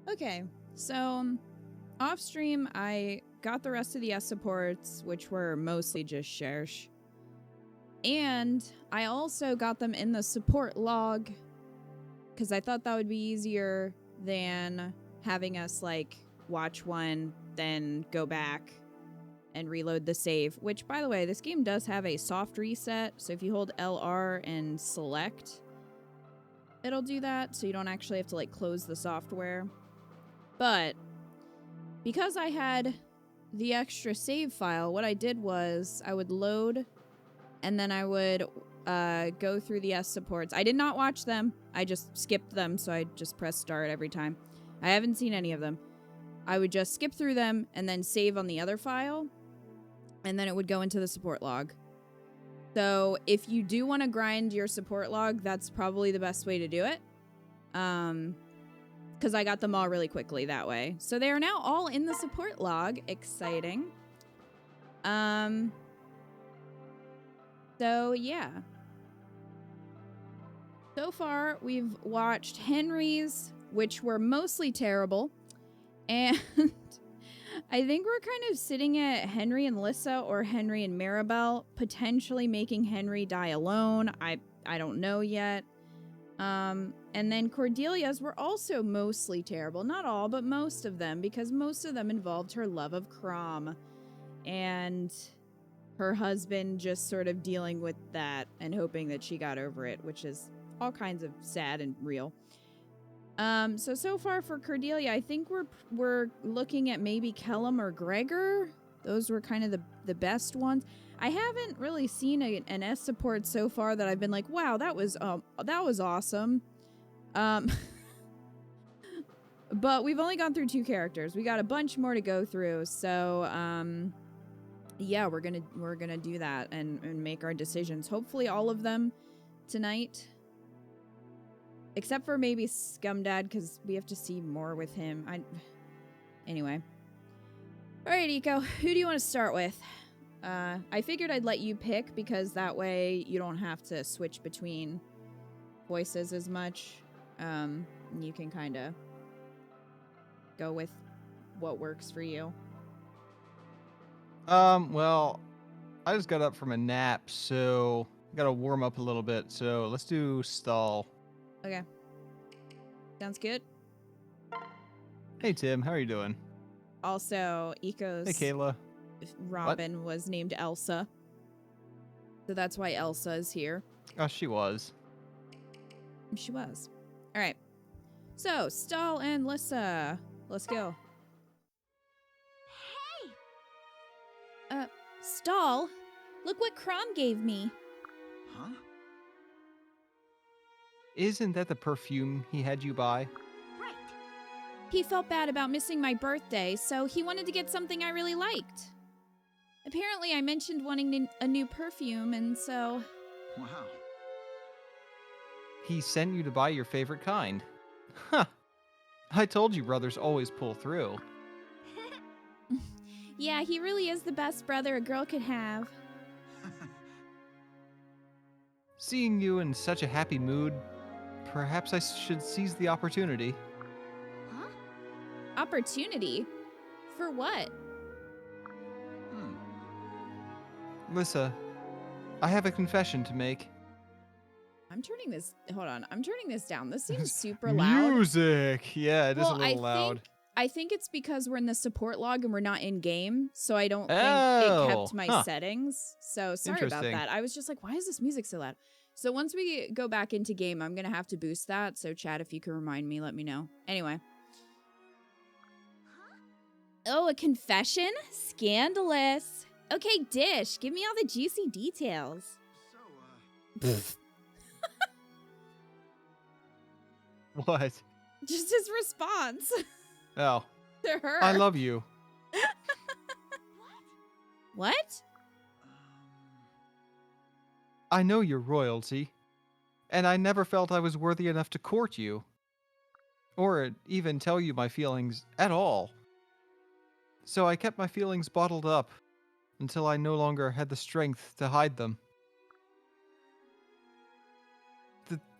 Okay, so off stream, I got the rest of the S supports, which were mostly just Shersh. And I also got them in the support log because I thought that would be easier than having us like watch one, then go back and reload the save. Which, by the way, this game does have a soft reset. So if you hold LR and select, it'll do that. So you don't actually have to like close the software. But because I had the extra save file, what I did was I would load and then I would go through the S supports. I did not watch them. I just skipped them, so I just pressed start every time. I haven't seen any of them. I would just skip through them and then save on the other file, and then it would go into the support log. So if you do want to grind your support log, that's probably the best way to do it. Because I got them all really quickly that way. So they are now all in the support log. Exciting. So yeah. So far, we've watched Henry's, which were mostly terrible. And I think we're kind of sitting at Henry and Lissa or Henry and Maribel, potentially making Henry die alone. I don't know yet. And then Cordelia's were also mostly terrible. Not all, but most of them, because most of them involved her love of Crom. And her husband just sort of dealing with that and hoping that she got over it, which is all kinds of sad and real. So far for Cordelia, I think we're looking at maybe Kellum or Gregor. Those were kind of the best ones. I haven't really seen an S support so far that I've been like, wow, that was awesome. But we've only gone through 2 characters. We got a bunch more to go through, so yeah, we're gonna do that and make our decisions. Hopefully all of them tonight. Except for maybe Scumdad, because we have to see more with him. Anyway. Alright, Eco, who do you want to start with? I figured I'd let you pick, because that way you don't have to switch between voices as much. You can kind of go with what works for you. Well, I just got up from a nap, so I gotta warm up a little bit. So let's do stall. Okay. Sounds good. Hey Tim, how are you doing? Also, Eco's Hey Kayla. Robin was named Elsa. So that's why Elsa is here. Oh, she was. She was. All right. So, Stall and Lissa. Let's go. Hey! Stall, look what Crom gave me. Huh? Isn't that the perfume he had you buy? Right. He felt bad about missing my birthday, so he wanted to get something I really liked. Apparently, I mentioned wanting a new perfume, and so... Wow. He sent you to buy your favorite kind. Huh. I told you brothers always pull through. Yeah, he really is the best brother a girl could have. Seeing you in such a happy mood, perhaps I should seize the opportunity. Huh? Opportunity? For what? Lissa, I have a confession to make. I'm turning this... Hold on. I'm turning this down. This seems super loud. Music! Yeah, it is a little loud. I think it's because we're in the support log and we're not in game, so I don't think it Oh, kept my settings. So sorry about Interesting. that. I was just like, why is this music so loud? So once we go back into game, I'm going to have to boost that. So chat, if you can remind me, let me know. Anyway. Oh, a confession? Scandalous. Okay, Dish, give me all the juicy details. What? Just his response Oh, to her. I love you. What? I know you're royalty, and I never felt I was worthy enough to court you, or even tell you my feelings at all. So I kept my feelings bottled up until I no longer had the strength to hide them.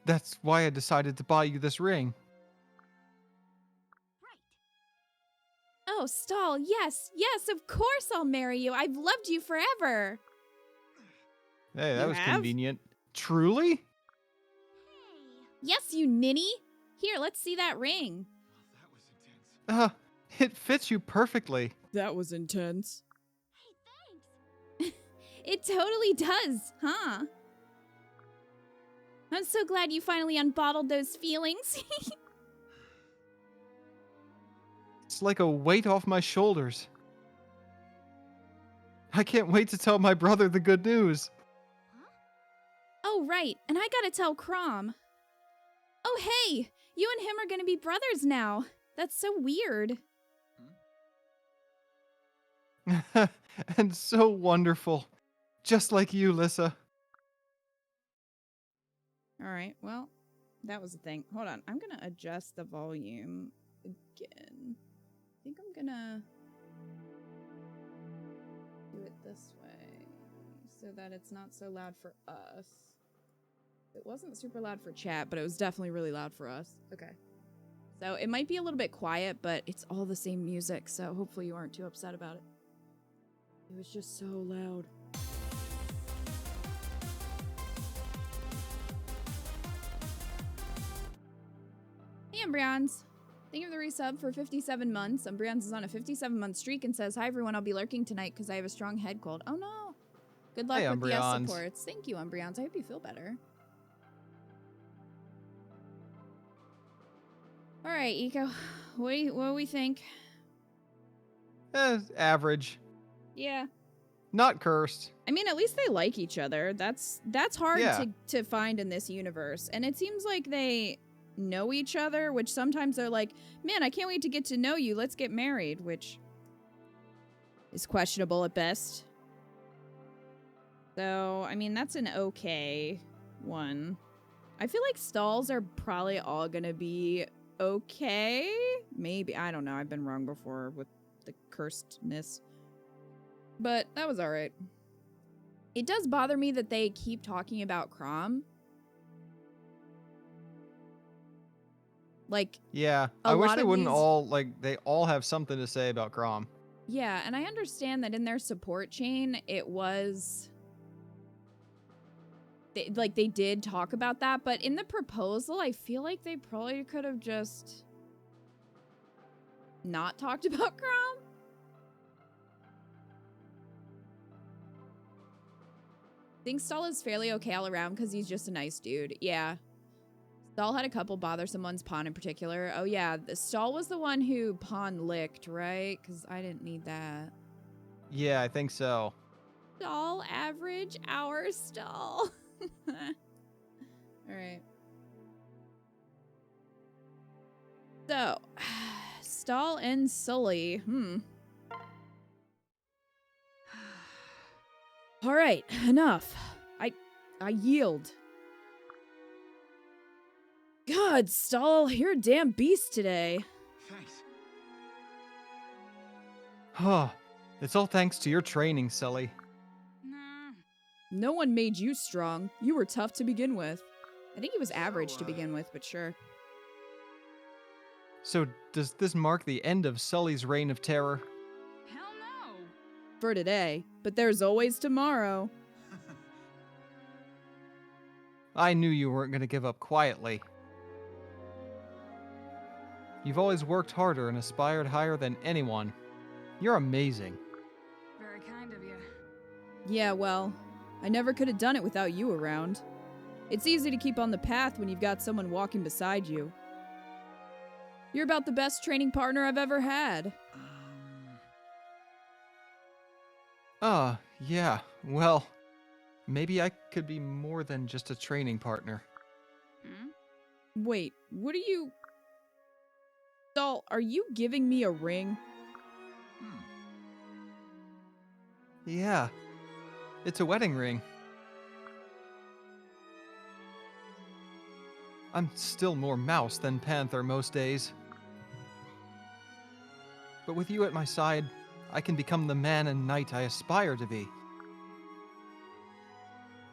That's why I decided to buy you this ring. Right. Oh, Stall, yes, of course I'll marry you. I've loved you forever. Hey, that You was have? convenient. Truly? Hey. Yes, you ninny. Here, let's see that ring. That was intense. It fits you perfectly. That was intense. Hey, thanks. It totally does, huh? I'm so glad you finally unbottled those feelings. It's like a weight off my shoulders. I can't wait to tell my brother the good news. Huh? Oh, right, and I gotta tell Crom. Oh, hey, you and him are gonna be brothers now. That's so weird. And so wonderful. Just like you, Lissa. All right, well, that was the thing. Hold on, I'm gonna adjust the volume again. I think I'm gonna do it this way so that it's not so loud for us. It wasn't super loud for chat, but it was definitely really loud for us. Okay. So it might be a little bit quiet, but it's all the same music, so hopefully you aren't too upset about it. It was just so loud. Hey, Umbreons. Thank you for the resub for 57 months. Umbreons is on a 57-month streak and says, hi, everyone. I'll be lurking tonight because I have a strong head cold. Oh, no. Good luck Hey, with the S Umbreons. supports. Thank you, Umbreons. I hope you feel better. All right, Eco. What do we think? Average. Yeah. Not cursed. I mean, at least they like each other. That's hard Yeah. to find in this universe. And it seems like they know each other, which sometimes they're like, man, I can't wait to get to know you. Let's get married, which is questionable at best. So, I mean, that's an okay one. I feel like stalls are probably all gonna be okay. Maybe. I don't know. I've been wrong before with the cursedness. But that was alright. It does bother me that they keep talking about Crom. Like, Yeah. A I wish lot they of wouldn't these- all, they all have something to say about Crom. yeah, and I understand that in their support chain, it was... They did talk about that, but in the proposal, I feel like they probably could have just not talked about Crom. I think Stahl is fairly okay all around because he's just a nice dude. Yeah. Stahl had a couple bothersome ones, Pawn in particular. Oh yeah, Stahl was the one who Pawn licked, right? Because I didn't need that. Yeah, I think so. Stahl, average, hour, Stahl. Alright. So, Stahl and Sully. Alright, enough. I yield. God, Stahl, you're a damn beast today. Thanks. Huh. It's all thanks to your training, Sully. Nah. No one made you strong. You were tough to begin with. I think he was average to begin with, but sure. So, does this mark the end of Sully's reign of terror? Hell no. For today, but there's always tomorrow. I knew you weren't going to give up quietly. You've always worked harder and aspired higher than anyone. You're amazing. Very kind of you. Yeah, well, I never could have done it without you around. It's easy to keep on the path when you've got someone walking beside you. You're about the best training partner I've ever had. Yeah. Well, maybe I could be more than just a training partner. Hmm? Wait, what are you... Stahl, are you giving me a ring? Hmm. Yeah. It's a wedding ring. I'm still more mouse than panther most days. But with you at my side, I can become the man and knight I aspire to be.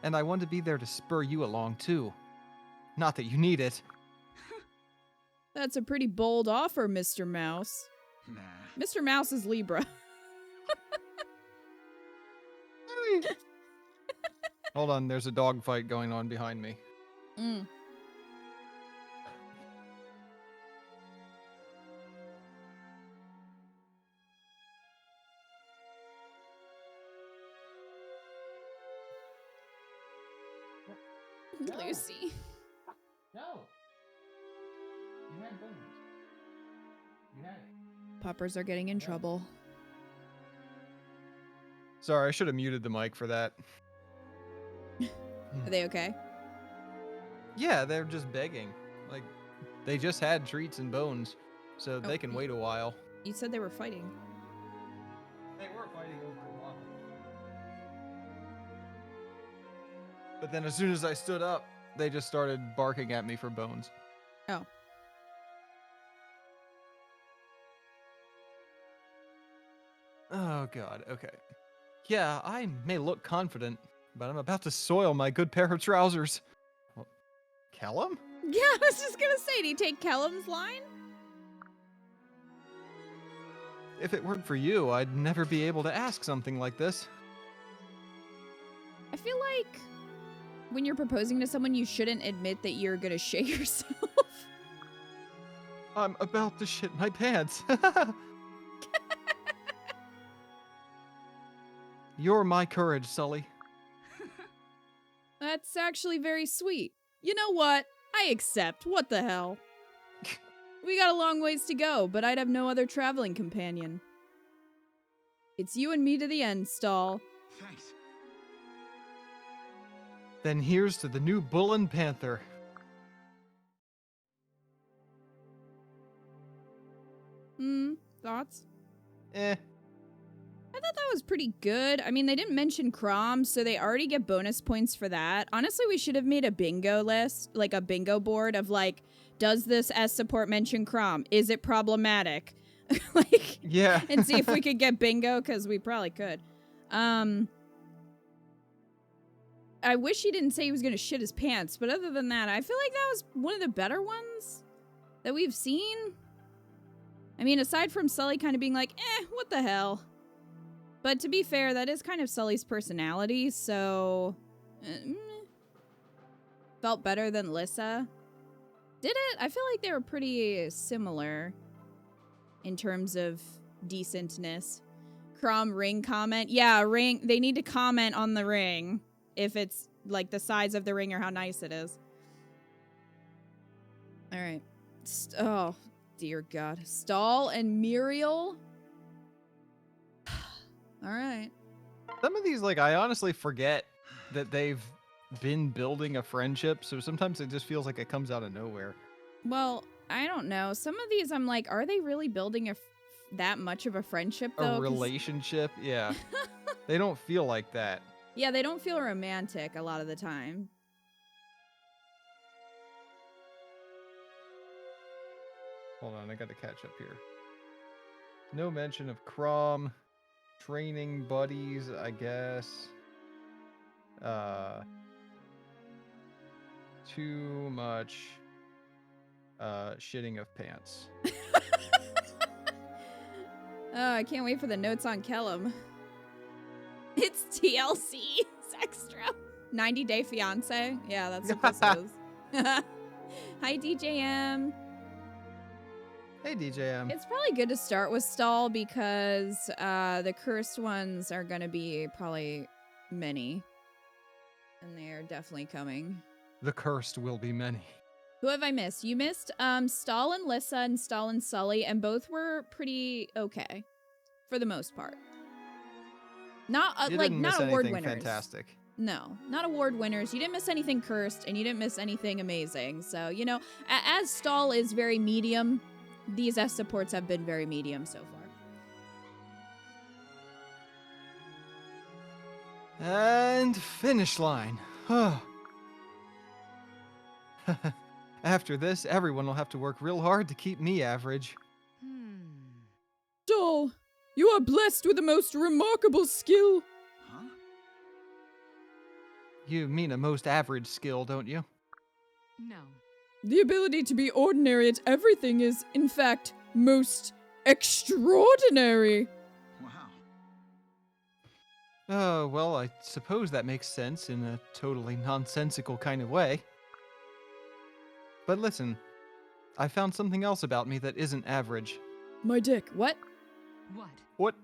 And I want to be there to spur you along, too. Not that you need it. That's a pretty bold offer, Mr. Mouse. Nah. Mr. Mouse is Libra. Hold on, there's a dog fight going on behind me. Mm. No. Lucy. No. You had bones. You had it. Puppers are getting in trouble. Sorry, I should have muted the mic for that. Are they okay? Yeah, they're just begging. Like, they just had treats and bones, so they can wait a while. You said they were fighting. They were fighting over a while. But then as soon as I stood up, they just started barking at me for bones. Oh. Oh, God. Okay. Yeah, I may look confident, but I'm about to soil my good pair of trousers. Well, Callum? Yeah, I was just gonna say, do you take Kellum's line? If it weren't for you, I'd never be able to ask something like this. I feel like when you're proposing to someone, you shouldn't admit that you're gonna shit yourself. I'm about to shit my pants. You're my courage, Sully. That's actually very sweet. You know what? I accept. What the hell? We got a long ways to go, but I'd have no other traveling companion. It's you and me to the end, Stall. Thanks. Then here's to the new Bull and Panther. Thoughts? Eh. I thought that was pretty good. I mean, they didn't mention Crom, so they already get bonus points for that. Honestly, we should have made a bingo list, like a bingo board of like, does this S support mention Crom? Is it problematic? Like, Yeah. and see if we could get bingo, because we probably could. I wish he didn't say he was going to shit his pants, but other than that, I feel like that was one of the better ones that we've seen. I mean, aside from Sully kind of being like, what the hell? But to be fair, that is kind of Sully's personality, so... felt better than Lissa. Did it? I feel like they were pretty similar in terms of decentness. Crom ring comment. Yeah, ring. They need to comment on the ring if it's like the size of the ring or how nice it is. All right. Oh, dear God. Stall and Muriel. All right. Some of these, like, I honestly forget that they've been building a friendship, so sometimes it just feels like it comes out of nowhere. Well, I don't know. Some of these I'm like, are they really building that much of a friendship, though? A relationship? Yeah. They don't feel like that. Yeah, they don't feel romantic a lot of the time. Hold on, I gotta catch up here. No mention of Crom. Training buddies, I guess. Too much shitting of pants. Oh, I can't wait for the notes on Kellum. It's TLC. It's extra. 90 Day Fiance. Yeah, that's what this is. Hi, DJM. Hey, DJM. It's probably good to start with Stall because the cursed ones are going to be probably many. And they are definitely coming. The cursed will be many. Who have I missed? You missed Stall and Lissa and Stall and Sully, and both were pretty okay for the most part. Not You like didn't not miss award anything winners. fantastic. No, not award winners. You didn't miss anything cursed, and you didn't miss anything amazing. So, you know, as Stall is very medium, these S supports have been very medium so far. And finish line. After this, everyone will have to work real hard to keep me average. Stall, you are blessed with the most remarkable skill. Huh? You mean a most average skill, don't you? No. The ability to be ordinary at everything is, in fact, most extraordinary. Wow. Oh, well, I suppose that makes sense in a totally nonsensical kind of way. But listen, I found something else about me that isn't average. My dick, what? What? What?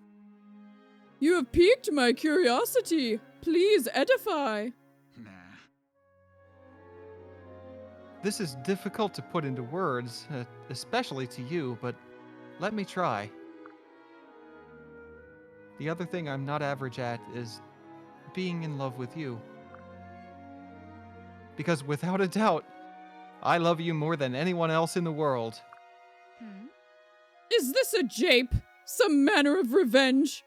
You have piqued my curiosity. Please edify. Nah. This is difficult to put into words, especially to you, but let me try. The other thing I'm not average at is being in love with you. Because without a doubt, I love you more than anyone else in the world. Hmm? Is this a jape? Some manner of revenge?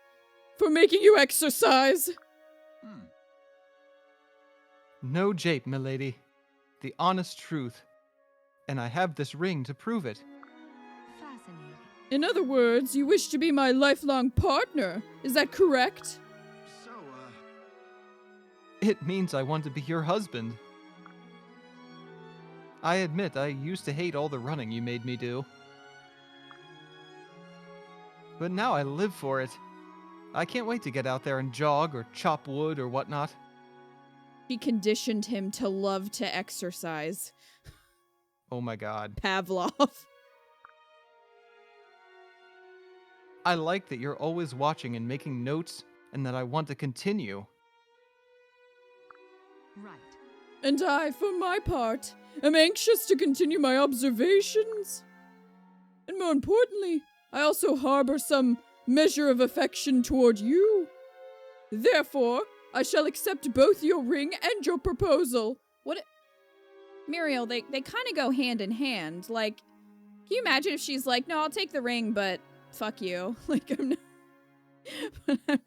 For making you exercise? Hmm. No jape, milady. The honest truth. And I have this ring to prove it. Fascinating. In other words, you wish to be my lifelong partner. Is that correct? So, It means I want to be your husband. I admit I used to hate all the running you made me do. But now I live for it. I can't wait to get out there and jog or chop wood or whatnot. She conditioned him to love to exercise. Oh my god. Pavlov. I like that you're always watching and making notes, and that I want to continue. right. And I, for my part, am anxious to continue my observations. And more importantly, I also harbor some measure of affection toward you. Therefore, I shall accept both your ring and your proposal. Muriel, they kind of go hand in hand. Like, can you imagine if she's like, no, I'll take the ring, but fuck you. Like, I'm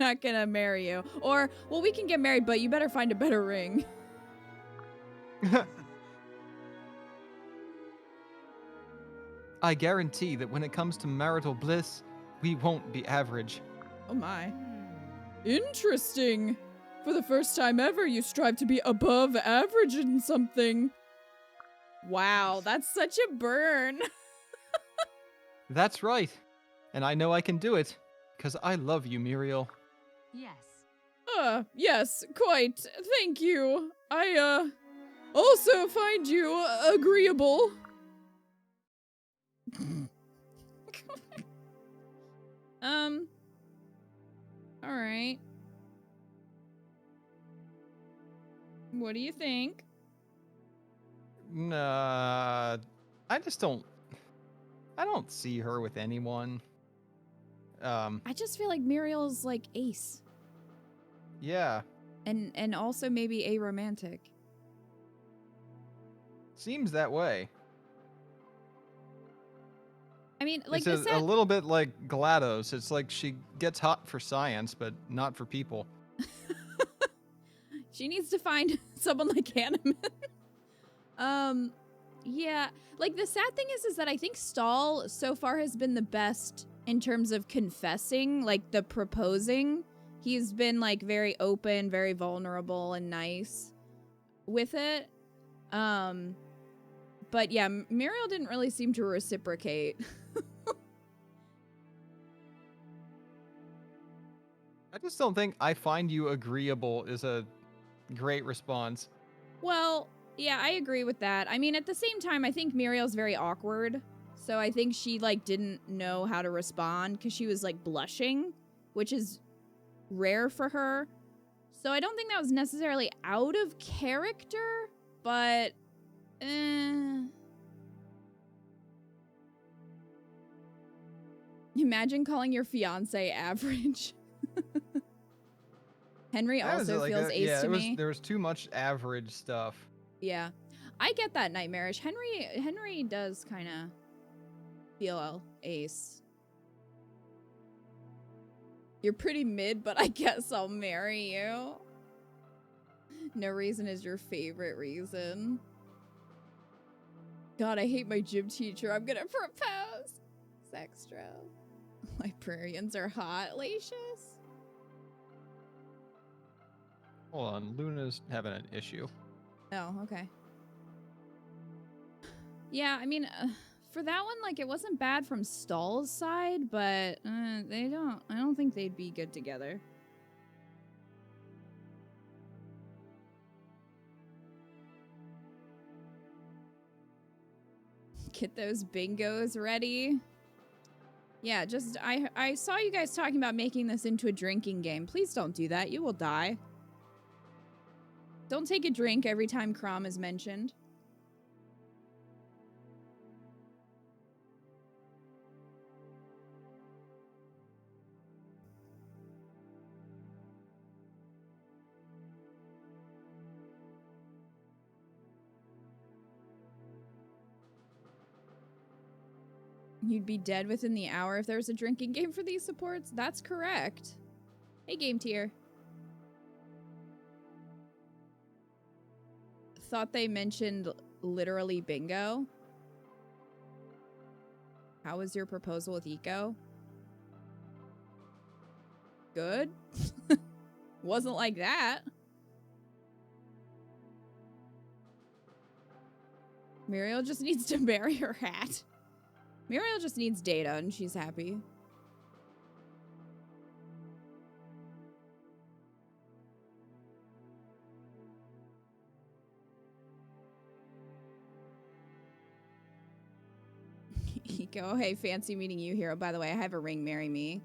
not gonna marry you. Or, well, we can get married, but you better find a better ring. I guarantee that when it comes to marital bliss, we won't be average. Oh my. Hmm. Interesting. For the first time ever, you strive to be above average in something. Wow, that's such a burn. That's right. And I know I can do it, because I love you, Muriel. Yes. Yes, quite. Thank you. I, also find you agreeable. Alright. What do you think? Nah, I don't see her with anyone. I just feel like Muriel's like ace. Yeah, And also maybe aromantic. seems that way. I mean, like It's a little bit like GLaDOS. It's like she gets hot for science, but not for people. she needs to find someone like Hanneman. Yeah. Like the sad thing is that I think Stahl so far has been the best in terms of confessing, like the proposing. He's been like very open, very vulnerable and nice with it. But yeah, Muriel didn't really seem to reciprocate. I just don't think I find you agreeable is a great response. Well, yeah, I agree with that. I mean, at the same time, I think Muriel's very awkward. So I think she, like, didn't know how to respond because she was, like, blushing, which is rare for her. So I don't think that was necessarily out of character, but, Imagine calling your fiance average. Henry That was also like feels ace to me. there was too much average stuff. Yeah. I get that nightmarish. Henry does kind of feel ace. You're pretty mid, but I guess I'll marry you. No reason is your favorite reason. God, I hate my gym teacher. I'm gonna propose. Sextra. Librarians are hot. Lacious. Hold on, Luna's having an issue. Oh, okay. Yeah, I mean, For that one, like, it wasn't bad from Stall's side, but I don't think they'd be good together. Get those bingos ready. Yeah, just, I saw you guys talking about making this into a drinking game. Please don't do that. You will die. Don't take a drink every time Crom is mentioned. You'd be dead within the hour if there was a drinking game for these supports? That's correct. Hey, Game Tier. Thought they mentioned literally bingo. How was your proposal with Eco? Good? Wasn't like that. Muriel just needs to marry her hat. Muriel just needs data and she's happy. Eco, hey, fancy meeting you, hero. By the way, I have a ring, marry me.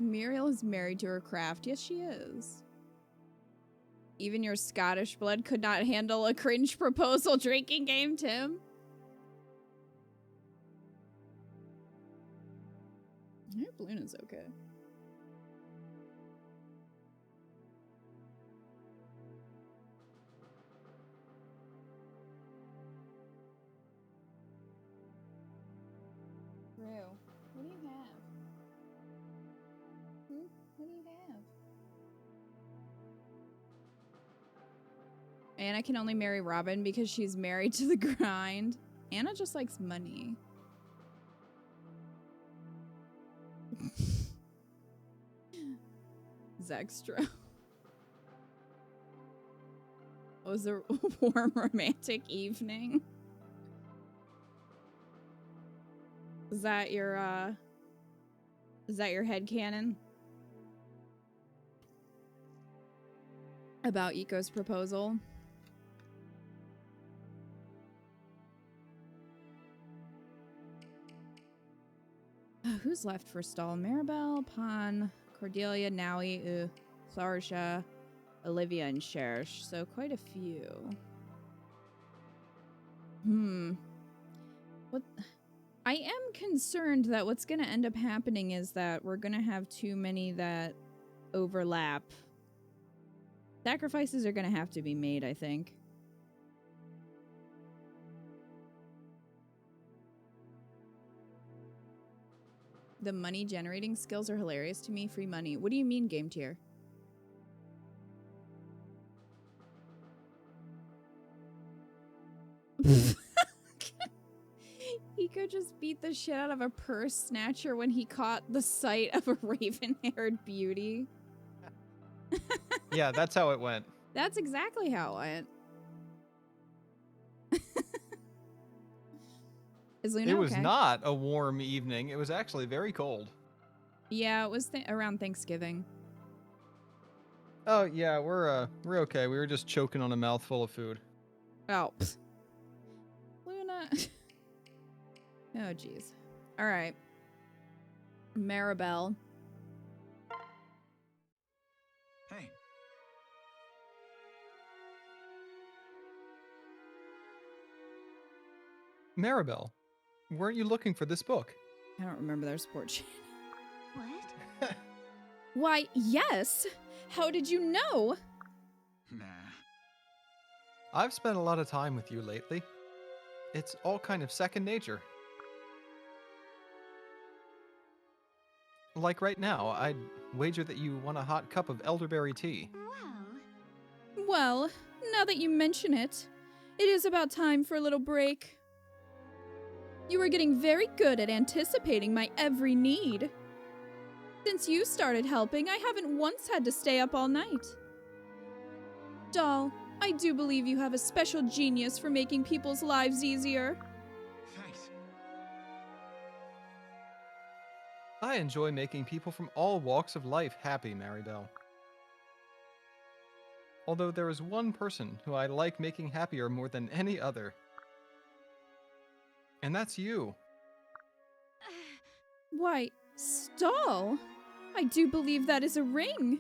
Muriel is married to her craft. Yes, she is. Even your Scottish blood could not handle a cringe proposal drinking game, Tim. I hope Luna's okay. Rue, what do you have? What do you have? Anna can only marry Robin because she's married to the grind. Anna just likes money. Zextra. It was a warm romantic evening. Is that your headcanon? About Eco's proposal? Who's left for stall? Maribel, Pan, Cordelia, Naui, Sarsha, Olivia, and Cherish. So quite a few. What? I am concerned that what's going to end up happening is that we're going to have too many that overlap. Sacrifices are going to have to be made, I think. The money generating skills are hilarious to me. Free money. What do you mean, Game Tier? Eco just beat the shit out of a purse snatcher when he caught the sight of a raven-haired beauty. Yeah, that's how it went. That's exactly how it went. Is Luna It was okay? not a warm evening. It was actually very cold. Yeah, it was around Thanksgiving. Oh yeah, we're okay. We were just choking on a mouthful of food. Oh, Luna. Oh, jeez. All right, Maribel. Hey. Maribel, weren't you looking for this book? I don't remember their support channel. What? Why, yes. How did you know? Nah. I've spent a lot of time with you lately. It's all kind of second nature. Like right now, I'd wager that you want a hot cup of elderberry tea. Well, now that you mention it, it is about time for a little break. You are getting very good at anticipating my every need. Since you started helping, I haven't once had to stay up all night. Doll, I do believe you have a special genius for making people's lives easier. Thanks. I enjoy making people from all walks of life happy, Maribel. Although there is one person who I like making happier more than any other. And that's you. Why, Stall? I do believe that is a ring.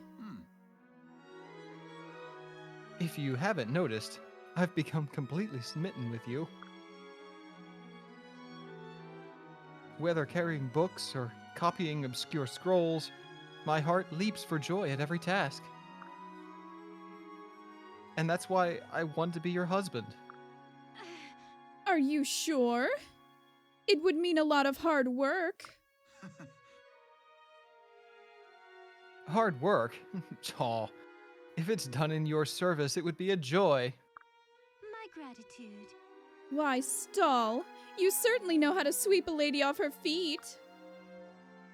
If you haven't noticed, I've become completely smitten with you. Whether carrying books or copying obscure scrolls, my heart leaps for joy at every task. And that's why I want to be your husband. Are you sure? It would mean a lot of hard work. Hard work? Aw. If it's done in your service, it would be a joy. My gratitude. Why, Stall, you certainly know how to sweep a lady off her feet.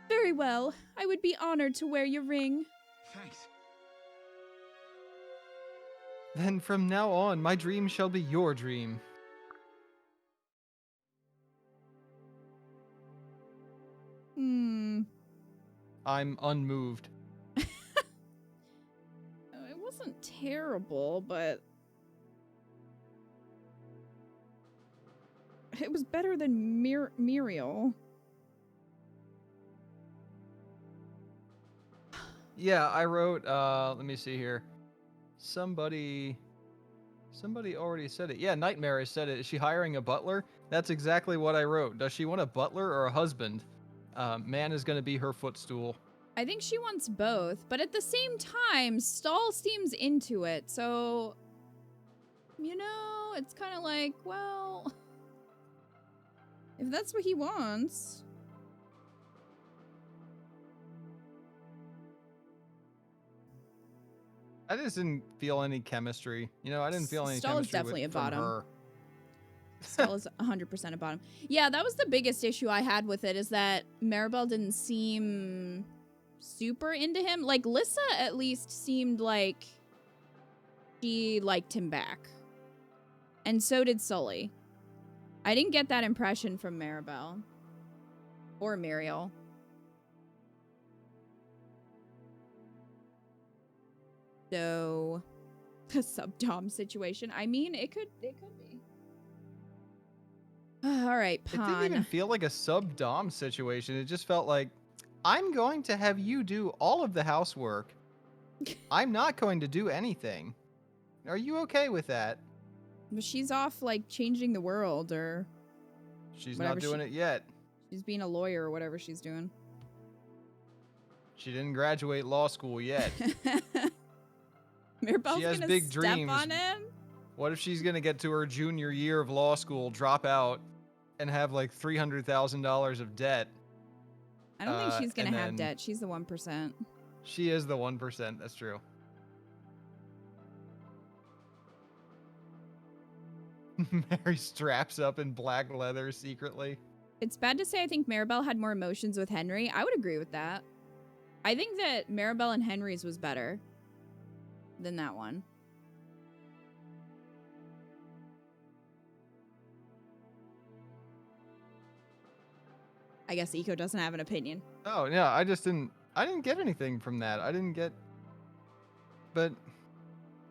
Very well, I would be honored to wear your ring. Thanks. Then from now on, my dream shall be your dream. I'm unmoved. It wasn't terrible, but it was better than Muriel. Yeah, I wrote, let me see here. Somebody already said it. Yeah, Nightmare has said it. Is she hiring a butler? That's exactly what I wrote. Does she want a butler or a husband? Man is going to be her footstool. I think she wants both, but at the same time, Stall seems into it, so, you know, it's kind of like, well, if that's what he wants. I just didn't feel any chemistry. You know, I didn't feel any Stall is chemistry definitely a from bottom. her. Stall is 100% a bottom. Yeah, that was the biggest issue I had with it, is that Maribel didn't seem super into him. Like, Lissa at least seemed like she liked him back. And so did Sully. I didn't get that impression from Maribel. Or Muriel. So, a sub-dom situation. I mean, it could be. All right, It didn't even Pawn. feel like a sub-dom situation. It just felt like, I'm going to have you do all of the housework. I'm not going to do anything. Are you okay with that? But she's off, like, changing the world, or She's Whatever not doing she- it yet. she's being a lawyer, or whatever she's doing. She didn't graduate law school yet. Mirabelle's She has gonna big step dreams. on him? What if she's going to get to her junior year of law school, drop out, and have like $300,000 of debt? I don't think she's gonna and have then- debt. She's the 1%. She is the 1%. That's true. Mary straps up in black leather secretly. It's bad to say I think Maribel had more emotions with Henry. I would agree with that. I think that Maribel and Henry's was better than that one. I guess Eco doesn't have an opinion. Oh, yeah, I didn't get anything from that. I didn't get, but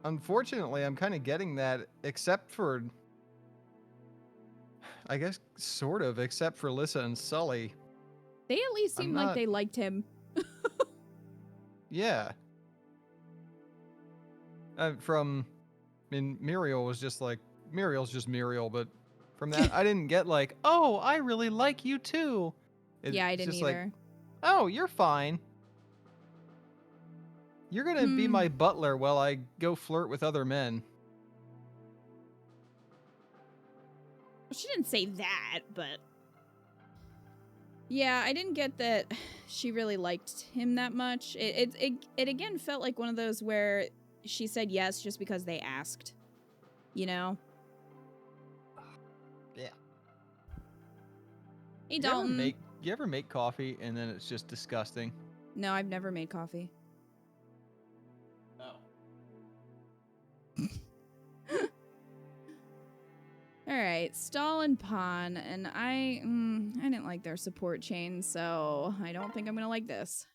unfortunately, I'm kind of getting that, except for, I guess, sort of, except for Lissa and Sully. They at least I'm seemed like not- they liked him. Yeah. I mean, Muriel was just like, Muriel's just Muriel, but from that, I didn't get like, oh, I really like you too. Yeah, I It's didn't just either. like, oh, you're fine. You're gonna be my butler while I go flirt with other men. She didn't say that, but yeah, I didn't get that she really liked him that much. It again felt like one of those where she said yes just because they asked, you know? Yeah. Hey, Dalton. You ever make coffee and then it's just disgusting? No, I've never made coffee. Oh. Alright, Stall and Pawn, and I didn't like their support chain, so I don't think I'm gonna like this.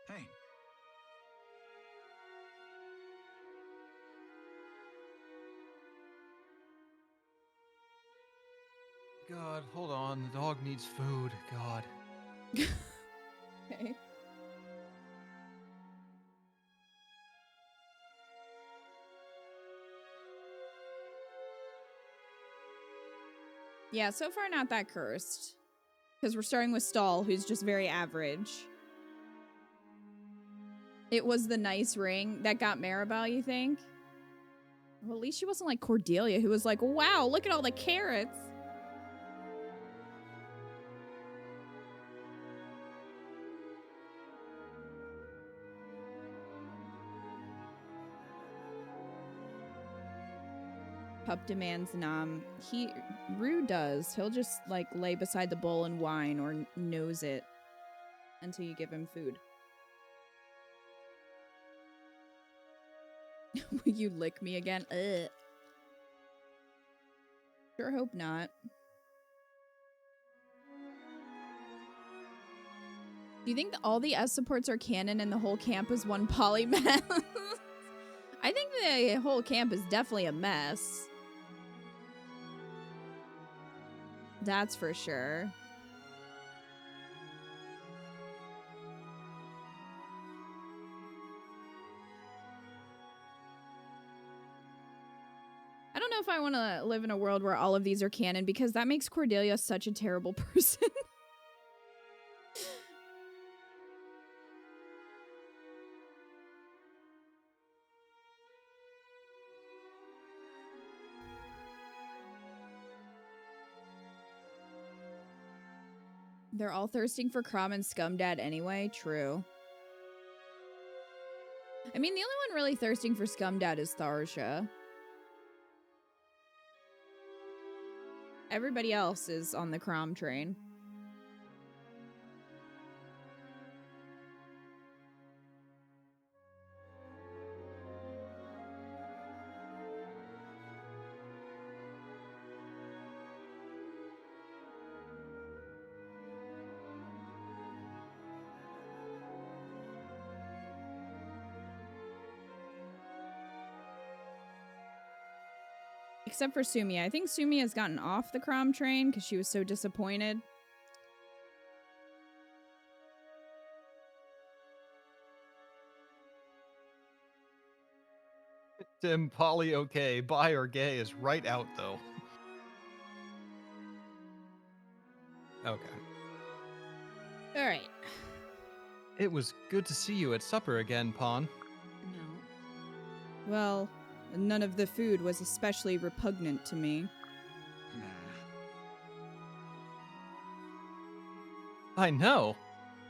Hey. God, hold on. The dog needs food. God. Okay. Yeah, so far not that cursed. Because we're starting with Stall, who's just very average. It was the nice ring that got Maribel, you think? Well, at least she wasn't like Cordelia, who was like, wow, look at all the carrots. Pup demands nom. Rue does. He'll just like lay beside the bowl and whine or nose it until you give him food. Will you lick me again? Ugh. Sure hope not. Do you think that all the S supports are canon and the whole camp is one polymath? I think the whole camp is definitely a mess. That's for sure. I don't know if I want to live in a world where all of these are canon because that makes Cordelia such a terrible person. They're all thirsting for Crom and Scumdad anyway. True. I mean, the only one really thirsting for Scumdad is Tharsha. Everybody else is on the Crom train. Except for Sumia. I think Sumia has gotten off the Crom train because she was so disappointed. Tim, poly okay. Bi or gay is right out, though. Okay. Alright. It was good to see you at supper again, Pawn. No. Well, none of the food was especially repugnant to me. Nah. I know.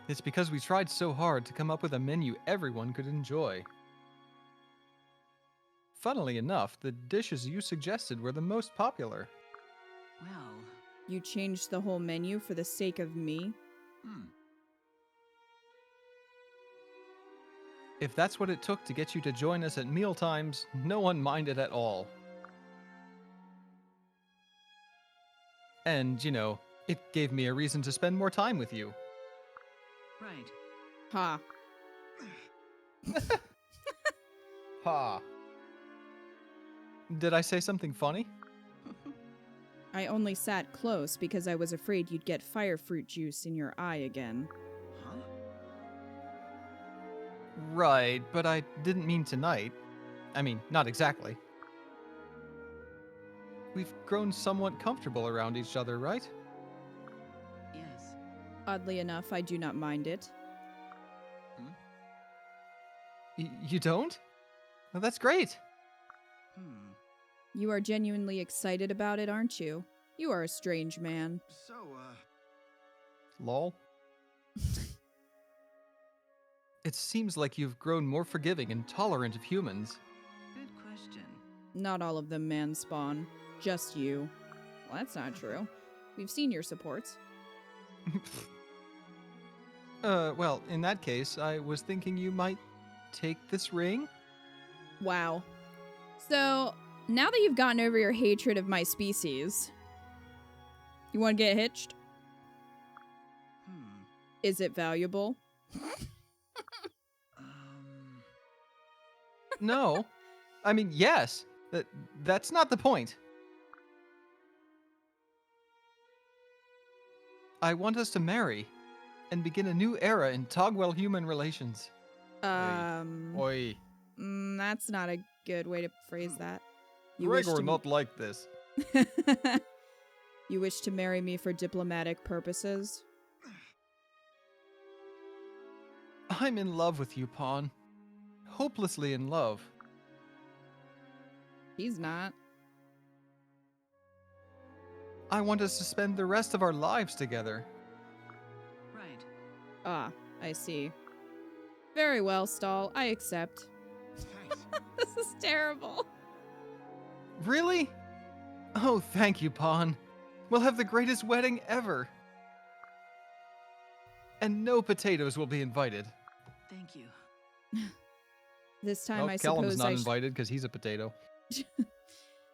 It's because we tried so hard to come up with a menu everyone could enjoy. Funnily enough, the dishes you suggested were the most popular. Well, You changed the whole menu for the sake of me? Hmm. If that's what it took to get you to join us at mealtimes, no one minded at all. And, you know, it gave me a reason to spend more time with you. right. Ha. Ha. Did I say something funny? I only sat close because I was afraid you'd get fire fruit juice in your eye again. Huh? Right, but I didn't mean tonight. I mean, not exactly. We've grown somewhat comfortable around each other, right? Yes. Oddly enough, I do not mind it. You don't? Well, that's great. Hmm. You are genuinely excited about it, aren't you? You are a strange man. So, Lol. It seems like you've grown more forgiving and tolerant of humans. Good question. Not all of them man spawn. Just you. Well, that's not true. We've seen your supports. Well, in that case, I was thinking you might take this ring? Wow. So, now that you've gotten over your hatred of my species, you want to get hitched? Hmm. Is it valuable? No. I mean, yes. That's not the point. I want us to marry and begin a new era in Togwell human relations. Oi. That's not a good way to phrase that. You Gregor not like this. You wish to marry me for diplomatic purposes? I'm in love with you, Pawn. Hopelessly in love. He's not. I want us to spend the rest of our lives together. Right. Ah, I see. Very well, Stall. I accept. Thanks. This is terrible. Really? Oh, thank you, Pawn. We'll have the greatest wedding ever. And no potatoes will be invited. Thank you. This time Well, I Callum's suppose not invited because he's a potato.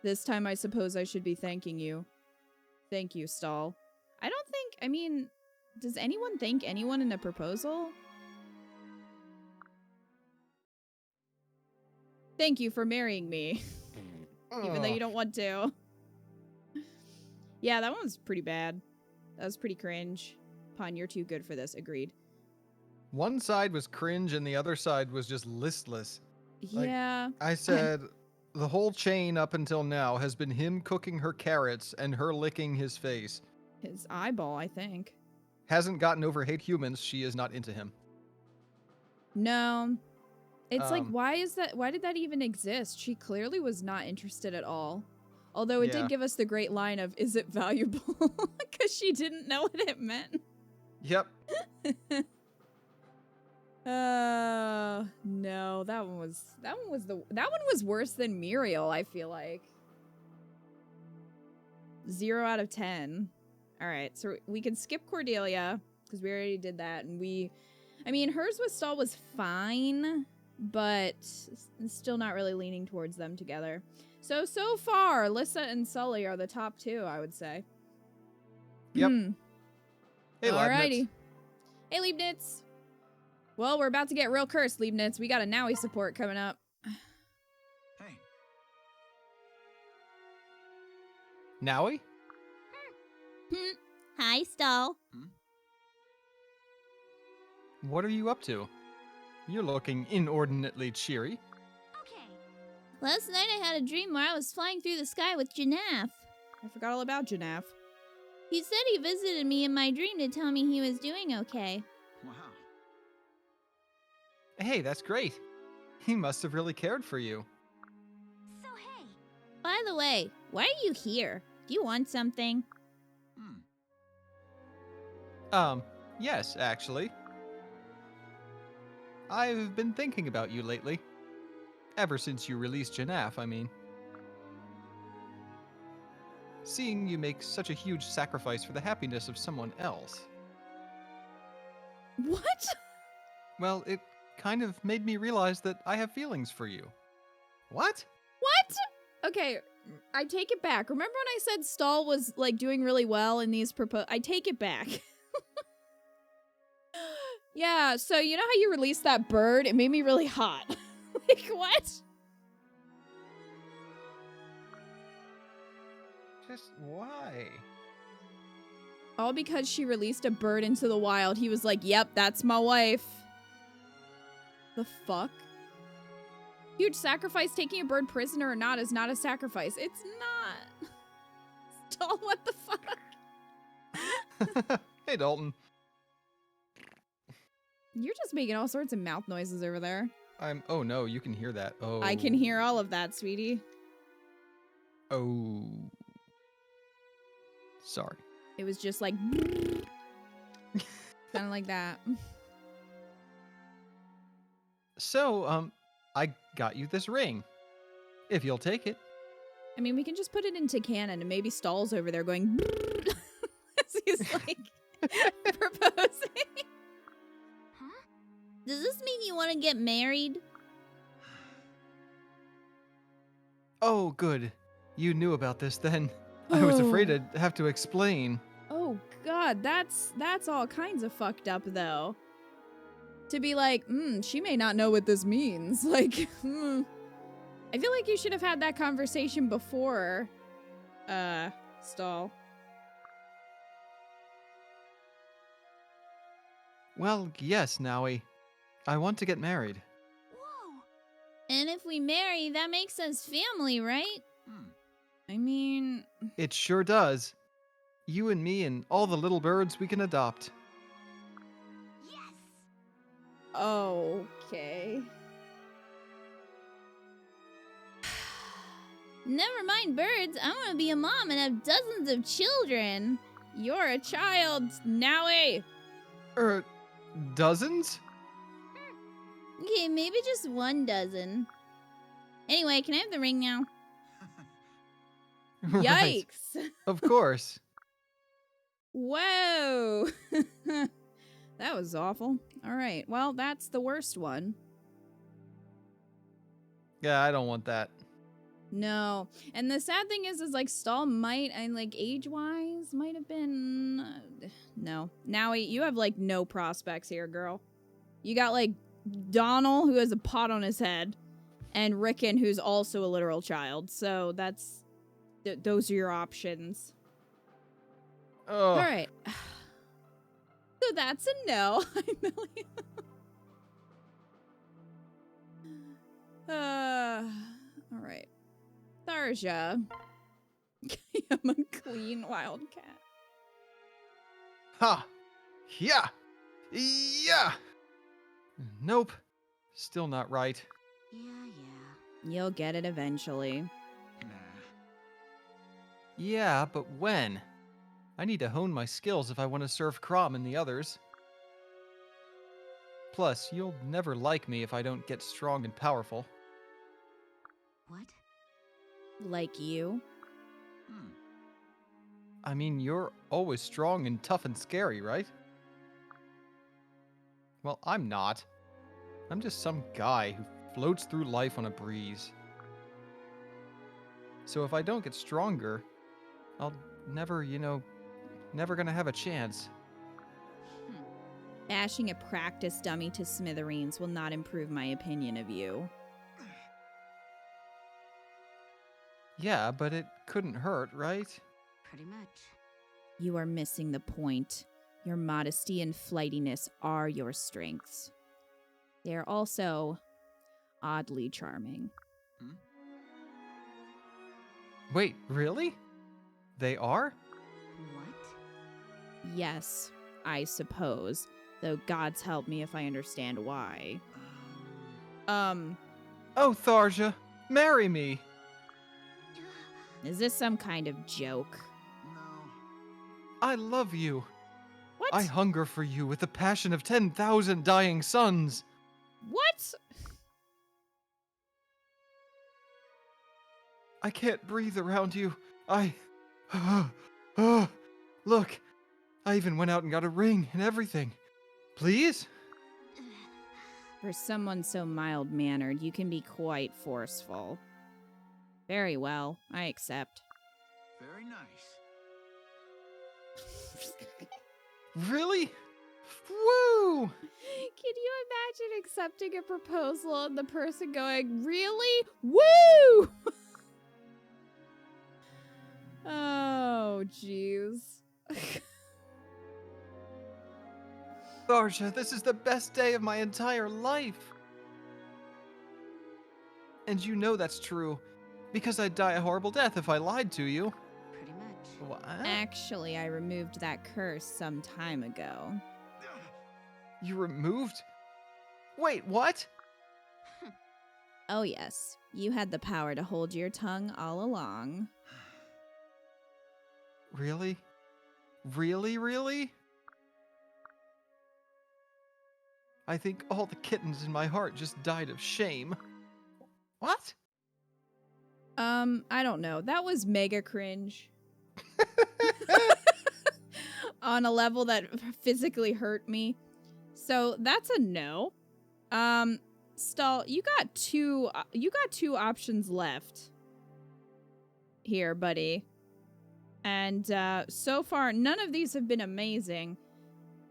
This time I suppose I should be thanking you. Thank you, Stall. I don't think, I mean, does anyone thank anyone in a proposal? Thank you for marrying me. Even though you don't want to. Yeah, that one was pretty bad. That was pretty cringe. Pawn, you're too good for this. Agreed. One side was cringe and the other side was just listless. Like, Yeah. I said, the whole chain up until now has been him cooking her carrots and her licking his face. His eyeball, I think. Hasn't gotten over hate humans, she is not into him. No. It's like, Um, why did that even exist? She clearly was not interested at all. Although it Yeah. did give us the great line of, is it valuable? Because she didn't know what it meant. Yep. No, that one was worse than Muriel, I feel like. 0 out of 10. Alright, so we can skip Cordelia, because we already did that, and I mean, hers with Stall was fine, but still not really leaning towards them together. So far, Lissa and Sully are the top 2, I would say. Yep. Hey, Leibniz. Alrighty. Hey, Leibniz. Well, we're about to get real cursed, Leibniz. We got a Nowie support coming up. Hey. Nowie? Hi, Stall. What are you up to? You're looking inordinately cheery. Okay. Last night I had a dream where I was flying through the sky with Janaf. I forgot all about Janaf. He said he visited me in my dream to tell me he was doing okay. Wow. Hey, that's great. He must have really cared for you. So hey. By the way, why are you here? Do you want something? Yes, actually. I've been thinking about you lately. Ever since you released Janaf, I mean. Seeing you make such a huge sacrifice for the happiness of someone else. What? Well, it kind of made me realize that I have feelings for you. What? What? Okay, I take it back. Remember when I said Stall was, like, doing really well in these I take it back. Yeah, so you know how you released that bird? It made me really hot. Like, what? Just why? All because she released a bird into the wild. He was like, yep, that's my wife. The fuck? Huge sacrifice. Taking a bird prisoner or not is not a sacrifice. It's not. Stall, what the fuck? Hey, Dalton. You're just making all sorts of mouth noises over there. Oh no, you can hear that. Oh. I can hear all of that, sweetie. Oh. Sorry. It was just like... Sounded like that. So, I got you this ring. If you'll take it. I mean, we can just put it into canon and maybe Stall's over there going... as he's like... proposing. you want to get married? Oh, good. You knew about this then. I was afraid I'd have to explain. Oh god, that's all kinds of fucked up though. To be like, she may not know what this means. Like, I feel like you should have had that conversation before, Stall. Well, yes, Nowie. I want to get married. Whoa. And if we marry, that makes us family, right? I mean, It sure does. You and me and all the little birds we can adopt. okay. Never mind birds. I want to be a mom and have dozens of children. You're a child, Nowie. Dozens? Okay, maybe just 1 dozen. Anyway, can I have the ring now? Right. Yikes. Of course. Whoa. That was awful. All right. Well, that's the worst one. Yeah, I don't want that. No. And the sad thing is like Stall might, and like age-wise, might have been... no. Nowie, you have like no prospects here, girl. You got like Donald, who has a pot on his head, and Rickon, who's also a literal child. So that's... those are your options. Oh. All right. So that's a no. All right. Tharja. I'm a clean wildcat. Ha! Yeah! Yeah! Nope. Still not right. You'll get it eventually. Nah. Yeah, but when? I need to hone my skills if I want to serve Crom and the others. Plus, you'll never like me if I don't get strong and powerful. What? Like you. I mean, you're always strong and tough and scary, right? Well, I'm not. I'm just some guy who floats through life on a breeze. So if I don't get stronger, I'll never, never gonna have a chance. Bashing a practice dummy to smithereens will not improve my opinion of you. Yeah, but it couldn't hurt, right? Pretty much. You are missing the point. Your modesty and flightiness are your strengths. They are also oddly charming. Wait, really? They are? What? Yes, I suppose. Though gods help me if I understand why. Oh, Tharja, marry me! Is this some kind of joke? No. I love you. What? I hunger for you with the passion of 10,000 dying suns. What? I can't breathe around you. Look, I even went out and got a ring and everything. Please? For someone so mild-mannered, you can be quite forceful. Very well, I accept. Very nice. Really? Woo! Can you imagine accepting a proposal and the person going, really? Woo! Oh, jeez. Tharja, this is the best day of my entire life. And you know that's true, because I'd die a horrible death if I lied to you. Pretty much. What? Actually, I removed that curse some time ago. You removed? Wait, what? Oh yes, you had the power to hold your tongue all along. Really? Really? I think all the kittens in my heart just died of shame. What? I don't know. That was mega cringe. On a level that physically hurt me. So that's a no. Stall, you got two options left here, buddy. And so far, none of these have been amazing.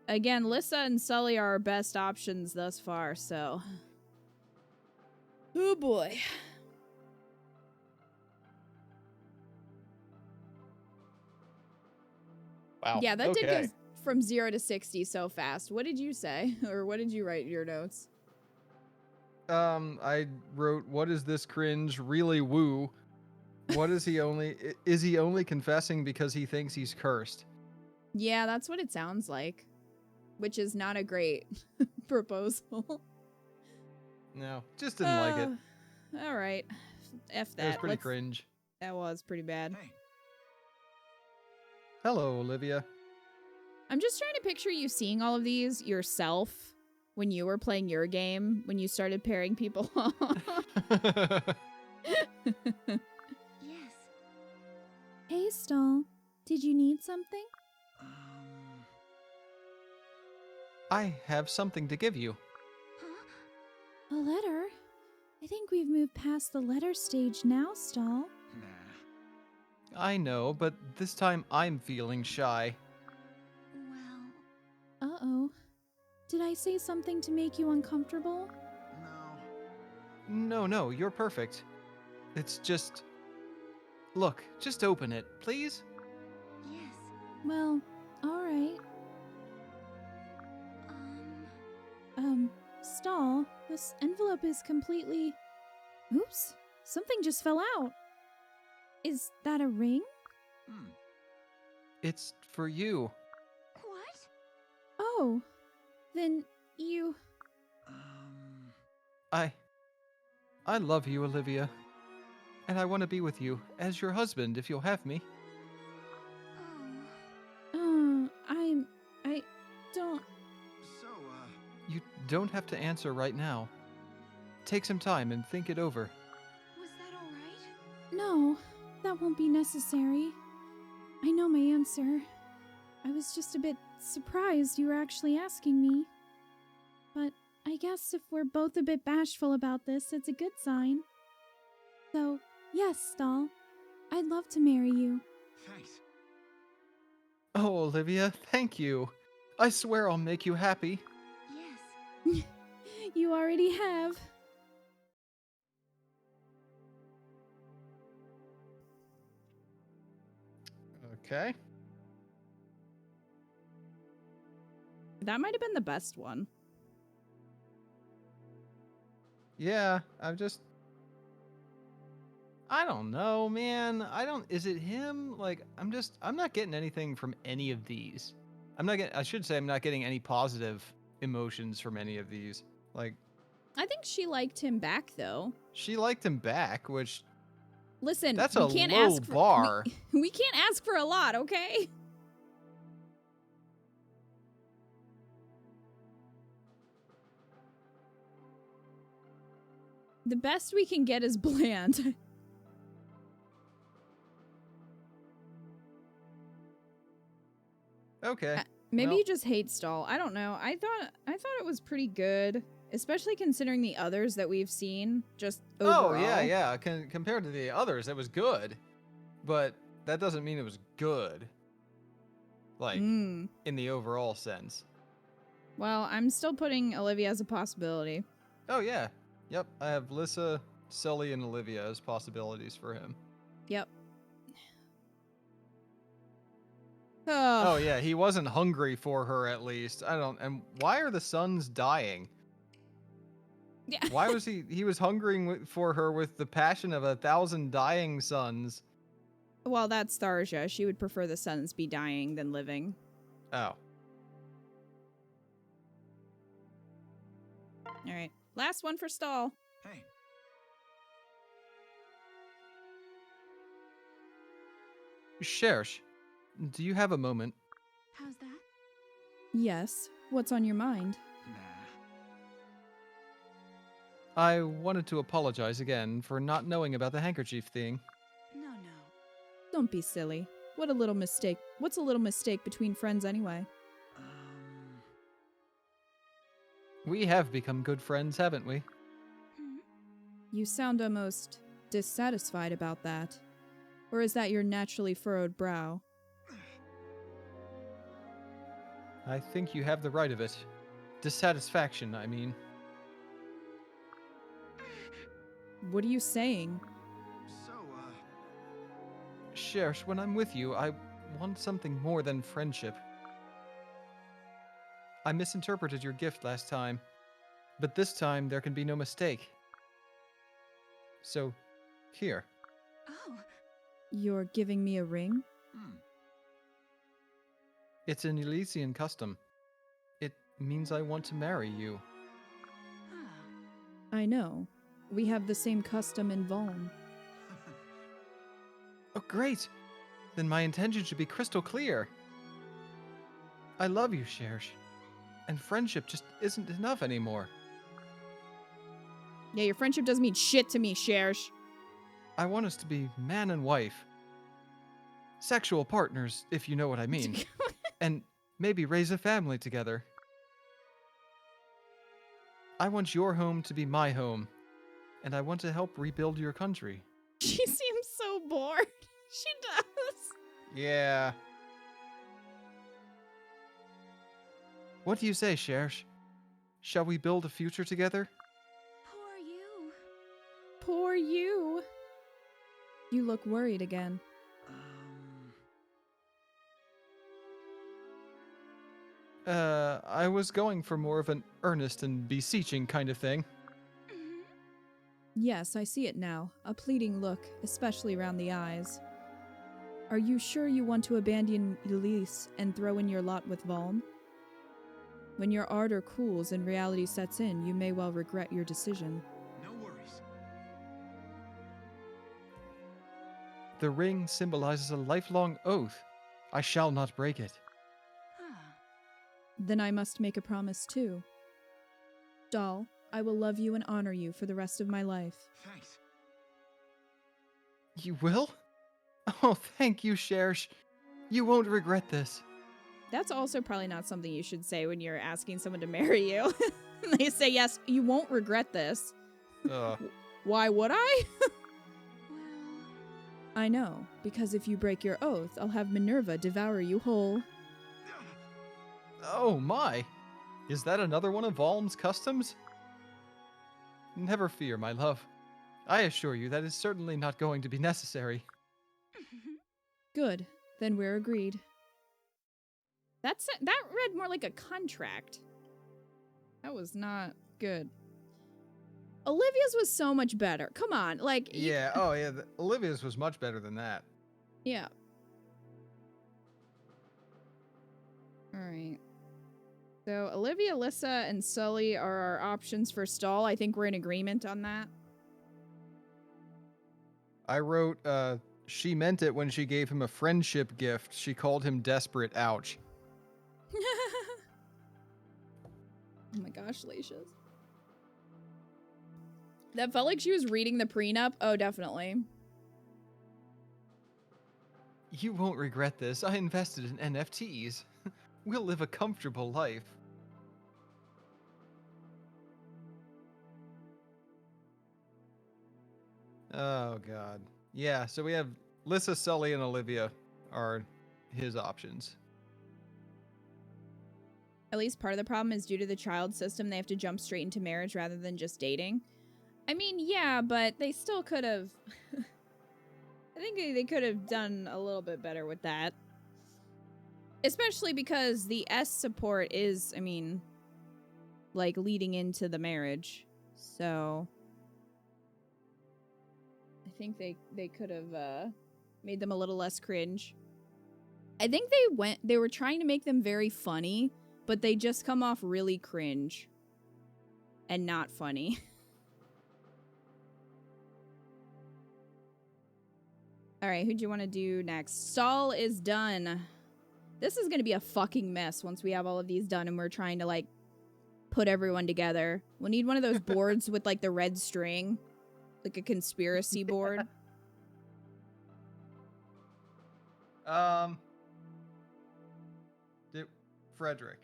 Again, Lissa and Sully are our best options thus far, so... Oh boy. Wow. Yeah, that did okay. go from 0 to 60 so fast. What did you say? Or what did you write in your notes? I wrote, "What is this cringe? Really woo? What is he only? Is he only confessing because he thinks he's cursed?" Yeah, that's what it sounds like. Which is not a great proposal. No, just didn't like it. All right. F that. It was pretty cringe. That was pretty bad. Hey. Hello, Olivia. I'm just trying to picture you seeing all of these yourself when you were playing your game, when you started pairing people off. Yes. Hey, Stall. Did you need something? I have something to give you. Huh? A letter? I think we've moved past the letter stage now, Stall. Nah. I know, but this time I'm feeling shy. Well, Uh-oh. Did I say something to make you uncomfortable? No. No, you're perfect. It's just... Look, just open it, please? yes. Well, all right. Stall, this envelope is completely... Oops, something just fell out. Is that a ring? Hmm. It's for you. What? Oh, then you... I love you, Olivia. And I want to be with you as your husband if you'll have me. Oh. I don't... So, You don't have to answer right now. Take some time and think it over. Was that all right? No, that won't be necessary. I know my answer. I was just a bit surprised you were actually asking me. But I guess if we're both a bit bashful about this, it's a good sign. So, yes, Stall, I'd love to marry you. thanks. Oh, Olivia, thank you. I swear I'll make you happy. Yes. You already have. Okay. That might have been the best one. Yeah, I don't know, man. Is it him? Like, I'm not getting anything from any of these. I should say I'm not getting any positive emotions from any of these. Like, I think she liked him back, though. she liked him back, which, Listen, that's we a can't low ask for, bar. we can't ask for a lot, okay? The best we can get is bland. Okay. Maybe Well- you just hate Stall. I don't know. I thought it was pretty good, especially considering the others that we've seen. Just overall. Oh, yeah. Compared to the others, it was good. But that doesn't mean it was good. Like, Mm. in the overall sense. Well, I'm still putting Olivia as a possibility. Oh, yeah. Yep, I have Lissa, Sully, and Olivia as possibilities for him. Yep. Oh, yeah, he wasn't hungry for her, at least. And why are the suns dying? Yeah. Why was he was hungering for her with the passion of 1,000 dying suns? Well, that's Tharja. She would prefer the suns be dying than living. Oh. All right. Last one for Stall. Hey. Shersh, do you have a moment? How's that? Yes. What's on your mind? Nah. I wanted to apologize again for not knowing about the handkerchief thing. No. Don't be silly. What a little mistake. What's a little mistake between friends anyway? We have become good friends, haven't we? Hmm? You sound almost dissatisfied about that. Or is that your naturally furrowed brow? I think you have the right of it. Dissatisfaction, I mean. What are you saying? So, Shersh, when I'm with you, I want something more than friendship. I misinterpreted your gift last time, but this time there can be no mistake. So, here. Oh, You're giving me a ring? hmm. It's an Elysian custom. It means I want to marry you. ah. I know. We have the same custom in Volm. Oh, great! Then my intention should be crystal clear. I love you, Shersh. And friendship just isn't enough anymore. Yeah, your friendship doesn't mean shit to me, Shersh. I want us to be man and wife. Sexual partners, if you know what I mean. And maybe raise a family together. I want your home to be my home. And I want to help rebuild your country. She seems so bored. She does. Yeah. What do you say, Shersh? Shall we build a future together? Poor you. Poor you. You look worried again. I was going for more of an earnest and beseeching kind of thing. Mhm. Yes, I see it now. A pleading look, especially around the eyes. Are you sure you want to abandon Elise and throw in your lot with Volm? When your ardor cools and reality sets in, you may well regret your decision. No worries. The ring symbolizes a lifelong oath. I shall not break it. Ah. Then I must make a promise too. Doll, I will love you and honor you for the rest of my life. Thanks. You will? Oh, thank you, Shersh. You won't regret this. That's also probably not something you should say when you're asking someone to marry you. They say, yes, you won't regret this. Ugh. Why would I? Well. I know, because if you break your oath, I'll have Minerva devour you whole. Oh my! Is that another one of Volm's customs? Never fear, my love. I assure you that is certainly not going to be necessary. Good, then we're agreed. That read more like a contract. That was not good. Olivia's was so much better. Come on, like Yeah, Olivia's was much better than that. yeah. All right. So Olivia, Alyssa, and Sully are our options for stall. I think we're in agreement on that. I wrote, she meant it when she gave him a friendship gift. She called him desperate. Ouch. Oh my gosh, Lacious. That felt like she was reading the prenup. Oh, definitely. You won't regret this. I invested in NFTs. We'll live a comfortable life. Oh, God. Yeah, so we have Lissa, Sully, and Olivia are his options. At least part of the problem is due to the child system. They have to jump straight into marriage rather than just dating. I mean, yeah, but they still could have... I think they could have done a little bit better with that. Especially because the S support is, I mean, like leading into the marriage. So I think they could have made them a little less cringe. I think they were trying to make them very funny, but they just come off really cringe and not funny. All right, who do you want to do next? Saul is done. This is going to be a fucking mess once we have all of these done and we're trying to, like, put everyone together. We'll need one of those boards with, like, the red string. Like a conspiracy board. Frederick.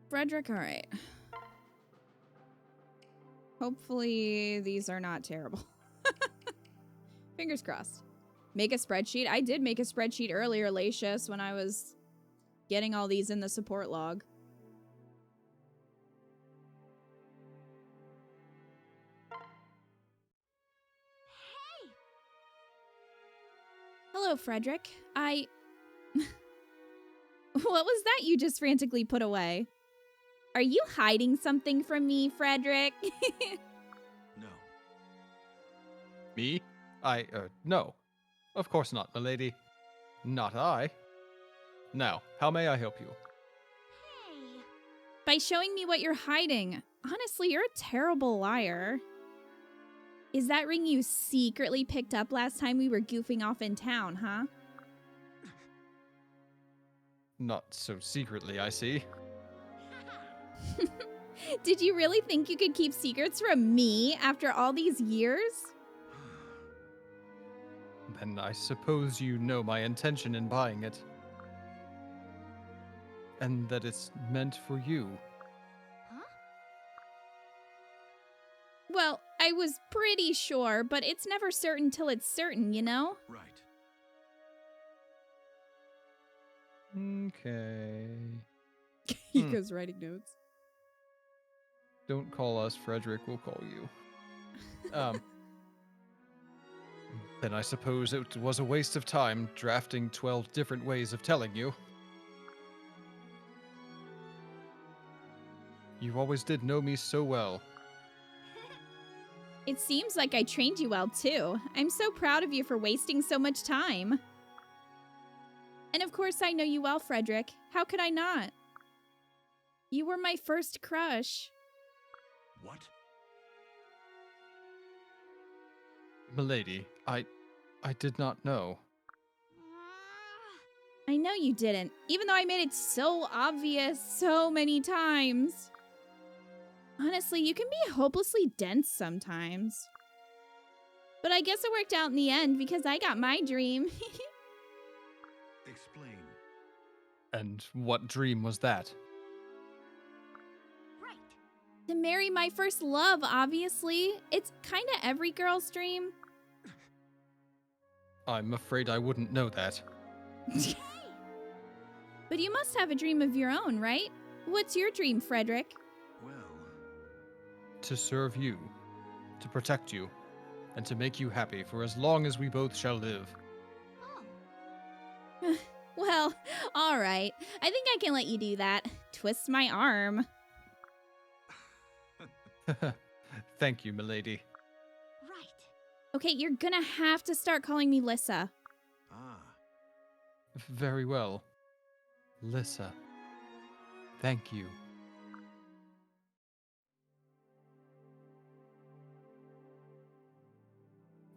Frederick, all right. Hopefully these are not terrible. Fingers crossed. Make a spreadsheet. I did make a spreadsheet earlier, Lacius, when I was getting all these in the support log. Hello, Frederick. What was that you just frantically put away? Are you hiding something from me, Frederick? No. Me? No. Of course not, milady. Not I. Now, how may I help you? Hey. By showing me what you're hiding. Honestly, you're a terrible liar. Is that ring you secretly picked up last time we were goofing off in town, huh? Not so secretly, I see. Did you really think you could keep secrets from me after all these years? Then I suppose you know my intention in buying it. And that it's meant for you. Huh? Well, I was pretty sure, but it's never certain till it's certain, you know? Right. Okay. He Hmm. goes writing notes. Don't call us Frederick, we'll call you. Then I suppose it was a waste of time drafting 12 different ways of telling you. You always did know me so well. It seems like I trained you well, too. I'm so proud of you for wasting so much time. And of course I know you well, Frederick. How could I not? You were my first crush. What? Milady, I did not know. I know you didn't, even though I made it so obvious so many times. Honestly, you can be hopelessly dense sometimes. But I guess it worked out in the end because I got my dream. Explain. And what dream was that? Right. To marry my first love, obviously. It's kinda every girl's dream. I'm afraid I wouldn't know that. But you must have a dream of your own, right? What's your dream, Frederick? Well, To serve you, to protect you, and to make you happy for as long as we both shall live. Oh. Well, alright. I think I can let you do that. Twist my arm. Thank you, milady. Right. Okay, you're gonna have to start calling me Lissa. Very well. Lissa. Thank you.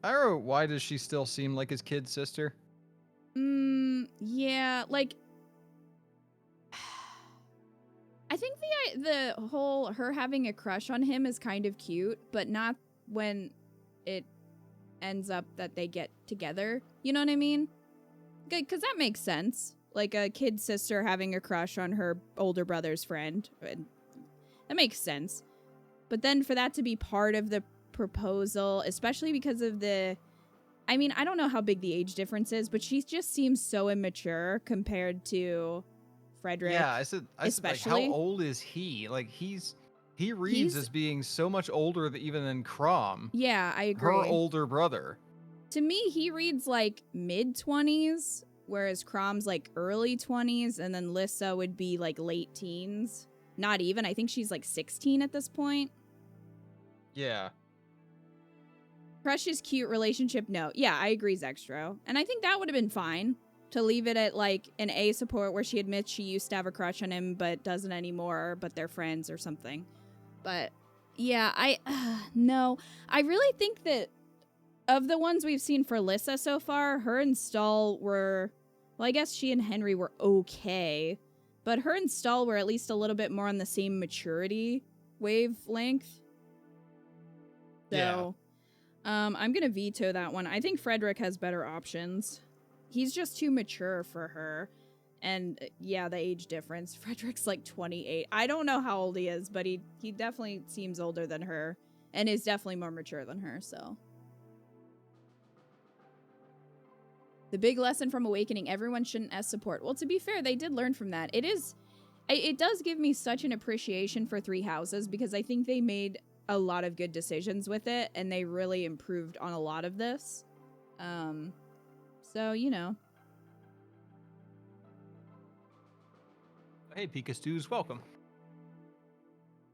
I don't know, why does she still seem like his kid sister? Yeah, like... I think the whole her having a crush on him is kind of cute, but not when it ends up that they get together. You know what I mean? Good, because that makes sense. Like a kid sister having a crush on her older brother's friend. That makes sense. But then for that to be part of the proposal, especially because of the... I mean, I don't know how big the age difference is, but she just seems so immature compared to Frederick. Yeah, I said like, especially. how old is he? Like, he reads He's- as being so much older even than Crom, Yeah, I agree. her older brother. To me, he reads like mid-20s, whereas Crom's like early 20s, and then Lissa would be like late teens. Not even. I think she's like 16 at this point. Yeah. Crush is cute, relationship, no. Yeah, I agree, Zextro. And I think that would have been fine to leave it at like an A support where she admits she used to have a crush on him but doesn't anymore, but they're friends or something. But yeah, no. I really think that of the ones we've seen for Lissa so far, her and Stahl were, well, I guess she and Henry were okay, but her and Stahl were at least a little bit more on the same maturity wavelength. So, Yeah. I'm gonna veto that one. I think Frederick has better options. He's just too mature for her. And yeah, the age difference. Frederick's like 28. I don't know how old he is, but he definitely seems older than her. and is definitely more mature than her, so. The big lesson from Awakening, everyone shouldn't S support. Well, to be fair, they did learn from that. It does give me such an appreciation for Three Houses because I think they made a lot of good decisions with it, and they really improved on a lot of this. So, you know. Hey, Pikachu's, welcome.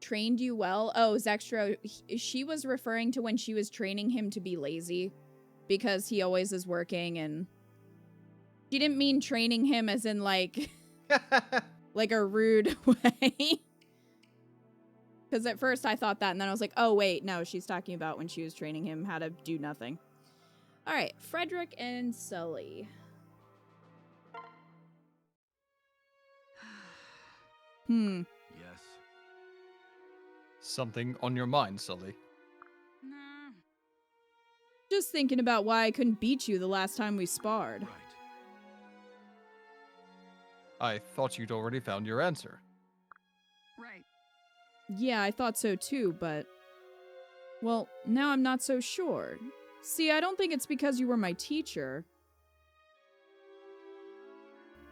Trained you well? Oh, Zextro, she was referring to when she was training him to be lazy because he always is working, and she didn't mean training him as in like like a rude way. Because at first I thought that, and then I was like, oh wait, no, she's talking about when she was training him how to do nothing. All right, Frederick and Sully. Yes. Something on your mind, Sully? Nah. Just thinking about why I couldn't beat you the last time we sparred. Right. I thought you'd already found your answer. Right. Yeah, I thought so too, but... Well, now I'm not so sure. See, I don't think it's because you were my teacher.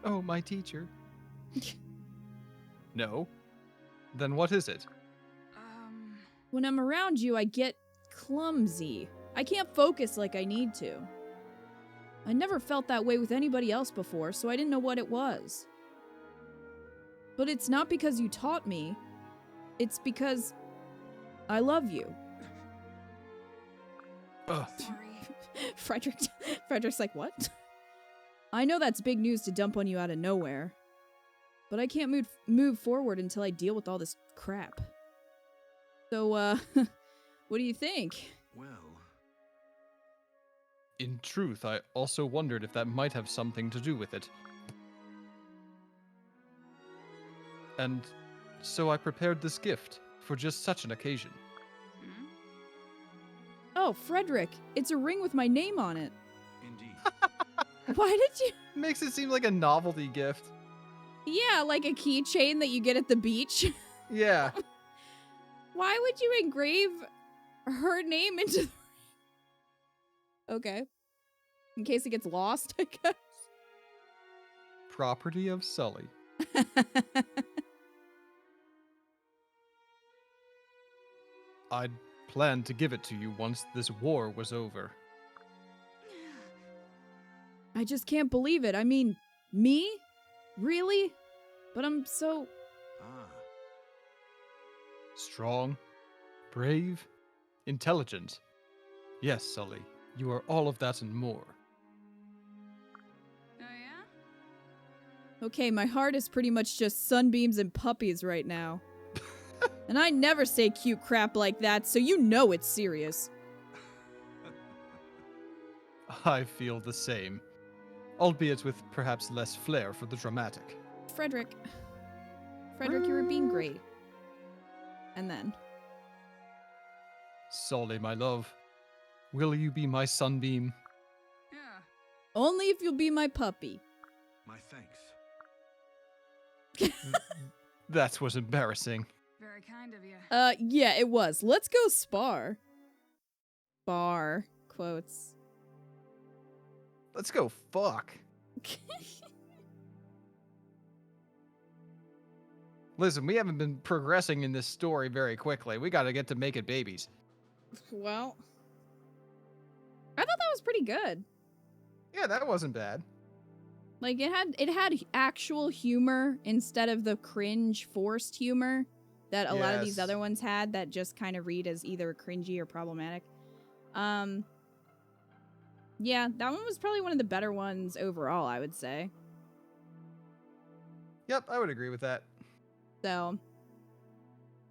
Oh, my teacher. No? Then what is it? When I'm around you, I get clumsy. I can't focus like I need to. I never felt that way with anybody else before, so I didn't know what it was. But it's not because you taught me. It's because I love you. Ugh. Sorry. Frederick's like, what? I know that's big news to dump on you out of nowhere. But I can't move forward until I deal with all this crap. So, what do you think? Well, In truth, I also wondered if that might have something to do with it. And so I prepared this gift for just such an occasion. Hmm? Oh, Frederick, it's a ring with my name on it. indeed. Why did you... Makes it seem like a novelty gift. Yeah, like a keychain that you get at the beach. Yeah. Why would you engrave her name into the ring? Okay. In case it gets lost, I guess. Property of Sully. I'd planned to give it to you once this war was over. I just can't believe it. I mean, me? Really? But I'm so... Ah, Strong, brave, intelligent. Yes, Sully, you are all of that and more. Oh yeah? Okay, my heart is pretty much just sunbeams and puppies right now. And I never say cute crap like that, so you know it's serious. I feel the same, albeit with perhaps less flair for the dramatic. Frederick, you were being great. And then... Sully, my love, will you be my sunbeam? Yeah. Only if you'll be my puppy. my thanks. That was embarrassing. Very kind of you. Yeah, it was. Let's go spar. Bar. Quotes. Let's go fuck. Listen, we haven't been progressing in this story very quickly. We gotta get to making babies. Well... I thought that was pretty good. Yeah, that wasn't bad. Like, it had actual humor instead of the cringe forced humor that a lot of these Yes. other ones had that just kind of read as either cringy or problematic. Yeah, that one was probably one of the better ones overall, I would say. Yep, I would agree with that. So,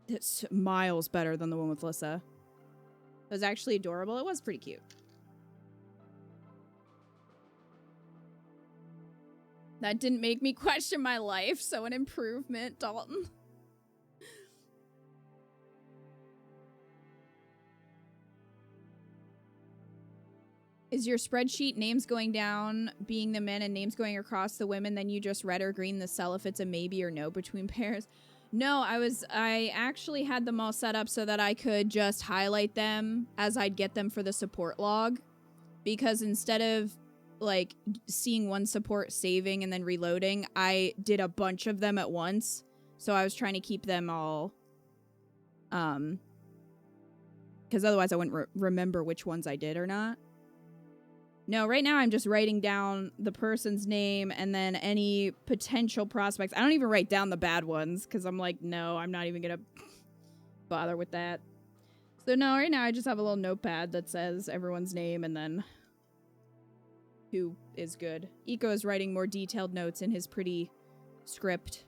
it's miles better than the one with Lissa. It was actually adorable. It was pretty cute. That didn't make me question my life, so an improvement, Dalton. Is your spreadsheet names going down being the men and names going across the women, then you just red or green the cell if it's a maybe or no between pairs? No, I actually had them all set up so that I could just highlight them as I'd get them for the support log. Because instead of, like, seeing one support saving and then reloading, I did a bunch of them at once. So I was trying to keep them all, because otherwise I wouldn't remember which ones I did or not. No, right now I'm just writing down the person's name and then any potential prospects. I don't even write down the bad ones because I'm like, no, I'm not even going to bother with that. So no, right now I just have a little notepad that says everyone's name and then who is good. Iko is writing more detailed notes in his pretty script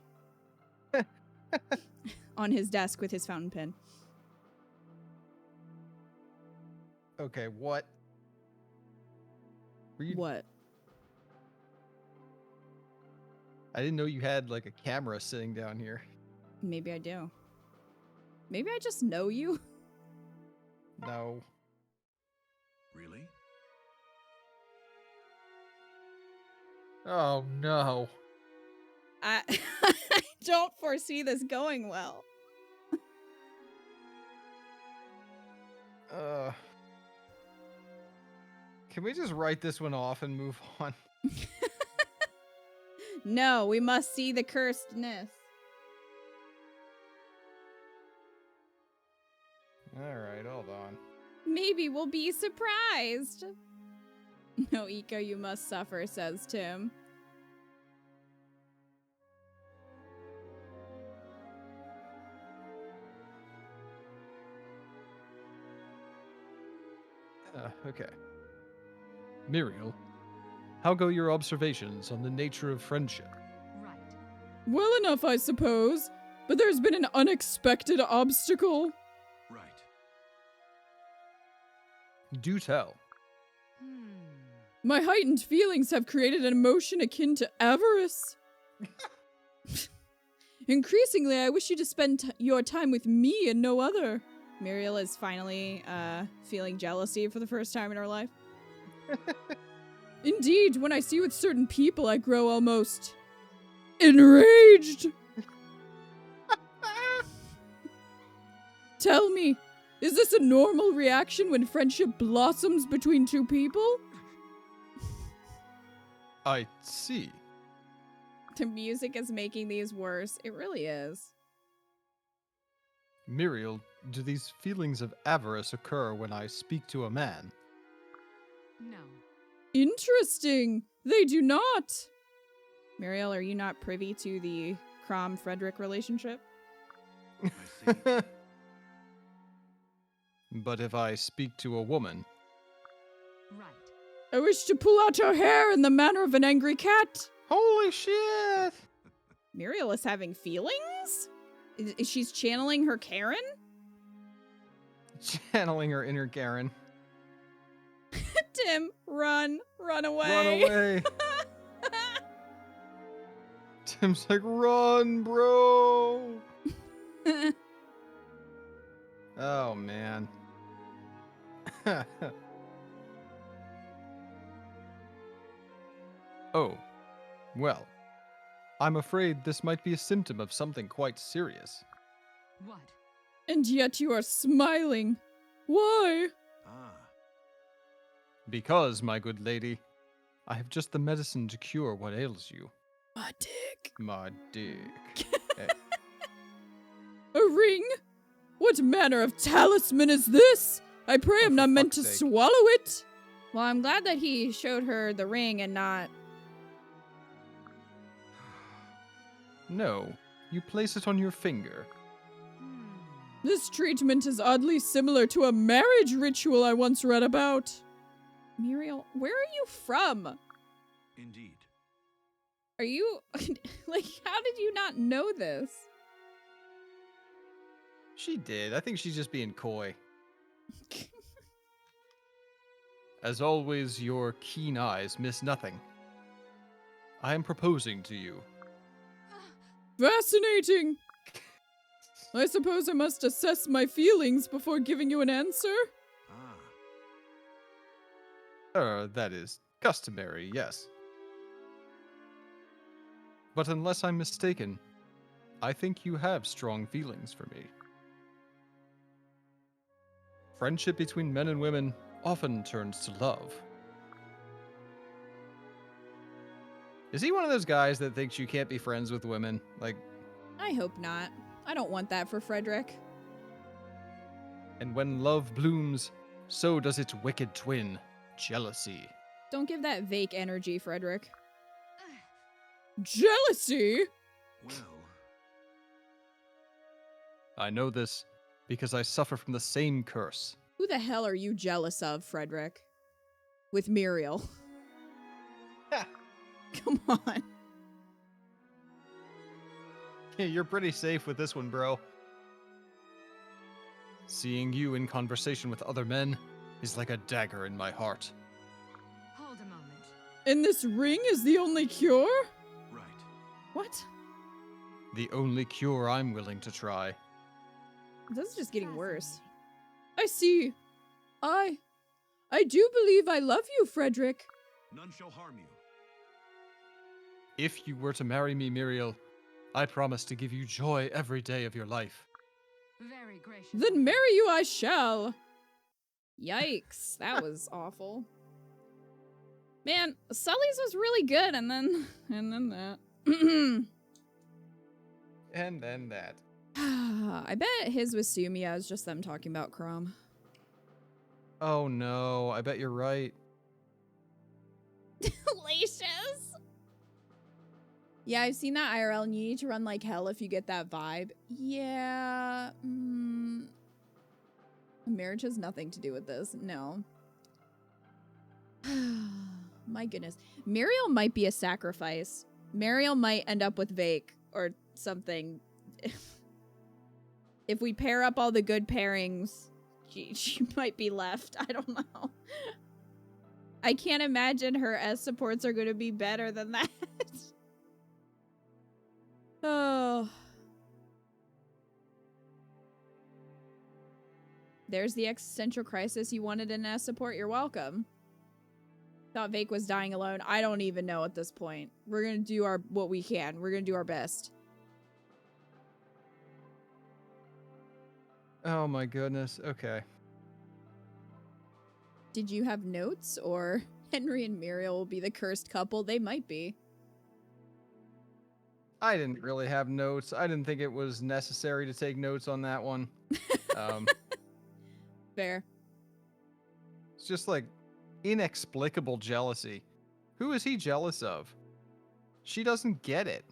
on his desk with his fountain pen. Okay, what? Were you... What? I didn't know you had, like, a camera sitting down here. Maybe I do. Maybe I just know you. No. Really? Oh, no. I don't foresee this going well. Can we just write this one off and move on? No, we must see the cursedness. Alright, hold on. Maybe we'll be surprised. No, Iko, you must suffer, says Tim. Okay. Muriel, how go your observations on the nature of friendship? Right. Well enough, I suppose. But there's been an unexpected obstacle. Right. Do tell. My heightened feelings have created an emotion akin to avarice. Increasingly, I wish you to spend your time with me and no other. Muriel is finally feeling jealousy for the first time in her life. Indeed, when I see you with certain people, I grow almost enraged. Tell me, is this a normal reaction when friendship blossoms between two people? I see. The music is making these worse. It really is. Muriel, do these feelings of avarice occur when I speak to a man? No. Interesting. They do not. Muriel, are you not privy to the Crom-Frederick relationship? I see. But if I speak to a woman, Right. I wish to pull out her hair in the manner of an angry cat. holy shit! Muriel is having feelings? Is she's channeling her Karen? Channeling her inner Karen. Tim, run away. Run away! Tim's like, run, bro! Oh, man. Oh, well, I'm afraid this might be a symptom of something quite serious. What? And yet you are smiling. Why? Ah. Because, my good lady, I have just the medicine to cure what ails you. My dick. My dick. A ring? What manner of talisman is this? I pray Oh, I'm for not meant to fuck's sake. swallow it. Well, I'm glad that he showed her the ring and not... No, you place it on your finger. This treatment is oddly similar to a marriage ritual I once read about. Muriel, where are you from? Indeed. Are you... like, how did you not know this? She did. I think she's just being coy. As always, your keen eyes miss nothing. I am proposing to you. Fascinating. I suppose I must assess my feelings before giving you an answer. Ah. That is customary, yes. But unless I'm mistaken, I think you have strong feelings for me. Friendship between men and women often turns to love. Is he one of those guys that thinks you can't be friends with women? Like, I hope not. I don't want that for Frederick. and when love blooms, so does its wicked twin, jealousy. Don't give that vague energy, Frederick. Jealousy? Well, I know this because I suffer from the same curse. Who the hell are you jealous of, Frederick? With Muriel. Come on. Yeah, you're pretty safe with this one, bro. Seeing you in conversation with other men is like a dagger in my heart. Hold a moment. And this ring is the only cure? right. What? The only cure I'm willing to try. This is just getting worse. I see. I do believe I love you, Frederick. None shall harm you. If you were to marry me, Muriel, I promise to give you joy every day of your life. Very gracious. Then marry you I shall. Yikes, that was awful. Man, Sully's was really good, and then that. And then that. I bet his with Sumia is just them talking about Chrome. Oh no, I bet you're right. Delicious. Yeah, I've seen that IRL, and you need to run like hell if you get that vibe. Yeah. Marriage has nothing to do with this. No. My goodness. Muriel might be a sacrifice. Muriel might end up with Vake or something. If we pair up all the good pairings, she might be left. I don't know. I can't imagine her S supports are going to be better than that. Oh. There's the existential crisis you wanted in S support. You're welcome. Thought Vake was dying alone. I don't even know at this point. We're going to do what we can. We're going to do our best. Oh my goodness, okay. Did you have notes, or Henry and Muriel will be the cursed couple? They might be. I didn't really have notes. I didn't think it was necessary to take notes on that one. Fair. It's just like inexplicable jealousy. Who is he jealous of? She doesn't get it.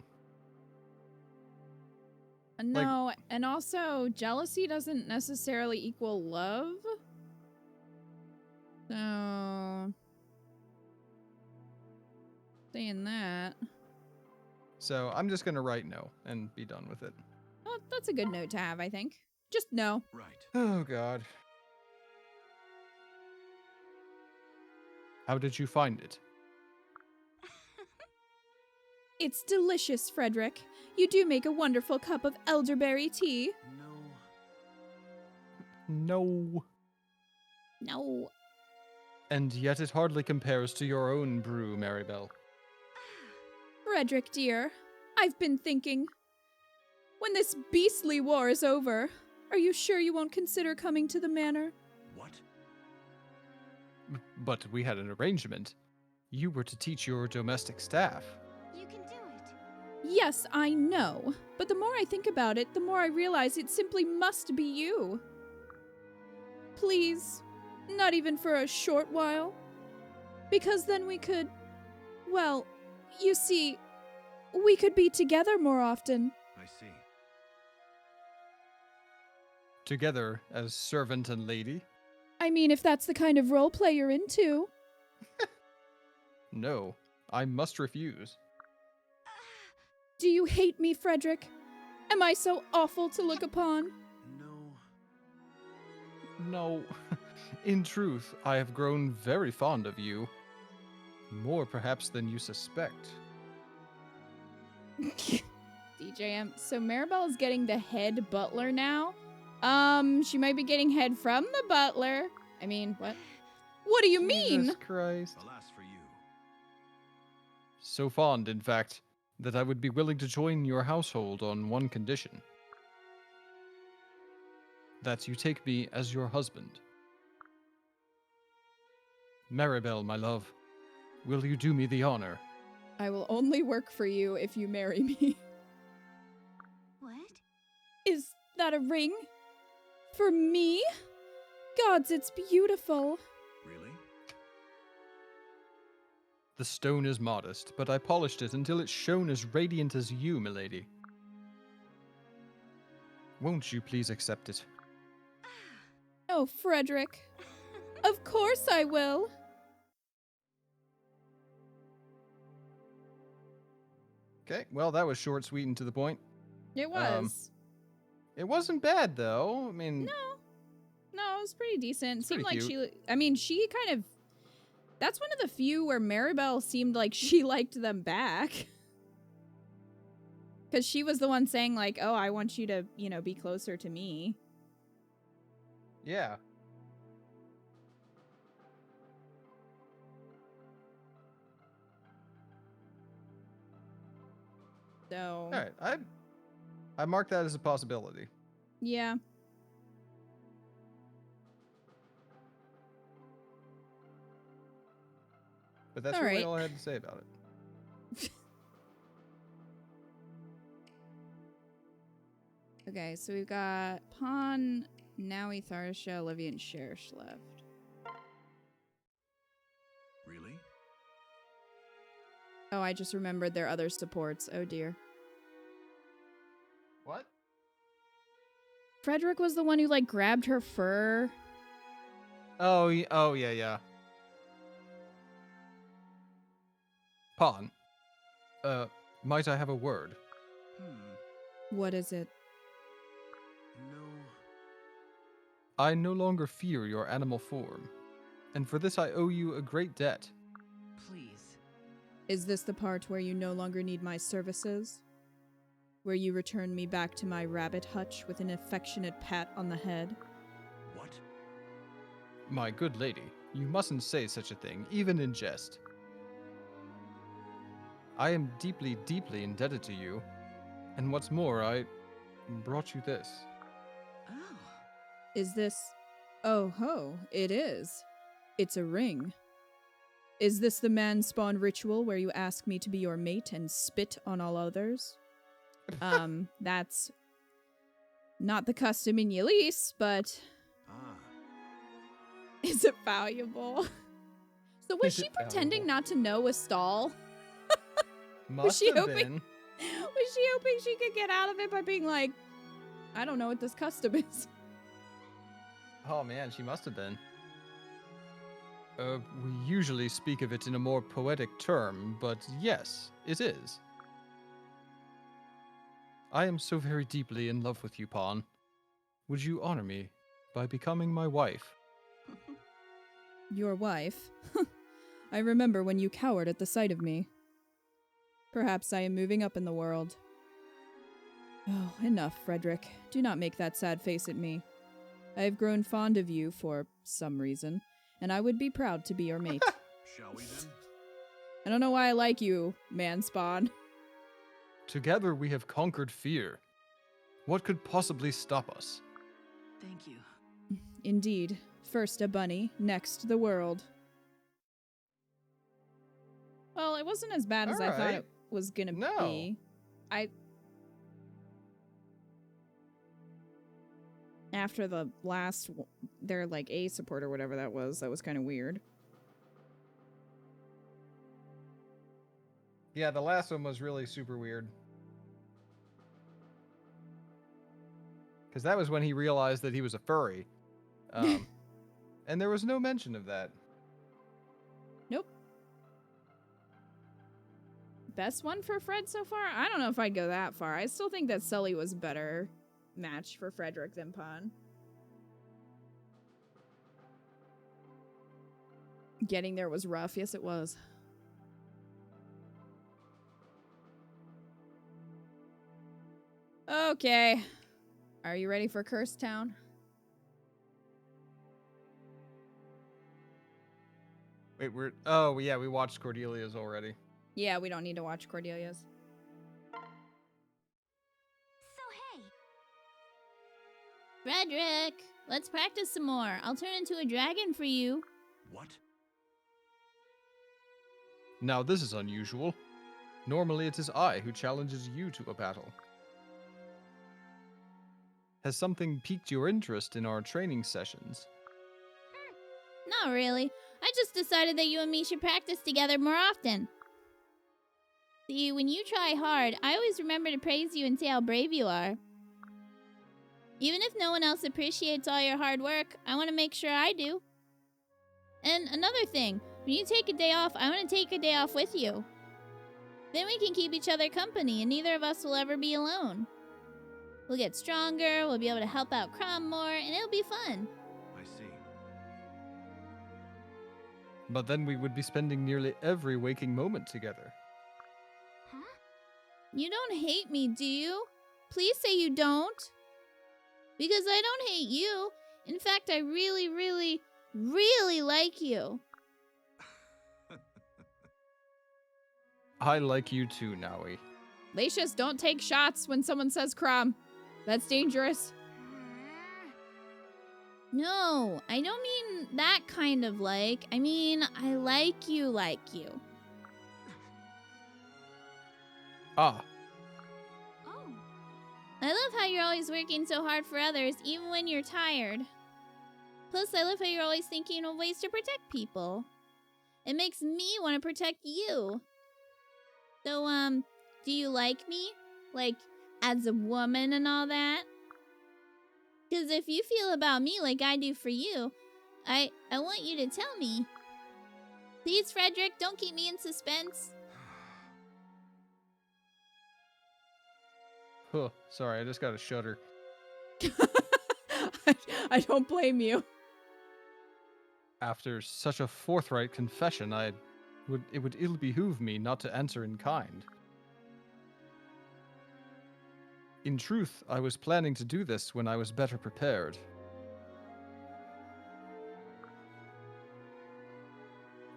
No, and also, jealousy doesn't necessarily equal love. So, saying that. So I'm just gonna write no and be done with it. Well, that's a good note to have, I think. Just no. Right. Oh god. How did you find it? It's delicious, Frederick. You do make a wonderful cup of elderberry tea. No. No. And yet it hardly compares to your own brew, Maribel. Frederick, dear, I've been thinking. When this beastly war is over, are you sure you won't consider coming to the manor? What? But we had an arrangement. You were to teach your domestic staff. You can do it. Yes, I know. But the more I think about it, the more I realize it simply must be you. Please, not even for a short while. Because then we could... Well, you see, we could be together more often. I see. Together as servant and lady? I mean, if that's the kind of role play you're into. No, I must refuse. Do you hate me, Frederick? Am I so awful to look upon? No. No. In truth, I have grown very fond of you. More perhaps than you suspect. DJM. So Maribel is getting the head butler now. She might be getting head from the butler. I mean, what? What do you mean? Jesus Christ. Alas for you. So fond, in fact, that I would be willing to join your household on one condition. That you take me as your husband. Maribel, my love, will you do me the honor? I will only work for you if you marry me. What? Is that a ring? For me? Gods, it's beautiful. Really? The stone is modest, but I polished it until it shone as radiant as you, milady. Won't you please accept it? Oh, Frederick. Of course I will. Okay, well, that was short, sweet, and to the point. It was. It wasn't bad, though. I mean, No, it was pretty decent. It's Seemed pretty like cute. she kind of. That's one of the few where Maribel seemed like she liked them back. Because she was the one saying, like, oh, I want you to, be closer to me. yeah. So, All right, I mark that as a possibility. yeah. But that's All really right. all I had to say about it. Okay, so we've got Pawn, Naui, Tharsha, Olivia, and Cherish left. Really? Oh, I just remembered their other supports. Oh, dear. What? Frederick was the one who, like, grabbed her fur. Oh, yeah. Pawn, might I have a word? What is it? No. I no longer fear your animal form, and for this I owe you a great debt. Please. Is this the part where you no longer need my services? Where you return me back to my rabbit hutch with an affectionate pat on the head? What? My good lady, you mustn't say such a thing, even in jest. I am deeply, deeply indebted to you, and what's more, I brought you this. Oh. Is this... Oh ho, it is. It's a ring. Is this the man-spawn ritual where you ask me to be your mate and spit on all others? That's not the custom in Yelise, but Ah. is it valuable? So was Is she it pretending valuable? not to know a stall? Must she have hoping- been. Was she hoping she could get out of it by being like, I don't know what this custom is? Oh man, she must have been. We usually speak of it in a more poetic term, but yes, it is. I am so very deeply in love with you, Pawn. Would you honor me by becoming my wife? Your wife? I remember when you cowered at the sight of me. Perhaps I am moving up in the world. Oh, enough, Frederick. Do not make that sad face at me. I have grown fond of you for some reason, and I would be proud to be your mate. Shall we then? I don't know why I like you, man spawn. Together we have conquered fear. What could possibly stop us? Thank you. Indeed. First a bunny, next the world. Well, it wasn't as bad as I thought Alright. it was gonna No. be. After the last, their like A support or whatever that was kind of weird. Yeah, the last one was really super weird. Because that was when he realized that he was a furry. And there was no mention of that. Nope. Best one for Fred so far? I don't know if I'd go that far. I still think that Sully was a better match for Frederick than Pawn. Getting there was rough. Yes, it was. Okay. Are you ready for Cursed Town? Wait, oh, yeah, we watched Cordelia's already. Yeah, we don't need to watch Cordelia's. Frederick, let's practice some more. I'll turn into a dragon for you. What? Now this is unusual. Normally it is I who challenges you to a battle. Has something piqued your interest in our training sessions? Not really. I just decided that you and me should practice together more often. See, when you try hard, I always remember to praise you and say how brave you are. Even if no one else appreciates all your hard work, I want to make sure I do. And another thing, when you take a day off, I want to take a day off with you. Then we can keep each other company and neither of us will ever be alone. We'll get stronger, we'll be able to help out Crom more, and it'll be fun. I see. But then we would be spending nearly every waking moment together. Huh? You don't hate me, do you? Please say you don't. Because I don't hate you. In fact, I really, really, really like you. I like you too, Naui. Lacius, don't take shots when someone says Crom. That's dangerous. No, I don't mean that kind of like. I mean, I like you like you. Ah, Oh. I love how you're always working so hard for others, even when you're tired. Plus, I love how you're always thinking of ways to protect people. It makes me want to protect you. So, do you like me? Like, as a woman and all that? Because if you feel about me like I do for you, I want you to tell me. Please, Frederick, don't keep me in suspense. huh, sorry, I just got a shudder. I don't blame you. After such a forthright confession, it would ill behoove me not to answer in kind. In truth, I was planning to do this when I was better prepared.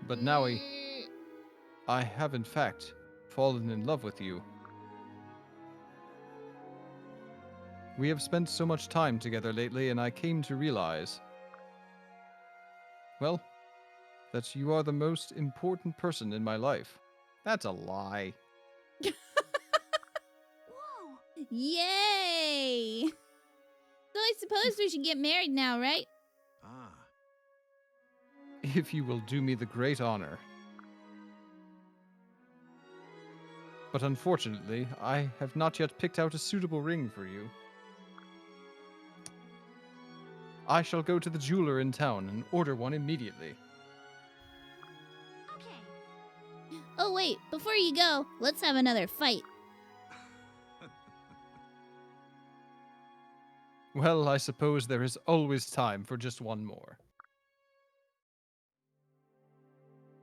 But Naui, I have in fact fallen in love with you. We have spent so much time together lately, and I came to realize, well, that you are the most important person in my life. That's a lie. Whoa! Yay! So I suppose we should get married now, right? Ah. If you will do me the great honor. But unfortunately, I have not yet picked out a suitable ring for you. I shall go to the jeweler in town and order one immediately. Okay. Oh wait, before you go, let's have another fight. Well, I suppose there is always time for just one more.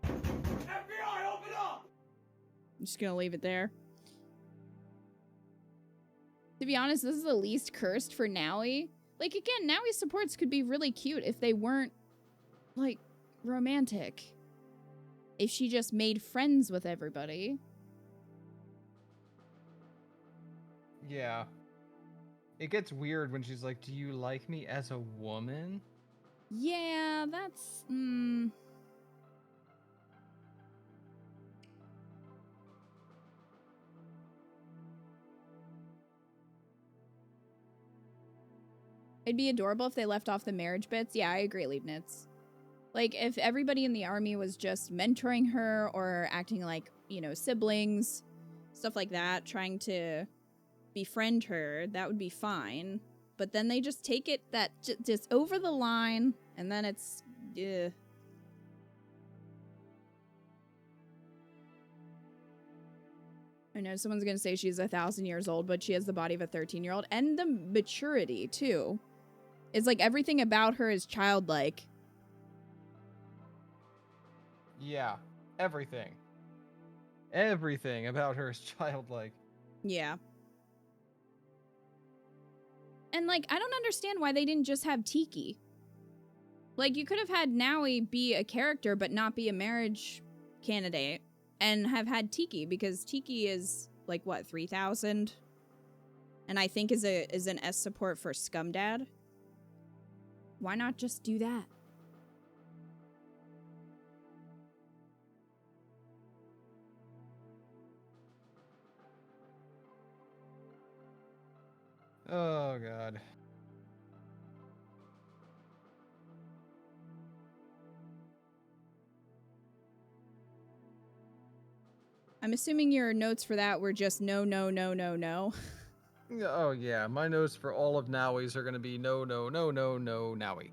FBI, open up! I'm just gonna leave it there. To be honest, this is the least cursed for Naui. Like, again, Naui's supports could be really cute if they weren't, like, romantic. If she just made friends with everybody. Yeah. It gets weird when she's like, do you like me as a woman? Yeah, that's, It'd be adorable if they left off the marriage bits. Yeah, I agree, Leibniz. Like, if everybody in the army was just mentoring her or acting like, you know, siblings, stuff like that, trying to befriend her, that would be fine. But then they just take it that just over the line, and then it's, ugh. I know someone's gonna say she's 1,000 years old, but she has the body of a 13-year-old, and the maturity, too. It's like everything about her is childlike. Yeah, everything. Everything about her is childlike. Yeah. And, like, I don't understand why they didn't just have Tiki. Like, you could have had Naui be a character, but not be a marriage candidate, and have had Tiki, because Tiki is, like, what, 3,000? And I think is an S support for Scumdad. Why not just do that? Oh, God. I'm assuming your notes for that were just no, no, no, no, no. Oh, yeah. My notes for all of Nowi's are going to be no, no, no, no, no, Nowi.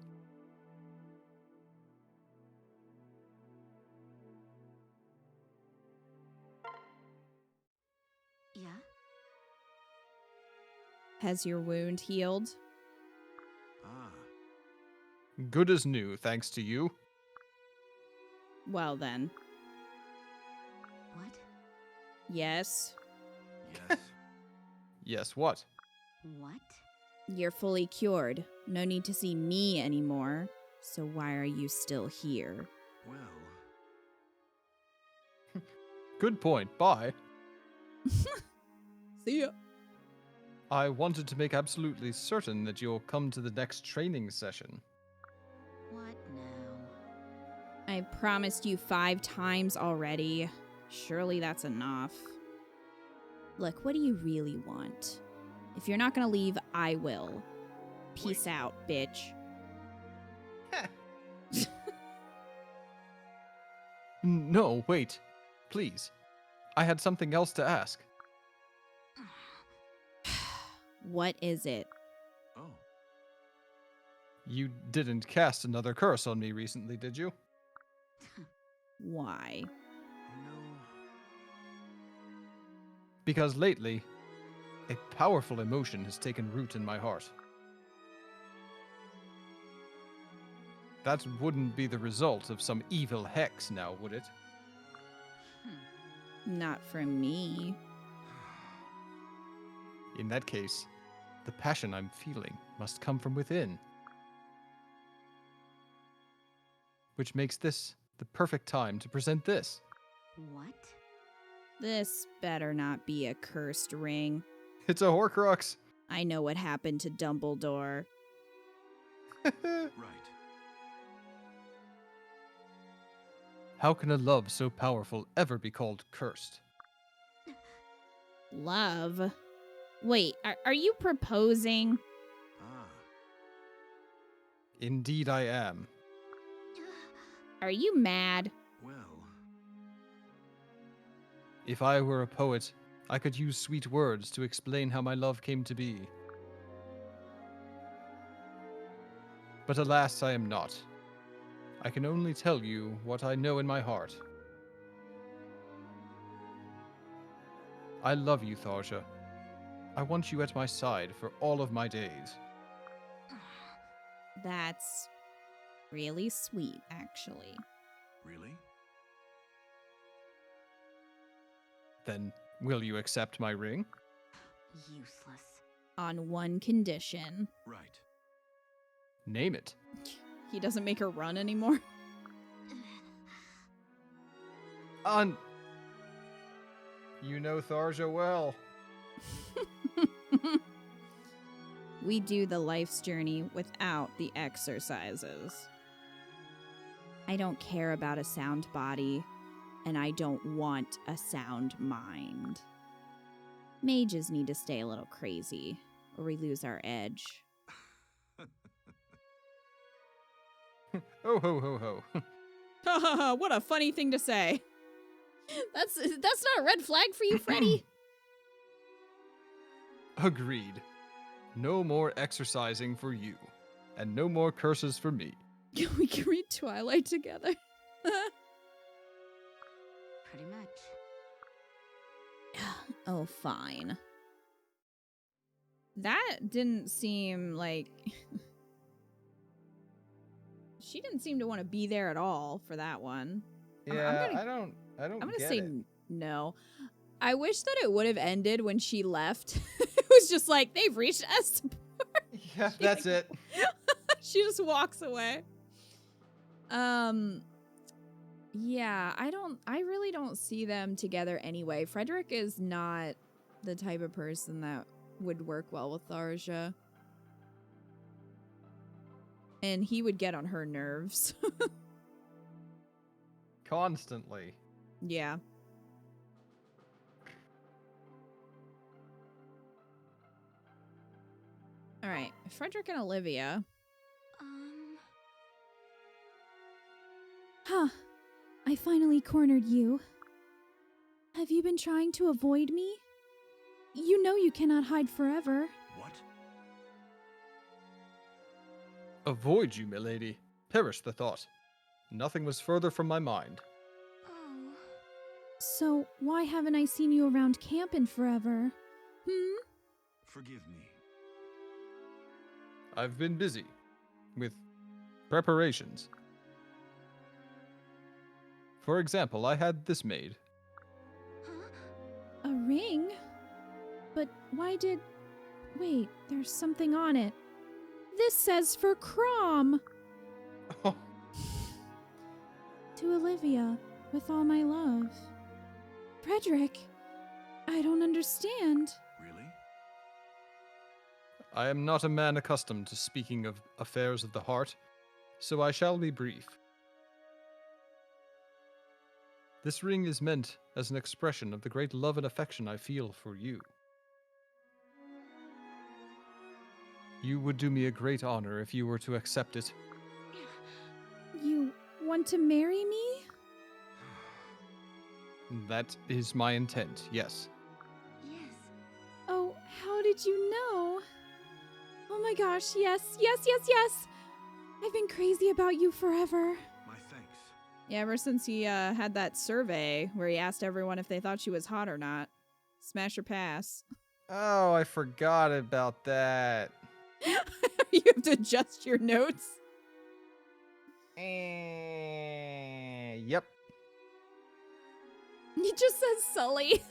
Yeah? Has your wound healed? Ah. Good as new, thanks to you. Well then. What? Yes. Yes. Yes, what? What? You're fully cured. No need to see me anymore. So why are you still here? Well. Good point. Bye. See ya. I wanted to make absolutely certain that you'll come to the next training session. What now? I promised you 5 times already. Surely that's enough. Look, what do you really want? If you're not gonna leave, I will. Peace out, bitch. No, wait. Please. I had something else to ask. What is it? Oh. You didn't cast another curse on me recently, did you? Why? No. Because lately, a powerful emotion has taken root in my heart. That wouldn't be the result of some evil hex now, would it? Not from me. In that case, the passion I'm feeling must come from within. Which makes this the perfect time to present this. What? This better not be a cursed ring. It's a Horcrux! I know what happened to Dumbledore. Right. How can a love so powerful ever be called cursed? Love? Wait, are you proposing? Ah. Indeed I am. Are you mad? Well. If I were a poet, I could use sweet words to explain how my love came to be. But alas, I am not. I can only tell you what I know in my heart. I love you, Tharja. I want you at my side for all of my days. That's really sweet, actually. Really? Then, will you accept my ring? Useless. On one condition. Right. Name it. He doesn't make her run anymore. You know Tharja well. We do the life's journey without the exercises. I don't care about a sound body, and I don't want a sound mind. Mages need to stay a little crazy, or we lose our edge. Oh ho ho ho. Ha ha ha, what a funny thing to say. That's not a red flag for you, Freddy. Agreed. No more exercising for you, and no more curses for me. We can read Twilight together. Pretty much. Oh, fine. That didn't seem like... She didn't seem to want to be there at all for that one. Yeah, I don't I'm gonna get say it. no. I wish that it would have ended when she left. It was just like, they've reached us. Yeah, that's it. She just walks away. Yeah, I really don't see them together anyway. Frederick is not the type of person that would work well with Tharja. And he would get on her nerves. Constantly. Yeah. All right, Frederick and Olivia. Huh. I finally cornered you. Have you been trying to avoid me? You know you cannot hide forever. What? Avoid you, milady. Perish the thought. Nothing was further from my mind. Oh. So, why haven't I seen you around camp in forever? Forgive me. I've been busy with preparations. For example, I had this made. A ring? But why did... Wait, there's something on it. This says for Crom! Oh, To Olivia, with all my love. Frederick, I don't understand. Really? I am not a man accustomed to speaking of affairs of the heart, so I shall be brief. This ring is meant as an expression of the great love and affection I feel for you. You would do me a great honor if you were to accept it. You want to marry me? That is my intent, yes. Yes. Oh, how did you know? Oh my gosh, yes, yes, yes, yes! I've been crazy about you forever. My thanks. Yeah, ever since he had that survey where he asked everyone if they thought she was hot or not. Smash or pass. Oh, I forgot about that. You have to adjust your notes. Yep. He just says Sully.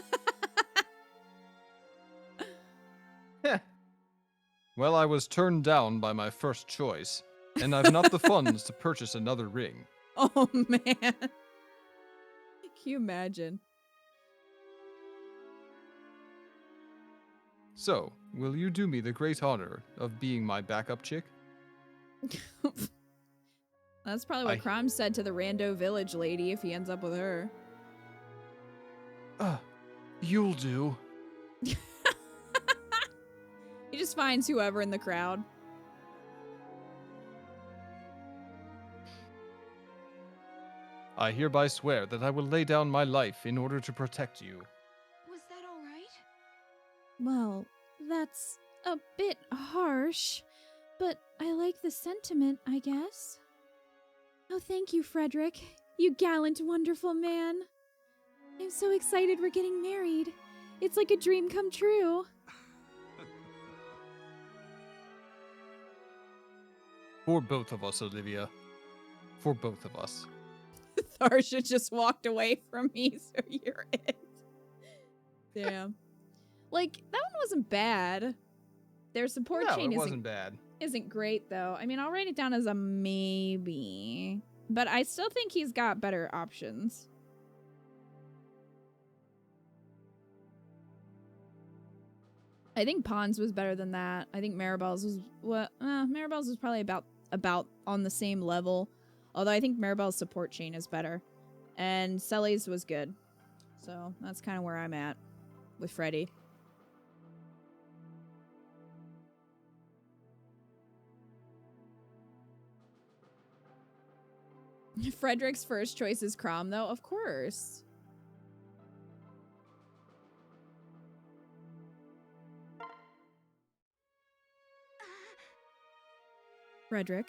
Well, I was turned down by my first choice, and I've not the funds to purchase another ring. Oh, man. Can you imagine? So, will you do me the great honor of being my backup chick? That's probably what I- Crom said to the rando village lady if he ends up with her. You'll do. He just finds whoever in the crowd. I hereby swear that I will lay down my life in order to protect you. Was that all right? Well, that's a bit harsh, but I like the sentiment, I guess. Oh, thank you, Frederick. You gallant, wonderful man. I'm so excited we're getting married. It's like a dream come true. For both of us, Olivia. For both of us. Tharsha just walked away from me, so you're it. Damn. Like, that one wasn't bad. Their support No, chain it wasn't bad. isn't great, though. I mean, I'll write it down as a maybe. But I still think he's got better options. I think Pons was better than that. I think Maribel's was Maribel's was probably about on the same level. Although I think Maribel's support chain is better. And Sully's was good. So that's kind of where I'm at with Freddy. Frederick's first choice is Crom, though, of course. Frederick,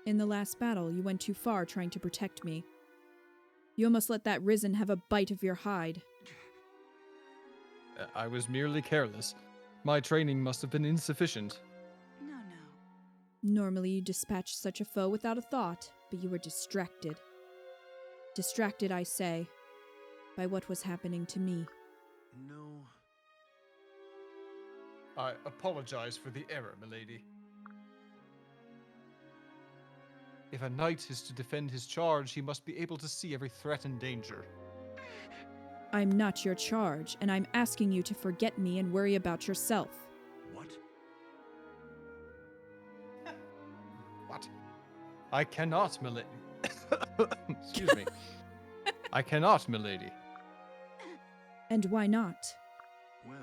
in the last battle, you went too far trying to protect me. You almost let that Risen have a bite of your hide. I was merely careless. My training must have been insufficient. No. Normally you dispatch such a foe without a thought, but you were distracted. Distracted, I say, by what was happening to me. No. I apologize for the error, milady. If a knight is to defend his charge, he must be able to see every threat and danger. I'm not your charge, and I'm asking you to forget me and worry about yourself. What? What? I cannot, milady. Excuse me. I cannot, milady. And why not? Well,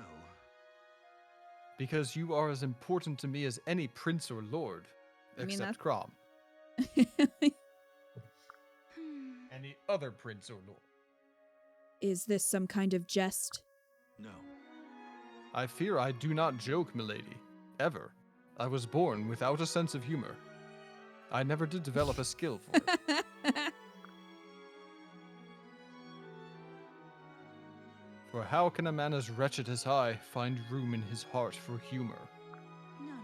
Because you are as important to me as any prince or lord. I mean, Except Crom. Any other prince or lord. Is this some kind of jest? no. I fear I do not joke, milady. Ever. I was born without a sense of humor. I never did develop a skill for it. For how can a man as wretched as I find room in his heart for humor? No.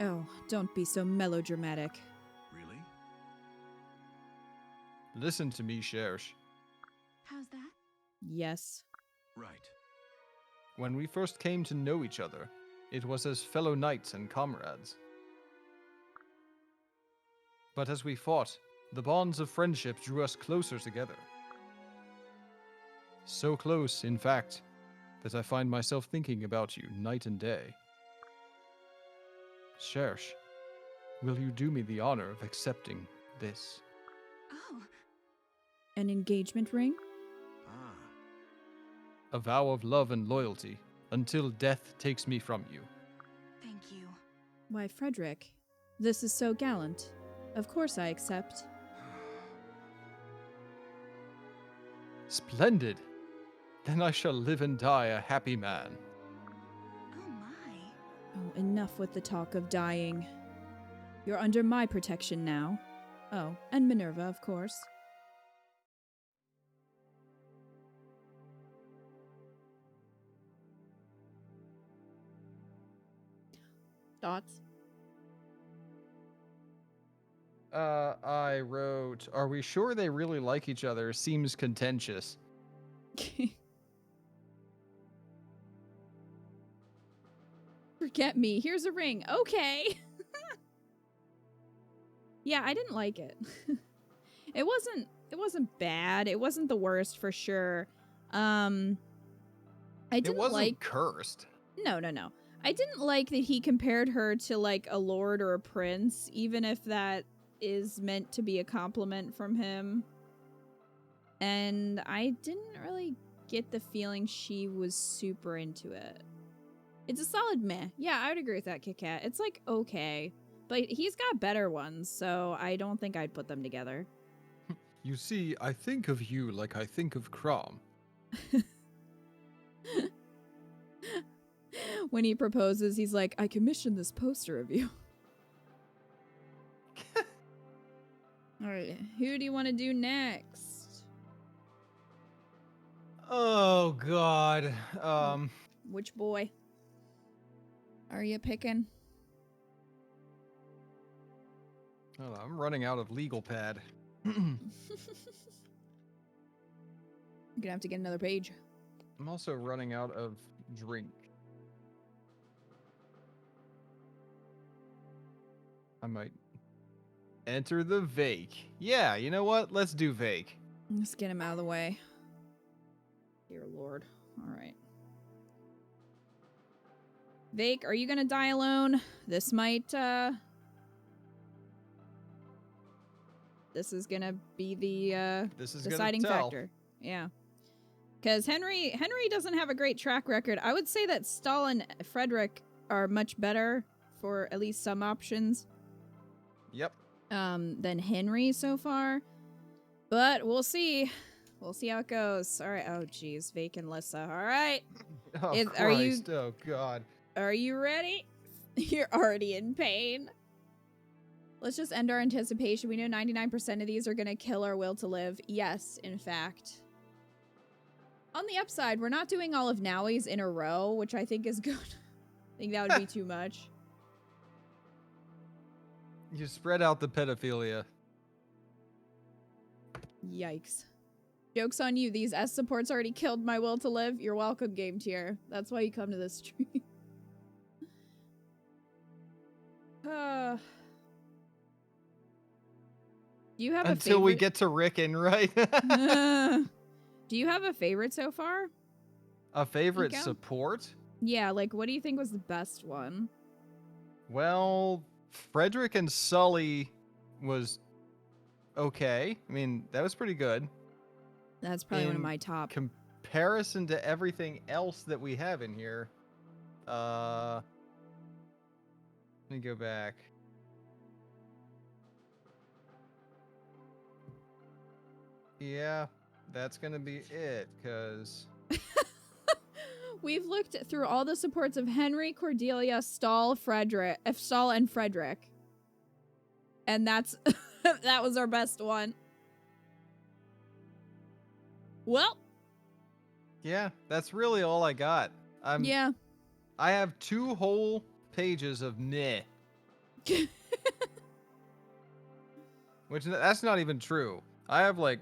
Oh, don't be so melodramatic. Really? Listen to me, Cherche. How's that? Yes. Right. When we first came to know each other, it was as fellow knights and comrades. But as we fought, the bonds of friendship drew us closer together. So close, in fact, that I find myself thinking about you night and day. Cherche, will you do me the honor of accepting this? Oh, An engagement ring? Ah. A vow of love and loyalty, until death takes me from you. thank you. Why, Frederick, this is so gallant. Of course I accept. Splendid! Then I shall live and die a happy man. Oh my. Oh, enough with the talk of dying. You're under my protection now. Oh, and Minerva, of course. Thoughts? I wrote, are we sure they really like each other? Seems contentious. Forget me. Here's a ring. Okay. Yeah, I didn't like it. It wasn't bad. It wasn't the worst for sure. I didn't It wasn't like cursed. No. I didn't like that he compared her to like a lord or a prince, even if that is meant to be a compliment from him. And I didn't really get the feeling she was super into it. It's a solid meh. Yeah, I would agree with that, Kit Kat. It's like okay, but he's got better ones, so I don't think I'd put them together. You see, I think of you like I think of Crom. When he proposes, he's like, I commissioned this poster of you. Alright, who do you want to do next? Oh, God. Which boy are you picking? Hold on, I'm running out of legal pad. I'm gonna have to get another page. I'm also running out of drink. I might enter the Vake. Yeah, you know what? Let's do Vake. Let's get him out of the way. Dear Lord. Alright. Vake, are you gonna die alone? This might, This is gonna be the, This is deciding gonna tell. factor. Yeah. Because Henry doesn't have a great track record. I would say that Stahl and Frederick are much better for at least some options. Yep. Than Henry so far. But we'll see. We'll see how it goes. Alright. Oh geez, Vake and Lissa. Alright. Oh, Are you- Christ. Oh, God. Are you ready? You're already in pain. Let's just end our anticipation. We know 99% of these are gonna kill our will to live. Yes, in fact. On the upside, we're not doing all of Nowie's in a row, which I think is good. I think that would be too much. You spread out the pedophilia. Yikes. Joke's on you. These S supports already killed my will to live. You're welcome, game tier. That's why you come to this stream. Do you have a favorite? Until we get to Rickon, right? Do you have a favorite so far? A favorite Nico? support? Yeah, like what do you think was the best one? Well, Frederick and Sully was okay. I mean, that was pretty good. That's probably one of In my top. Comparison to everything else that we have in here, let me go back. Yeah, that's gonna be it, because We've looked through all the supports of Henry, Cordelia, Stahl, and Frederick. And that's that was our best one. Well, yeah, that's really all I got. yeah. I have 2 whole pages of meh. Which that's not even true. I have like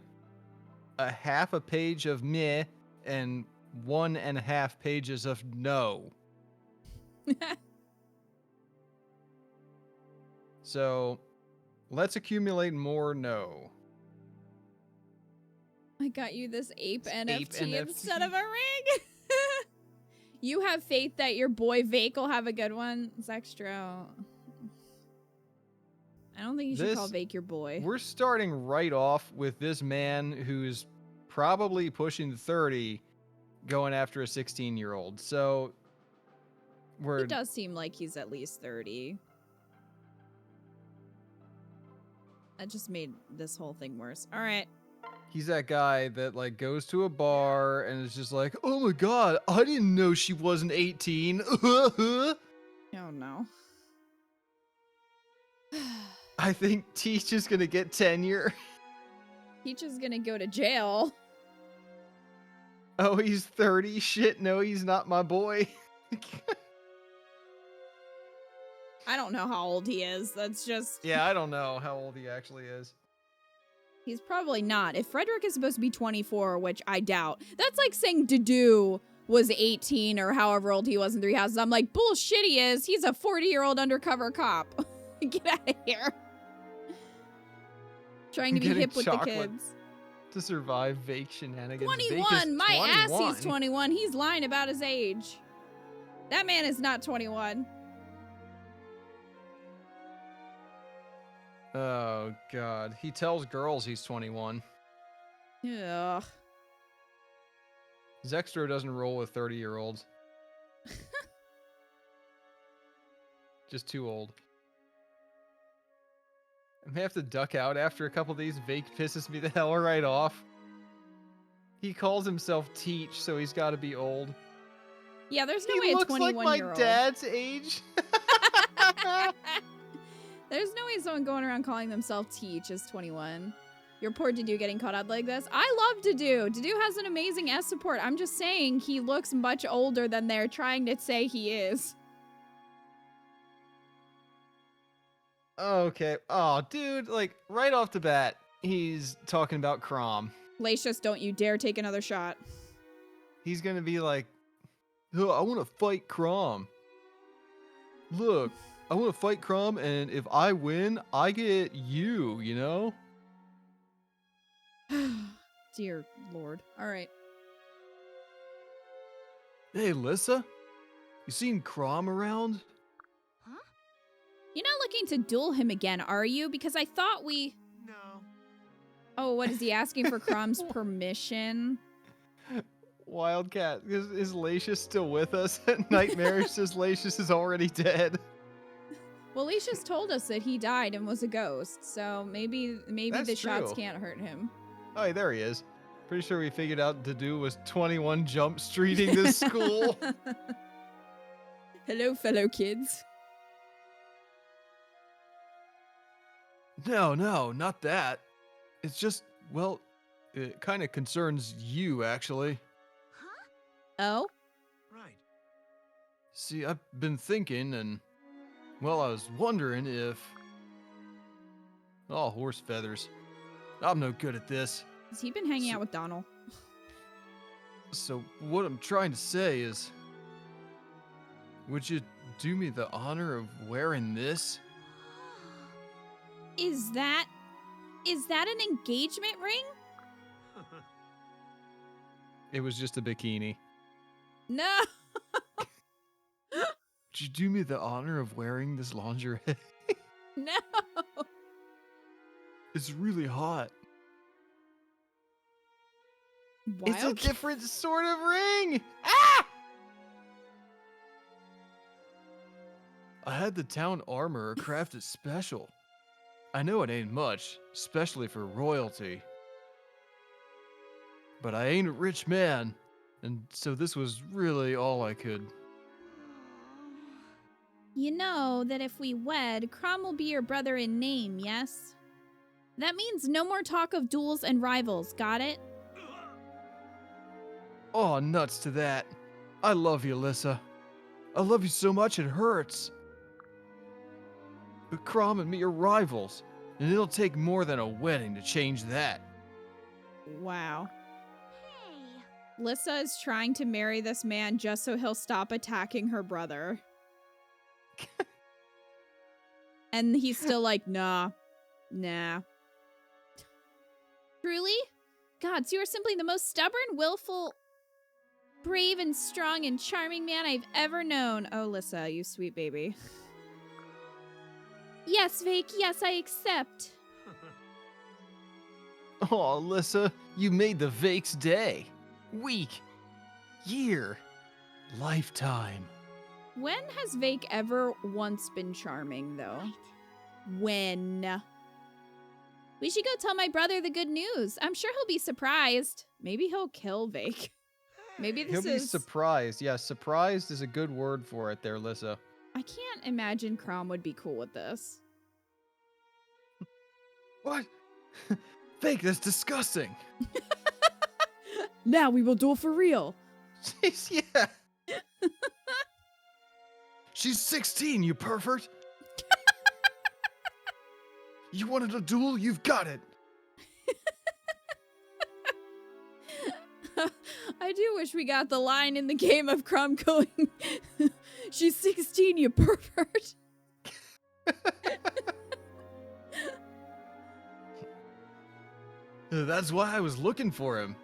a half a page of meh and 1.5 pages of no. So let's accumulate more no. I got you this ape Ape NFT NFT. instead of a ring. You have faith that your boy Vake will have a good one. Zextro. I don't think you should call Vake your boy. We're starting right off with this man who's probably pushing 30 going after a 16-year-old. So He does seem like he's at least 30. That just made this whole thing worse. All right. He's that guy that like goes to a bar and is just like, "Oh my god, I didn't know she wasn't 18." Oh no. I think Teach is gonna get tenure. Peach is gonna go to jail. Oh, he's 30? Shit, no, he's not my boy. I don't know how old he is. That's just... Yeah, I don't know how old he actually is. He's probably not. If Frederick is supposed to be 24, which I doubt, that's like saying Dudu was 18 or however old he was in Three Houses. I'm like, bullshit he is. He's a 40-year-old undercover cop. Get out of here. Trying to be hip with the kids. To survive Vake shenanigans. 21! My ass, he's 21. He's lying about his age. That man is not 21. Oh, God. He tells girls he's 21. Ugh. Zextro doesn't roll with 30-year-olds. Just too old. I may have to duck out after a couple of these. Vake pisses me the hell right off. He calls himself Teach, so he's got to be old. Yeah, there's no He way a looks like 21-year-old. my dad's age. There's no way someone going around calling themselves Teach is 21. You're poor Dudu getting caught up like this. I love Dudu. Dudu has an amazing S support. I'm just saying he looks much older than they're trying to say he is. Okay. Oh, dude, like, right off the bat, he's talking about Crom. Lacius, don't you dare take another shot. He's gonna be like, "Oh, I want to fight Crom. Look, I want to fight Crom, and if I win, I get you, you know?" Dear Lord. All right. Hey, Lissa, you seen Crom around? You're not looking to duel him again, are you? Because I thought we... No. Oh, what is he asking for Crom's permission? Wildcat, is Lacius still with us? Nightmare says Lacius is already dead. Well, Lacius told us that he died and was a ghost, so maybe That's the shots true. can't hurt him. Oh, hey, there he is. Pretty sure we figured out Dudu was 21 jump streeting this school. Hello, fellow kids. No, not that. It's just, well, it kind of concerns you, actually. Oh? Right. See, I've been thinking, and, well, I was wondering if... Oh, horse feathers. I'm no good at this. Has he been hanging out with Donald? So, what I'm trying to say is... Would you do me the honor of wearing this? Is that an engagement ring? It was just a bikini. No. Would you do me the honor of wearing this lingerie? No. It's really hot. Why? It's a different sort of ring! Ah! I had the town armorer craft it special. I know it ain't much, especially for royalty. But I ain't a rich man, and so this was really all I could. You know that if we wed, Crom will be your brother in name, yes? That means no more talk of duels and rivals, got it? Oh, nuts to that. I love you, Alyssa. I love you so much it hurts. But Crom and me are rivals, and it'll take more than a wedding to change that. Wow. Hey. Lissa is trying to marry this man just so he'll stop attacking her brother. And he's still like, nah. Truly? Gods, you are simply the most stubborn, willful, brave and strong and charming man I've ever known. Oh, Lissa, you sweet baby. Yes, Vake, yes, I accept. Oh, Alyssa, you made the Vake's day. Week. Year. Lifetime. When has Vake ever once been charming, though? When? We should go tell my brother the good news. I'm sure he'll be surprised. Maybe he'll kill Vake. Maybe He'll this be is... surprised. Yeah, surprised is a good word for it there, Alyssa. I can't imagine Crom would be cool with this. What? Vake, that's disgusting. Now we will duel for real. Jeez, yeah. She's 16, you pervert. You wanted a duel? You've got it. I do wish we got the line in the game of Crom going, she's 16, you pervert. That's why I was looking for him.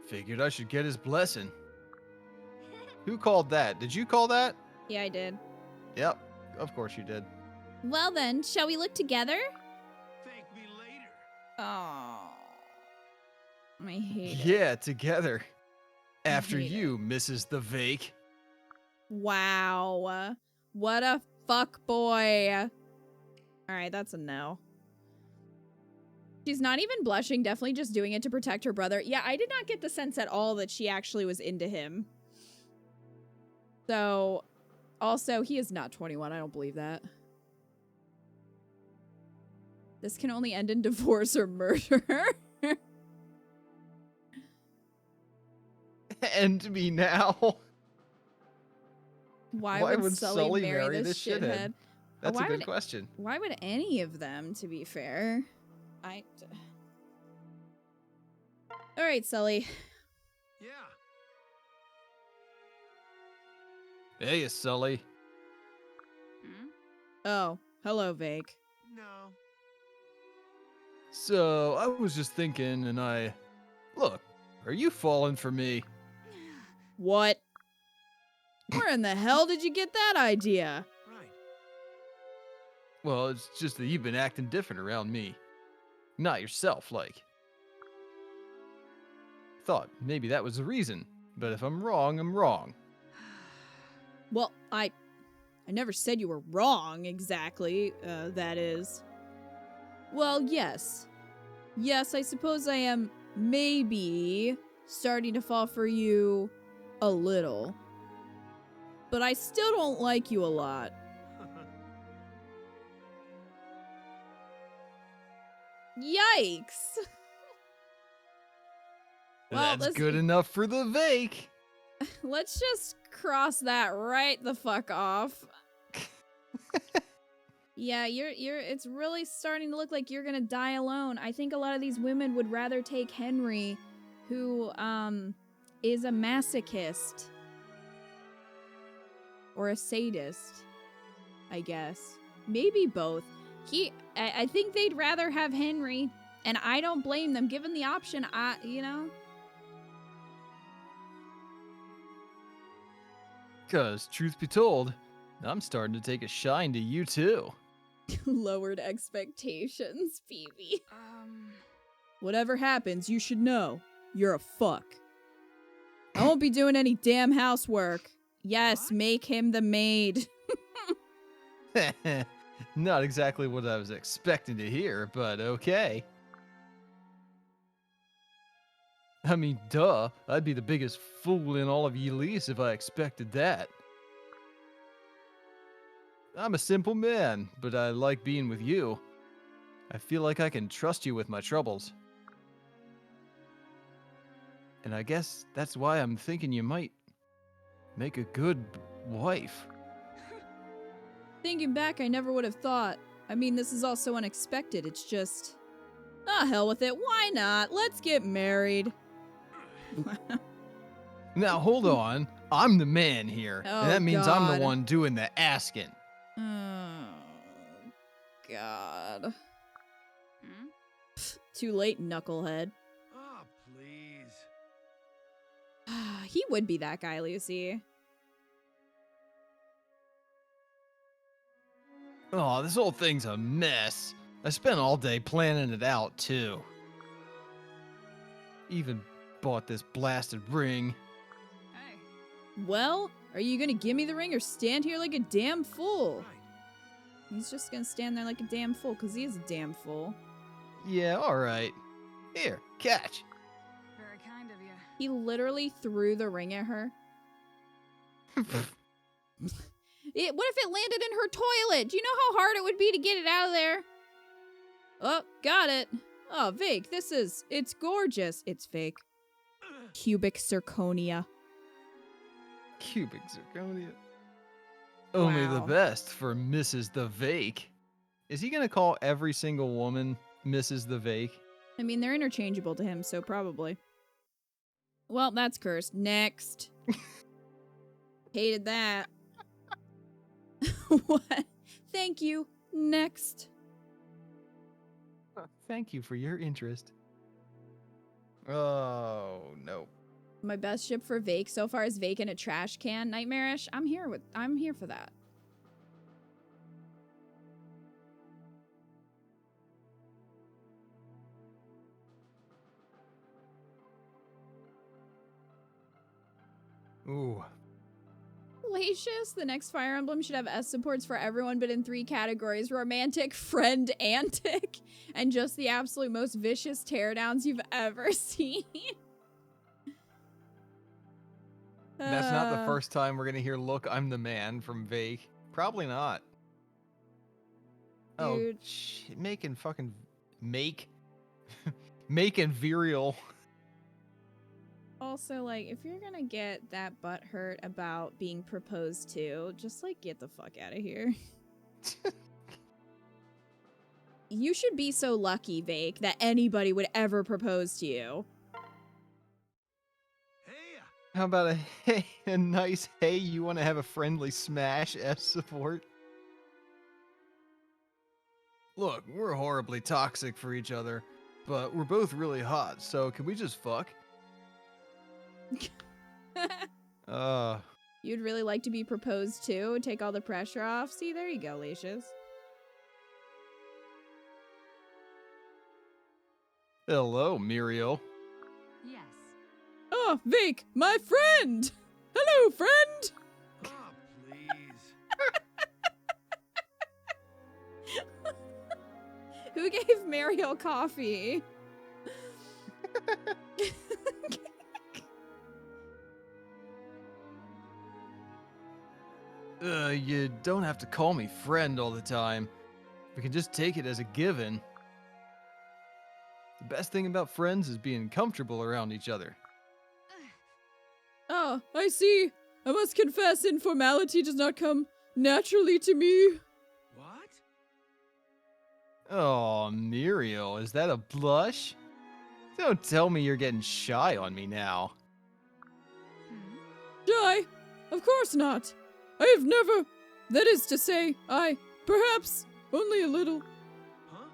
Figured I should get his blessing. Who called that? Did you call that? Yeah, I did. Yep, of course you did. Well then, shall we look together? Thank me later. Oh. I hate it. Yeah, together. After hate you, Mrs. the Vake. Wow. What a fuck boy. Alright, that's a no. She's not even blushing, definitely just doing it to protect her brother. Yeah, I did not get the sense at all that she actually was into him. So, also, he is not 21. I don't believe that. This can only end in divorce or murder. End me now. Why Why would would Sully, Sully marry marry this this shithead? shithead? That's Why a good would- question. Why would any of them, to be fair? Alright, Sully. Yeah. Hey, Sully. Hmm? Oh, hello, Vake. No. So, I was just thinking, and Look, are you falling for me? What? Where in the hell did you get that idea? Right. Well, it's just that you've been acting different around me. Not yourself, like. Thought maybe that was the reason, but if I'm wrong, I'm wrong. Well, I never said you were wrong, exactly, that is. Well, yes. Yes, I suppose I am maybe starting to fall for you a little. But I still don't like you a lot. Yikes! Well, That's good enough for the Vake. Let's just cross that right the fuck off. Yeah, it's really starting to look like you're gonna die alone. I think a lot of these women would rather take Henry, who, is a masochist. Or a sadist, I guess. Maybe both. I think they'd rather have Henry, and I don't blame them. Given the option, you know? Because, truth be told, I'm starting to take a shine to you too. Lowered expectations, Phoebe. Um. Whatever happens, you should know. You're a fuck. I won't be doing any damn housework. Yes, What? make him the maid. Not exactly what I was expecting to hear, but okay. I mean, duh. I'd be the biggest fool in all of Ylise if I expected that. I'm a simple man, but I like being with you. I feel like I can trust you with my troubles. And I guess that's why I'm thinking you might make a good wife. Thinking back, I never would have thought. I mean, this is all so unexpected. It's just... Ah, hell with it. Why not? Let's get married. Now, hold on. I'm the man here. Oh, and that means I'm God. the one doing the asking. Oh, God. Hmm? Too late, knucklehead. Oh, please. He would be that guy, Lucy. Oh, this whole thing's a mess. I spent all day planning it out, too. Even bought this blasted ring. Hey. Well, are you gonna give me the ring or stand here like a damn fool? Right. He's just gonna stand there like a damn fool, because he is a damn fool. Yeah, alright. Here, catch. Very kind of you. He literally threw the ring at her. What if it landed in her toilet? Do you know how hard it would be to get it out of there? Oh, got it. Oh, Vake, it's gorgeous. It's fake. Cubic zirconia. Cubic zirconia. Only the Wow. best for Mrs. the Vake. Is he gonna call every single woman Mrs. the Vake? I mean, they're interchangeable to him, so probably. Well, that's cursed. Next. Hated that. What? Thank you. Next. Thank you for your interest. Oh, no. My best ship for Vake so far is Vake in a trash can. Nightmarish. I'm here for that. Ooh. Lacious, the next Fire Emblem should have S supports for everyone, but in 3 categories: romantic, friend, antic, and just the absolute most vicious teardowns you've ever seen. That's not the first time we're gonna hear "Look, I'm the man" from Vake. Probably not. Dude. Oh, shit, making fucking making virile. Also, like, if you're gonna get that butt hurt about being proposed to, just, like, get the fuck out of here. You should be so lucky, Vake, that anybody would ever propose to you. Hey, How about a nice hey? You want to have a friendly smash S support? Look, we're horribly toxic for each other, but we're both really hot. So can we just fuck? You'd really like to be proposed to, take all the pressure off. See, there you go, Lacious. Hello, Muriel. Yes. Oh, Vake, my friend! Hello, friend! oh, please. Who gave Mariel coffee? You don't have to call me friend all the time. We can just take it as a given. The best thing about friends is being comfortable around each other. Oh, I see. I must confess, informality does not come naturally to me. What? Oh, Muriel, is that a blush? Don't tell me you're getting shy on me now. Hmm? Shy? Of course not. I have never. That is to say, perhaps, only a little. Huh?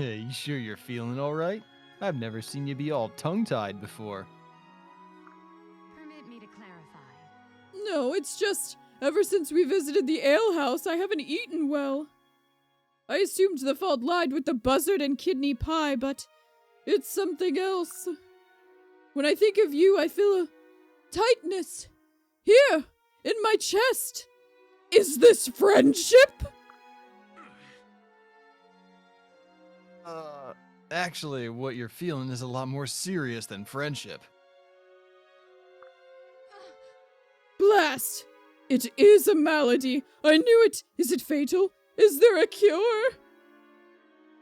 You sure you're feeling all right? I've never seen you be all tongue-tied before. Permit me to clarify. No, it's just, ever since we visited the ale house, I haven't eaten well. I assumed the fault lied with the buzzard and kidney pie, but it's something else. When I think of you, I feel a tightness here in my chest. Is this friendship? Actually, what you're feeling is a lot more serious than friendship. Blast! It is a malady. I knew it. Is it fatal? Is there a cure?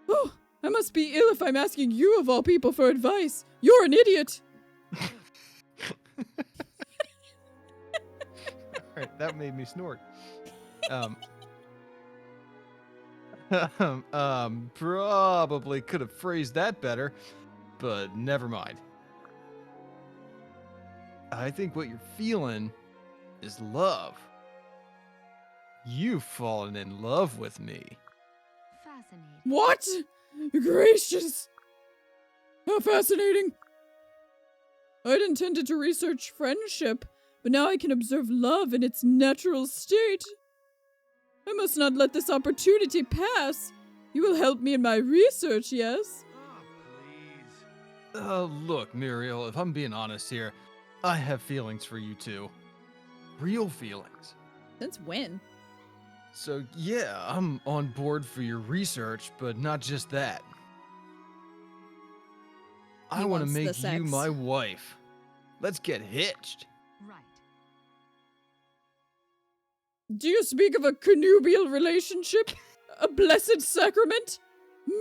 Oh, I must be ill if I'm asking you of all people for advice. You're an idiot. Alright, that made me snort. Probably could have phrased that better, but never mind. I think what you're feeling is love. You've fallen in love with me. Fascinating. What? Gracious. How fascinating. I'd intended to research friendship, but now I can observe love in its natural state. I must not let this opportunity pass. You will help me in my research, yes? Ah, please. Look, Muriel, if I'm being honest here, I have feelings for you too. Real feelings. Since when? So yeah, I'm on board for your research, but not just that. I want to wants the make you sex. my wife. Let's get hitched. Right. Do you speak of a connubial relationship? A blessed sacrament?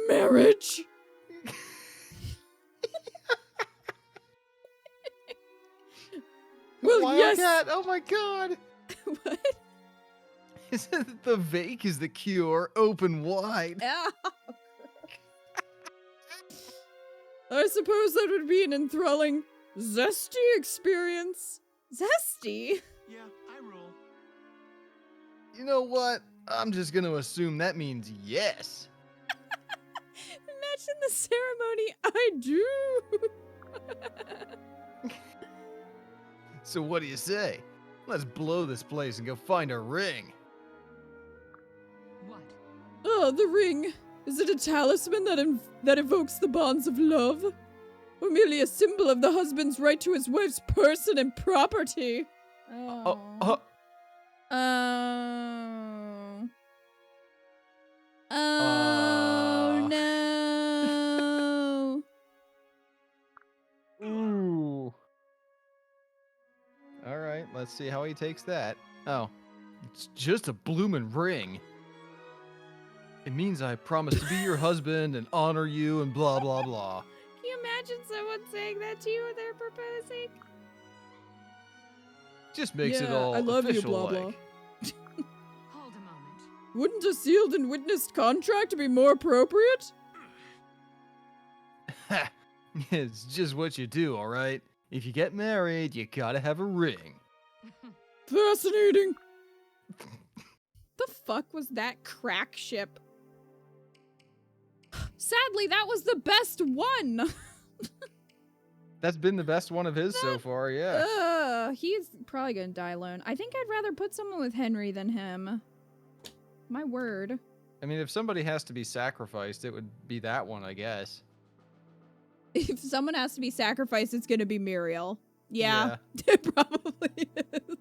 Marriage? Well, yes. Wildcat, oh my god! What? Isn't the vake is the cure, open wide? Ow. I suppose that would be an enthralling, zesty experience. Zesty? Yeah, I rule. You know what? I'm just gonna assume that means yes. Imagine the ceremony. I do. So what do you say? Let's blow this place and go find a ring. What? Oh, the ring. Is it a talisman that evokes the bonds of love? Or merely a symbol of the husband's right to his wife's person and property? Oh, Oh. Oh no. Ooh. All right, let's see how he takes that. Oh, it's just a bloomin' ring. It means I promise to be your husband and honor you and blah blah blah. Can you imagine someone saying that to you when they're proposing? Just makes it Yeah, all I love you, official blah, like. blah. Hold a moment. Wouldn't a sealed and witnessed contract be more appropriate? It's just what you do, all right? If you get married, you gotta have a ring. Fascinating. The fuck was that crack ship? Sadly, that was the best one. That's been the best one of his so far, yeah. He's probably gonna die alone. I think I'd rather put someone with Henry than him. My word. I mean, if somebody has to be sacrificed, it would be that one, I guess. If someone has to be sacrificed, it's gonna be Muriel. Yeah, it probably is.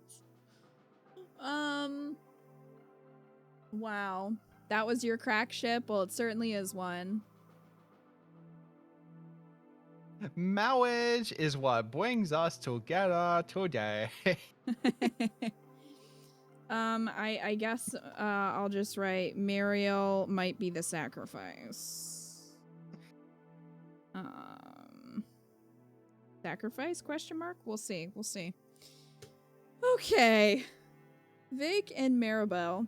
Wow. That was your crack ship? Well, it certainly is one. Marriage is what brings us together today. I guess I'll just write Muriel might be the sacrifice. Sacrifice? Question mark? We'll see. We'll see. Okay. Vake and Maribel.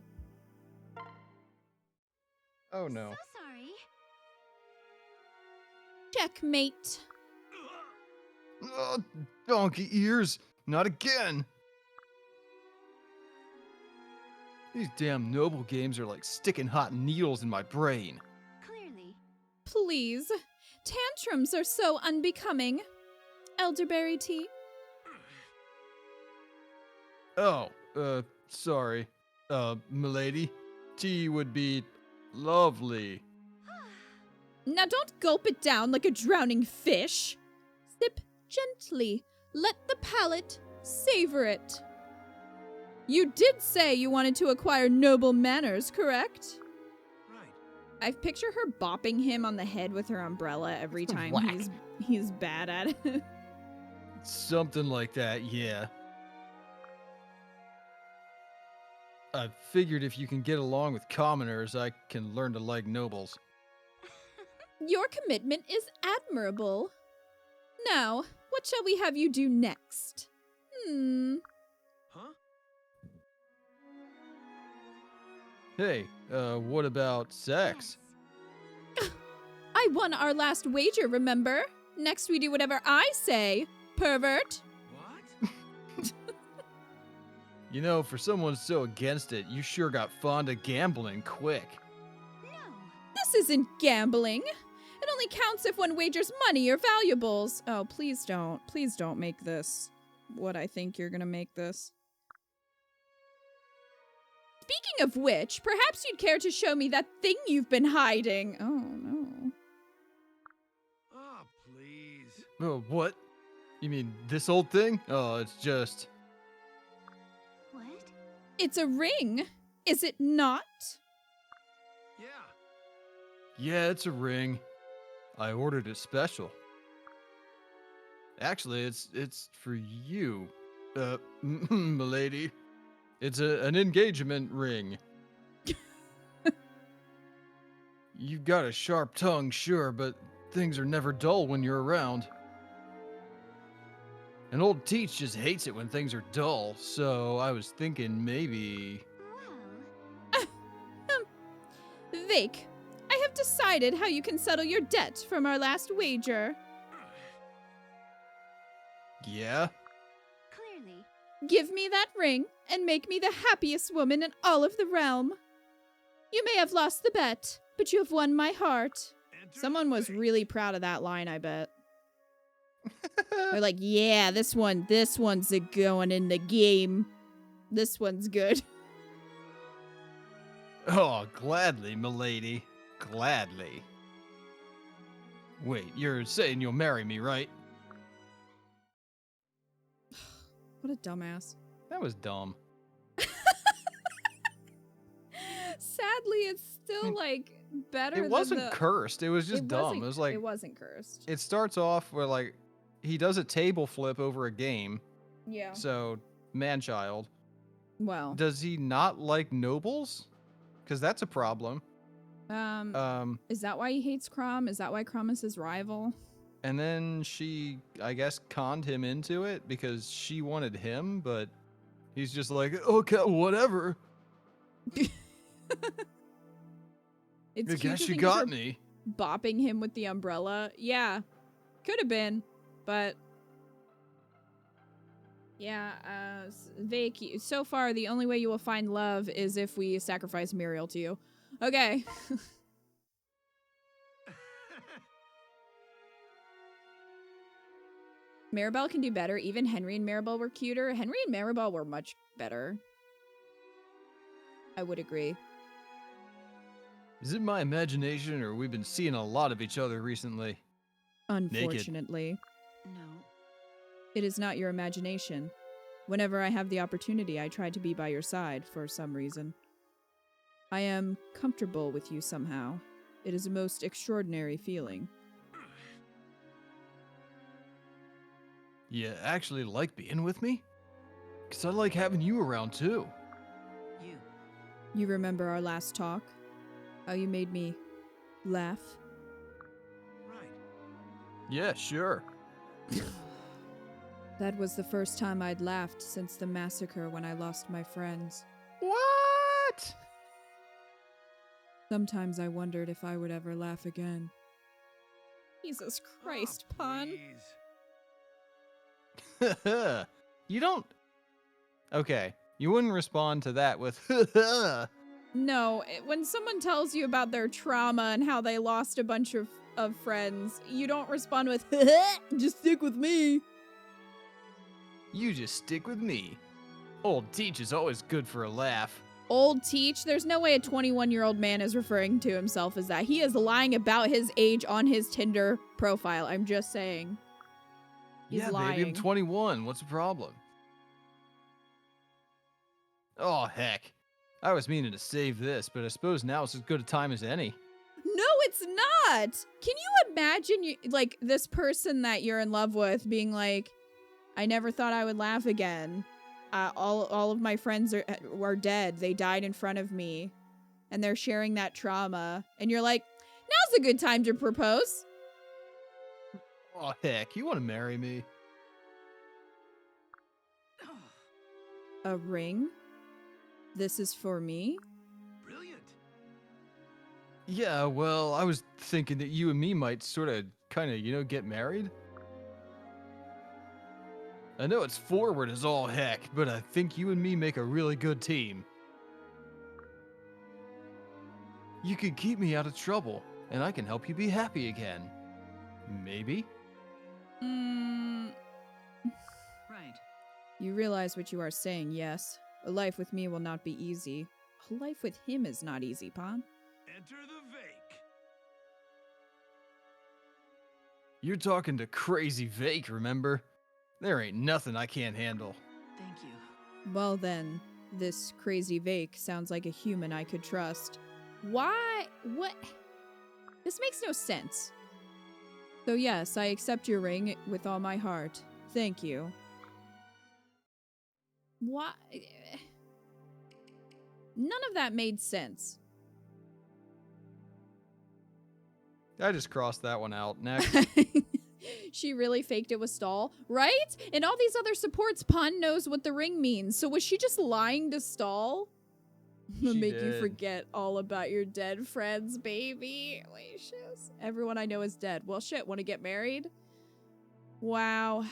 Oh no. So sorry. Checkmate. Oh, donkey ears! Not again! These damn noble games are like sticking hot needles in my brain. Clearly. Please. Tantrums are so unbecoming. Elderberry tea. Oh, sorry. Milady, tea would be Lovely. Now don't gulp it down like a drowning fish. Sip gently. Let the palate savor it. You did say you wanted to acquire noble manners, correct? Right. I picture her bopping him on the head with her umbrella every time Whack. he's bad at it. Something like that, yeah. I figured if you can get along with commoners, I can learn to like nobles. Your commitment is admirable. Now, what shall we have you do next? Huh? Hey, what about sex? I won our last wager, remember? Next we do whatever I say, pervert. What? You know, for someone so against it, you sure got fond of gambling quick. No. This isn't gambling. It only counts if one wagers money or valuables. Oh, please don't. Please don't make this what I think you're gonna make this. Speaking of which, perhaps you'd care to show me that thing you've been hiding. Oh, no. Ah, please. Oh, what? You mean this old thing? Oh, it's just... What? It's a ring, is it not? Yeah. Yeah, it's a ring. I ordered it special. Actually, it's for you, milady. It's an engagement ring. You've got a sharp tongue, sure, but things are never dull when you're around. And old Teach just hates it when things are dull, so I was thinking maybe... Well, Vake, I have decided how you can settle your debt from our last wager. Yeah? clearly. Give me that ring and make me the happiest woman in all of the realm. You may have lost the bet, but you have won my heart. Enter Someone was fate. really proud of that line, I bet. They're like, yeah, this one's a going in the game. This one's good. Oh, gladly, milady. Gladly. Wait, you're saying you'll marry me, right? What a dumbass. That was dumb. Sadly, it's still like better It than wasn't the... cursed. It was just It dumb. wasn't- It was like it wasn't cursed. it starts off where like he does a table flip over a game. Yeah. So, man-child. Well, Does he not like nobles? Because that's a problem. is that why he hates Crom? Is that why Crom is his rival? And then she, I guess, conned him into it because she wanted him, but he's just like, okay, whatever. It's I cute guess to you think of got her me. bopping him with the umbrella. Yeah, could have been, but yeah. Vake, so far the only way you will find love is if we sacrifice Muriel to you. Okay. Maribel can do better. Even Henry and Maribel were cuter. Henry and Maribel were much better. I would agree. Is it my imagination, or we've been seeing a lot of each other recently? Unfortunately. No. It is not your imagination. Whenever I have the opportunity, I try to be by your side for some reason. I am comfortable with you somehow. It is a most extraordinary feeling. You actually like being with me? Because I like having you around too. You. You remember our last talk? How you made me laugh? Right. Yeah, sure. That was the first time I'd laughed since the massacre when I lost my friends. What? Sometimes I wondered if I would ever laugh again. Jesus Christ, Ah, Pun. please. You don't... Okay, you wouldn't respond to that with No, when someone tells you about their trauma and how they lost a bunch of friends, you don't respond with, just stick with me. You just stick with me. Old Teach is always good for a laugh. Old Teach, there's no way a 21-year-old man is referring to himself as that. He is lying about his age on his Tinder profile. I'm just saying. He's yeah, lying. baby, I'm 21. What's the problem? Oh, heck. I was meaning to save this, but I suppose now it's as good a time as any. No, it's not. Can you imagine, like, this person that you're in love with being like, I never thought I would laugh again. All of my friends are dead. They died in front of me. And they're sharing that trauma. And you're like, now's a good time to propose. Oh, heck, you want to marry me? A ring? This is for me? Brilliant. Yeah, well, I was thinking that you and me might sort of, kind of, get married. I know it's forward as all heck, but I think you and me make a really good team. You could keep me out of trouble, and I can help you be happy again. Maybe? Right. You realize what you are saying, yes. A life with me will not be easy. A life with him is not easy, Pon. Enter the Vake. You're talking to crazy Vake, remember? There ain't nothing I can't handle. Thank you. Well then, this crazy Vake sounds like a human I could trust. Why? What? This makes no sense. So yes, I accept your ring with all my heart. Thank you. Why? None of that made sense. I just crossed that one out. Next. She really faked it with Stall, right? And all these other supports, Pun knows what the ring means. So was she just lying to Stall? I'm gonna She make you did. forget all about your dead friends, baby. Lacious. Everyone I know is dead. Well, shit, want to get married? Wow.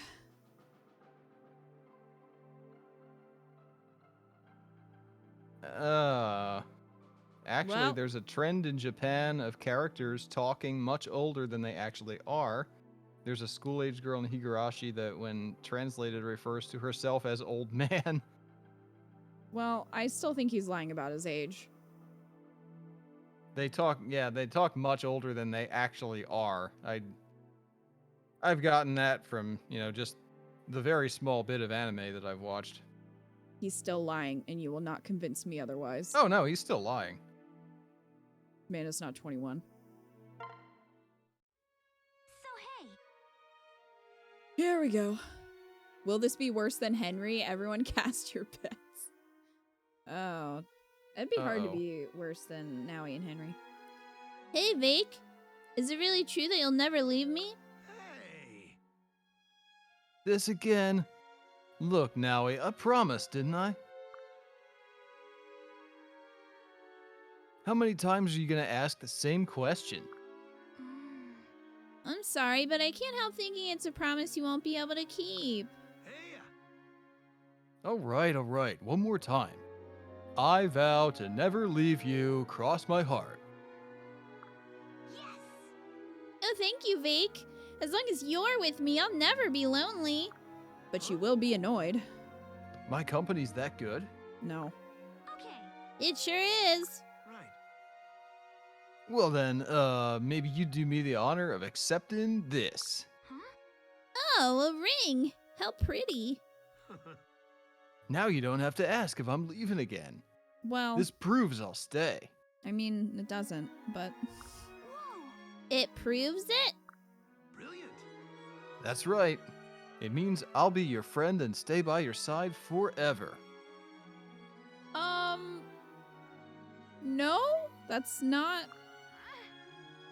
Actually, Well- there's a trend in Japan of characters talking much older than they actually are. There's a school-age girl in Higurashi that, when translated, refers to herself as old man. Well, I still think he's lying about his age. They talk much older than they actually are. I've gotten that from, just the very small bit of anime that I've watched. He's still lying, and you will not convince me otherwise. Oh no, he's still lying. Man is not 21. So hey, Here we go. Will this be worse than Henry? Everyone cast your bets. Oh. It'd be hard to Uh-oh. be worse than Nowie and Henry. Hey, Vake. Is it really true that you'll never leave me? Hey. This again? Look, Nowie, I promised, didn't I? How many times are you gonna ask the same question? I'm sorry, but I can't help thinking it's a promise you won't be able to keep. Hey. All right, one more time. I vow to never leave you, cross my heart. yes. Oh, thank you, Vake. As long as you're with me, I'll never be lonely. But you will be annoyed. My company's that good? No. Okay. It sure is. Right. Well then, maybe you do me the honor of accepting this. Huh? Oh, a ring. How pretty. Now you don't have to ask if I'm leaving again. Well, This proves I'll stay. I mean, it doesn't, but Whoa. It proves it? Brilliant. That's right. It means I'll be your friend and stay by your side forever. no, that's not.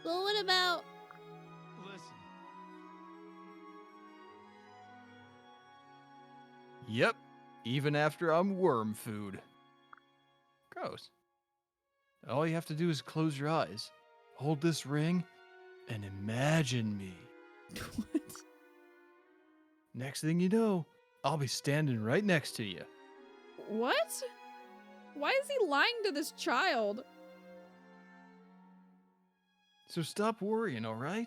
Well, what about... Listen. Yep, even after I'm worm food. Gross. All you have to do is close your eyes, hold this ring, and imagine me. What? Next thing you know, I'll be standing right next to you. What? Why is he lying to this child? So stop worrying, all right?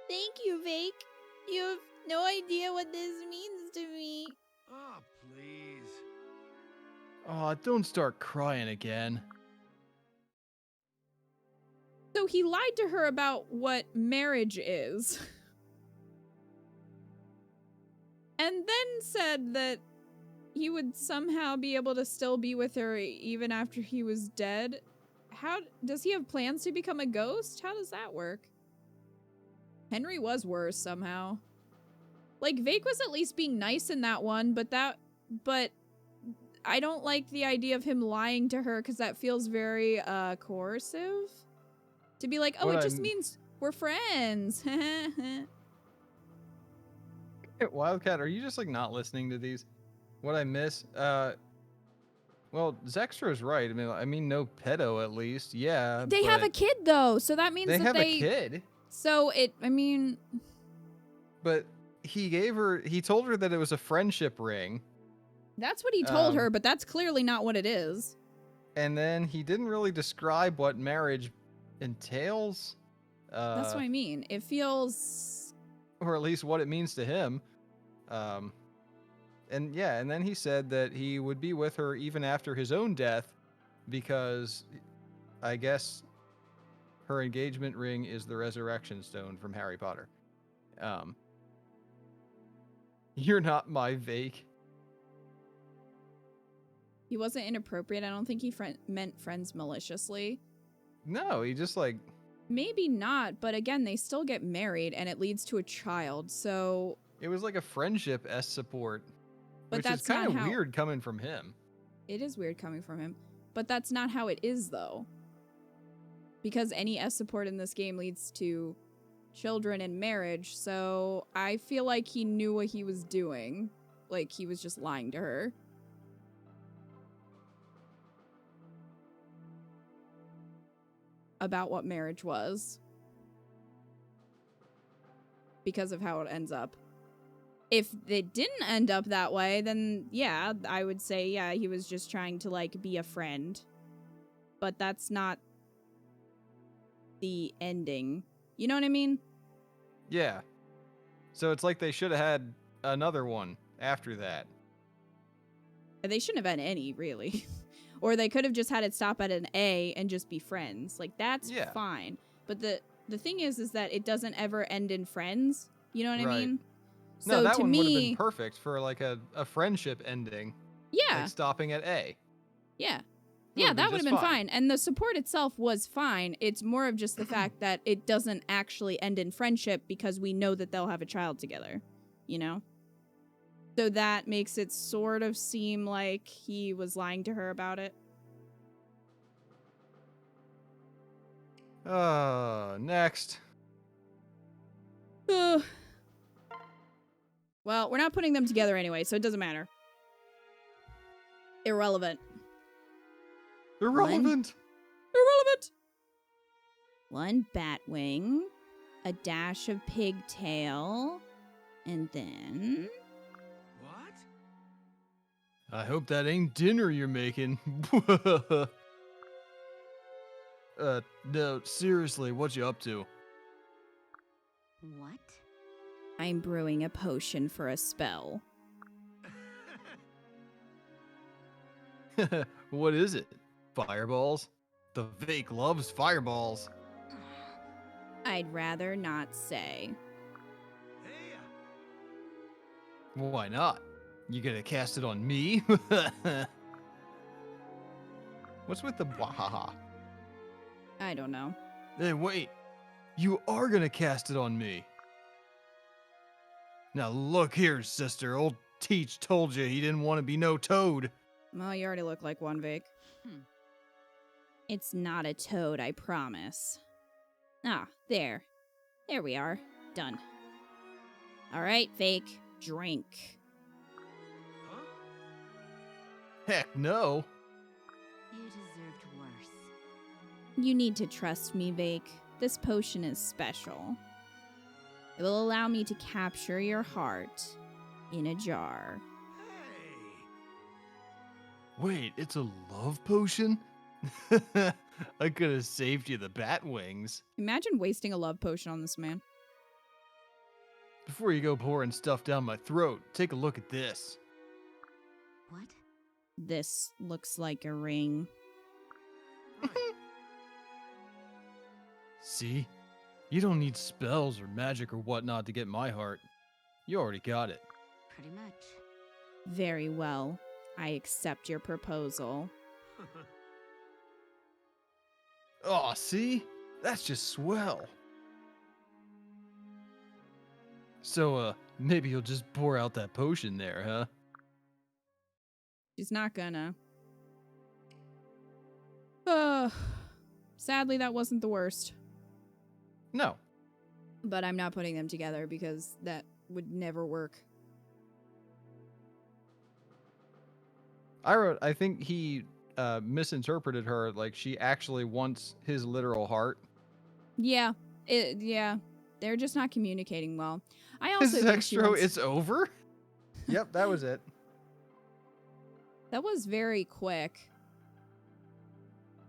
Thank you, Vake. You have no idea what this means to me. Oh, please. Oh, don't start crying again. So he lied to her about what marriage is. And then said that he would somehow be able to still be with her even after he was dead. How does he have plans to become a ghost? How does that work? Henry was worse somehow. Like, Vake was at least being nice in that one, but I don't like the idea of him lying to her because that feels very coercive. To be like, oh, it just means we're friends. Wildcat, are you just like not listening to these? What I miss? Well, Zextra's right. I mean, no pedo at least. Yeah. They have a kid though, so that means they that have a kid. So I mean. But he told her that it was a friendship ring. That's what he told her, but that's clearly not what it is. And then he didn't really describe what marriage entails. That's what I mean. It feels... Or at least what it means to him. And then he said that he would be with her even after his own death because I guess her engagement ring is the resurrection stone from Harry Potter. You're not my Vake. He wasn't inappropriate. I don't think he meant friends maliciously. No, he just like... Maybe not, but again, they still get married and it leads to a child, so... It was like a friendship-esque support. But which that's is kind not of weird coming from him. It is weird coming from him. But that's not how it is, though. Because any S support in this game leads to children and marriage, so I feel like he knew what he was doing. Like, he was just lying to her. About what marriage was. Because of how it ends up. If it didn't end up that way, then yeah, I would say, yeah, he was just trying to, like, be a friend. But that's not the ending. You know what I mean? Yeah. So it's like they should have had another one after that. They shouldn't have had any, really. Or they could have just had it stop at an A and just be friends. Like, that's fine. But the thing is that it doesn't ever end in friends. You know what I mean? No, So that to one me, would have been perfect for like a friendship ending. Yeah. Like stopping at A. Yeah. Yeah, that would have been fine. And the support itself was fine. It's more of just the fact that it doesn't actually end in friendship because we know that they'll have a child together. You know? So that makes it sort of seem like he was lying to her about it. Next. Well, we're not putting them together anyway, so it doesn't matter. Irrelevant. Irrelevant. Irrelevant. One bat wing, a dash of pigtail, and then... What? I hope that ain't dinner you're making. No, seriously, what you up to? What? I'm brewing a potion for a spell. What is it? Fireballs? The Vake loves fireballs. I'd rather not say. Hey, Why not? You gonna cast it on me? What's with the wahaha? I don't know. Hey, wait. You are gonna cast it on me. Now look here, sister. Old Teach told you he didn't want to be no toad. Well, you already look like one, Vake. It's not a toad, I promise. Ah, there. There we are. Done. All right, Fake. Drink. huh? Heck no. You deserved worse. You need to trust me, Vake. This potion is special. It will allow me to capture your heart in a jar. Hey. Wait, it's a love potion? I could have saved you the bat wings. Imagine wasting a love potion on this man. Before you go pouring stuff down my throat, take a look at this. What? This looks like a ring. Right. See? You don't need spells or magic or whatnot to get my heart. You already got it. Pretty much. Very well. I accept your proposal. Aw, see? That's just swell. So, maybe you'll just pour out that potion there, huh? She's not gonna. Sadly, that wasn't the worst. No. But I'm not putting them together because that would never work. I think he misinterpreted her, like she actually wants his literal heart. Yeah. Yeah. They're just not communicating well. I also His think she extra, wants... it's over? Yep, that was it. That was very quick.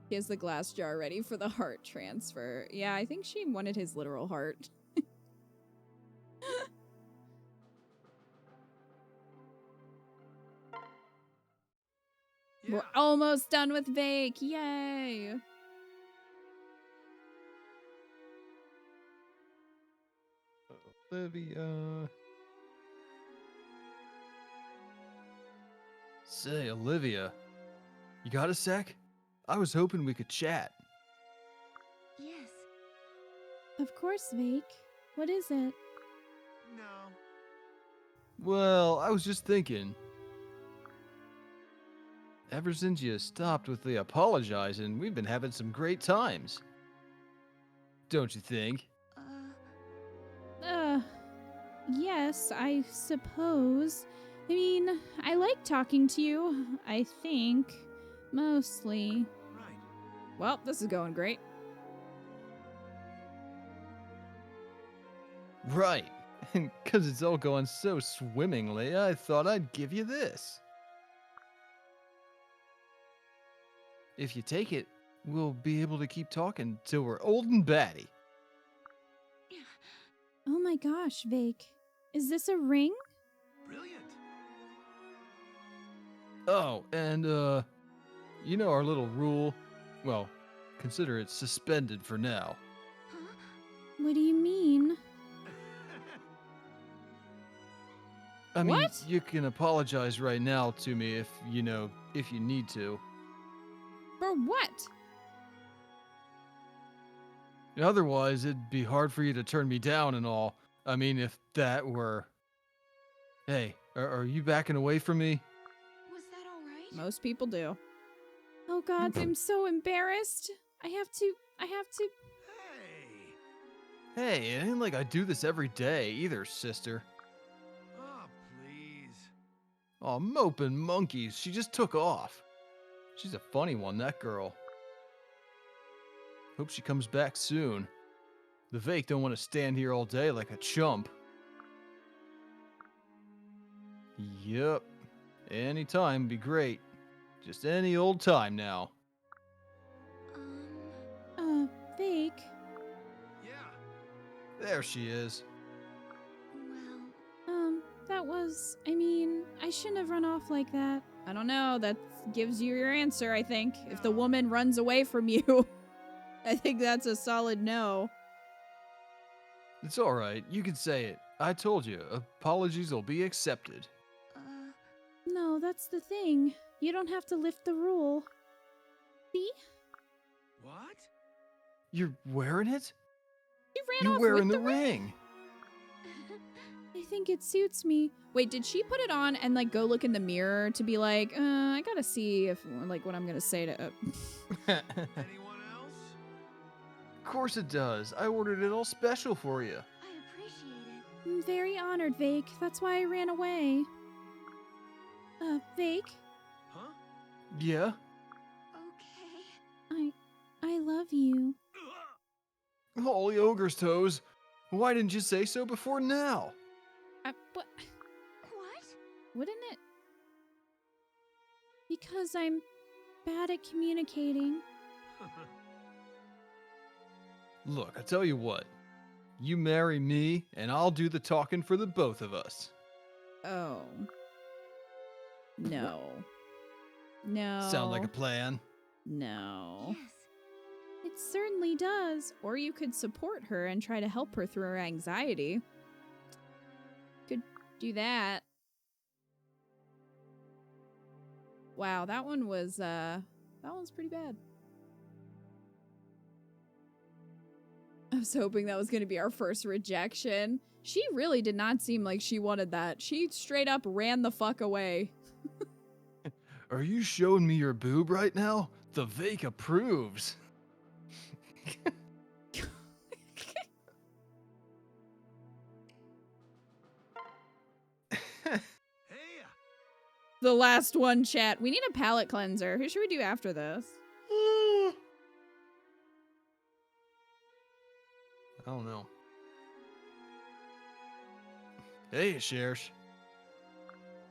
He has the glass jar ready for the heart transfer. Yeah, I think she wanted his literal heart. Yeah. We're almost done with Vake. Yay! Olivia. Say, Olivia, you got a sec? I was hoping we could chat. Yes. Of course, Vake. What is it? No. Well, I was just thinking. Ever since you stopped with the apologizing, we've been having some great times. Don't you think? Yes, I suppose. I mean, I like talking to you, I think. Mostly. Right. Well, this is going great. Right. And because it's all going so swimmingly, I thought I'd give you this. If you take it, we'll be able to keep talking till we're old and batty. Oh my gosh, Vake. Is this a ring? Brilliant. Oh, and, you know our little rule? Well, consider it suspended for now. Huh? What do you mean? I mean, What? you can apologize right now to me if you need to. For what? Otherwise, it'd be hard for you to turn me down and all. I mean, if that were... Hey, are you backing away from me? Was that all right? Most people do. Oh god, I'm so embarrassed. I have to. Hey. Hey, it ain't like I do this every day either, sister. Oh, please. Aw, moping monkeys, she just took off. She's a funny one, that girl. Hope she comes back soon. The Vake don't want to stand here all day like a chump. Yup. Any time be great. Just any old time now. Vake. Yeah. There she is. Well, That was. I mean, I shouldn't have run off like that. I don't know. That gives you your answer, I think. If the woman runs away from you, I think that's a solid no. It's alright, you can say it. I told you, apologies will be accepted. No, that's the thing. You don't have to lift the rule. See? What? You're wearing it? She ran You're off wearing with the ring! I think it suits me. Wait, did she put it on and like go look in the mirror to be like, I gotta see if like what I'm gonna say to. Anyone else? Of course it does. I ordered it all special for you. I appreciate it. I'm very honored, Vake. That's why I ran away. Vake, Huh? Yeah? Okay. I love you. Holy ogre's toes. Why didn't you say so before now? What? What? Wouldn't it? Because I'm bad at communicating. Look, I tell you what. You marry me, and I'll do the talking for the both of us. Oh. No. No. Sound like a plan. No. Yes. It certainly does. Or you could support her and try to help her through her anxiety. Could do that. Wow, that one's pretty bad. I was hoping that was going to be our first rejection. She really did not seem like she wanted that. She straight up ran the fuck away. Are you showing me your boob right now? The Vake approves. Hey, The last one, chat. We need a palate cleanser. Who should we do after this? I don't know. Hey, Shersh.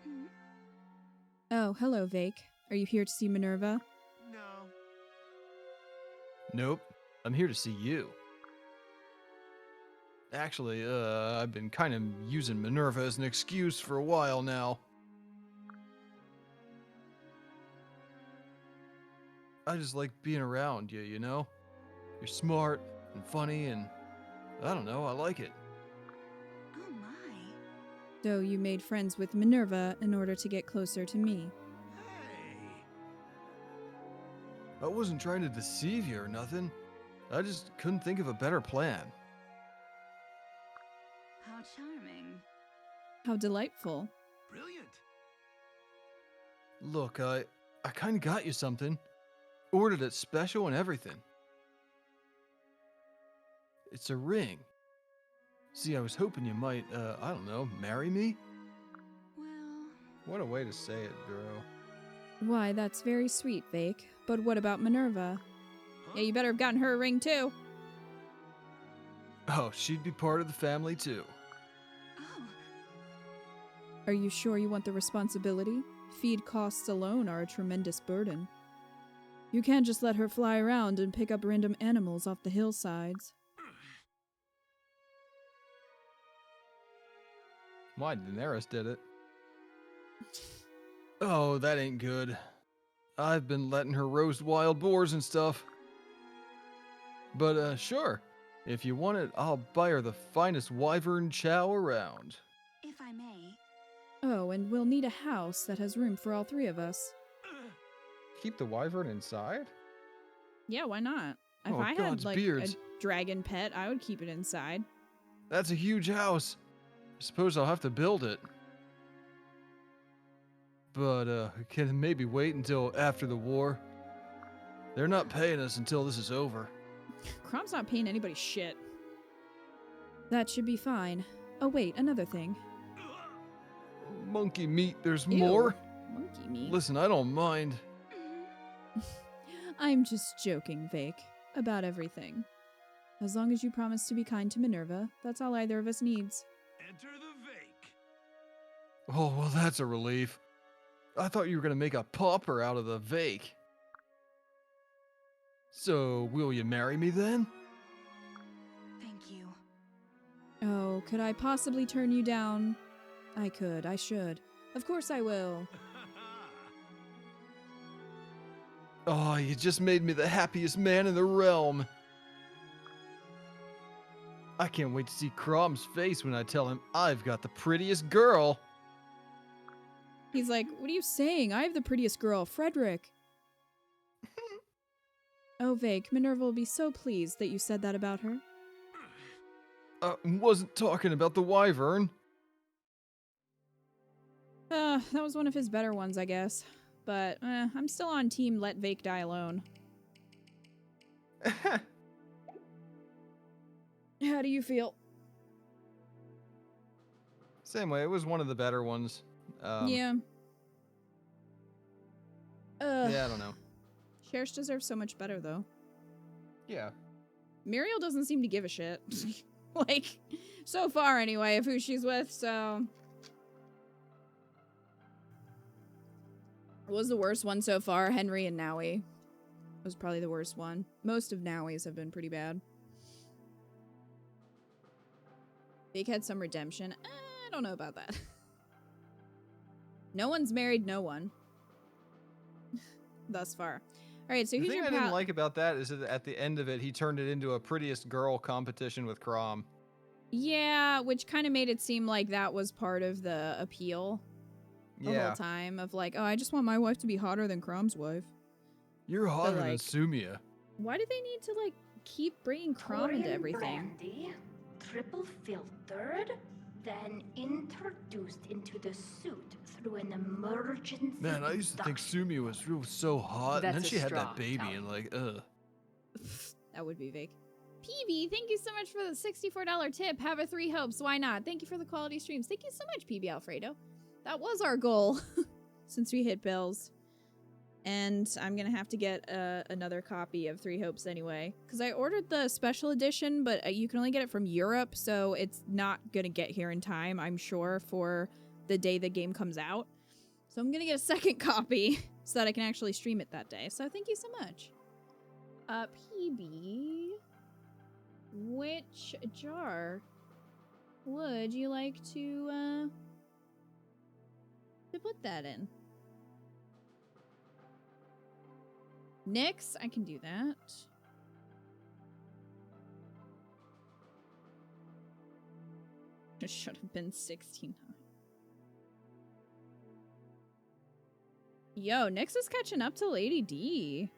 Hmm? Oh, hello, Vake. Are you here to see Minerva? no. Nope. I'm here to see you. Actually, I've been kind of using Minerva as an excuse for a while now. I just like being around you, you know? You're smart and funny and I don't know, I like it. Oh my. So you made friends with Minerva in order to get closer to me. Hey. I wasn't trying to deceive you or nothing. I just couldn't think of a better plan. How charming. How delightful. Brilliant. Look, I kind of got you something. Ordered it special and everything. It's a ring. See, I was hoping you might, I don't know, marry me? Well, What a way to say it, girl. Why, that's very sweet, Vake. But what about Minerva? Huh? Yeah, you better have gotten her a ring too. Oh, she'd be part of the family too. oh, Are you sure you want the responsibility? Feed costs alone are a tremendous burden. You can't just let her fly around and pick up random animals off the hillsides. Why, Daenerys did it. Oh, that ain't good. I've been letting her roast wild boars and stuff. But, sure. If you want it, I'll buy her the finest wyvern chow around. if I may. Oh, and we'll need a house that has room for all three of us. Keep the wyvern inside? Yeah, why not? If Oh, I had, God's like, beards. a dragon pet, I would keep it inside. That's a huge house. I suppose I'll have to build it. But, can it maybe wait until after the war? They're not paying us until this is over. Crom's not paying anybody shit. That should be fine. Oh, wait, another thing. Monkey meat, there's Ew. more? Monkey meat. Listen, I don't mind. I'm just joking, Vake. About everything. As long as you promise to be kind to Minerva, that's all either of us needs. Enter the Vake. Oh, well, that's a relief. I thought you were going to make a pauper out of the Vake. So, will you marry me then? Thank you. Oh, could I possibly turn you down? I could, I should. Of course I will. Oh, you just made me the happiest man in the realm. I can't wait to see Crom's face when I tell him I've got the prettiest girl. He's like, what are you saying? I have the prettiest girl, Frederick. Oh, Vake, Minerva will be so pleased that you said that about her. Wasn't talking about the wyvern. That was one of his better ones, I guess. But, I'm still on team let Vake die alone. How do you feel? Same way, it was one of the better ones. Yeah. Yeah, I don't know. Cherish deserves so much better, though. Yeah. Muriel doesn't seem to give a shit. Like, so far anyway, of who she's with, so... What was the worst one so far? Henry and Nowie was probably the worst one. Most of Nowie's have been pretty bad. Vake had some redemption. I don't know about that. No one's married no one. thus far. All right, so The who's thing your I didn't pal? like about that is that at the end of it, he turned it into a prettiest girl competition with Crom. Yeah, which kind of made it seem like that was part of the appeal the whole Yeah. time of like, oh, I just want my wife to be hotter than Crom's wife. You're hotter than like- Sumia. Why do they need to like keep bringing Crom into Torian everything? brandy, triple filtered, then introduced into the suit through an emergency. Man, I used to think induction Sumia was so hot, and then That's she a had straw, that baby, Tally. and like, ugh. That would be vague. PB, thank you so much for the $64 tip. Have a 3 hopes. Why not? Thank you for the quality streams. Thank you so much, PB Alfredo. That was our goal since we hit bills. And I'm going to have to get another copy of Three Hopes anyway. Because I ordered the special edition, but you can only get it from Europe, so it's not going to get here in time, I'm sure, for the day the game comes out. So I'm going to get a second copy so that I can actually stream it that day. So thank you so much. PB, which jar would you like to put that in? Nyx, I can do that. It should have been 69. Yo, Nyx is catching up to Lady D.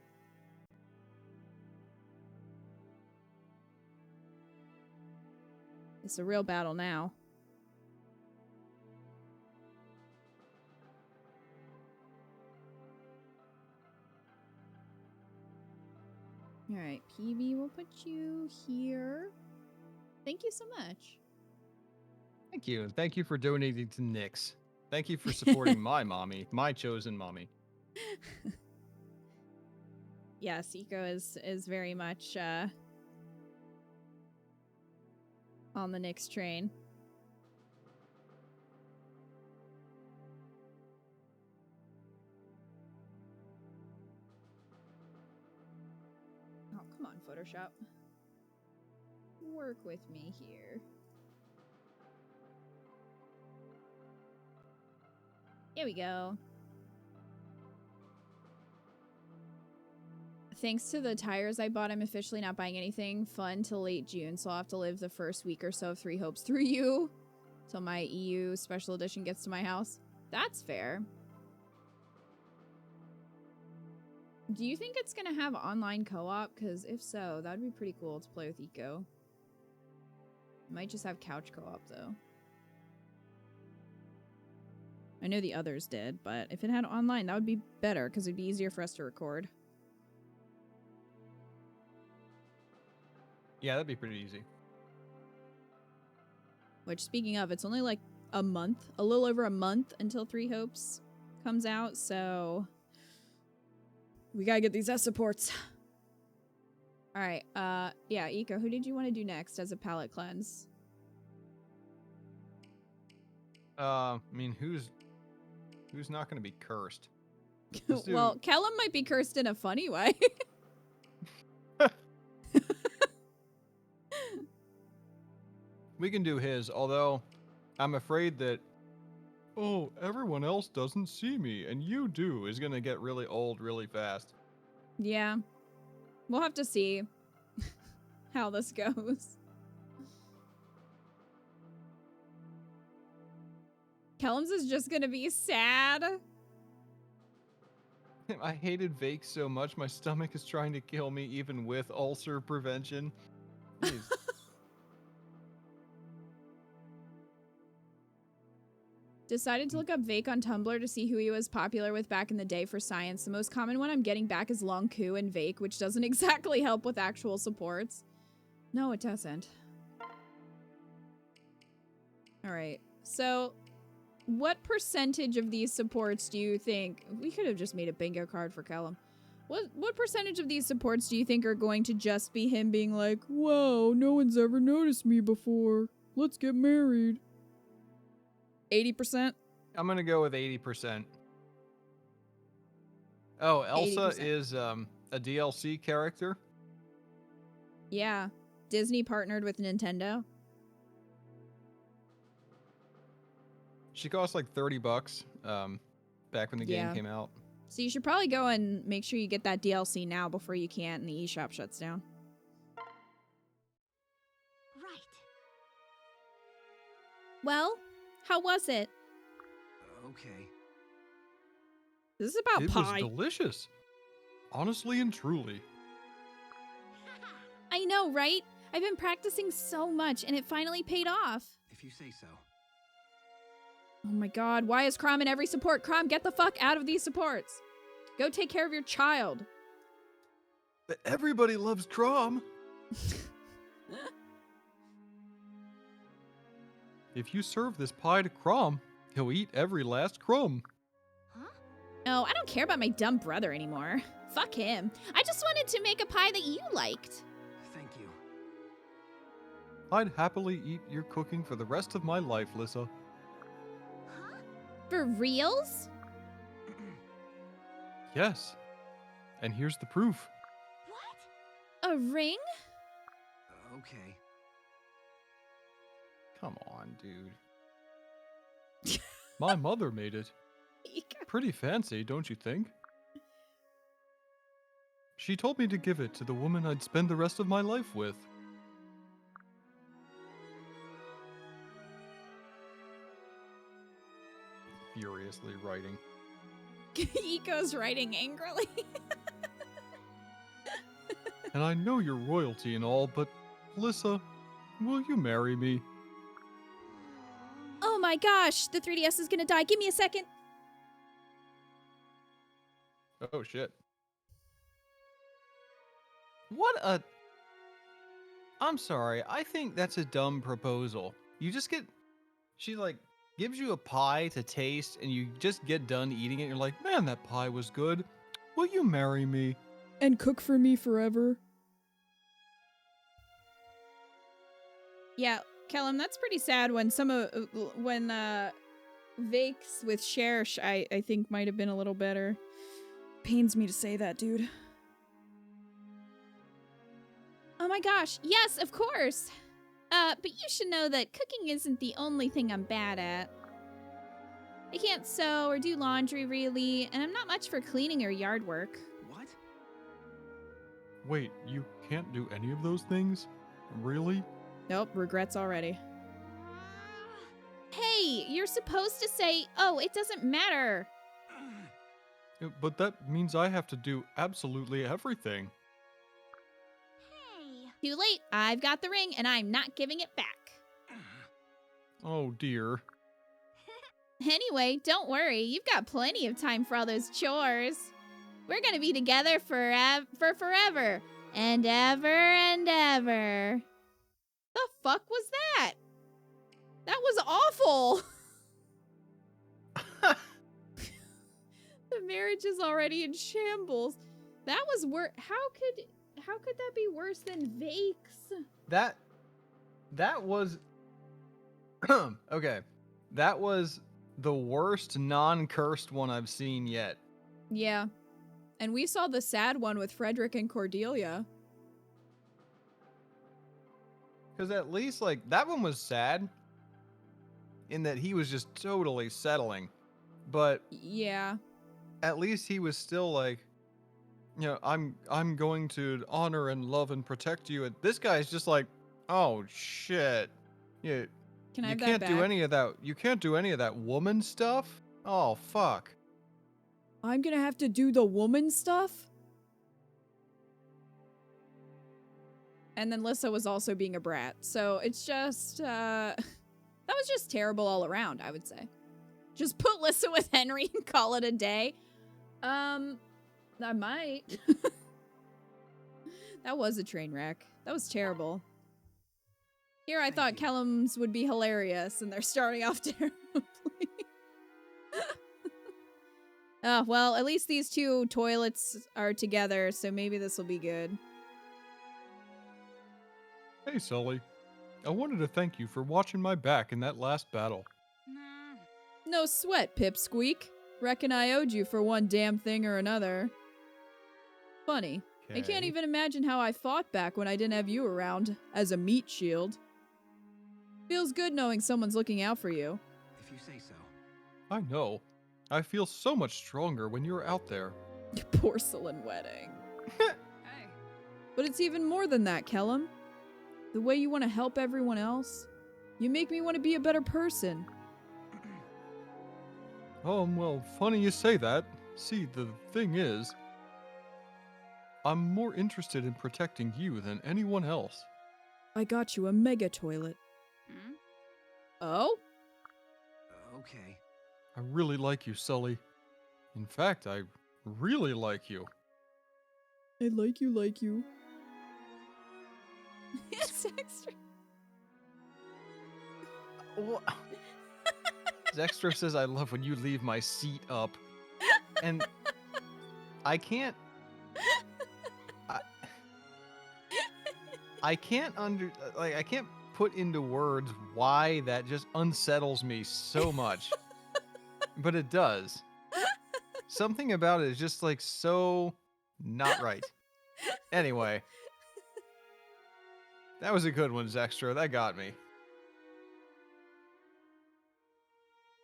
It's a real battle now. Alright, PB, we'll put you here. Thank you so much. Thank you. And thank you for donating to Nyx. Thank you for supporting my mommy, my chosen mommy. Yes, Eco is very much on the Nyx train. Oh, come on, Photoshop. Work with me here. Here we go. Thanks to the tires I bought, I'm officially not buying anything fun till late June, so I'll have to live the first week or so of Three Hopes through you till my EU special edition gets to my house. That's fair. Do you think it's gonna have online co-op? Because if so, that would be pretty cool to play with Eco. Might just have couch co-op, though. I know the others did, but if it had online, that would be better, because it'd be easier for us to record. Yeah, that'd be pretty easy. Which, speaking of, it's only like a month, a little over a month until Three Hopes comes out, so we gotta get these S supports. Alright, yeah, Eco, who did you want to do next as a palate cleanse? I mean, who's not gonna be cursed? Let's do- Well, Kellum might be cursed in a funny way. We can do his, although I'm afraid that, oh, everyone else doesn't see me, and you do, is gonna get really old really fast. Yeah. We'll have to see how this goes. Kellum's is just gonna be sad. I hated Vake so much, my stomach is trying to kill me even with ulcer prevention. Jeez. Decided to look up Vake on Tumblr to see who he was popular with back in the day for science. The most common one I'm getting back is Long Ku and Vake, which doesn't exactly help with actual supports. No, it doesn't. Alright, so what percentage of these supports do you think... We could have just made a bingo card for Kellum. What percentage of these supports do you think are going to just be him being like, whoa, no one's ever noticed me before. Let's get married. 80%? I'm gonna go with 80%. Oh, Elsa 80%. is a DLC character? Yeah. Disney partnered with Nintendo. She cost like $30 back when the game Yeah. came out. So you should probably go and make sure you get that DLC now before you can't and the eShop shuts down. Right. Well, how was it? Okay. This is about It pie. was delicious. Honestly and truly. I know, right? I've been practicing so much and it finally paid off. If you say so. Oh my god, why is Crom in every support? Crom, get the fuck out of these supports. Go take care of your child. But everybody loves Crom. If you serve this pie to Crom, he'll eat every last crumb. Oh, I don't care about my dumb brother anymore. Fuck him. I just wanted to make a pie that you liked. Thank you. I'd happily eat your cooking for the rest of my life, Lissa. For reals? Yes. And here's the proof. What? A ring? Okay. Come on, dude. My mother made it. Pretty fancy, don't you think? She told me to give it to the woman I'd spend the rest of my life with. Furiously writing. Eco's writing angrily. And I know you're royalty and all, but Lissa, will you marry me? Oh my gosh, the 3DS is gonna die. Give me a second. Oh shit. What a... I'm sorry, I think that's a dumb proposal. You just get... She, like, gives you a pie to taste, and you just get done eating it, and you're like, man, that pie was good. Will you marry me? And cook for me forever. Yeah, Kellum, that's pretty sad when Vakes with Shersh, I think might have been a little better. Pains me to say that, dude. Oh my gosh, yes, of course. But you should know that cooking isn't the only thing I'm bad at. I can't sew or do laundry, really, and I'm not much for cleaning or yard work. What? Wait, you can't do any of those things? Really? Nope, regrets already. Hey, you're supposed to say, oh, it doesn't matter. But that means I have to do absolutely everything. Hey. Too late, I've got the ring and I'm not giving it back. Oh dear. Anyway, don't worry, you've got plenty of time for all those chores. We're gonna be together for forever and ever and ever. The fuck was that? That was awful. The marriage is already in shambles. That was worse. How could that be worse than Vakes? That was okay. That was the worst non-cursed one I've seen yet. Yeah. And we saw the sad one with Frederick and Cordelia. Because at least, like, that one was sad in that he was just totally settling. But Yeah. at least he was still like, you know, I'm going to honor and love and protect you. And this guy's just like, oh shit. Yeah. Can I You have that can't back? do any of that. You can't do any of that woman stuff. Oh fuck. I'm gonna have to do the woman stuff? And then Lissa was also being a brat. So it's just, that was just terrible all around, I would say. Just put Lissa with Henry and call it a day. I might. That was a train wreck. That was terrible. Here I Thank thought you. Kellum's would be hilarious, and they're starting off terribly. Oh, well, at least these two toilets are together, so maybe this will be good. Hey Sully. I wanted to thank you for watching my back in that last battle. Nah. No sweat, Pipsqueak. Reckon I owed you for one damn thing or another. Funny. I can't Okay. even imagine how I fought back when I didn't have you around as a meat shield. Feels good knowing someone's looking out for you. If you say so. I know. I feel so much stronger when you're out there. Porcelain wedding. But it's even more than that, Kellum. The way you want to help everyone else. You make me want to be a better person. Well, funny you say that. See, the thing is, I'm more interested in protecting you than anyone else. I got you a mega toilet. Hmm? Oh? Okay. I really like you, Sully. In fact, I really like you. I like you. It's extra. Zextra says I love when you leave my seat up. And I can't... I can't I can't put into words why that just unsettles me so much. But it does. Something about it is just like so not right. Anyway. That was a good one, Zextra. That got me.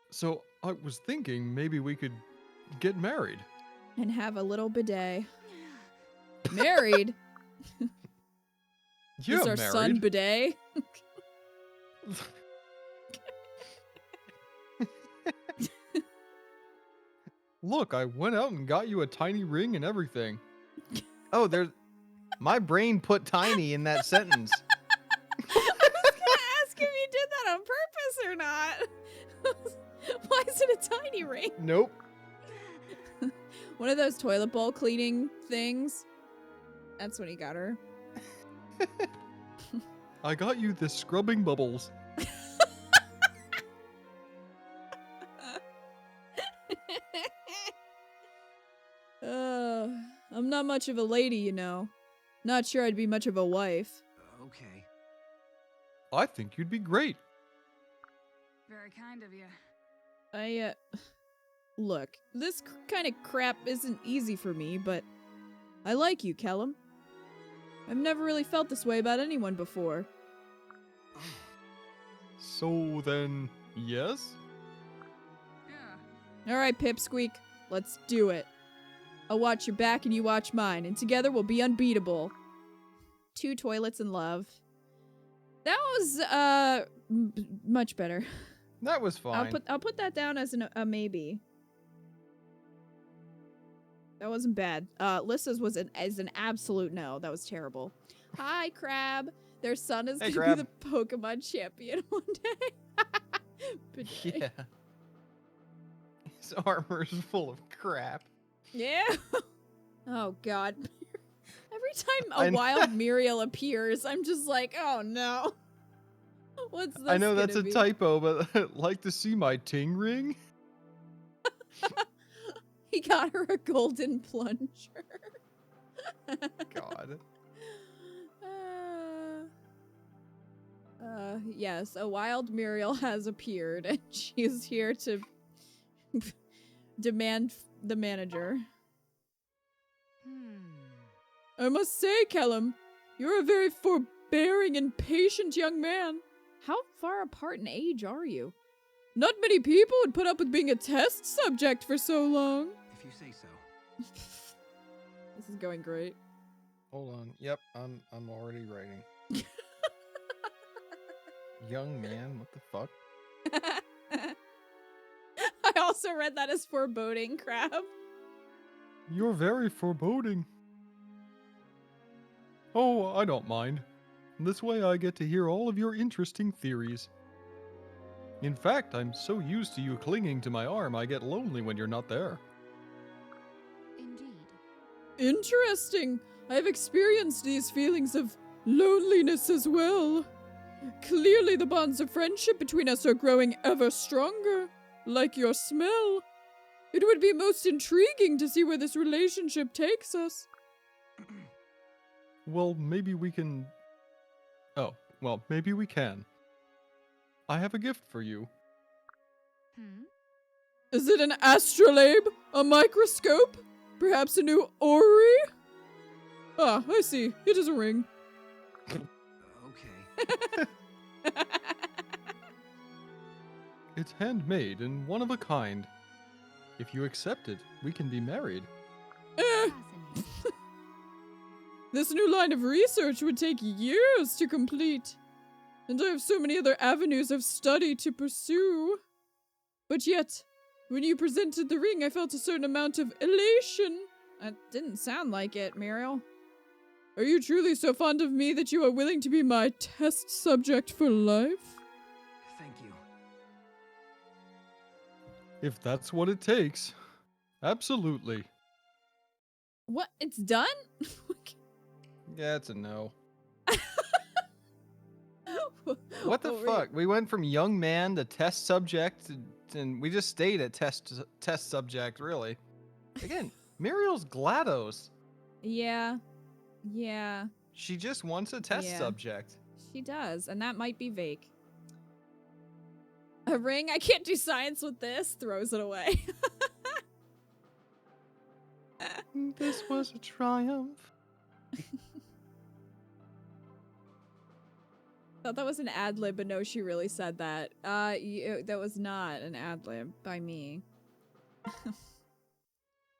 So, I was thinking maybe we could get married. And have a little bidet. Married? Yeah, Is our married. son bidet? Look, I went out and got you a tiny ring and everything. Oh, there's... My brain put tiny in that sentence. I was gonna ask if you did that on purpose or not. Why is it a tiny ring? Nope. One of those toilet bowl cleaning things. That's what he got her. I got you this scrubbing bubbles. I'm not much of a lady, you know. Not sure I'd be much of a wife. Okay. I think you'd be great. Very kind of you. Look, this kind of crap isn't easy for me, but I like you, Kellum. I've never really felt this way about anyone before. So then, yes? Yeah. Alright, Pipsqueak, let's do it. I'll watch your back and you watch mine, and together we'll be unbeatable. 2 toilets in love. That was, much better. That was fine. I'll put that down as a maybe. That wasn't bad. Lissa's was an absolute no. That was terrible. Hi, Crab. Their son is Hey, gonna be Crab. the Pokemon champion one day. Bidet. Yeah. His armor is full of crap. Yeah. Oh God. Every time I a kn- wild Muriel appears, I'm just like, oh no. What's this? I know that's a gonna be? typo, but I'd like to see my ting ring. He got her a golden plunger. God. Yes, a wild Muriel has appeared, and she is here to demand the manager. I must say, Kellum, you're a very forbearing and patient young man. How far apart in age are you? Not many people would put up with being a test subject for so long. If you say so. This is going great. Hold on. Yep, I'm already writing. Young man, what the fuck? I also read that as foreboding, Crab. You're very foreboding. Oh, I don't mind. This way I get to hear all of your interesting theories. In fact, I'm so used to you clinging to my arm, I get lonely when you're not there. Indeed. Interesting. I've experienced these feelings of loneliness as well. Clearly the bonds of friendship between us are growing ever stronger, like your smell. It would be most intriguing to see where this relationship takes us. Well, maybe we can... Oh, well, maybe we can. I have a gift for you. Is it an astrolabe? A microscope? Perhaps a new orrery? Ah, I see. It is a ring. Okay. It's handmade and one of a kind. If you accept it, we can be married. Fascinating. This new line of research would take years to complete. And I have so many other avenues of study to pursue. But yet, when you presented the ring, I felt a certain amount of elation. That didn't sound like it, Muriel. Are you truly so fond of me that you are willing to be my test subject for life? Thank you. If that's what it takes. Absolutely. What? It's done? Yeah, it's a no. What the Oh, fuck? We went from young man to test subject, and we just stayed at test subject, really. Again, Muriel's GLaDOS. Yeah. Yeah, She just wants a test Yeah. subject. she does. And that might be vague. A ring? I can't do science with this. Throws it away. This was a triumph. Thought that was an ad lib, but no, she really said that. That was not an ad lib by me.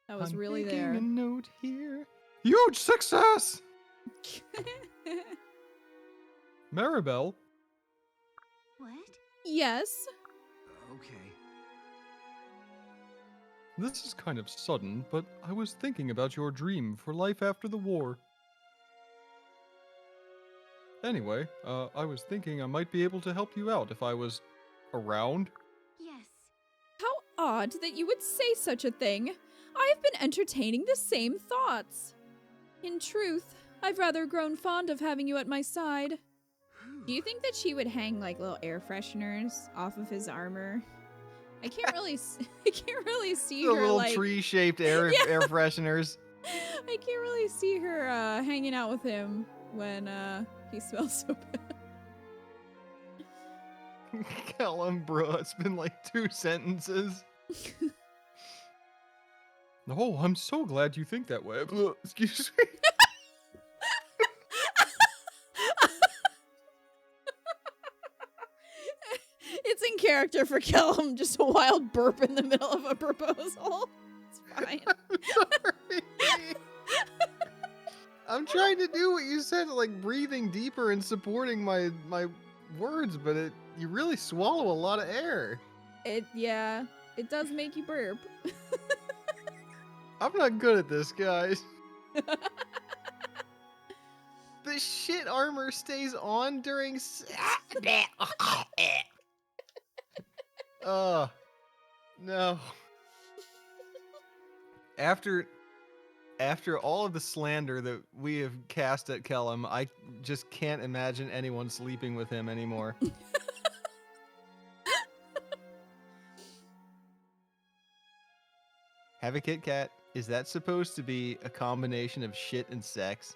That was I'm really making there. a note here. Huge success! Maribel, What? Yes. Okay. this is kind of sudden, but I was thinking about your dream for life after the war. Anyway, I was thinking I might be able to help you out if I was around. Yes. How odd that you would say such a thing. I've been entertaining the same thoughts. In truth, I've rather grown fond of having you at my side. Do you think that she would hang like little air fresheners off of his armor? I can't really, I can't really see The her little like. tree-shaped air Yeah. air fresheners. I can't really see her hanging out with him when he smells so bad. Callum, bro, it's been like 2 sentences. Oh, I'm so glad you think that way. Excuse me. It's in character for Kellum, just a wild burp in the middle of a proposal. It's fine. Sorry. I'm trying to do what you said, like breathing deeper and supporting my words, but you really swallow a lot of air. It does make you burp. I'm not good at this, guys. The shit armor stays on during. No. After all of the slander that we have cast at Kellum, I just can't imagine anyone sleeping with him anymore. Have a Kit Kat. Is that supposed to be a combination of shit and sex?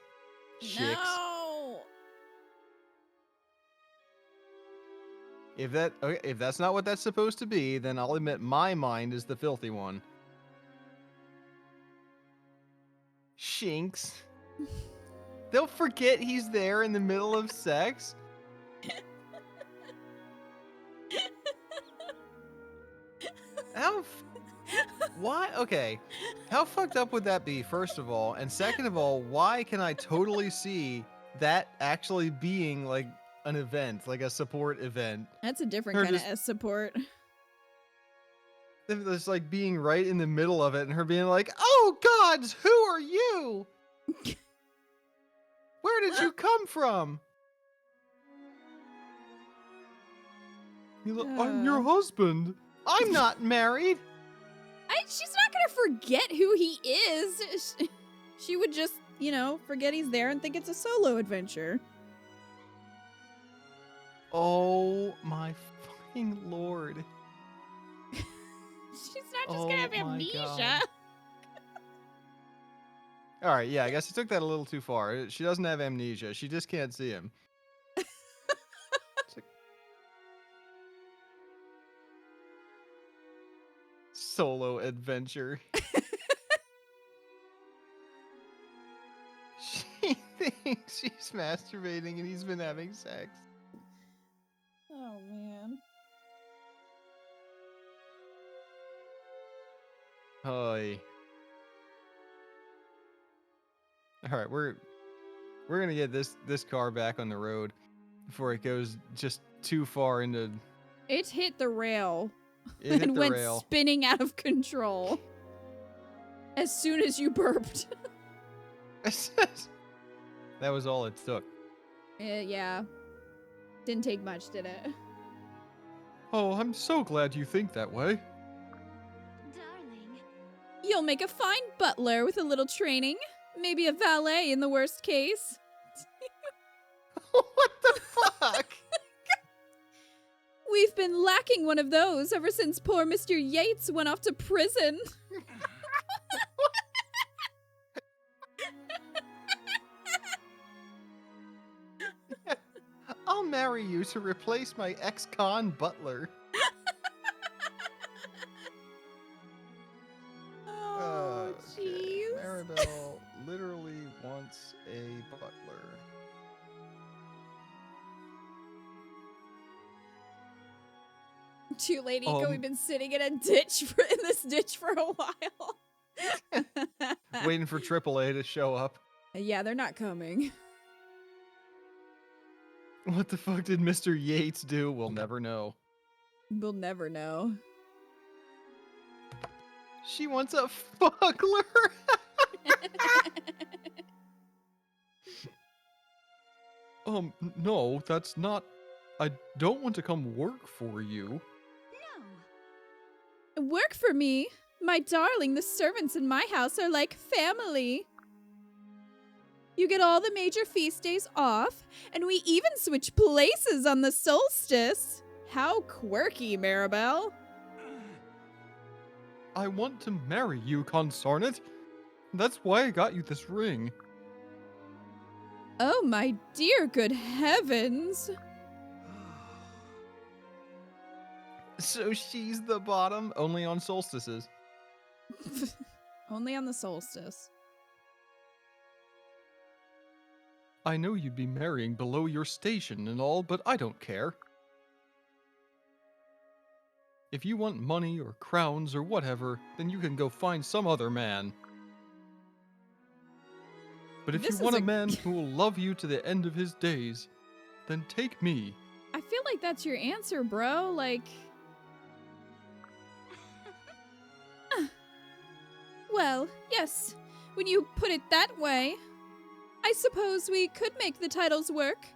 Chicks. No. If that's not what that's supposed to be, then I'll admit my mind is the filthy one. Shinks. They'll forget he's there in the middle of sex. Why? Okay. How fucked up would that be, first of all? And second of all, why can I totally see that actually being like an event, like a support event? That's a different Her kind of just- S support. Just like being right in the middle of it and her being like, "Oh gods, who are you? Where did you come from?" I'm your husband. I'm not married. She's not gonna forget who he is. She would just, forget he's there and think it's a solo adventure. Oh my fucking lord. She's not just Oh gonna have my amnesia. God. All right, yeah, I guess I took that a little too far. She doesn't have amnesia. She just can't see him. It's like- Solo adventure. She thinks she's masturbating and he's been having sex. Oh man. Hi. All right, we're gonna get this car back on the road before it goes just too far into. It hit the rail It hit and the went rail. spinning out of control as soon as you burped. That was all it took. Yeah. Didn't take much, did it? Oh, I'm so glad you think that way. Darling. You'll make a fine butler with a little training. Maybe a valet in the worst case. What the fuck? We've been lacking one of those ever since poor Mr. Yates went off to prison. I'll marry you to replace my ex-con butler. Oh, jeez. Maribel literally wants a butler. Too late, Eco. We've been sitting in this ditch for a while. Waiting for AAA to show up. Yeah, they're not coming. What the fuck did Mr. Yates do? We'll never know. We'll never know. She wants a fuckler. No, that's not. I don't want to come work for you. No. Work for me? My darling, the servants in my house are like family. You get all the major feast days off, and we even switch places on the solstice. How quirky, Maribel. I want to marry you, consarn it. That's why I got you this ring. Oh, my dear good heavens. So she's the bottom, only on solstices. Only on the solstice. I know you'd be marrying below your station and all, but I don't care. If you want money or crowns or whatever, then you can go find some other man. But if This you is want a a- man who will love you to the end of his days, then take me. I feel like that's your answer, bro. Like... Well, yes. When you put it that way, I suppose we could make the titles work.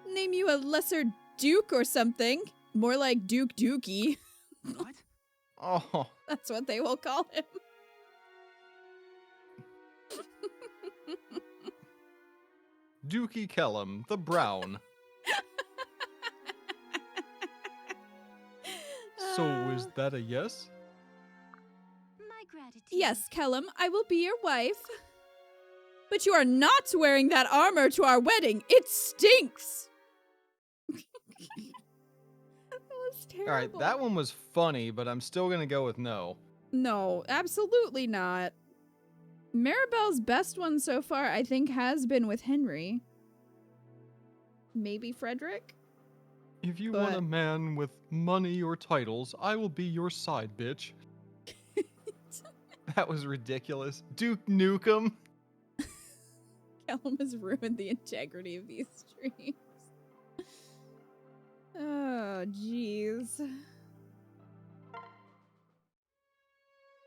Name you a lesser duke or something. More like Duke Dookie. What? Oh, That's what they will call him. Dookie Kellum, the Brown. So is that a yes? My gratitude. Yes, Kellum, I will be your wife. But you are not wearing that armor to our wedding. It stinks. That was terrible. All right, that one was funny, but I'm still gonna go with no. No, absolutely not. Maribel's best one so far, I think, has been with Henry. Maybe Frederick? If you want a But- man with money or titles, I will be your side bitch. That was ridiculous. Duke Nukem. Callum has ruined the integrity of these streams. Oh, jeez.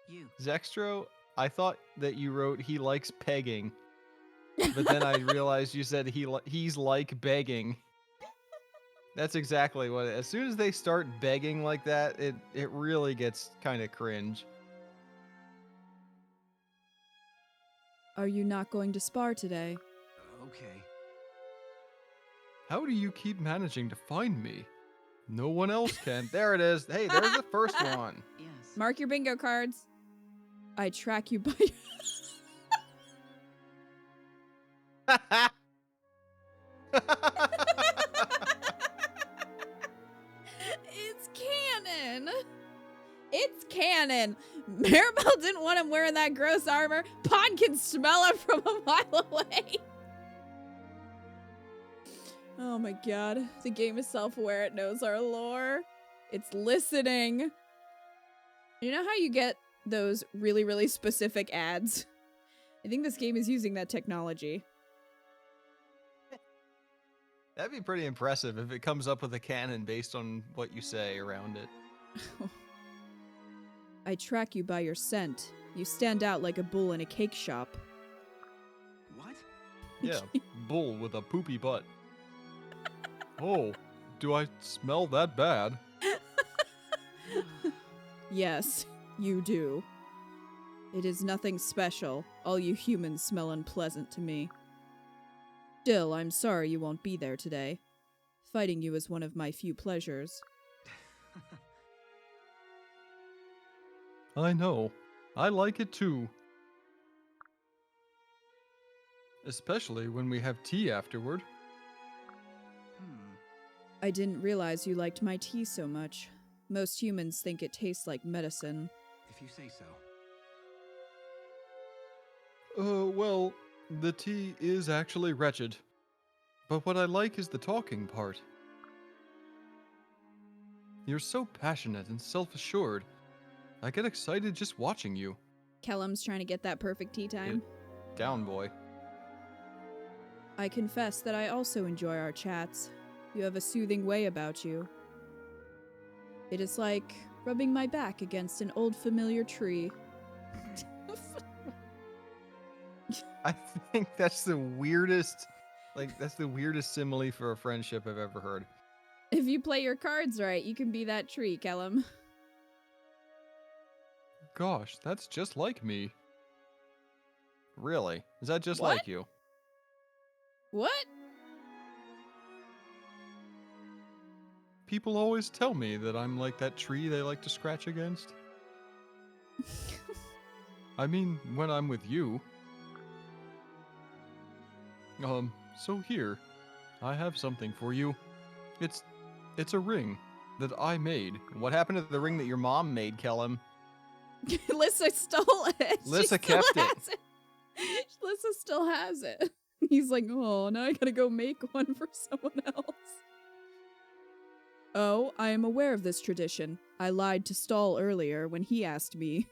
You. Zextro, I thought that you wrote he likes pegging, but then I realized you said he's like begging. That's exactly what. As soon as they start begging like that, it really gets kind of cringe. Are you not going to spar today? Okay. How do you keep managing to find me? No one else can. There it is. Hey, there's the first one. Yes. Mark your bingo cards. I track you by It's canon! It's canon! Maribel didn't want him wearing that gross armor. Pond can smell it from a mile away. Oh my god. The game is self-aware. It knows our lore. It's listening. You know how you get those really, really specific ads. I think this game is using that technology. That'd be pretty impressive if it comes up with a canon based on what you say around it. I track you by your scent. You stand out like a bull in a cake shop. What? Yeah, bull with a poopy butt. Oh, do I smell that bad? Yes, you do. It is nothing special. All you humans smell unpleasant to me. Still, I'm sorry you won't be there today. Fighting you is one of my few pleasures. I know. I like it too. Especially when we have tea afterward. I didn't realize you liked my tea so much. Most humans think it tastes like medicine. If you say so. Well, the tea is actually wretched. But what I like is the talking part. You're so passionate and self-assured. I get excited just watching you. Kellum's trying to get that perfect tea time. Down, boy. I confess that I also enjoy our chats. You have a soothing way about you. It is like rubbing my back against an old familiar tree. I think that's the weirdest, that's the weirdest simile for a friendship I've ever heard. If you play your cards right, you can be that tree, Kellum. Gosh, that's just like me. Really? Is that just What? like you? What? People always tell me that I'm like that tree they like to scratch against. I mean, when I'm with you. So here, I have something for you. It's a ring that I made. What happened to the ring that your mom made, Kellum? Lissa stole it. Lissa kept it. Lissa still has it. He's like, oh, now I gotta go make one for someone else. Oh, I am aware of this tradition. I lied to Stall earlier when he asked me.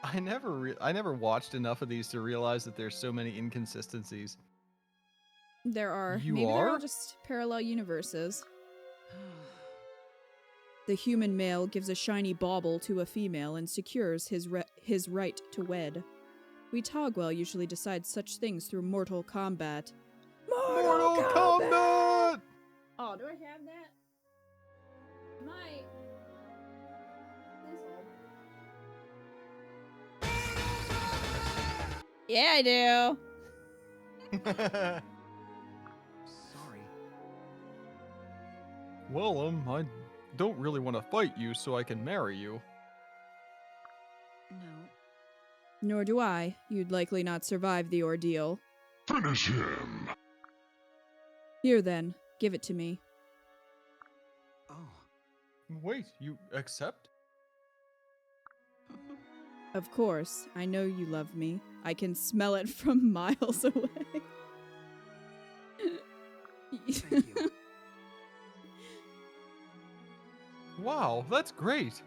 I never watched enough of these to realize that there's so many inconsistencies. There are. You Maybe they're all are? just parallel universes. The human male gives a shiny bauble to a female and secures his right to wed. We Togwell usually decide such things through mortal combat. Mortal Kombat! Oh, do I have that? Am I... Please hold. Yeah, I do. Sorry. Well, I don't really want to fight you so I can marry you. No. Nor do I. You'd likely not survive the ordeal. Finish him! Here then, give it to me. Oh. Wait, you accept? Of course, I know you love me. I can smell it from miles away. Thank you. Wow, that's great.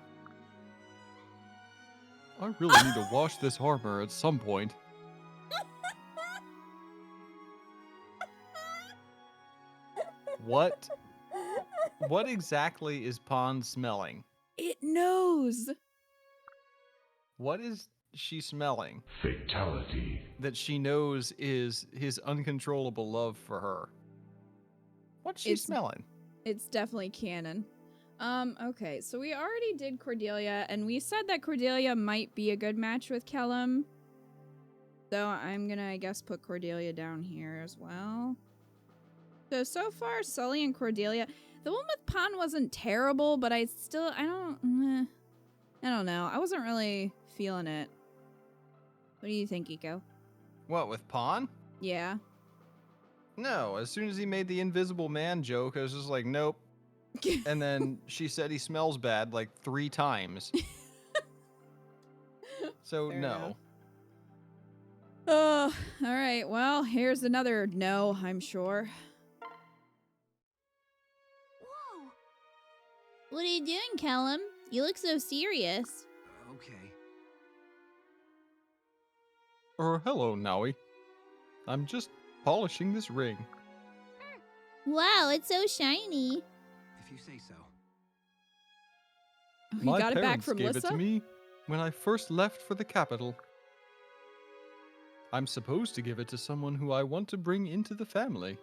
I really need to wash this armor at some point. What? What exactly is Pond smelling? It knows. What is she smelling Fatality. that she knows is his uncontrollable love for her? What's she It's- smelling? It's definitely canon. Okay, so we already did Cordelia, and we said that Cordelia might be a good match with Kellum. So I'm gonna, I guess, put Cordelia down here as well. So far, Sully and Cordelia. The one with Pon wasn't terrible, but I don't know. I wasn't really feeling it. What do you think, Iko? What, with Pond? Yeah. No, as soon as he made the invisible man joke, I was just like, nope. And then she said he smells bad like 3 times. So, Fair no. enough. Oh, all right. Well, here's another no, I'm sure. Whoa! What are you doing, Callum? You look so serious. Okay. Hello, Naui. I'm just polishing this ring. Wow, it's so shiny. If you say so. Oh, you My got it back parents from gave Lissa? it to me when I first left for the capital. I'm supposed to give it to someone who I want to bring into the family.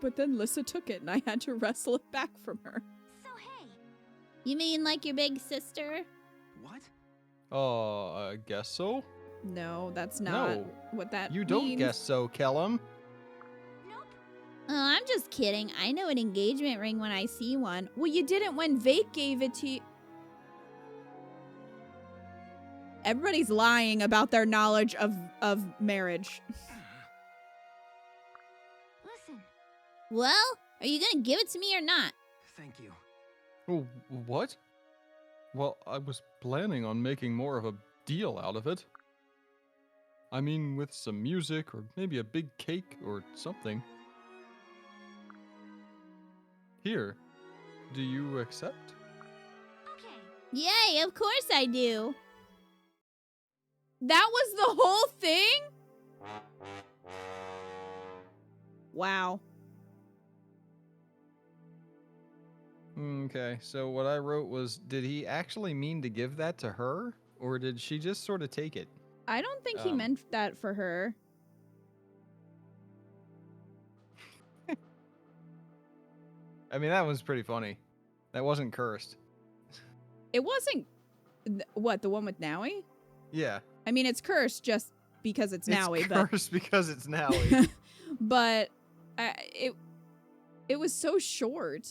But then Lissa took it and I had to wrestle it back from her. So hey, You mean like your big sister? What? I guess so. No, that's not No, what that You don't means. guess so, Kellum. nope. Oh, I'm just kidding. I know an engagement ring when I see one. Well, you didn't when Vake gave it to you. Everybody's lying about their knowledge of marriage. Listen, Well, are you gonna give it to me or not? Thank you. Oh, what? Well, I was planning on making more of a deal out of it. I mean, with some music or maybe a big cake or something. Here, do you accept? okay. Yay, of course I do. That was the whole thing? Wow. Okay, so what I wrote was, did he actually mean to give that to her? Or did she just sort of take it? I don't think he Um. meant that for her. I mean, that was pretty funny. That wasn't cursed. It wasn't what, the one with Naui? Yeah. I mean, it's cursed just because it's Naui, It's but cursed because it's Naui. but it was so short.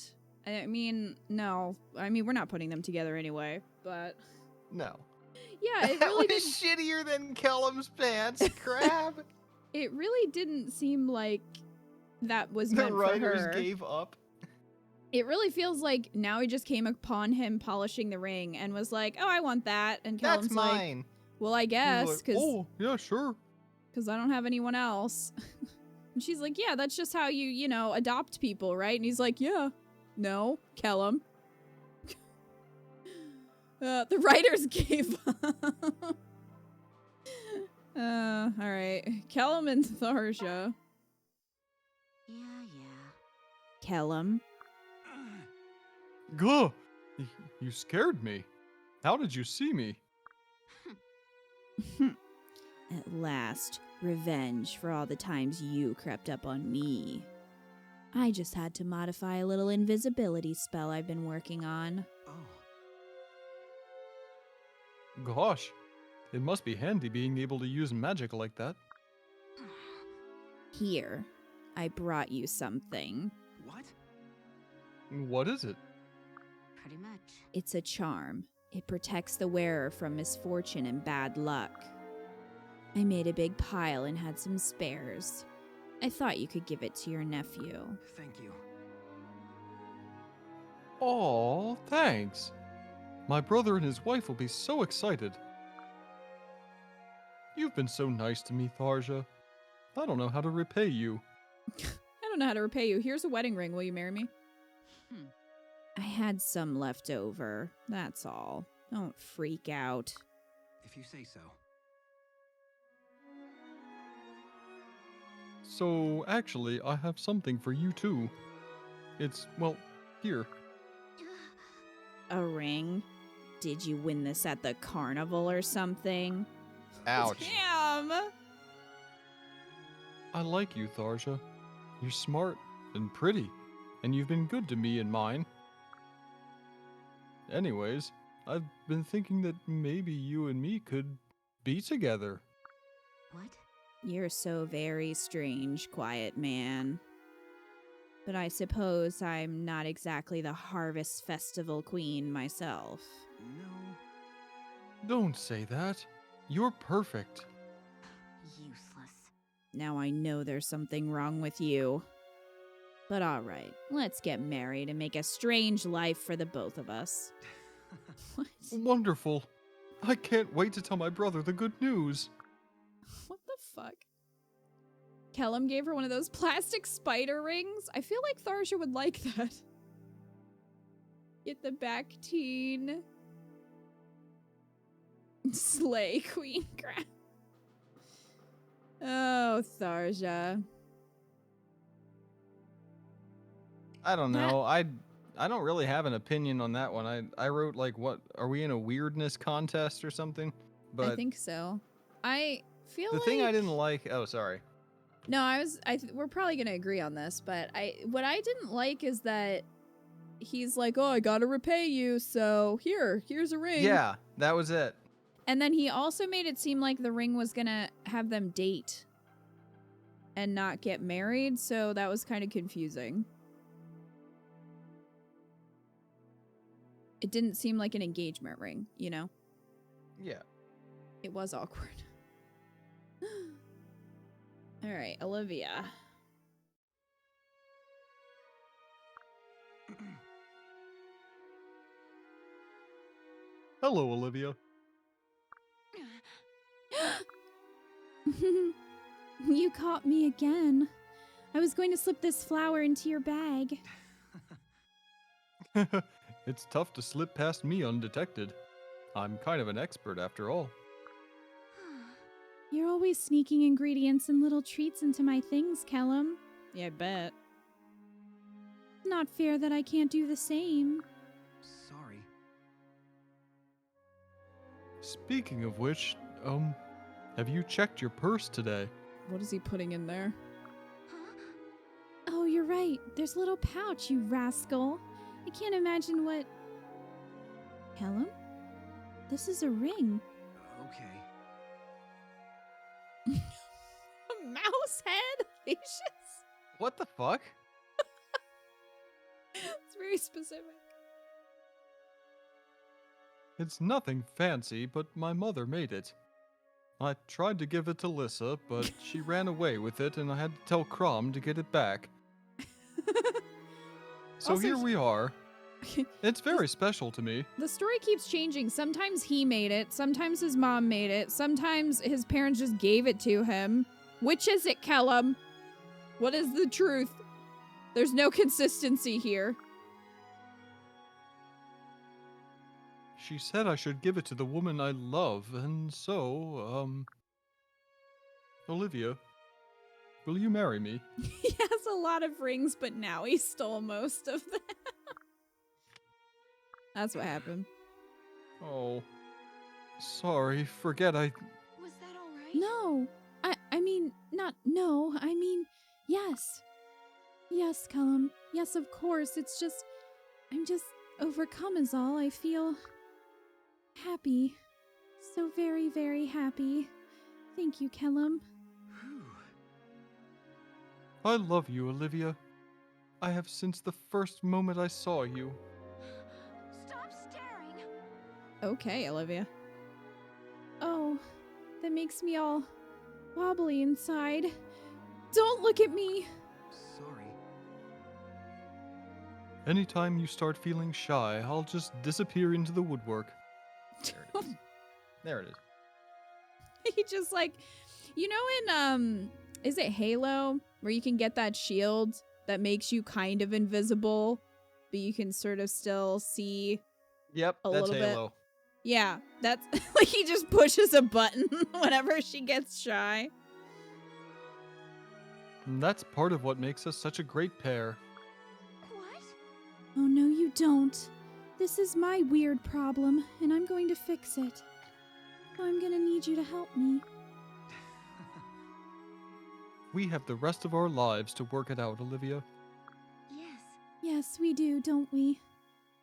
I mean, no. I mean, we're not putting them together anyway, but No. yeah, it That really was shittier than Kellum's pants, crab. it really didn't seem like that was The meant for writers her. gave up. It really feels like now he just came upon him polishing the ring and was like, "Oh, I want that." And That's Callum's like, mine. "Well, I He was guess like, because oh, yeah, sure. I don't have anyone else." And she's like, "Yeah, that's just how you adopt people, right?" And he's like, "Yeah, no, Kellum." The writers gave up. All right, Kellum and Tharja. Yeah. Kellum. Gah! You scared me. How did you see me? At last, revenge for all the times you crept up on me. I just had to modify a little invisibility spell I've been working on. Oh. Gosh, it must be handy being able to use magic like that. Here, I brought you something. What? What is it? Pretty much. It's a charm. It protects the wearer from misfortune and bad luck. I made a big pile and had some spares. I thought you could give it to your nephew. Thank you. Aw, thanks. My brother and his wife will be so excited. You've been so nice to me, Tharja. I don't know how to repay you. I don't know how to repay you. Here's a wedding ring. Will you marry me? I had some left over. That's all. Don't freak out. If you say so. So, actually, I have something for you too. It's, well, here. A ring? Did you win this at the carnival or something? Ouch. Damn! I like you, Tharja. You're smart and pretty, and you've been good to me and mine. Anyways, I've been thinking that maybe you and me could be together. What? You're so very strange, quiet man. But I suppose I'm not exactly the Harvest Festival queen myself. No. Don't say that. You're perfect. Useless. Now I know there's something wrong with you. But alright, let's get married and make a strange life for the both of us. What? Wonderful. I can't wait to tell my brother the good news. What the fuck? Kellum gave her one of those plastic spider rings. I feel like Tharja would like that. Get the back teen. Slay Queen Crab. Oh, Tharja. I don't That- know. I don't really have an opinion on that one. I wrote like, what are we in a weirdness contest or something? But I think so. I feel the like thing I didn't like. Oh, sorry. No, we're probably gonna agree on this, but what I didn't like is that he's like, oh, I gotta repay you, so here's a ring. Yeah, that was it. And then he also made it seem like the ring was gonna have them date and not get married, so that was kind of confusing. It didn't seem like an engagement ring, you know? Yeah. It was awkward. All right, Olivia. Hello, Olivia. You caught me again. I was going to slip this flower into your bag. It's tough to slip past me undetected. I'm kind of an expert after all. You're always sneaking ingredients and little treats into my things, Kellum. Yeah, I bet. It's not fair that I can't do the same. Sorry. Speaking of which, have you checked your purse today? What is he putting in there? Oh, you're right. There's a little pouch, you rascal. I can't imagine what... Kellum? This is a ring. Okay. A mouse head? Lucius? What the fuck? It's very specific. It's nothing fancy, but my mother made it. I tried to give it to Lissa, but she ran away with it and I had to tell Crom to get it back. So Also, here we are. It's very special to me. The story keeps changing. Sometimes he made it, sometimes his mom made it, sometimes his parents just gave it to him. Which is it, Kellum? What is the truth? There's no consistency here. She said I should give it to the woman I love, and so, Olivia, will you marry me? He has a lot of rings, but now he stole most of them. That's what happened. Oh, sorry, forget I... Was that all right? No! I mean, not no. I mean, yes. Yes, Kellum. Yes, of course. It's just... I'm just overcome is all. I feel... happy. So very, very happy. Thank you, Kellum. Whew. I love you, Olivia. I have since the first moment I saw you. Stop staring! Okay, Olivia. Oh, that makes me all wobbly inside. Don't look at me! Sorry. Anytime you start feeling shy, I'll just disappear into the woodwork. There it is. There it is. He just like, you know, in is it Halo, where you can get that shield that makes you kind of invisible, but you can sort of still see. Yep, A that's little bit. Halo. Yeah, that's like he just pushes a button whenever she gets shy. And that's part of what makes us such a great pair. What? Oh, no, you don't. This is my weird problem, and I'm going to fix it. So I'm gonna need you to help me. We have the rest of our lives to work it out, Olivia. Yes. Yes, we do, don't we?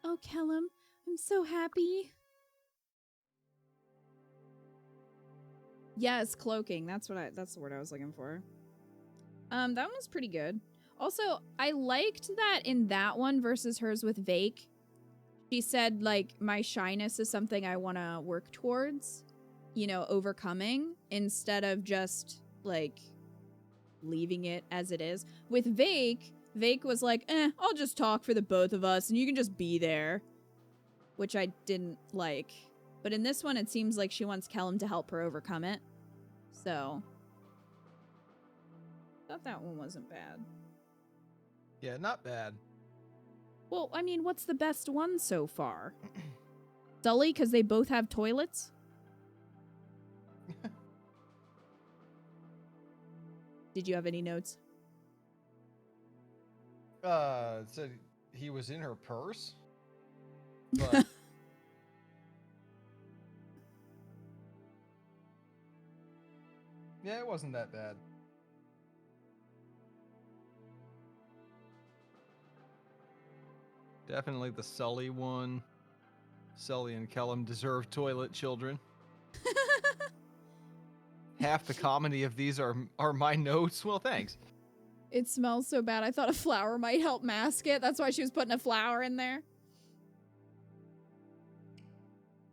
Oh, Kellum, I'm so happy. Yes, cloaking. That's the word I was looking for. That one was pretty good. Also, I liked that in that one versus hers with Vake. She said, like, my shyness is something I want to work towards, you know, overcoming, instead of just, like, leaving it as it is. With Vake was like, I'll just talk for the both of us, and you can just be there. Which I didn't like. But in this one, it seems like she wants Kellum to help her overcome it. So, I thought that one wasn't bad. Yeah, not bad. Well, I mean, what's the best one so far? Sully, because they both have toilets? Did you have any notes? It said he was in her purse? But... yeah, it wasn't that bad. Definitely the Sully one. Sully and Kellum deserve toilet children. Half the comedy of these are my notes. Well, thanks. It smells so bad. I thought a flower might help mask it. That's why she was putting a flower in there.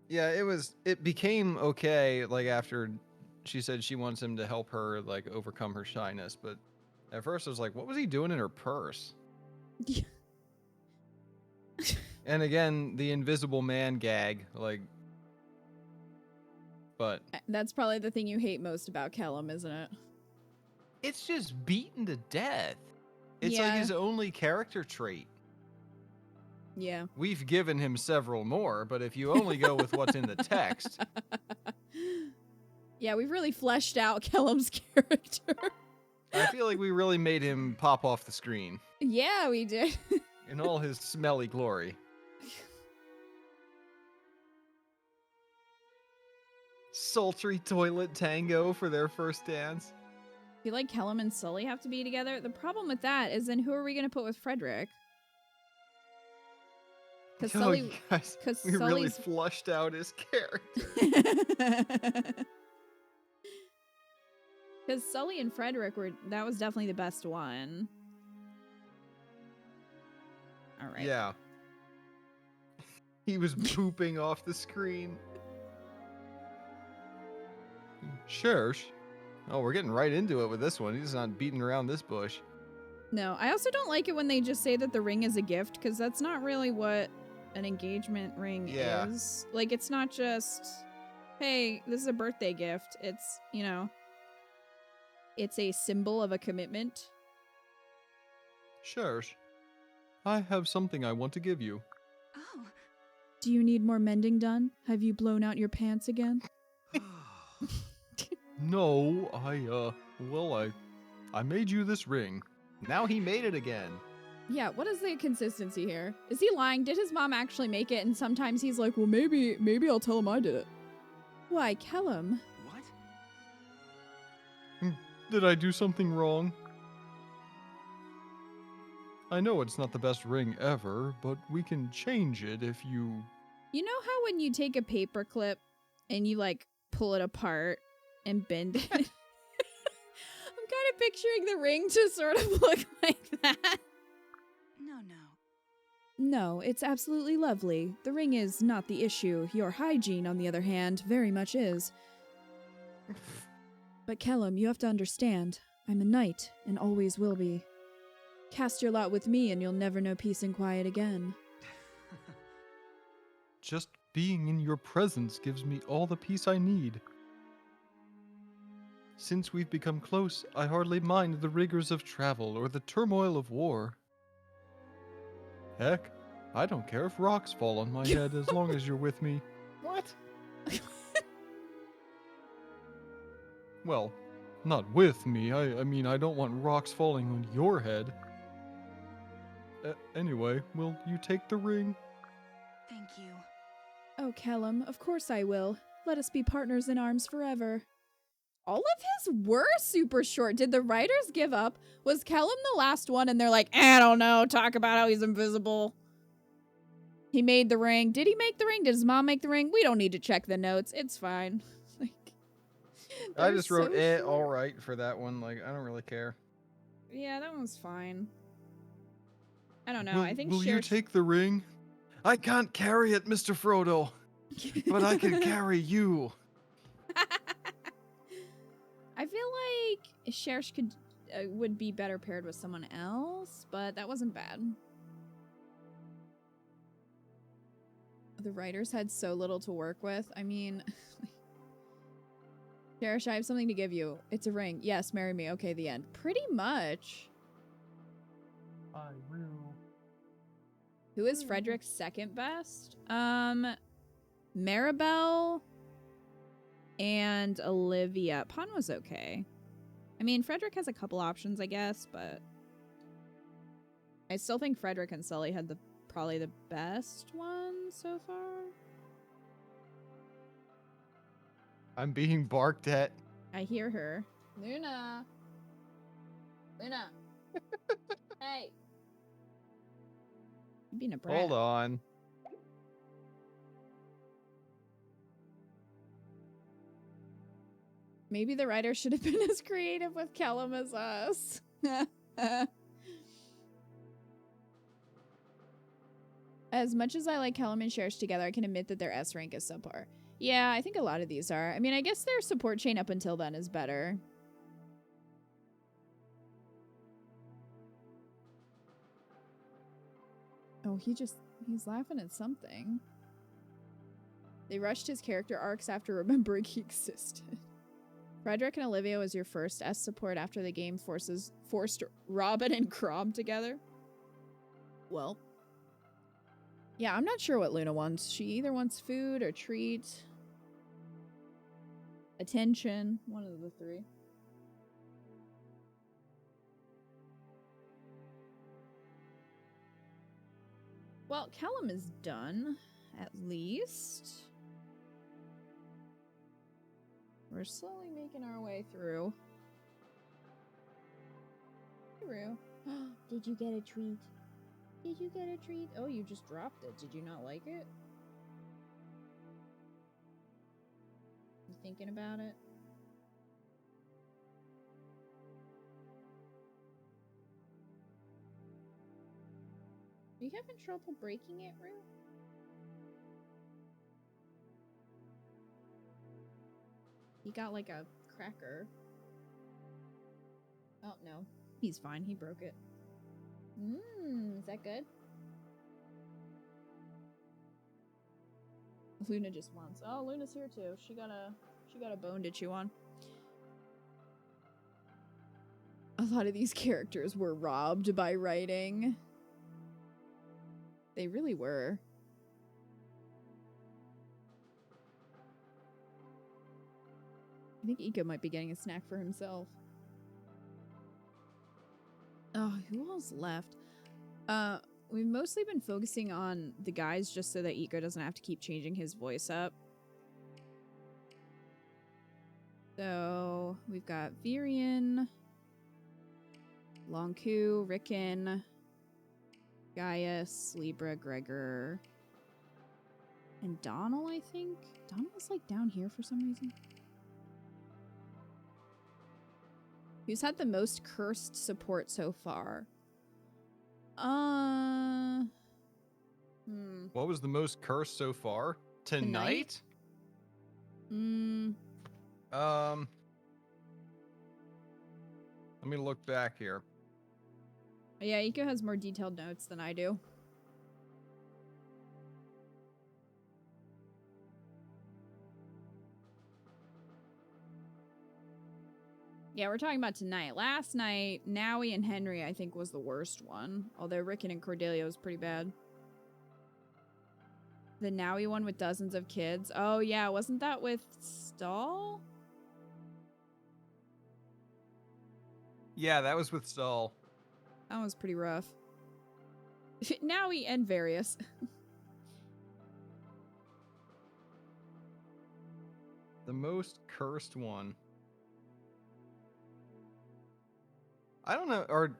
Yeah, it became okay, like, after she said she wants him to help her, like, overcome her shyness, but at first I was like, what was he doing in her purse? And again, the invisible man gag, like, but... That's probably the thing you hate most about Kellum, isn't it? it's just beaten to death. It's Yeah. like his only character trait. Yeah. We've given him several more, but if you only go with what's in the text... Yeah, we've really fleshed out Kellum's character. I feel like we really made him pop off the screen Yeah, we did. in all his smelly glory. Sultry toilet tango for their first dance. I feel like Kellum and Sully have to be together. The problem with that is then who are we going to put with Frederick? Because Oh, Sully... you guys, Because we really Sully's... flushed out his character. Because Sully and Frederick were... That was definitely the best one. Alright. Yeah. He was pooping off the screen. Shush. Oh, we're getting right into it with this one. He's not beating around this bush. No, I also don't like it when they just say that the ring is a gift, because that's not really what an engagement ring Yeah. is. Like, it's not just, hey, this is a birthday gift. It's, you know, it's a symbol of a commitment. Shush. I have something I want to give you. Oh. Do you need more mending done? Have you blown out your pants again? No, I made you this ring. Now he made it again. Yeah, what is the consistency here? Is he lying? Did his mom actually make it? And sometimes he's like, well, maybe I'll tell him I did it. Why, Kellum? What? Did I do something wrong? I know it's not the best ring ever, but we can change it if you... You know how when you take a paper clip and you, like, pull it apart and bend it? I'm kind of picturing the ring to sort of look like that. No. No, it's absolutely lovely. The ring is not the issue. Your hygiene, on the other hand, very much is. But Kellum, you have to understand. I'm a knight, and always will be. Cast your lot with me, and you'll never know peace and quiet again. Just being in your presence gives me all the peace I need. Since we've become close, I hardly mind the rigors of travel or the turmoil of war. Heck, I don't care if rocks fall on my head as long as you're with me. What? Well, not with me. I mean, I don't want rocks falling on your head. Anyway, will you take the ring? Thank you. Oh, Kellum, of course I will. Let us be partners in arms forever. All of his were super short. Did the writers give up? Was Kellum the last one and they're like, I don't know, talk about how he's invisible. He made the ring. Did he make the ring? Did his mom make the ring? We don't need to check the notes. It's fine. Like, I they're just wrote so short. all right for that one. Like, I don't really care. Yeah, that one's fine. I don't know. Will, I think will you take the ring? I can't carry it, Mr. Frodo, but I can carry you. I feel like Shersh could would be better paired with someone else, but that wasn't bad. The writers had so little to work with. I mean, Shersh, I have something to give you. It's a ring. Yes, marry me. Okay, the end. Pretty much. I will. Who is Frederick's second best? Maribel and Olivia. Pon was okay. I mean, Frederick has a couple options, I guess, but I still think Frederick and Sully had probably the best one so far. I'm being barked at. I hear her. Luna! Luna! Hey! You're being a brat. Hold on. Maybe the writer should have been as creative with Kellum as us. As much as I like Kellum and Cherish together, I can admit that their S rank is subpar. Yeah, I think a lot of these are. I mean, I guess their support chain up until then is better. Oh, he's laughing at something. They rushed his character arcs after remembering he existed. Frederick and Olivia was your first S support after the game forced Robin and Crom together. Well. Yeah, I'm not sure what Luna wants. She either wants food or treat. Attention. One of the three. Well, Kellum is done, at least. We're slowly making our way through. Through. Did you get a treat? Did you get a treat? Oh, you just dropped it. Did you not like it? You thinking about it? Are you having trouble breaking it, Rue? He got like a cracker. Oh, no. He's fine. He broke it. Is that good? Luna just wants. Oh, Luna's here too. She got a bone to chew on. A lot of these characters were robbed by writing. They really were. I think Ika might be getting a snack for himself. Oh, who else left? We've mostly been focusing on the guys just so that Ika doesn't have to keep changing his voice up. So, we've got Virion, Longku, Rickon, Gaius, Libra, Gregor, and Donald, I think? Donald's like down here for some reason. Who's had the most cursed support so far? What was the most cursed so far? Tonight? Tonight? Let me look back here. Yeah, Ika has more detailed notes than I do. Yeah, we're talking about tonight. Last night, Nowie and Henry, I think, was the worst one. Although Rickon and Cordelia was pretty bad. The Nowie one with dozens of kids. Oh, yeah. Wasn't that with Stahl? Yeah, that was with Stahl. That was pretty rough. Nowie and Various. The most cursed one. I don't know, or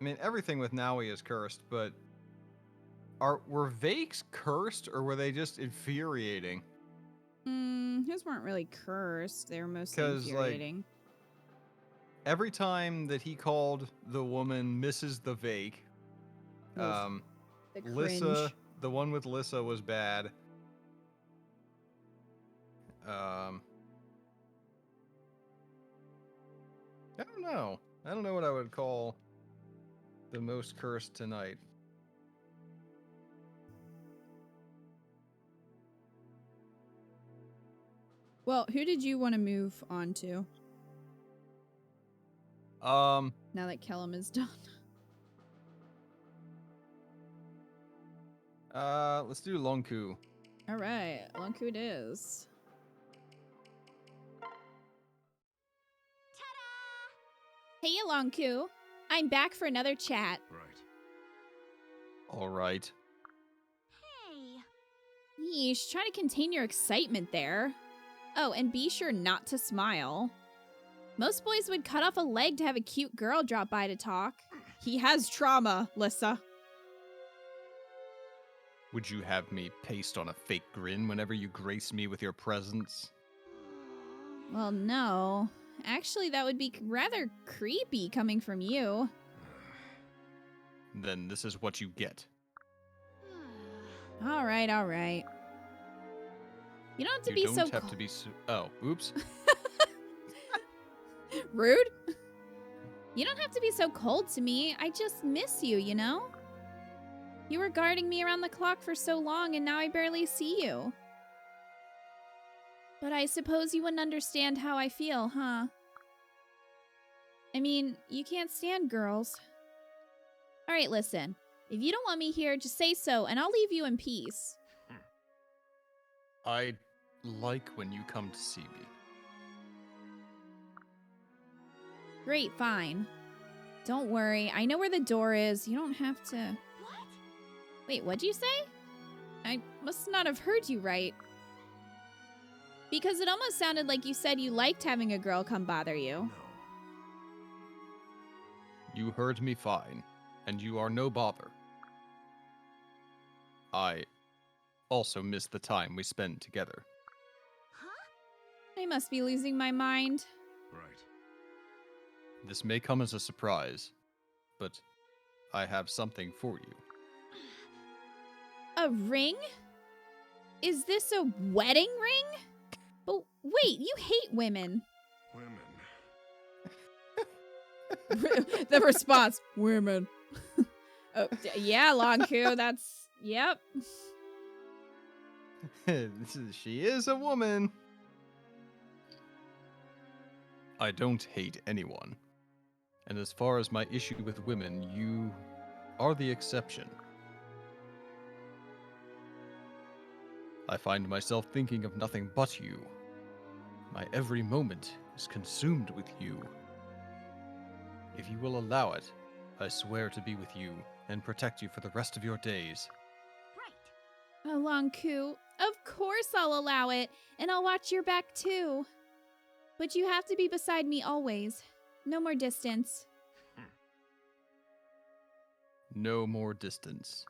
I mean, everything with Nowie is cursed, but were Vakes cursed or were they just infuriating? His weren't really cursed. They were mostly infuriating. Like, every time that he called the woman Mrs. the Vake, The Lissa, cringe. the one with Lissa was bad. I don't know. I don't know what I would call the most cursed tonight. Well, who did you want to move on to? Now that Kellum is done. Let's do Longku. All right, Longku it is. Ta-da! Hey, Alonku. I'm back for another chat. Right. All right. Hey. Yeesh, try to contain your excitement there. Oh, and be sure not to smile. Most boys would cut off a leg to have a cute girl drop by to talk. He has trauma, Lissa. Would you have me paste on a fake grin whenever you grace me with your presence? Well, no. Actually, that would be rather creepy coming from you. Then this is what you get. All right, all right. You don't have to You be don't so have to be oh, oops. rude. You don't have to be so cold to me. I just miss you, you know? You were guarding me around the clock for so long, and now I barely see you. But I suppose you wouldn't understand how I feel, huh? I mean, you can't stand girls. All right, listen. If you don't want me here, just say so, and I'll leave you in peace. I like when you come to see me. Great, fine. Don't worry. I know where the door is. You don't have to... What? Wait, what'd you say? I must not have heard you right. Because it almost sounded like you said you liked having a girl come bother you. No. You heard me fine, and you are no bother. I also miss the time we spend together. Huh? I must be losing my mind. Right. This may come as a surprise, but I have something for you. A ring? Is this a wedding ring? But wait, you hate women. Women. The response, women. Oh, yeah, Longku, that's... Yep. She is a woman. I don't hate anyone. And as far as my issue with women, you are the exception. I find myself thinking of nothing but you. My every moment is consumed with you. If you will allow it, I swear to be with you and protect you for the rest of your days. Right. Oh, Longku, of course I'll allow it, and I'll watch your back too. But you have to be beside me always. No more distance. No more distance.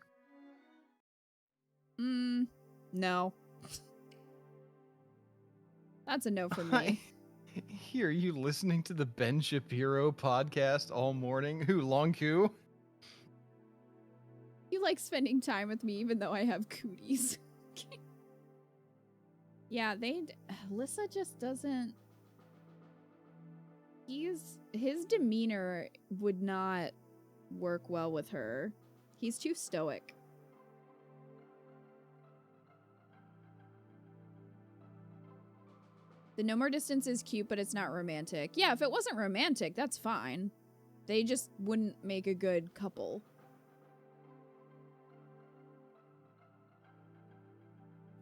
No. That's a no from me. I hear you listening to the Ben Shapiro podcast all morning. Who, Longku? You like spending time with me even though I have cooties. Yeah, Lissa just doesn't... His demeanor would not work well with her. He's too stoic. The no more distance is cute, but it's not romantic. Yeah, if it wasn't romantic, that's fine. They just wouldn't make a good couple.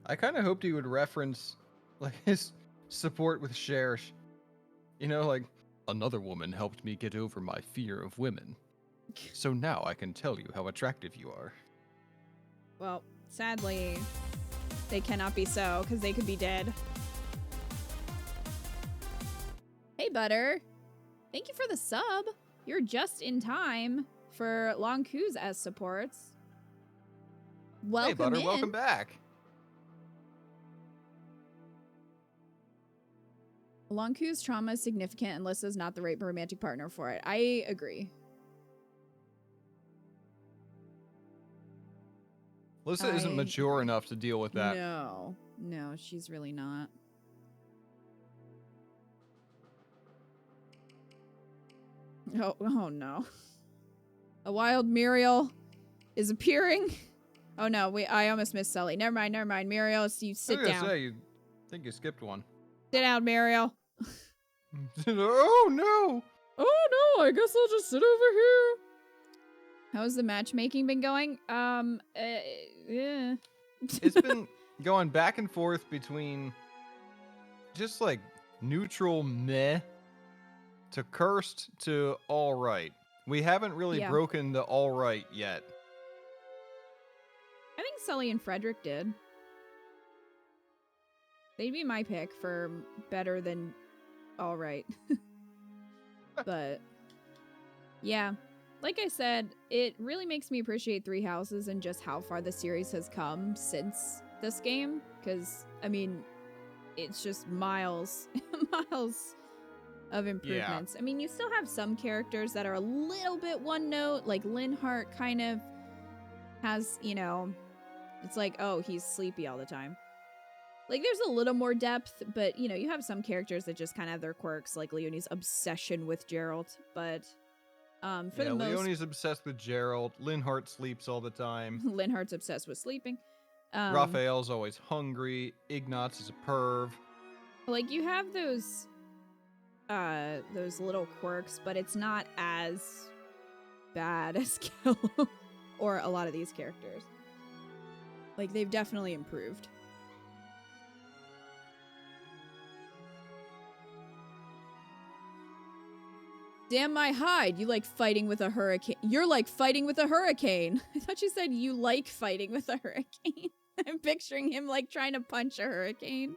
I kind of hoped he would reference like his support with Cherish. You know, like, another woman helped me get over my fear of women. So now I can tell you how attractive you are. Well, sadly, they cannot be so, because they could be dead. Hey, Butter. Thank you for the sub. You're just in time for Longku's as supports. Welcome hey, Butter, in. welcome back. Longku's trauma is significant and Lissa's not the right romantic partner for it. I agree. Lissa isn't mature enough to deal with that. No, she's really not. Oh no. A wild Muriel is appearing. Oh no, I almost missed Sully. Never mind. Muriel, you sit I was down. gonna say, I think you skipped one. Sit down, Muriel. Oh no! Oh no, I guess I'll just sit over here. How's the matchmaking been going? Yeah. It's been going back and forth between just like neutral meh to cursed to all right. We haven't really Yeah. broken the all right yet. I think Sully and Frederick did. They'd be my pick for better than all right. But yeah, like I said, it really makes me appreciate Three Houses and just how far the series has come since this game. Because, I mean, it's just miles, miles of improvements. I mean, you still have some characters that are a little bit one note, like Linhart kind of has, you know, it's like, oh, he's sleepy all the time. Like, there's a little more depth, but, you know, you have some characters that just kind of have their quirks, like Leonie's obsession with Gerald, but for the most... Leonie's obsessed with Gerald. Linhart sleeps all the time. Linhart's obsessed with sleeping. Raphael's always hungry. Ignatz is a perv. Like, you have those little quirks, but it's not as bad as Gil or a lot of these characters. Like, they've definitely improved. Damn my hide, you like fighting with a hurricane. You're like fighting with a hurricane. I thought you said you like fighting with a hurricane. I'm picturing him like trying to punch a hurricane.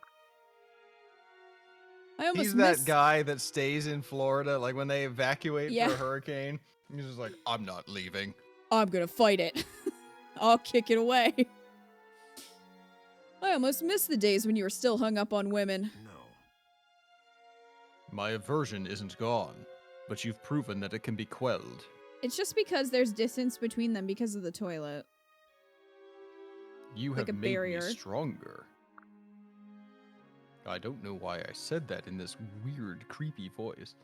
I almost He's that guy that stays in Florida, like when they evacuate Yeah. for a hurricane. He's just like, I'm not leaving. I'm gonna fight it. I'll kick it away. I almost missed the days when you were still hung up on women. No. My aversion isn't gone, but you've proven that it can be quelled. It's just because there's distance between them because of the toilet. You Like have a made barrier. me stronger. I don't know why I said that in this weird, creepy voice.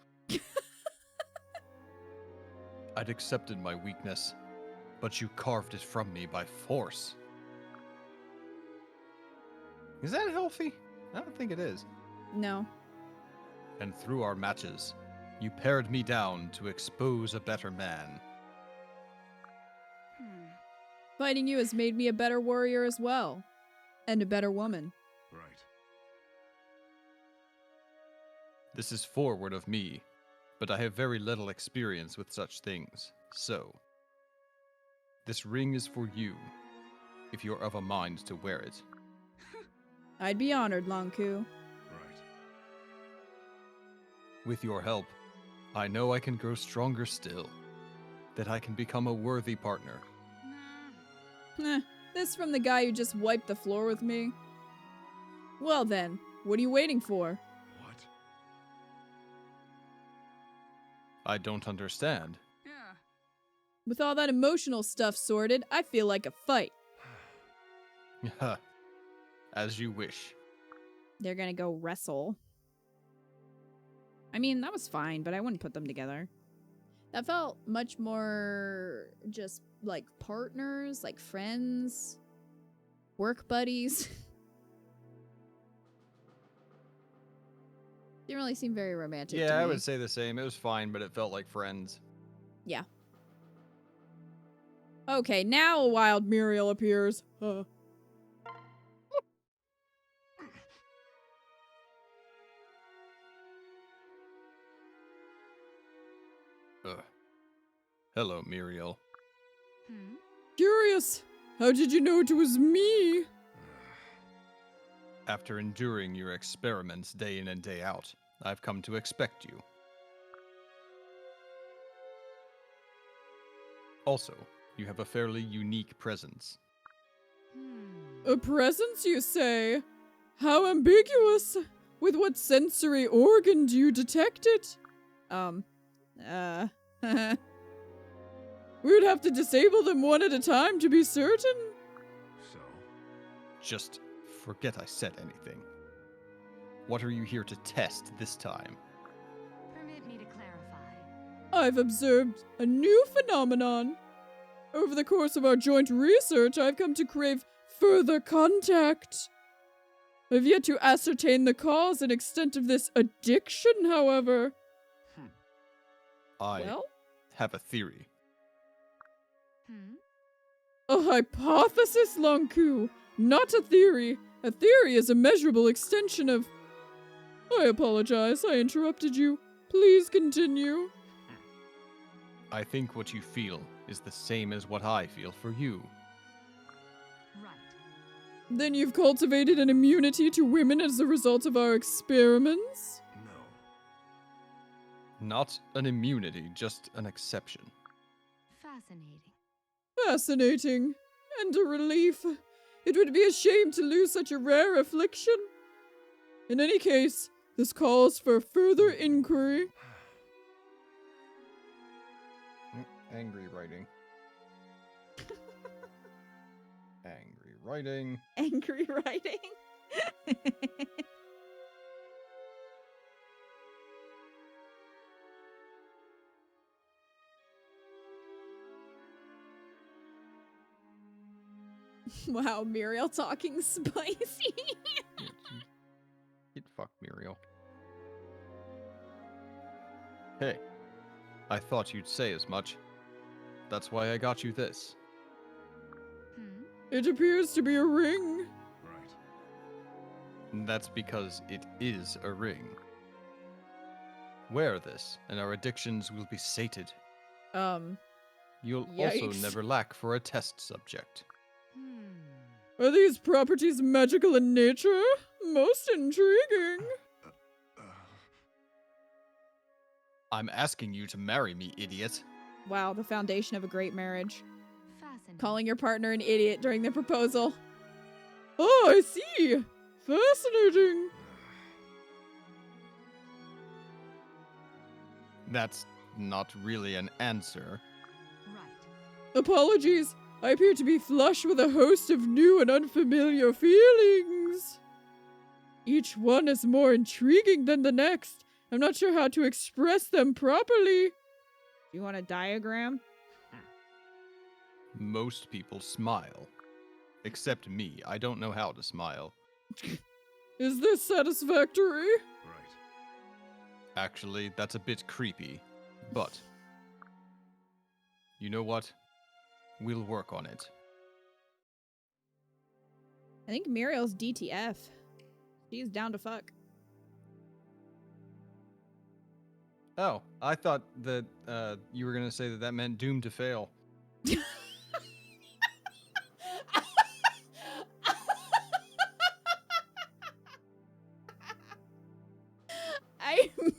I'd accepted my weakness, but you carved it from me by force. Is that healthy? I don't think it is. No. And through our matches, you pared me down to expose a better man. Fighting you has made me a better warrior as well. And a better woman. Right. This is forward of me, but I have very little experience with such things, so... This ring is for you, if you're of a mind to wear it. I'd be honored, Lonku. Right. With your help, I know I can grow stronger still, that I can become a worthy partner. This from the guy who just wiped the floor with me? Well then, what are you waiting for? What? I don't understand. Yeah. With all that emotional stuff sorted, I feel like a fight. As you wish. They're gonna go wrestle. I mean, that was fine, but I wouldn't put them together. That felt much more just like partners, like friends, work buddies. Didn't really seem very romantic to Yeah, me. I would say the same. It was fine, but it felt like friends. Yeah. Okay, now a wild Muriel appears. Hello, Muriel. Curious. How did you know it was me? After enduring your experiments day in and day out, I've come to expect you. Also, you have a fairly unique presence. A presence, you say? How ambiguous. With what sensory organ do you detect it? We would have to disable them one at a time to be certain. So? Just forget I said anything. What are you here to test this time? Permit me to clarify. I've observed a new phenomenon. Over the course of our joint research, I've come to crave further contact. I've yet to ascertain the cause and extent of this addiction, however. I Well? have a theory. A hypothesis, Lonku, not a theory. A theory is a measurable extension of... I apologize, I interrupted you. Please continue. I think what you feel is the same as what I feel for you. Right. Then you've cultivated an immunity to women as a result of our experiments? No. Not an immunity, just an exception. Fascinating. Fascinating. And a relief. It would be a shame to lose such a rare affliction. In any case, this calls for further inquiry. Angry writing. Angry writing. Angry writing? Wow, Muriel talking spicy. Get fucked, Muriel. Hey, I thought you'd say as much. That's why I got you this. It appears to be a ring. Right. And that's because it is a ring. Wear this, and our addictions will be sated. You'll also Yikes. never lack for a test subject. Are these properties magical in nature? Most intriguing. I'm asking you to marry me, idiot. Wow, the foundation of a great marriage. Fascinating. Calling your partner an idiot during the proposal. Oh, I see. Fascinating. That's not really an answer. Right. Apologies. I appear to be flush with a host of new and unfamiliar feelings. Each one is more intriguing than the next. I'm not sure how to express them properly. Do you want a diagram? Most people smile. Except me, I don't know how to smile. Is this satisfactory? Right. Actually, that's a bit creepy. But, you know what? We'll work on it. I think Muriel's DTF. She's down to fuck. Oh, I thought that you were gonna say that that meant doomed to fail. I mean...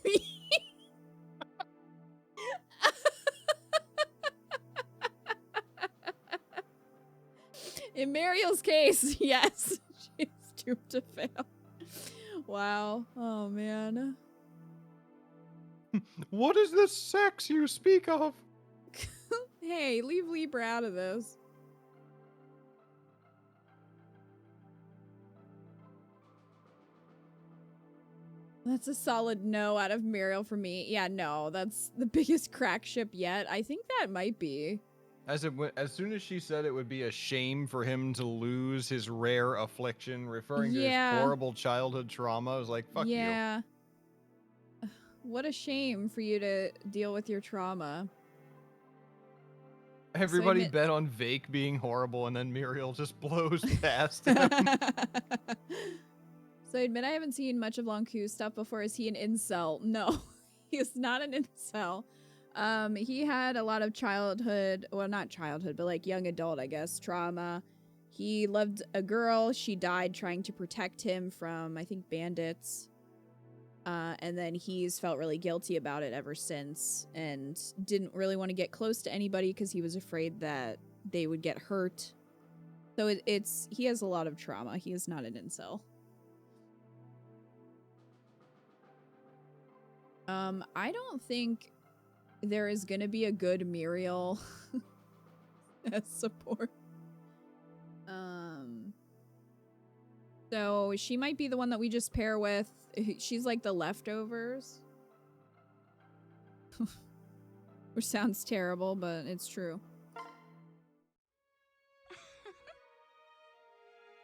In Muriel's case, yes, she's doomed to fail. Wow. Oh, man. What is this sex you speak of? Hey, leave Libra out of this. That's a solid no out of Muriel for me. Yeah, no, that's the biggest crack ship yet. I think that might be. As soon as she said it would be a shame for him to lose his rare affliction, referring to his horrible childhood trauma, I was like, fuck you. Yeah. What a shame for you to deal with your trauma. Everybody bet on Vake being horrible, and then Muriel just blows past him. So I admit I haven't seen much of Lonku's stuff before. Is he an incel? No, he is not an incel. He had a lot of childhood, well, not childhood, but like young adult, I guess, trauma. He loved a girl. She died trying to protect him from, I think, bandits. And then he's felt really guilty about it ever since and didn't really want to get close to anybody because he was afraid that they would get hurt. So he has a lot of trauma. He is not an incel. I don't think there is gonna be a good Muriel as support. So she might be the one that we just pair with. She's like the leftovers. Which sounds terrible, but it's true.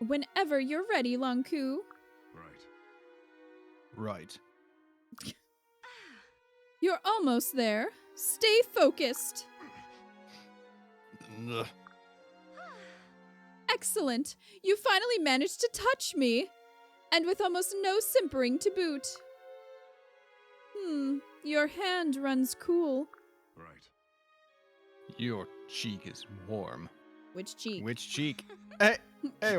Whenever you're ready, Lonku. Right. Right. You're almost there. Stay focused. Ugh. Excellent. You finally managed to touch me. And with almost no simpering to boot. Your hand runs cool. Right. Your cheek is warm. Which cheek? Which cheek? Hey, hey,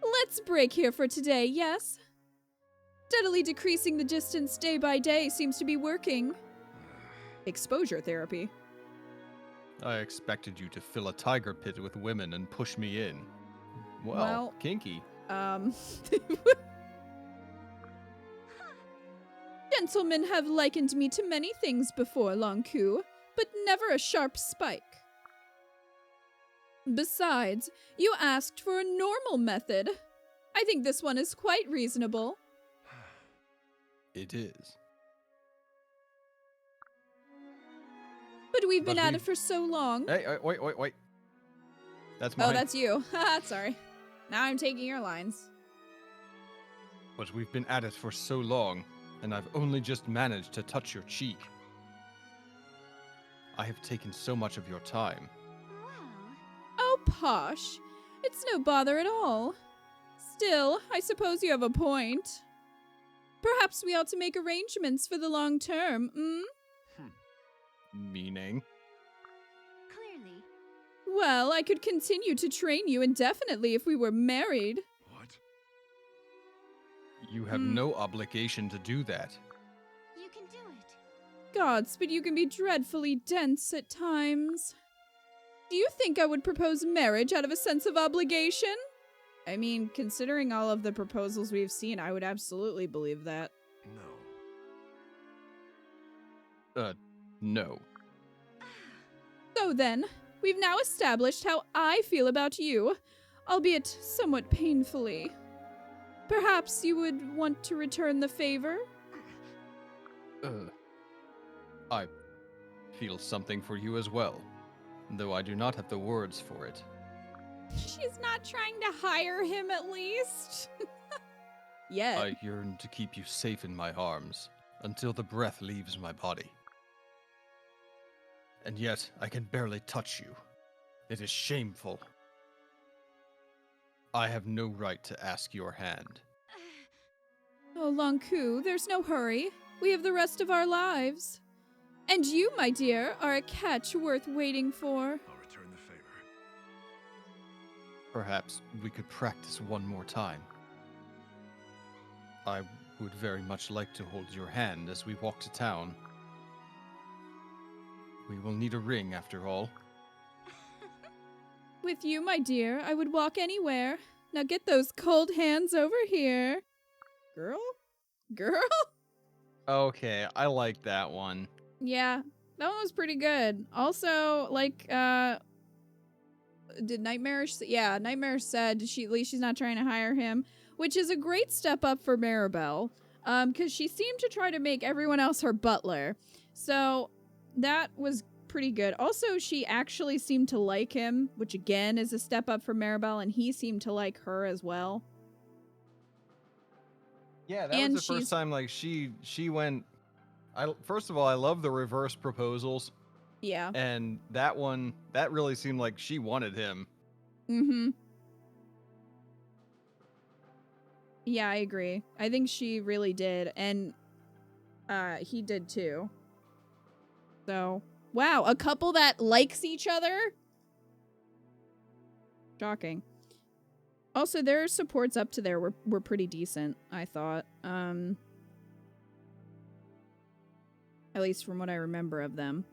Let's break here for today, yes? Steadily decreasing the distance day by day seems to be working. Exposure therapy. I expected you to fill a tiger pit with women and push me in. Well, kinky. Gentlemen have likened me to many things before, Lonku, but never a sharp spike. Besides, you asked for a normal method. I think this one is quite reasonable. It is. But we've been But at we- it for so long. Hey, wait. That's mine. oh, that's you. Haha, sorry. Now I'm taking your lines. But we've been at it for so long, and I've only just managed to touch your cheek. I have taken so much of your time. Well, Oh, Posh. It's no bother at all. Still, I suppose you have a point. Perhaps we ought to make arrangements for the long term, Meaning? clearly. Well, I could continue to train you indefinitely if we were married. What? You have no obligation to do that. You can do it. Gods, but you can be dreadfully dense at times. Do you think I would propose marriage out of a sense of obligation? I mean, considering all of the proposals we've seen, I would absolutely believe that. No. No. So then, we've now established how I feel about you, albeit somewhat painfully. Perhaps you would want to return the favor? I feel something for you as well, though I do not have the words for it. She's not trying to hire him at least. Yet. I yearn to keep you safe in my arms until the breath leaves my body. And yet, I can barely touch you. It is shameful. I have no right to ask your hand. Oh, Lonku, there's no hurry. We have the rest of our lives. And you, my dear, are a catch worth waiting for. I'll return the favor. Perhaps we could practice one more time. I would very much like to hold your hand as we walk to town. We will need a ring after all. With you, my dear, I would walk anywhere. Now get those cold hands over here. Girl? Girl? Okay, I like that one. Yeah, that one was pretty good. Also, like, did Nightmarish? Yeah, Nightmarish said at least she's not trying to hire him, which is a great step up for Maribel, because she seemed to try to make everyone else her butler. So that was pretty good. Also, she actually seemed to like him, which again is a step up for Maribel, and he seemed to like her as well. Yeah, that And was the she's- first time like she went. First of all, I love the reverse proposals, Yeah. and that one that really seemed like she wanted him. Mm-hmm. Yeah, I agree. I think she really did, and he did too. So, wow, a couple that likes each other? Shocking. Also, their supports up to there were pretty decent, I thought. At least from what I remember of them.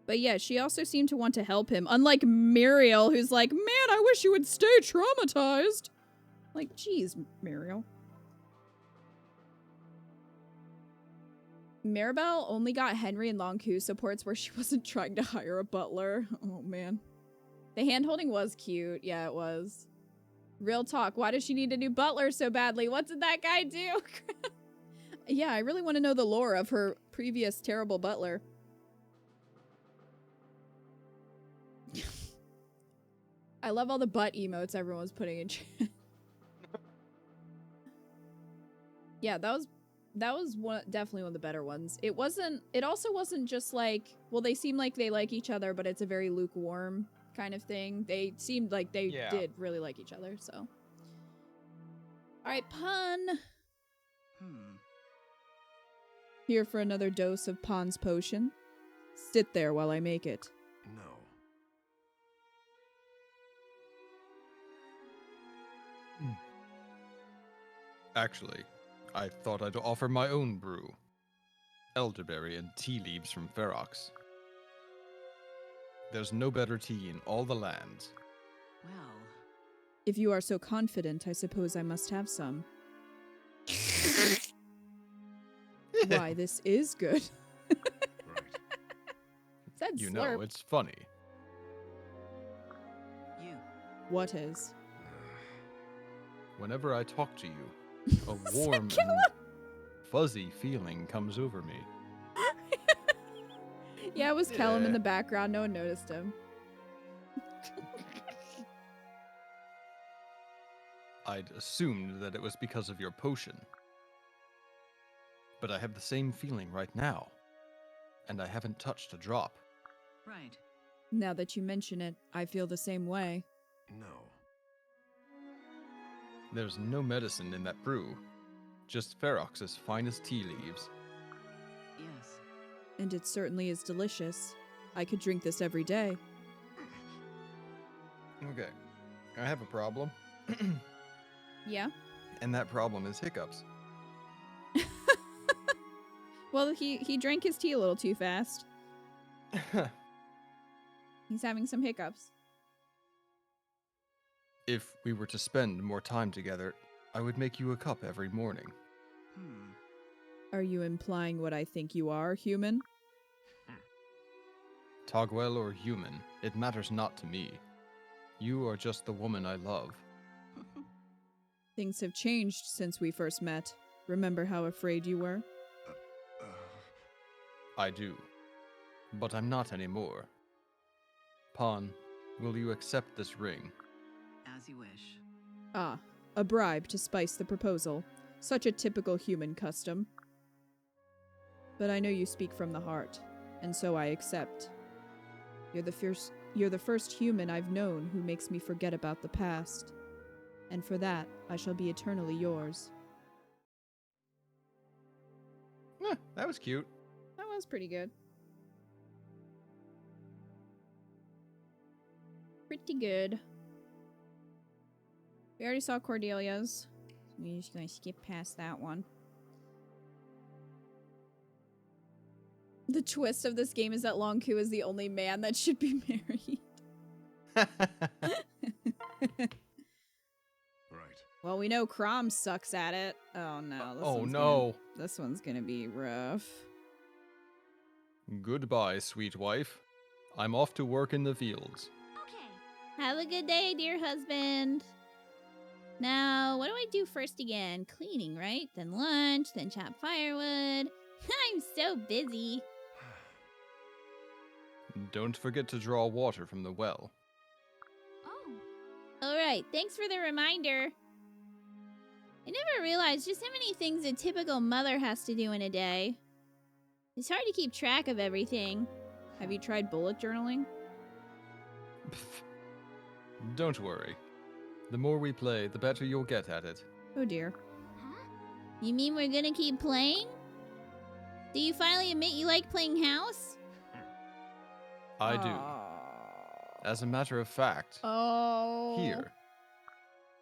But yeah, she also seemed to want to help him, unlike Muriel, who's like, man, I wish you would stay traumatized. Like, geez, Muriel. Maribel only got Henry and Lonku supports where she wasn't trying to hire a butler. Oh, man. The hand-holding was cute. Yeah, it was. Real talk. Why does she need a new butler so badly? What did that guy do? Yeah, I really want to know the lore of her previous terrible butler. I love all the butt emotes everyone's putting in chat. Yeah, that was definitely one of the better ones. It also wasn't just like, well, they seem like they like each other, but it's a very lukewarm kind of thing. They seemed like they did really like each other, so. All right, pun. Here for another dose of Pon's potion? Sit there while I make it. No. Actually, I thought I'd offer my own brew. Elderberry and tea leaves from Ferox. There's no better tea in all the lands. Well, If you are so confident, I suppose I must have some. Why, this is good. Right. Said You slurp. know, it's funny. you. What is? Whenever I talk to you, a warm and fuzzy feeling comes over me. Yeah, it was Kellum in Yeah. the background. No one noticed him. I'd assumed that it was because of your potion. But I have the same feeling right now. And I haven't touched a drop. Right. Now that you mention it, I feel the same way. No. There's no medicine in that brew. Just Ferox's finest tea leaves. Yes. And it certainly is delicious. I could drink this every day. Okay. I have a problem. Yeah? And that problem is hiccups. Well, he drank his tea a little too fast. He's having some hiccups. If we were to spend more time together, I would make you a cup every morning. Are you implying what I think you are, human? Togwell or human, it matters not to me. You are just the woman I love. Things have changed since we first met. Remember how afraid you were? I do. But I'm not anymore. Pon, will you accept this ring? As you wish. Ah, a bribe to spice the proposal. Such a typical human custom. But I know you speak from the heart, and so I accept. You're the first human I've known who makes me forget about the past. And for that, I shall be eternally yours. That was cute. That was pretty good. Pretty good. We already saw Cordelia's. We're just gonna skip past that one. The twist of this game is that Longku is the only man that should be married. Right. Well, we know Crom sucks at it. Oh no. This one's gonna be rough. Goodbye, sweet wife. I'm off to work in the fields. Okay. Have a good day, dear husband. Now, what do I do first again? Cleaning, right? Then lunch, then chop firewood. I'm so busy. Don't forget to draw water from the well. Oh. Alright, thanks for the reminder. I never realized just how many things a typical mother has to do in a day. It's hard to keep track of everything. Have you tried bullet journaling? Don't worry. The more we play, the better you'll get at it. Oh dear. Huh? You mean we're gonna keep playing? Do you finally admit you like playing house? I do. As a matter of fact, Oh. here.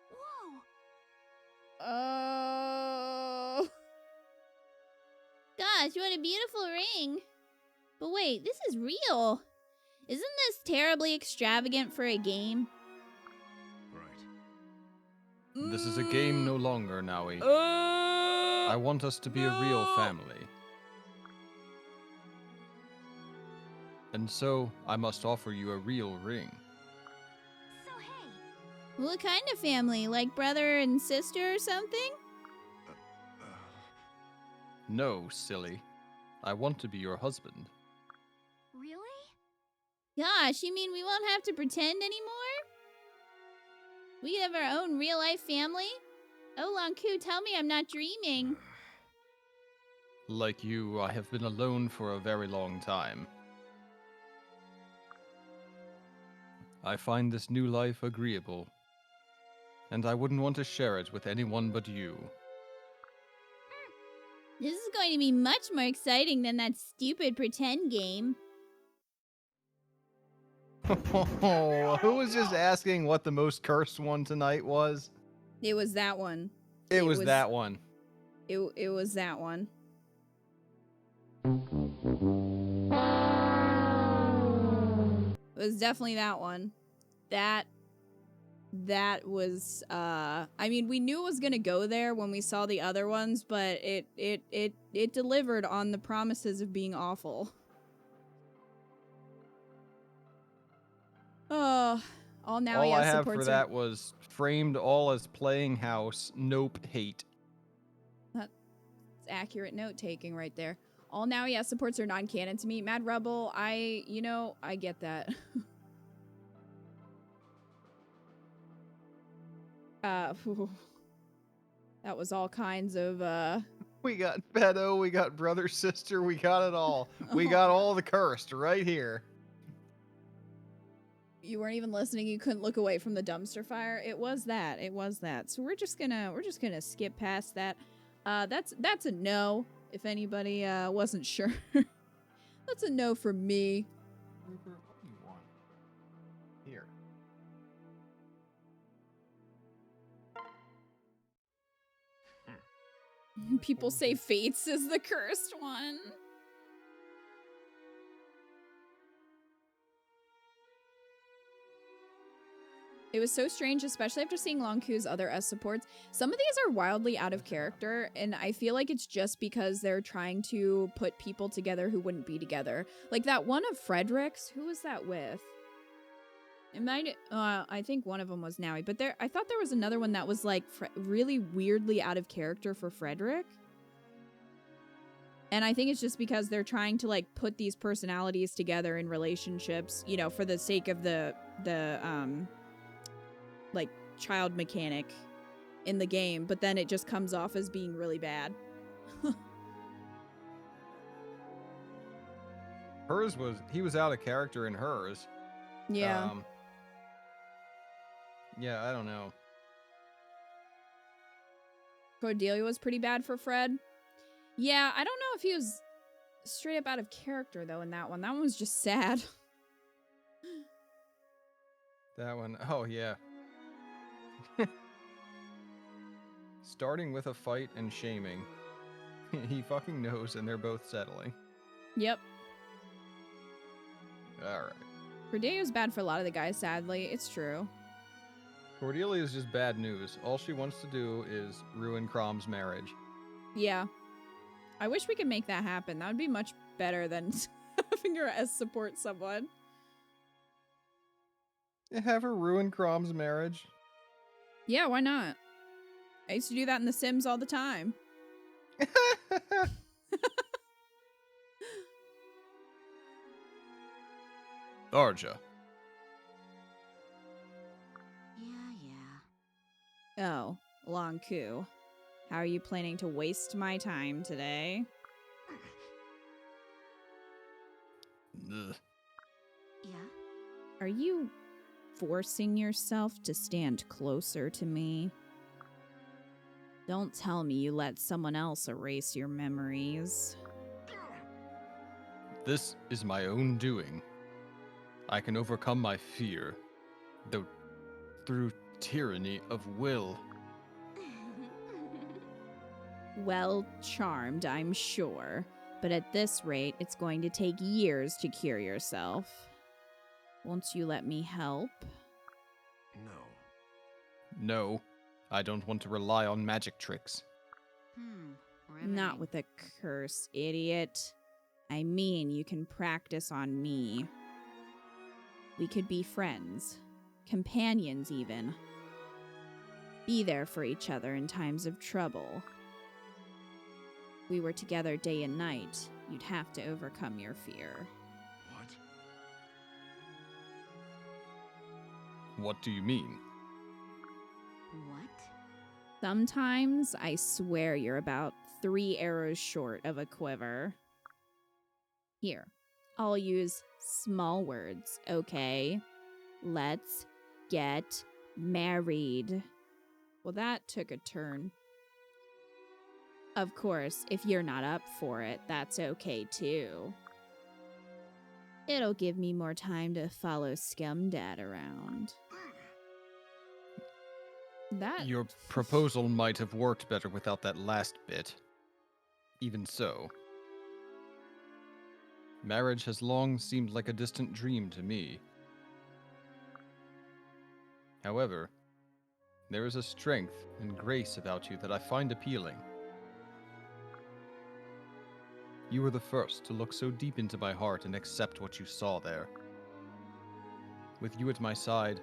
Whoa. Oh. Gosh, what a beautiful ring. But wait, this is real. Isn't this terribly extravagant for a game? Right. This is a game no longer, Naui. Oh. I want us to be a real family. And so, I must offer you a real ring. So hey. What kind of family? Like brother and sister or something? No, silly. I want to be your husband. Really? Gosh, you mean we won't have to pretend anymore? We can have our own real life family? Oh, Longku, tell me I'm not dreaming. Like you, I have been alone for a very long time. I find this new life agreeable, and I wouldn't want to share it with anyone but you. This is going to be much more exciting than that stupid pretend game. Oh, who was just asking what the most cursed one tonight was? It was that one. It was that one. It was that one. It was definitely that one. That was I mean, we knew it was gonna go there when we saw the other ones, but it delivered on the promises of being awful. Oh, all now All he I has have supports for that was framed all as playing house, nope, hate. That's accurate note taking right there. All now he has supports are non-canon to me. Mad Rebel, I get that. That was all kinds of We got pedo, we got brother, sister, we got it all. We got all the cursed right here. You weren't even listening. You couldn't look away from the dumpster fire. It was that. It was that. So we're just gonna skip past that. That's a no. If anybody wasn't sure, that's a no for me. What do you want? Here. People say Fates is the cursed one. It was so strange, especially after seeing Longku's other S supports. Some of these are wildly out of character, and I feel like it's just because they're trying to put people together who wouldn't be together. Like that one of Frederick's, who was that with? It might, I think one of them was Nowie, but I thought there was another one that was like really weirdly out of character for Frederick. And I think it's just because they're trying to like put these personalities together in relationships, you know, for the sake of the like child mechanic in the game, but then it just comes off as being really bad. He was out of character in hers. Yeah. Yeah, I don't know. Cordelia was pretty bad for Fred. Yeah, I don't know if he was straight up out of character though in that one. That one was just sad. That one, oh yeah. Starting with a fight and shaming. He fucking knows and they're both settling. Yep. Alright. Cordelia was bad for a lot of the guys, sadly. It's true. Cordelia is just bad news. All she wants to do is ruin Crom's marriage. Yeah. I wish we could make that happen. That would be much better than having her S support someone. Have her ruin Crom's marriage? Yeah, why not? I used to do that in The Sims all the time. Arja. Yeah. Oh, Longku. How are you planning to waste my time today? Ugh. Yeah. Are you forcing yourself to stand closer to me? Don't tell me you let someone else erase your memories. This is my own doing. I can overcome my fear, though through tyranny of will. Well charmed, I'm sure. But at this rate, it's going to take years to cure yourself. Won't you let me help? No, I don't want to rely on magic tricks. Not with a curse, idiot. I mean, you can practice on me. We could be friends. Companions, even. Be there for each other in times of trouble. We were together day and night. You'd have to overcome your fear. What do you mean? What? Sometimes I swear you're about 3 arrows short of a quiver. Here, I'll use small words, okay? Let's get married. Well, that took a turn. Of course, if you're not up for it, that's okay too. It'll give me more time to follow Scumdad around. That Your proposal might have worked better without that last bit. Even so, marriage has long seemed like a distant dream to me. However, there is a strength and grace about you that I find appealing. You were the first to look so deep into my heart and accept what you saw there. With you at my side,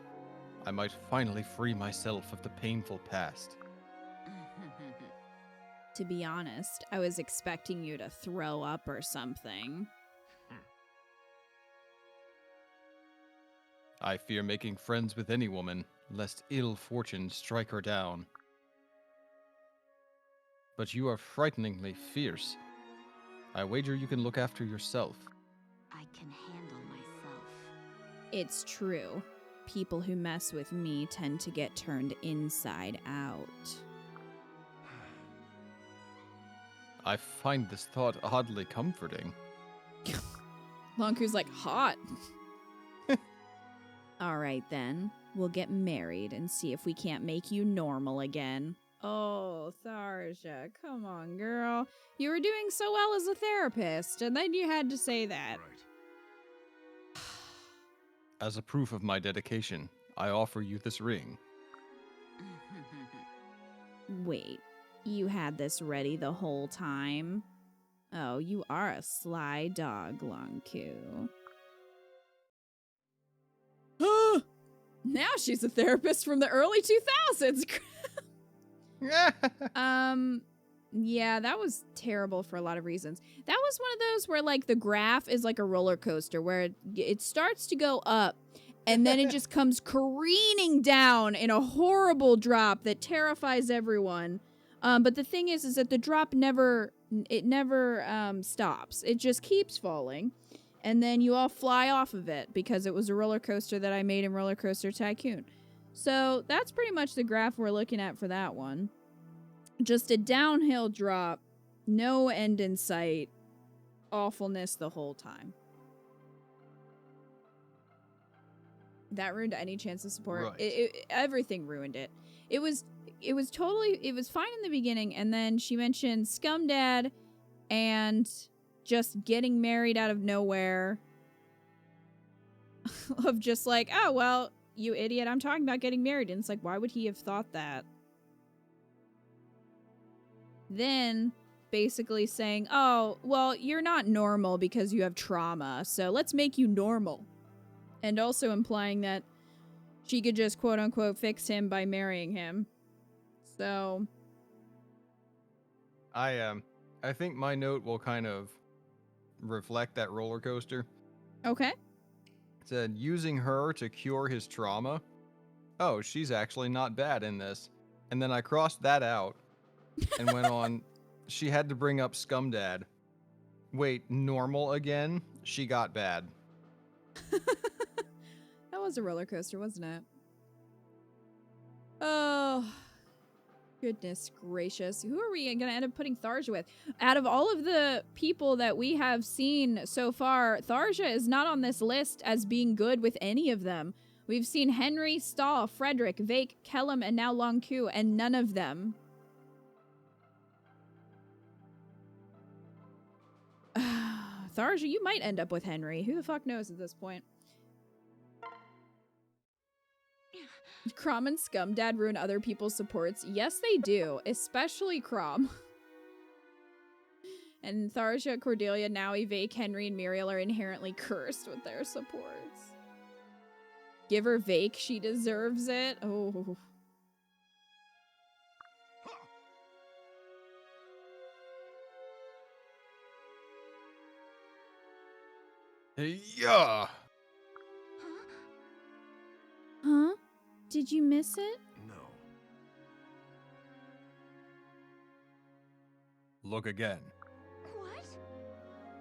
I might finally free myself of the painful past. To be honest, I was expecting you to throw up or something. I fear making friends with any woman, lest ill fortune strike her down. But you are frighteningly fierce. I wager you can look after yourself. I can handle myself. It's true. People who mess with me tend to get turned inside out. I find this thought oddly comforting. Lonku's like, hot. All right, then. We'll get married and see if we can't make you normal again. Oh, Tharja, come on, girl. You were doing so well as a therapist, and then you had to say that. Right. As a proof of my dedication, I offer you this ring. Wait, you had this ready the whole time? Oh, you are a sly dog, Lonku. Now she's a therapist from the early 2000s. Yeah, that was terrible for a lot of reasons. That was one of those where, like, the graph is like a roller coaster where it starts to go up and then it just comes careening down in a horrible drop that terrifies everyone. But the thing is that the drop never stops. It just keeps falling. And then you all fly off of it because it was a roller coaster that I made in Roller Coaster Tycoon. So that's pretty much the graph we're looking at for that one. Just a downhill drop, no end in sight, awfulness the whole time. That ruined any chance of support. Right. Everything ruined it. It was fine in the beginning, and then she mentioned Scumdad and just getting married out of nowhere. Of just like, oh, well, you idiot, I'm talking about getting married. And it's like, why would he have thought that? Then basically saying, oh, well, you're not normal because you have trauma, so let's make you normal. And also implying that she could just quote unquote fix him by marrying him. So I think my note will kind of reflect that roller coaster. okay. It said, using her to cure his trauma. Oh, she's actually not bad in this. And then I crossed that out and went on, she had to bring up Scumdad. Wait, normal again? She got bad. That was a roller coaster, wasn't it? Oh, goodness gracious. Who are we going to end up putting Tharja with? Out of all of the people that we have seen so far, Tharja is not on this list as being good with any of them. We've seen Henry, Stahl, Frederick, Vake, Kellum, and now Lonku, and none of them. Tharja, you might end up with Henry. Who the fuck knows at this point? Crom and Scumdad ruin other people's supports. Yes, they do. Especially Crom. And Tharja, Cordelia, Naui, Vake, Henry, and Muriel are inherently cursed with their supports. Give her Vake. She deserves it. Oh. Yeah. Huh? Did you miss it? No. Look again. What?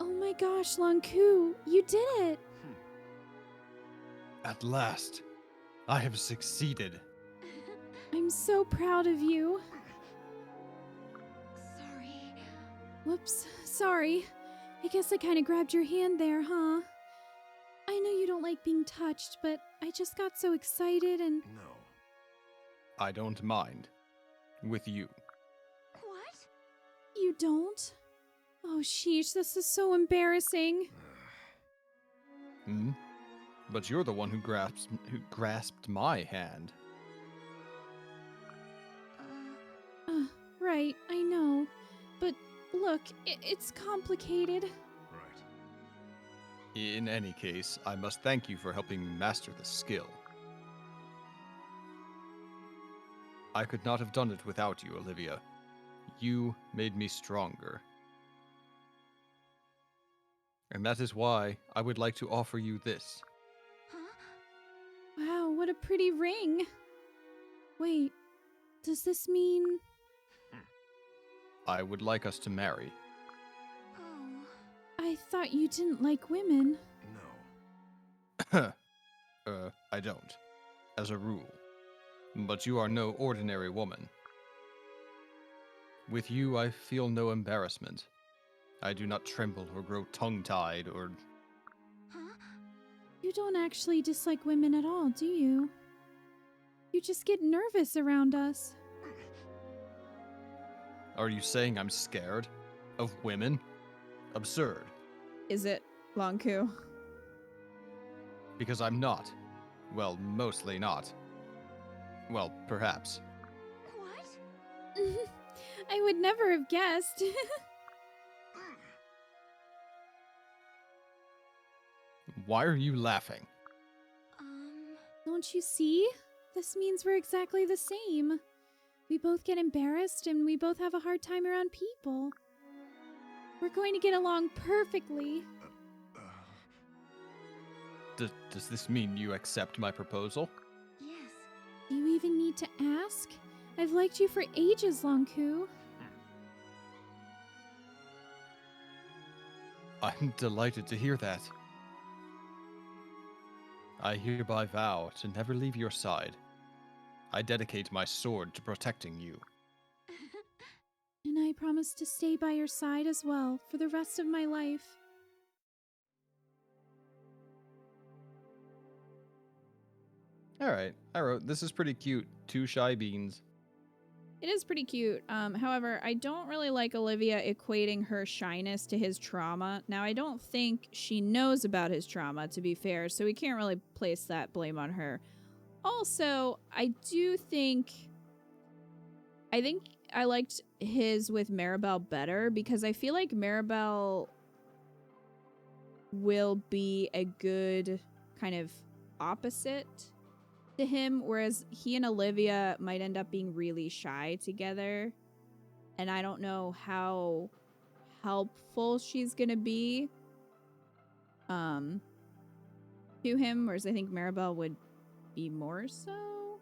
Oh my gosh, Lonku, you did it! At last, I have succeeded. I'm so proud of you. Sorry. Whoops, sorry. I guess I kind of grabbed your hand there, huh? I know you don't like being touched, but I just got so excited and... No. I don't mind. With you. What? You don't? Oh, sheesh, this is so embarrassing. Hmm? But you're the one who grasped my hand. Right, I know. But look, it's complicated. Right. In any case, I must thank you for helping me master the skill. I could not have done it without you, Olivia. You made me stronger. And that is why I would like to offer you this. Huh? Wow, what a pretty ring. Wait, does this mean... I would like us to marry. Oh. I thought you didn't like women. No. I don't. As a rule. But you are no ordinary woman. With you, I feel no embarrassment. I do not tremble or grow tongue-tied or... Huh? You don't actually dislike women at all, do you? You just get nervous around us. Are you saying I'm scared? Of women? Absurd. Is it, Longku? Because I'm not. Well, mostly not. Well, perhaps. What? I would never have guessed. Why are you laughing? Don't you see? This means we're exactly the same. We both get embarrassed and we both have a hard time around people. We're going to get along perfectly. Does this mean you accept my proposal? Yes. Do you even need to ask? I've liked you for ages, Longku. I'm delighted to hear that. I hereby vow to never leave your side. I dedicate my sword to protecting you. And I promise to stay by your side as well for the rest of my life. Alright, I wrote, this is pretty cute. 2 shy beans. It is pretty cute. However, I don't really like Olivia equating her shyness to his trauma. Now, I don't think she knows about his trauma, to be fair, so we can't really place that blame on her. Also, I think I liked his with Maribel better because I feel like Maribel will be a good kind of opposite to him, whereas he and Olivia might end up being really shy together. And I don't know how helpful she's gonna be to him, whereas I think Maribel would be more so.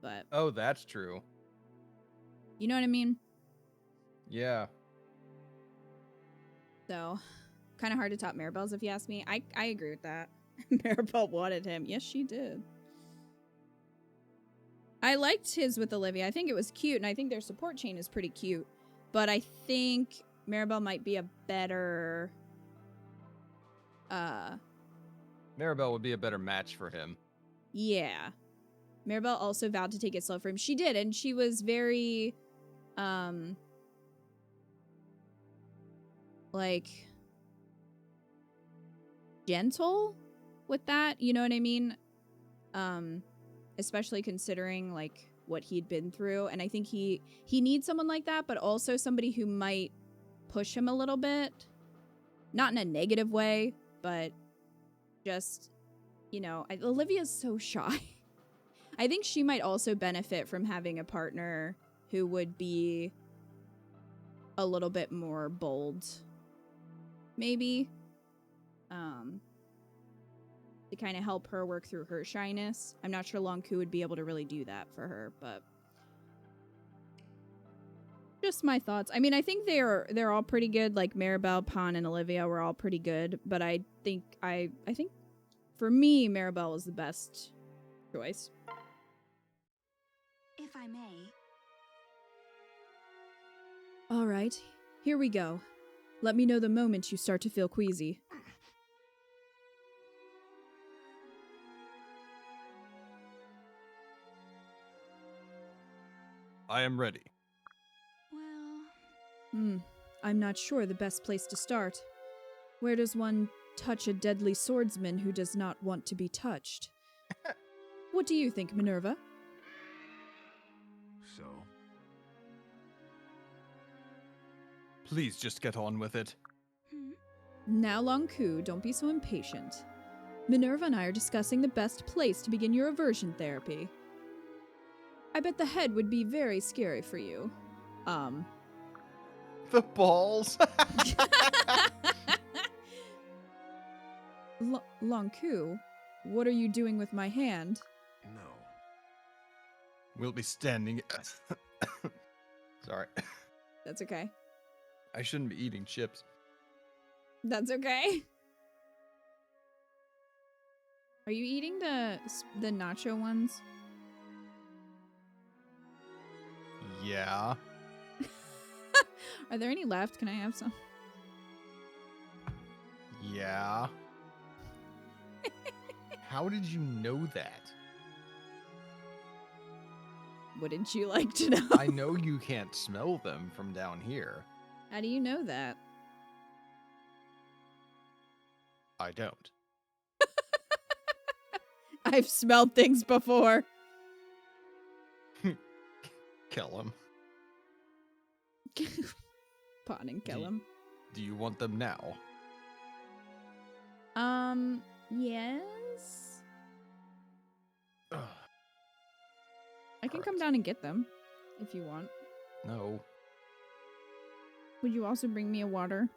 But Oh, that's true. you know what I mean? Yeah. So kind of hard to top Maribel's if you ask me. I agree with that. Maribel wanted him. Yes, she did. I liked his with Olivia. I think it was cute, and I think their support chain is pretty cute. But I think Maribel might be a better... Maribel would be a better match for him. Yeah. Maribel also vowed to take it slow for him. She did, and she was very... like... gentle with that, you know what I mean? Especially considering like what he'd been through, and I think he needs someone like that, but also somebody who might push him a little bit, not in a negative way, but just, you know, Olivia's so shy. I think she might also benefit from having a partner who would be a little bit more bold, maybe, to kind of help her work through her shyness. I'm not sure Longku would be able to really do that for her, but just my thoughts. I mean, I think they're all pretty good. Like Maribel, Pan, and Olivia were all pretty good, but I think for me, Maribel was the best choice. If I may. All right. Here we go. Let me know the moment you start to feel queasy. I am ready. Well, I'm not sure the best place to start. Where does one touch a deadly swordsman who does not want to be touched? What do you think, Minerva? So? Please just get on with it. Now, Longku, don't be so impatient. Minerva and I are discussing the best place to begin your aversion therapy. I bet the head would be very scary for you. The balls. Longku, what are you doing with my hand? No. We'll be standing. Sorry. That's okay. I shouldn't be eating chips. That's okay. Are you eating the nacho ones? Yeah. Are there any left? Can I have some? Yeah. How did you know that? Wouldn't you like to know? I know you can't smell them from down here. How do you know that? I don't. I've smelled things before. Kill him. Pawn and kill him. Do you want them now? Yes. Ugh. I can come down and get them if you want. No. Would you also bring me a water?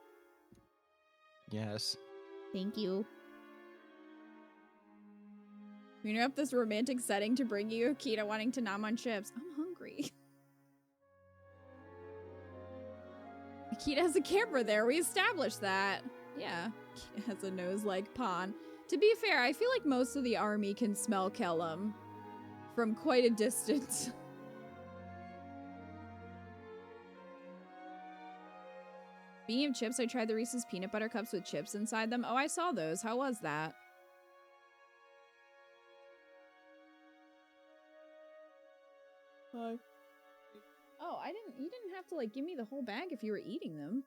Yes. Thank you. We have this romantic setting to bring you Akita wanting to nom on chips. I'm hungry. Akita has a camera there. We established that. Yeah. Akita has a nose like Pawn. To be fair, I feel like most of the army can smell Kellum from quite a distance. Speaking of chips, I tried the Reese's peanut butter cups with chips inside them. Oh, I saw those. How was that? Hi. Oh, you didn't have to like give me the whole bag if you were eating them.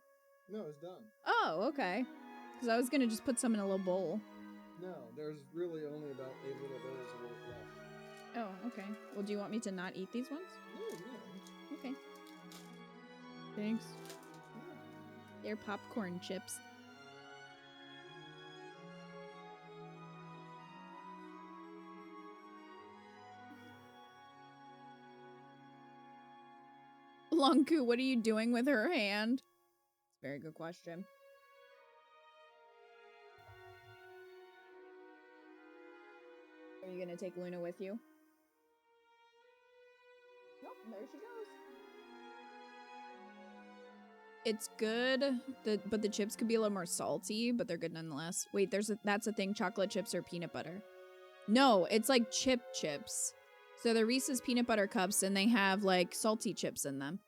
No, it's done. Oh, okay. Because I was gonna just put some in a little bowl. No, there's really only about 8 little bowls worth left. Oh, okay. Well, do you want me to not eat these ones? No, no. Okay. Thanks. They're popcorn chips. Longku, what are you doing with her hand? Very good question. Are you gonna take Luna with you? Nope, there she goes. It's good, but the chips could be a little more salty, but they're good nonetheless. Wait, that's a thing, chocolate chips or peanut butter? No, it's like chips. So they're Reese's peanut butter cups and they have like salty chips in them.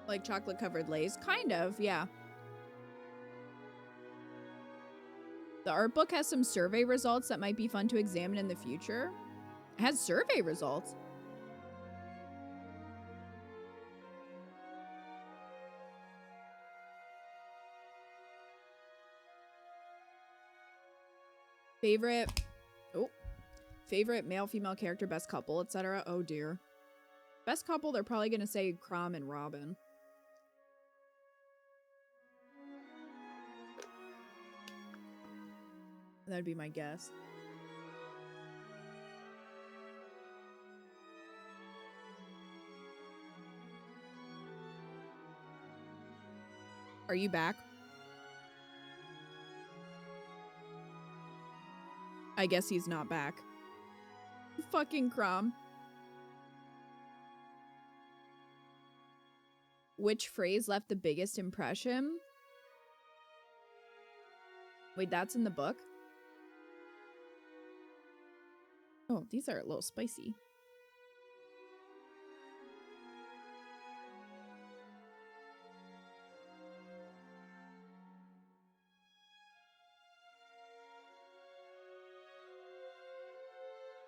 Like chocolate covered Lay's? Kind of, yeah. The art book has some survey results that might be fun to examine in the future. It has survey results. Favorite male, female character, best couple, etc. Oh dear. Best couple, they're probably gonna say Crom and Robin. That'd be my guess. Are you back? I guess he's not back. Fucking Crom. Which phrase left the biggest impression? Wait, that's in the book? Oh, these are a little spicy.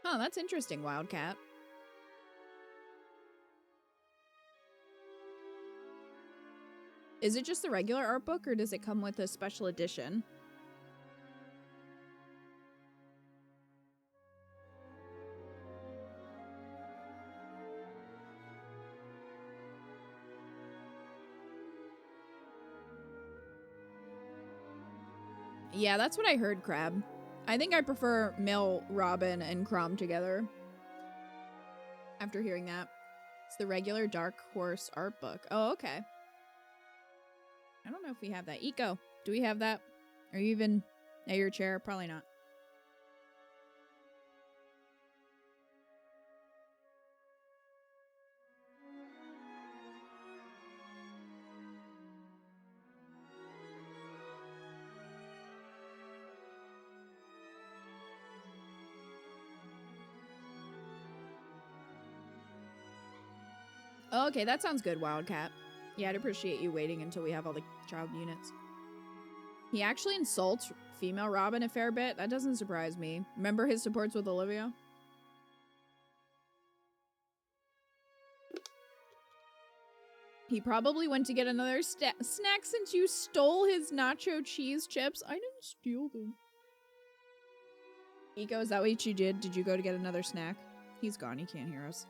Oh, that's interesting, Wildcat. Is it just the regular art book, or does it come with a special edition? Yeah, that's what I heard, Crab. I think I prefer male Robin and Crom together. After hearing that. It's the regular Dark Horse art book. Oh, okay. I don't know if we have that. Eco, do we have that? Are you even at your chair? Probably not. Oh, okay, that sounds good, Wildcat. Yeah, I'd appreciate you waiting until we have all the child units. He actually insults female Robin a fair bit. That doesn't surprise me. Remember his supports with Olivia? He probably went to get another snack since you stole his nacho cheese chips. I didn't steal them. Eco, is that what you did? Did you go to get another snack? He's gone. He can't hear us.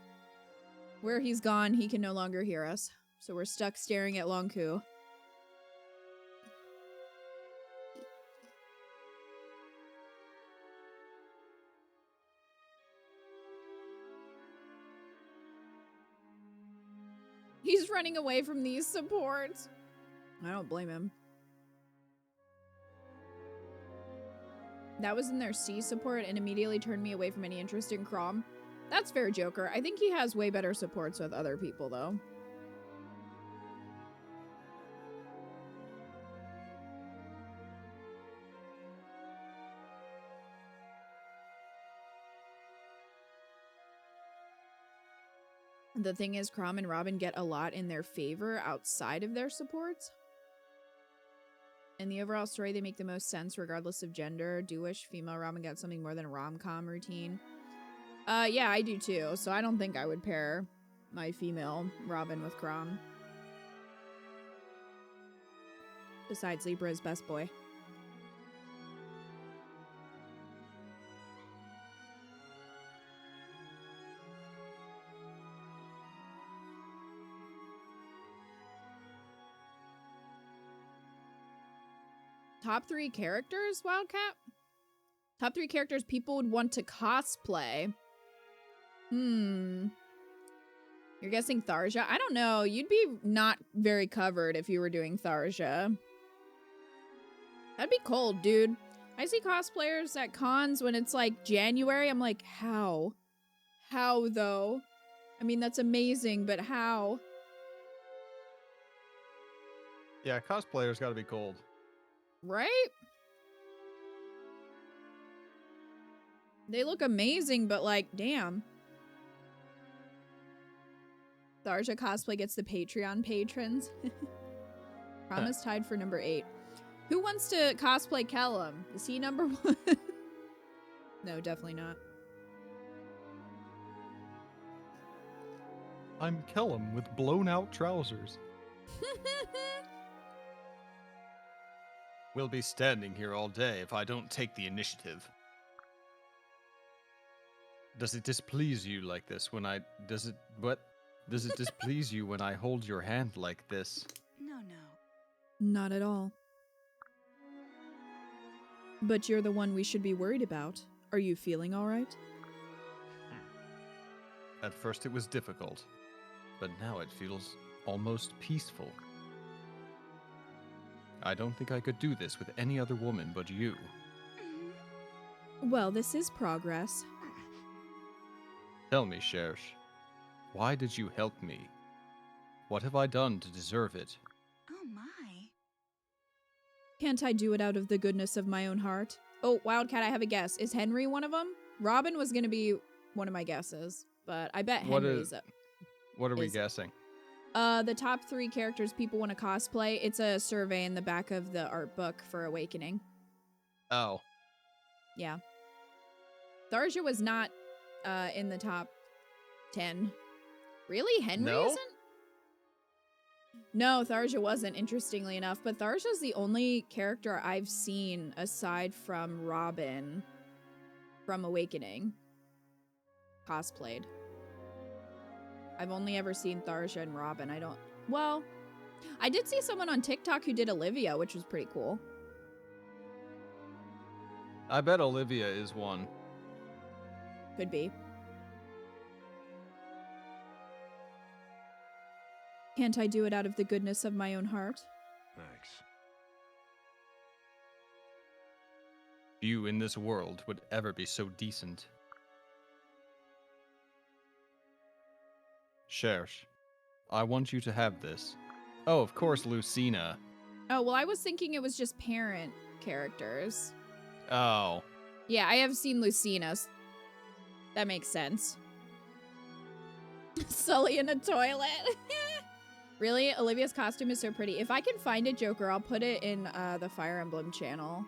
Where he's gone, he can no longer hear us. So we're stuck staring at Longku. He's running away from these supports. I don't blame him. That was in their C support and immediately turned me away from any interest in Crom. That's fair, Joker. I think he has way better supports with other people, though. The thing is, Crom and Robin get a lot in their favor outside of their supports. In the overall story, they make the most sense regardless of gender. Do wish female Robin got something more than a rom-com routine. Yeah, I do too. So I don't think I would pair my female Robin with Crom. Besides, Libra's best boy. Top 3 characters, Wildcat? Top 3 characters people would want to cosplay. You're guessing Tharja? I don't know. You'd be not very covered if you were doing Tharja. That'd be cold, dude. I see cosplayers at cons when it's like January. I'm like, how? How, though? I mean, that's amazing, but how? Yeah, cosplayers gotta be cold. Right? They look amazing, but like, damn. Tharja cosplay gets the Patreon patrons. Promise tied for number 8. Who wants to cosplay Kellum? Is he number 1? No, definitely not. I'm Kellum with blown out trousers. We'll be standing here all day if I don't take the initiative. Does it displease you like this when I... Does it displease you when I hold your hand like this? No. Not at all. But you're the one we should be worried about. Are you feeling all right? At first it was difficult, but now it feels almost peaceful. I don't think I could do this with any other woman but you. Well, this is progress. Tell me, Shersh, why did you help me? What have I done to deserve it? Oh my. Can't I do it out of the goodness of my own heart? Oh, Wildcat, I have a guess. Is Henry one of them? Robin was going to be one of my guesses, but I bet Henry's up. What are we is- guessing? The top 3 characters people want to cosplay. It's a survey in the back of the art book for Awakening. Oh. Yeah. Tharja was not in the top 10. Really? Henry No? isn't? No, Tharja wasn't, interestingly enough. But Tharja's the only character I've seen aside from Robin from Awakening cosplayed. I've only ever seen Tharja and Robin. Well, I did see someone on TikTok who did Olivia, which was pretty cool. I bet Olivia is one. Could be. Can't I do it out of the goodness of my own heart? Thanks. Few in this world would ever be so decent. Shersh, I want you to have this. Oh, of course, Lucina. Oh, well, I was thinking it was just parent characters. Oh. Yeah, I have seen Lucina's. That makes sense. Sully in a toilet. Really? Olivia's costume is so pretty. If I can find it, Joker, I'll put it in the Fire Emblem channel.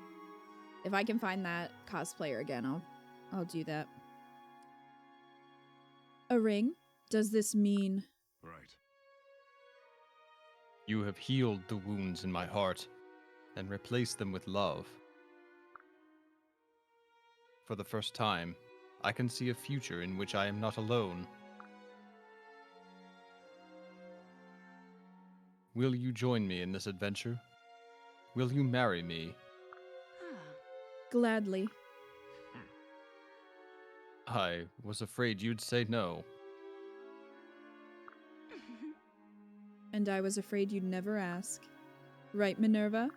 If I can find that cosplayer again, I'll do that. A ring? Does this mean... Right. You have healed the wounds in my heart and replaced them with love. For the first time, I can see a future in which I am not alone. Will you join me in this adventure? Will you marry me? Gladly. I was afraid you'd say no. And I was afraid you'd never ask. Right, Minerva?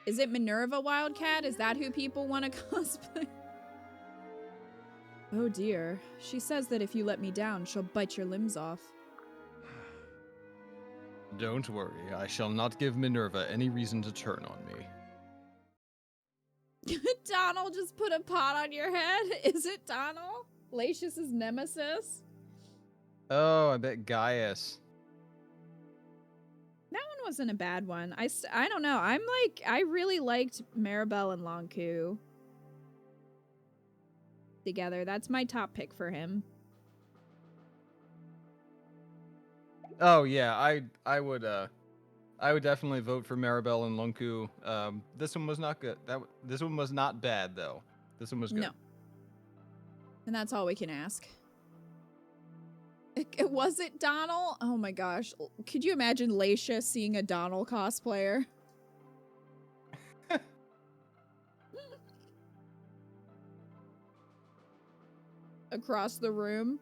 Is it Minerva Wildcat? Is that who people want to cosplay? Oh dear. She says that if you let me down, she'll bite your limbs off. Don't worry, I shall not give Minerva any reason to turn on me. Donald just put a pot on your head? Is it Donald? Lacius's nemesis? Oh, I bet Gaius. That one wasn't a bad one. I don't know. I really liked Maribel and Lonku together. That's my top pick for him. Oh yeah, I would definitely vote for Maribel and Lunku. This one was not good. This one was not bad though. This one was good. No. And that's all we can ask. Was it Donald? Oh my gosh. Could you imagine Lacia seeing a Donald cosplayer? Across the room.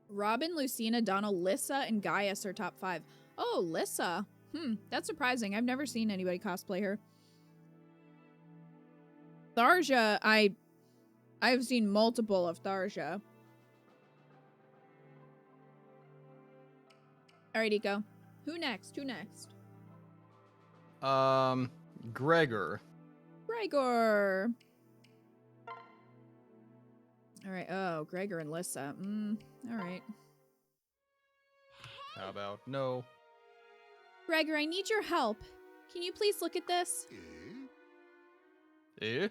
Robin, Lucina, Donald, Lissa, and Gaius are top 5. Oh, Lissa. That's surprising. I've never seen anybody cosplay her. Tharja, I've seen multiple of Tharja. Alright, Eco. Who next? Gregor. Gregor. Alright, oh, Gregor and Lissa. Alright. How about no? Gregor, I need your help. Can you please look at this? Eh?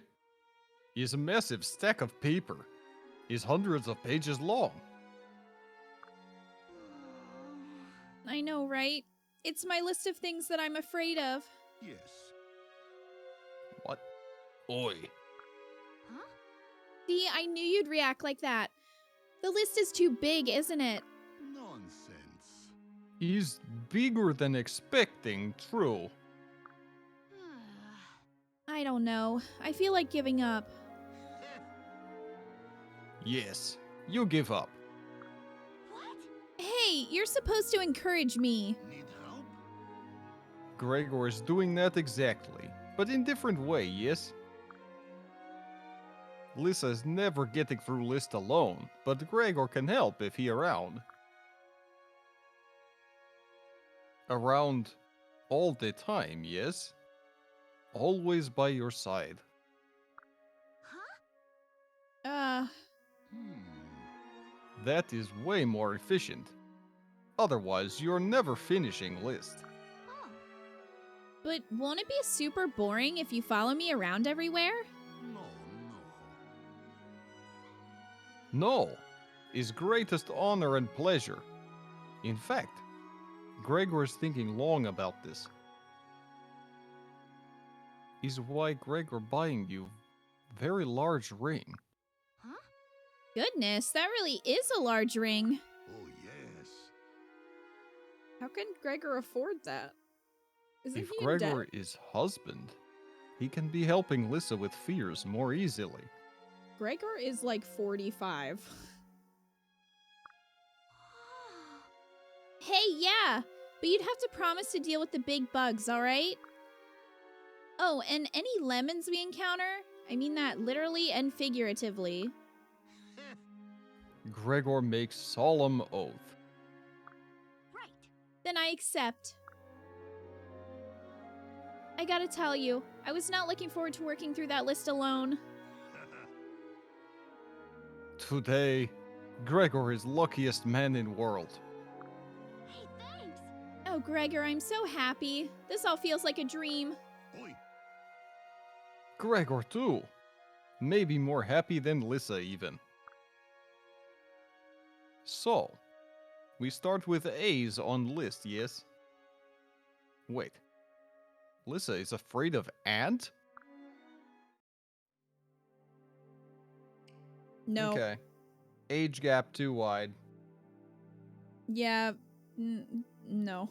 It's a massive stack of paper. It's hundreds of pages long. I know, right? It's my list of things that I'm afraid of. Yes. What? Oi. Huh? See, I knew you'd react like that. The list is too big, isn't it? Nonsense. He's bigger than expecting, true. I don't know. I feel like giving up. Yes, you give up. What? Hey, you're supposed to encourage me. Need help? Gregor is doing that exactly, but in different way, yes? Lissa is never getting through list alone, but Gregor can help if he around. Around all the time, yes? Always by your side. Huh? That is way more efficient. Otherwise, you're never finishing list. Oh. But won't it be super boring if you follow me around everywhere? No, No, is greatest honor and pleasure. In fact, Gregor's thinking long about this. Is why Gregor buying you very large ring. Huh? Goodness, that really is a large ring. Oh, yes. How can Gregor afford that? Isn't If he in Gregor debt? is husband, he can be helping Lissa with fears more easily. Gregor is like 45. Hey, yeah, but you'd have to promise to deal with the big bugs, alright? Oh, and any lemons we encounter, I mean that literally and figuratively. Gregor makes solemn oath. Right. Then I accept. I gotta tell you, I was not looking forward to working through that list alone. Today, Gregor is luckiest man in world. Hey, thanks. Oh, Gregor, I'm so happy. This all feels like a dream. Oi. Gregor too. Maybe more happy than Lissa even. So, we start with A's on list, yes? Wait. Lissa is afraid of ant? No. Okay. Age gap too wide. Yeah. No.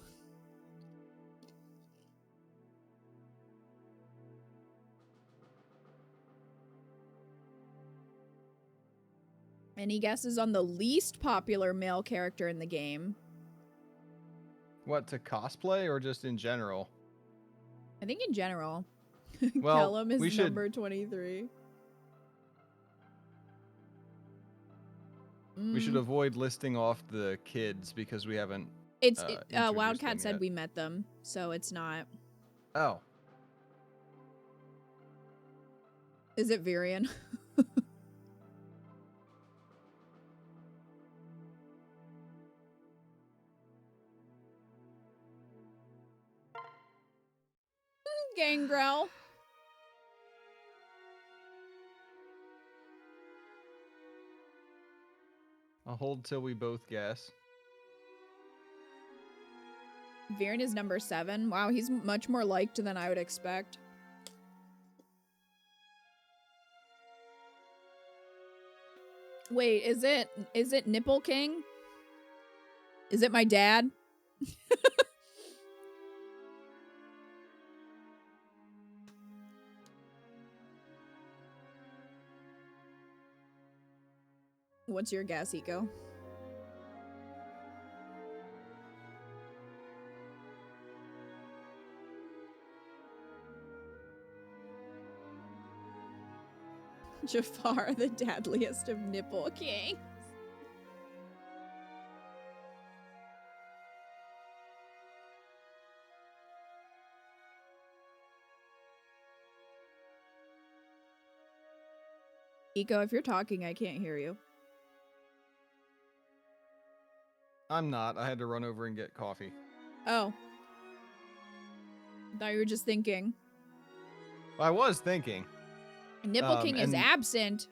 Any guesses on the least popular male character in the game? What, to cosplay or just in general? I think in general. Well, Kellum is we should- number 23. We should avoid listing off the kids because we haven't. It's introduced Wildcat them said yet. we met them, so it's not. Oh. Is it Virion? Gangrel. I'll hold till we both guess. Virion is number 7. Wow, he's much more liked than I would expect. Wait, is it Nipple King? Is it my dad? What's your guess, Eco? Jafar, the dadliest of Nipple Kings. Eco, if you're talking, I can't hear you. I'm not. I had to run over and get coffee. Oh. Thought you were just thinking. I was thinking. Nipple King is and- absent.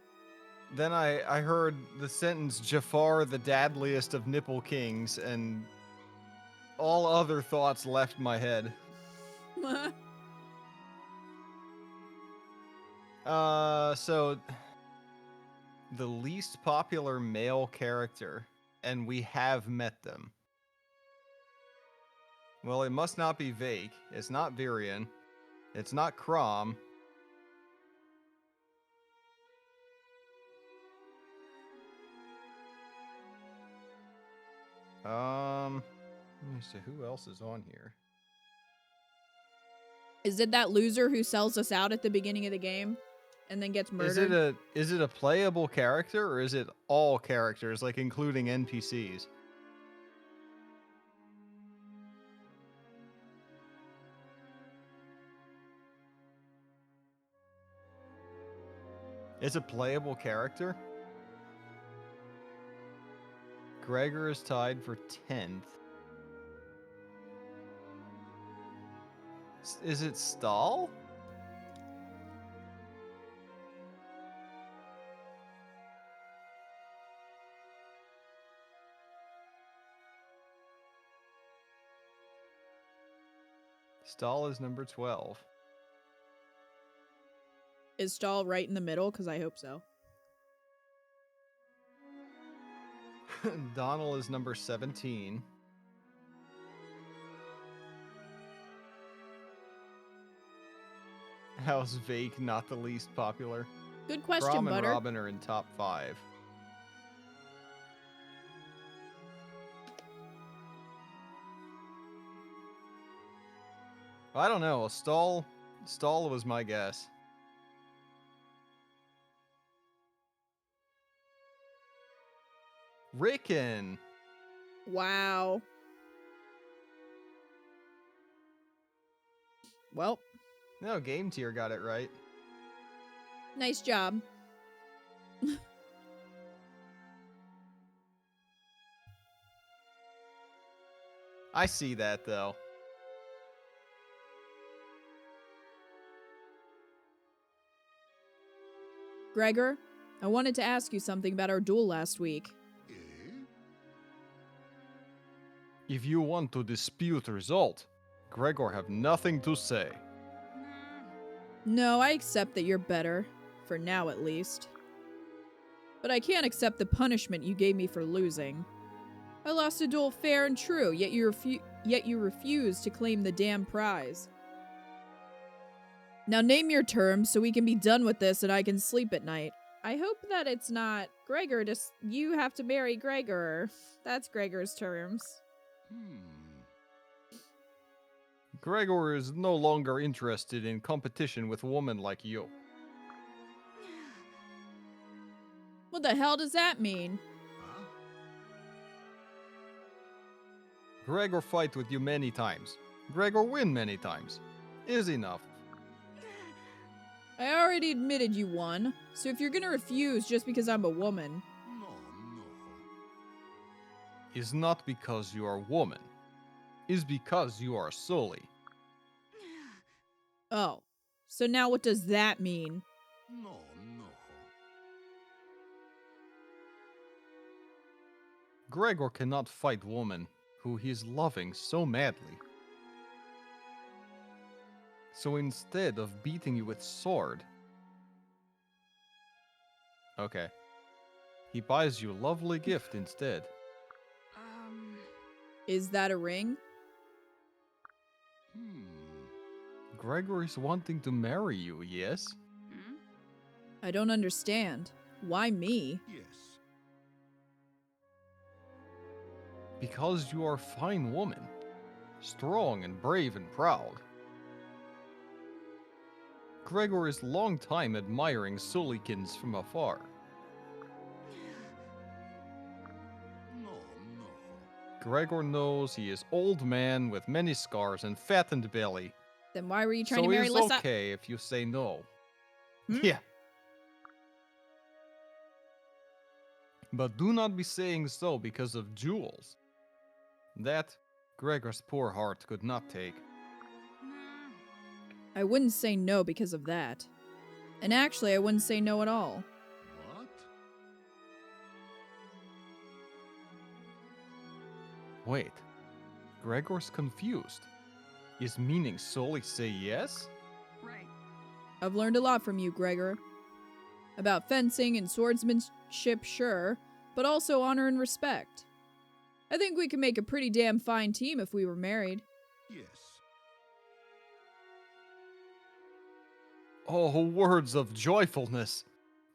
Then I heard the sentence Jafar, the dadliest of Nipple Kings, and all other thoughts left my head. So the least popular male character, and we have met them. Well, it must not be Vake. It's not Virion. It's not Crom. Let me see who else is on here. Is it that loser who sells us out at the beginning of the game and then gets murdered? Is it a playable character or is it all characters, like including NPCs? Is a playable character? Gregor is tied for 10th. Is it Stahl? Stahl is number 12. Is Stahl right in the middle? Because I hope so. Donald is number 17. How's Vake not the least popular? Good question, Brom and Butter. Robin are in top 5. I don't know. Stahl was my guess. Rickon. Wow. Well, No, Game Tier got it right. nice job. I see that though. Gregor, I wanted to ask you something about our duel last week. Eh? If you want to dispute result, Gregor have nothing to say. No, I accept that you're better. For now, at least. But I can't accept the punishment you gave me for losing. I lost a duel fair and true, yet you refuse to claim the damn prize. Now name your terms so we can be done with this and I can sleep at night. I hope that it's not Gregor, just you have to marry Gregor. That's Gregor's terms. Gregor is no longer interested in competition with women like you. What the hell does that mean? Huh? Gregor fight with you many times. Gregor win many times. Is enough. I already admitted you won, so if you're gonna refuse just because I'm a woman... No, no. Is not because you are woman. Is because you are Sully. Oh. So now what does that mean? No, no. Gregor cannot fight woman who he is loving so madly. So instead of beating you with sword... Okay. He buys you lovely gift instead. Is that a ring? Gregor is wanting to marry you, yes? I don't understand. Why me? Yes. Because you are a fine woman. Strong and brave and proud. Gregor is long time admiring Sullykins from afar. No, no. Gregor knows he is old man with many scars and fattened belly. Then why were you trying So to marry it's Lissa? okay if you say no. Hmm? Yeah. But do not be saying so because of jewels. That Gregor's poor heart could not take. I wouldn't say no because of that. And actually, I wouldn't say no at all. What? Wait. Gregor's confused. Is meaning solely say yes? I've learned a lot from you, Gregor. About fencing and swordsmanship, sure, but also honor and respect. I think we could make a pretty damn fine team if we were married. Yes. Oh, words of joyfulness.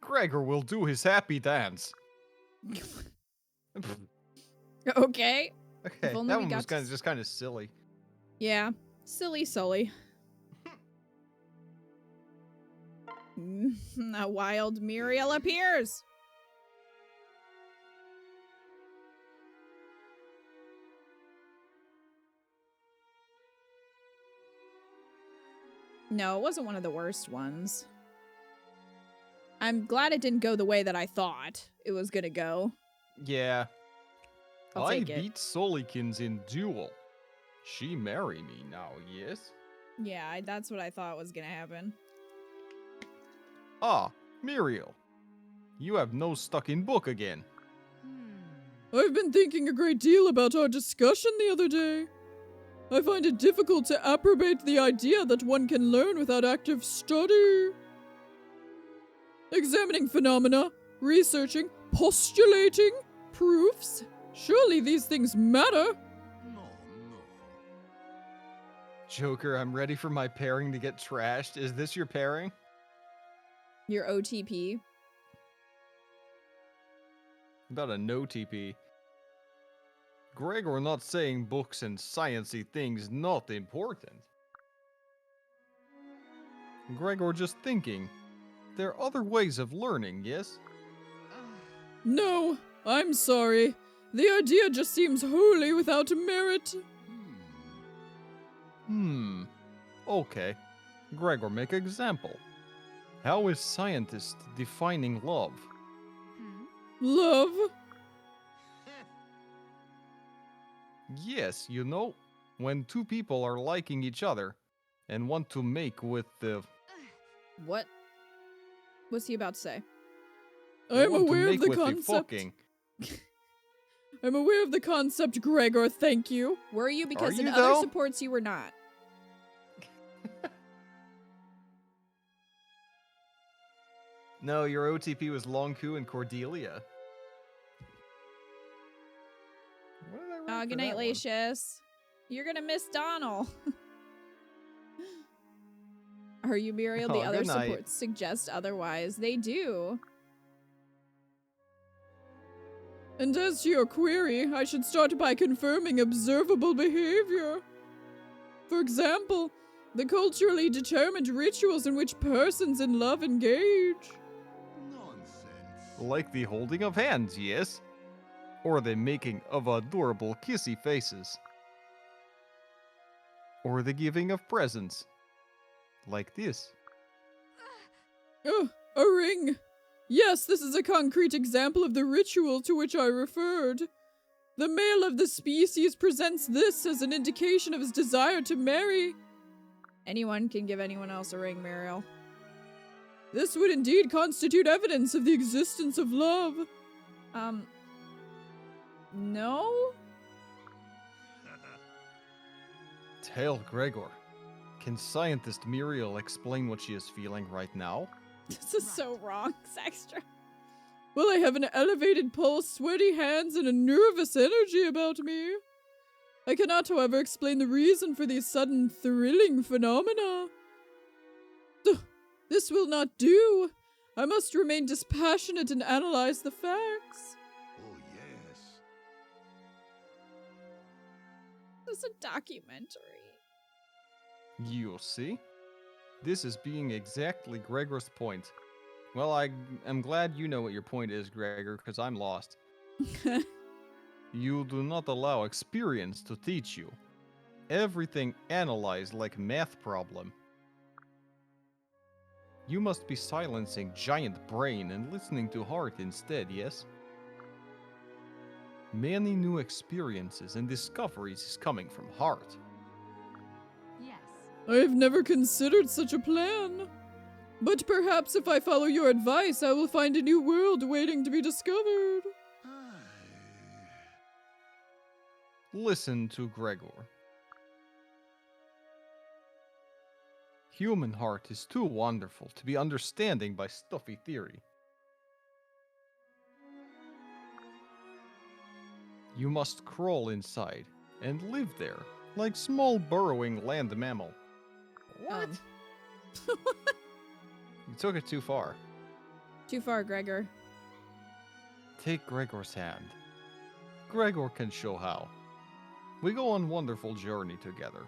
Gregor will do his happy dance. Okay. Okay, only that we one got was to just kind of silly. Yeah. Silly Sully. A wild Muriel appears. No, it wasn't one of the worst ones. I'm glad it didn't go the way that I thought it was gonna go. Yeah. I'll I take it. beat Solikins in duel. She marry me now, yes? Yeah, that's what I thought was gonna happen. Ah, Muriel. You have no stuck in book again. I've been thinking a great deal about our discussion the other day. I find it difficult to approbate the idea that one can learn without active study. Examining phenomena, researching, postulating, proofs. Surely these things matter. No, no. Joker, I'm ready for my pairing to get trashed. Is this your pairing? Your OTP. About a no TP. Gregor not saying books and sciencey things not important. Gregor just thinking. There are other ways of learning, yes? No, I'm sorry. The idea just seems wholly without merit. Okay. Gregor, make example. How is scientist defining love? Love? Yes, you know, when two people are liking each other and want to make with the What? What's he about to say? I'm want to aware of make the with the concept. fucking. I'm aware of the concept, Gregor, thank you. Were you? Because in you, other though? supports you were not. No, your OTP was Longku and Cordelia. What did I write for Good night, that one? Lacius. You're gonna miss Donald. Are you, Muriel? The Oh, other good night. supports suggest otherwise. They do. And as to your query, I should start by confirming observable behavior. For example, the culturally determined rituals in which persons in love engage. Nonsense. Like the holding of hands, yes? Or the making of adorable kissy faces. Or the giving of presents. Like this. Oh, a ring. Yes, this is a concrete example of the ritual to which I referred. The male of the species presents this as an indication of his desire to marry. Anyone can give anyone else a ring, Muriel. This would indeed constitute evidence of the existence of love. No? Tell Gregor. Can scientist Muriel explain what she is feeling right now? This is so wrong, Saxtra. Well, I have an elevated pulse, sweaty hands, and a nervous energy about me. I cannot, however, explain the reason for these sudden, thrilling phenomena. This will not do. I must remain dispassionate and analyze the facts. Oh, yes. This is a documentary. You see? This is being exactly Gregor's point. Well, I am glad you know what your point is, Gregor, because I'm lost. You do not allow experience to teach you. Everything analyzed like math problem. You must be silencing giant brain and listening to heart instead, yes? Many new experiences and discoveries is coming from heart. Yes. I have never considered such a plan. But perhaps if I follow your advice, I will find a new world waiting to be discovered. Listen to Gregor. Human heart is too wonderful to be understanding by stuffy theory. You must crawl inside and live there like small burrowing land mammal. What? You took it too far. Too far, Gregor. Take Gregor's hand. Gregor can show how. We go on wonderful journey together.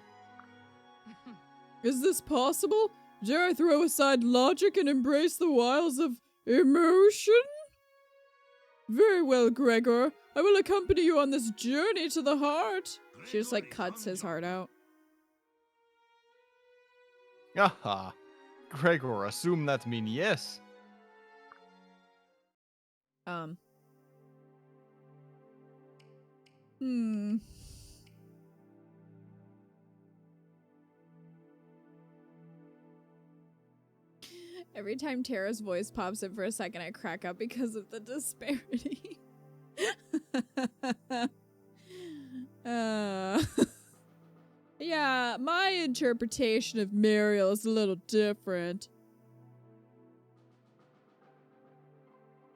Is this possible? Dare I throw aside logic and embrace the wiles of emotion? Very well, Gregor. I will accompany you on this journey to the heart. She just like cuts his heart out. Aha! Gregor, assume that mean yes. Hmm. Every time Tara's voice pops in for a second, I crack up because of the disparity. Yeah, my interpretation of Muriel is a little different.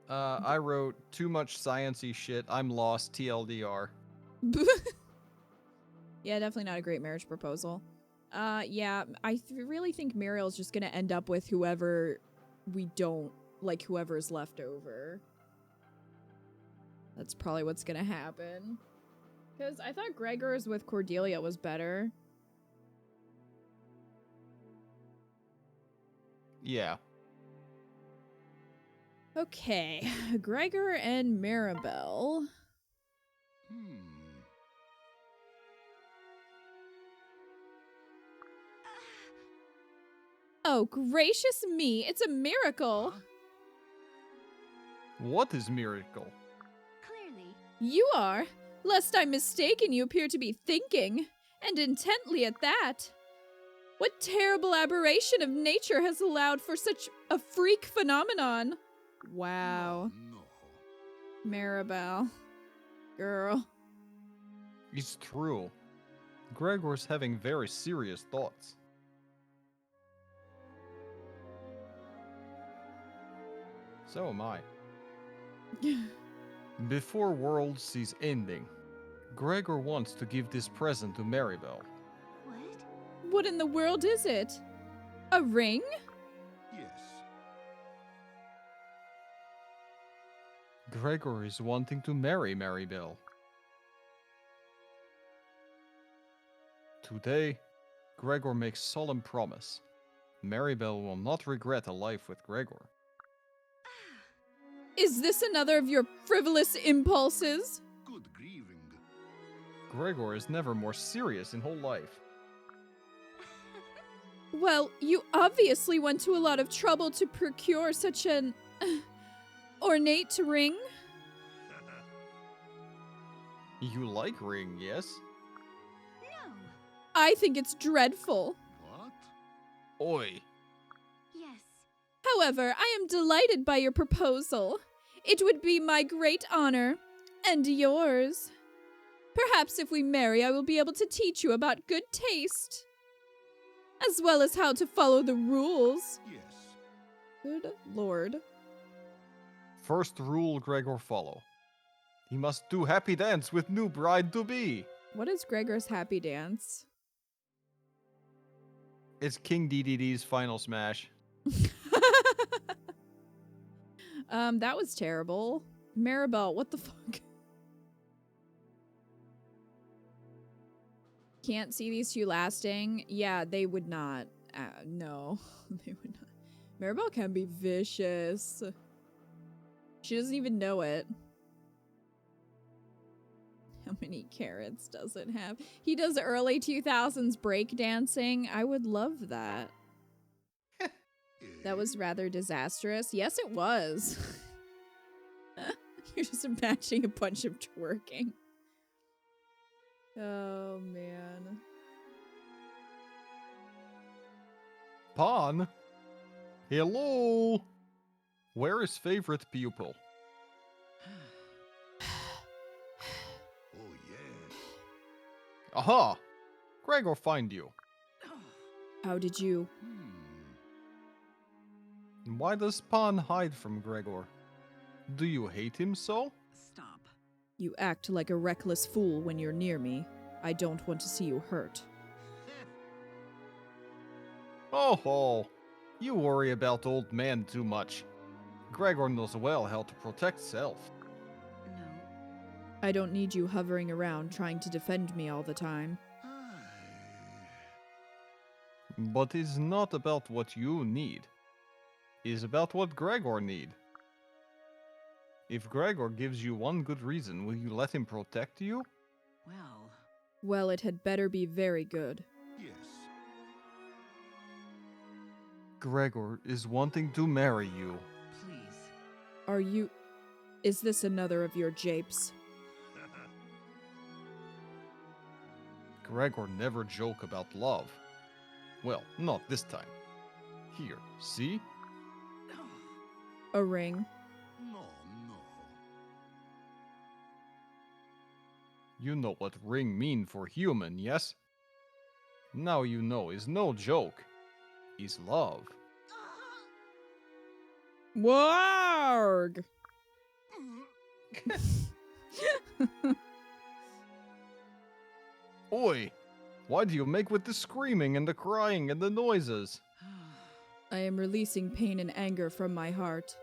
I wrote too much sciencey shit. I'm lost. TLDR. Yeah, definitely not a great marriage proposal. Yeah, I really think Muriel's just gonna end up with whoever we don't, like, whoever's left over. That's probably what's gonna happen. Because I thought Gregor's with Cordelia was better. Yeah. Okay, Gregor and Maribel. Oh, gracious me, it's a miracle! What is miracle? Clearly. You are! Lest I'm mistaken, you appear to be thinking, and intently at that. What terrible aberration of nature has allowed for such a freak phenomenon? Wow. No. Maribel. Girl. It's true. Gregor's having very serious thoughts. So am I. Before world sees ending, Gregor wants to give this present to Maribel. What? What in the world is it? A ring? Yes. Gregor is wanting to marry Maribel. Today, Gregor makes solemn promise. Maribel will not regret a life with Gregor. Is this another of your frivolous impulses? Good grieving. Gregor is never more serious in whole life. Well, you obviously went to a lot of trouble to procure such an ornate ring. You like ring, yes? No. I think it's dreadful. What? Oi. Yes. However, I am delighted by your proposal. It would be my great honor, and yours. Perhaps if we marry, I will be able to teach you about good taste, as well as how to follow the rules. Yes. Good lord. First rule Gregor follow. He must do happy dance with new bride-to-be. What is Gregor's happy dance? It's King DDD's final smash. That was terrible. Maribel, what the fuck? Can't see these two lasting. Yeah, they would not. No, they would not. Maribel can be vicious. She doesn't even know it. How many carrots does it have? He does early 2000s breakdancing. I would love that. That was rather disastrous. Yes, it was. You're just imagining a bunch of twerking. Oh, man. Pawn? Hello? Where is favorite pupil? Oh, yes. Aha! Gregor find you. How did you? Why does Pawn hide from Gregor? Do you hate him so? Stop. You act like a reckless fool when you're near me. I don't want to see you hurt. Oh ho! You worry about old man too much. Gregor knows well how to protect self. No. I don't need you hovering around trying to defend me all the time. But it's not about what you need. It's about what Gregor need. If Gregor gives you one good reason, will you let him protect you? Well. Well, it had better be very good. Yes. Gregor is wanting to marry you. Please. Are you... Is this another of your japes? Gregor never joke about love. Well, not this time. Here, see? A ring. No, no. You know what ring mean for human, yes? Now you know is no joke. Is love. Warg! Oi! Why do you make with the screaming and the crying and the noises? I am releasing pain and anger from my heart.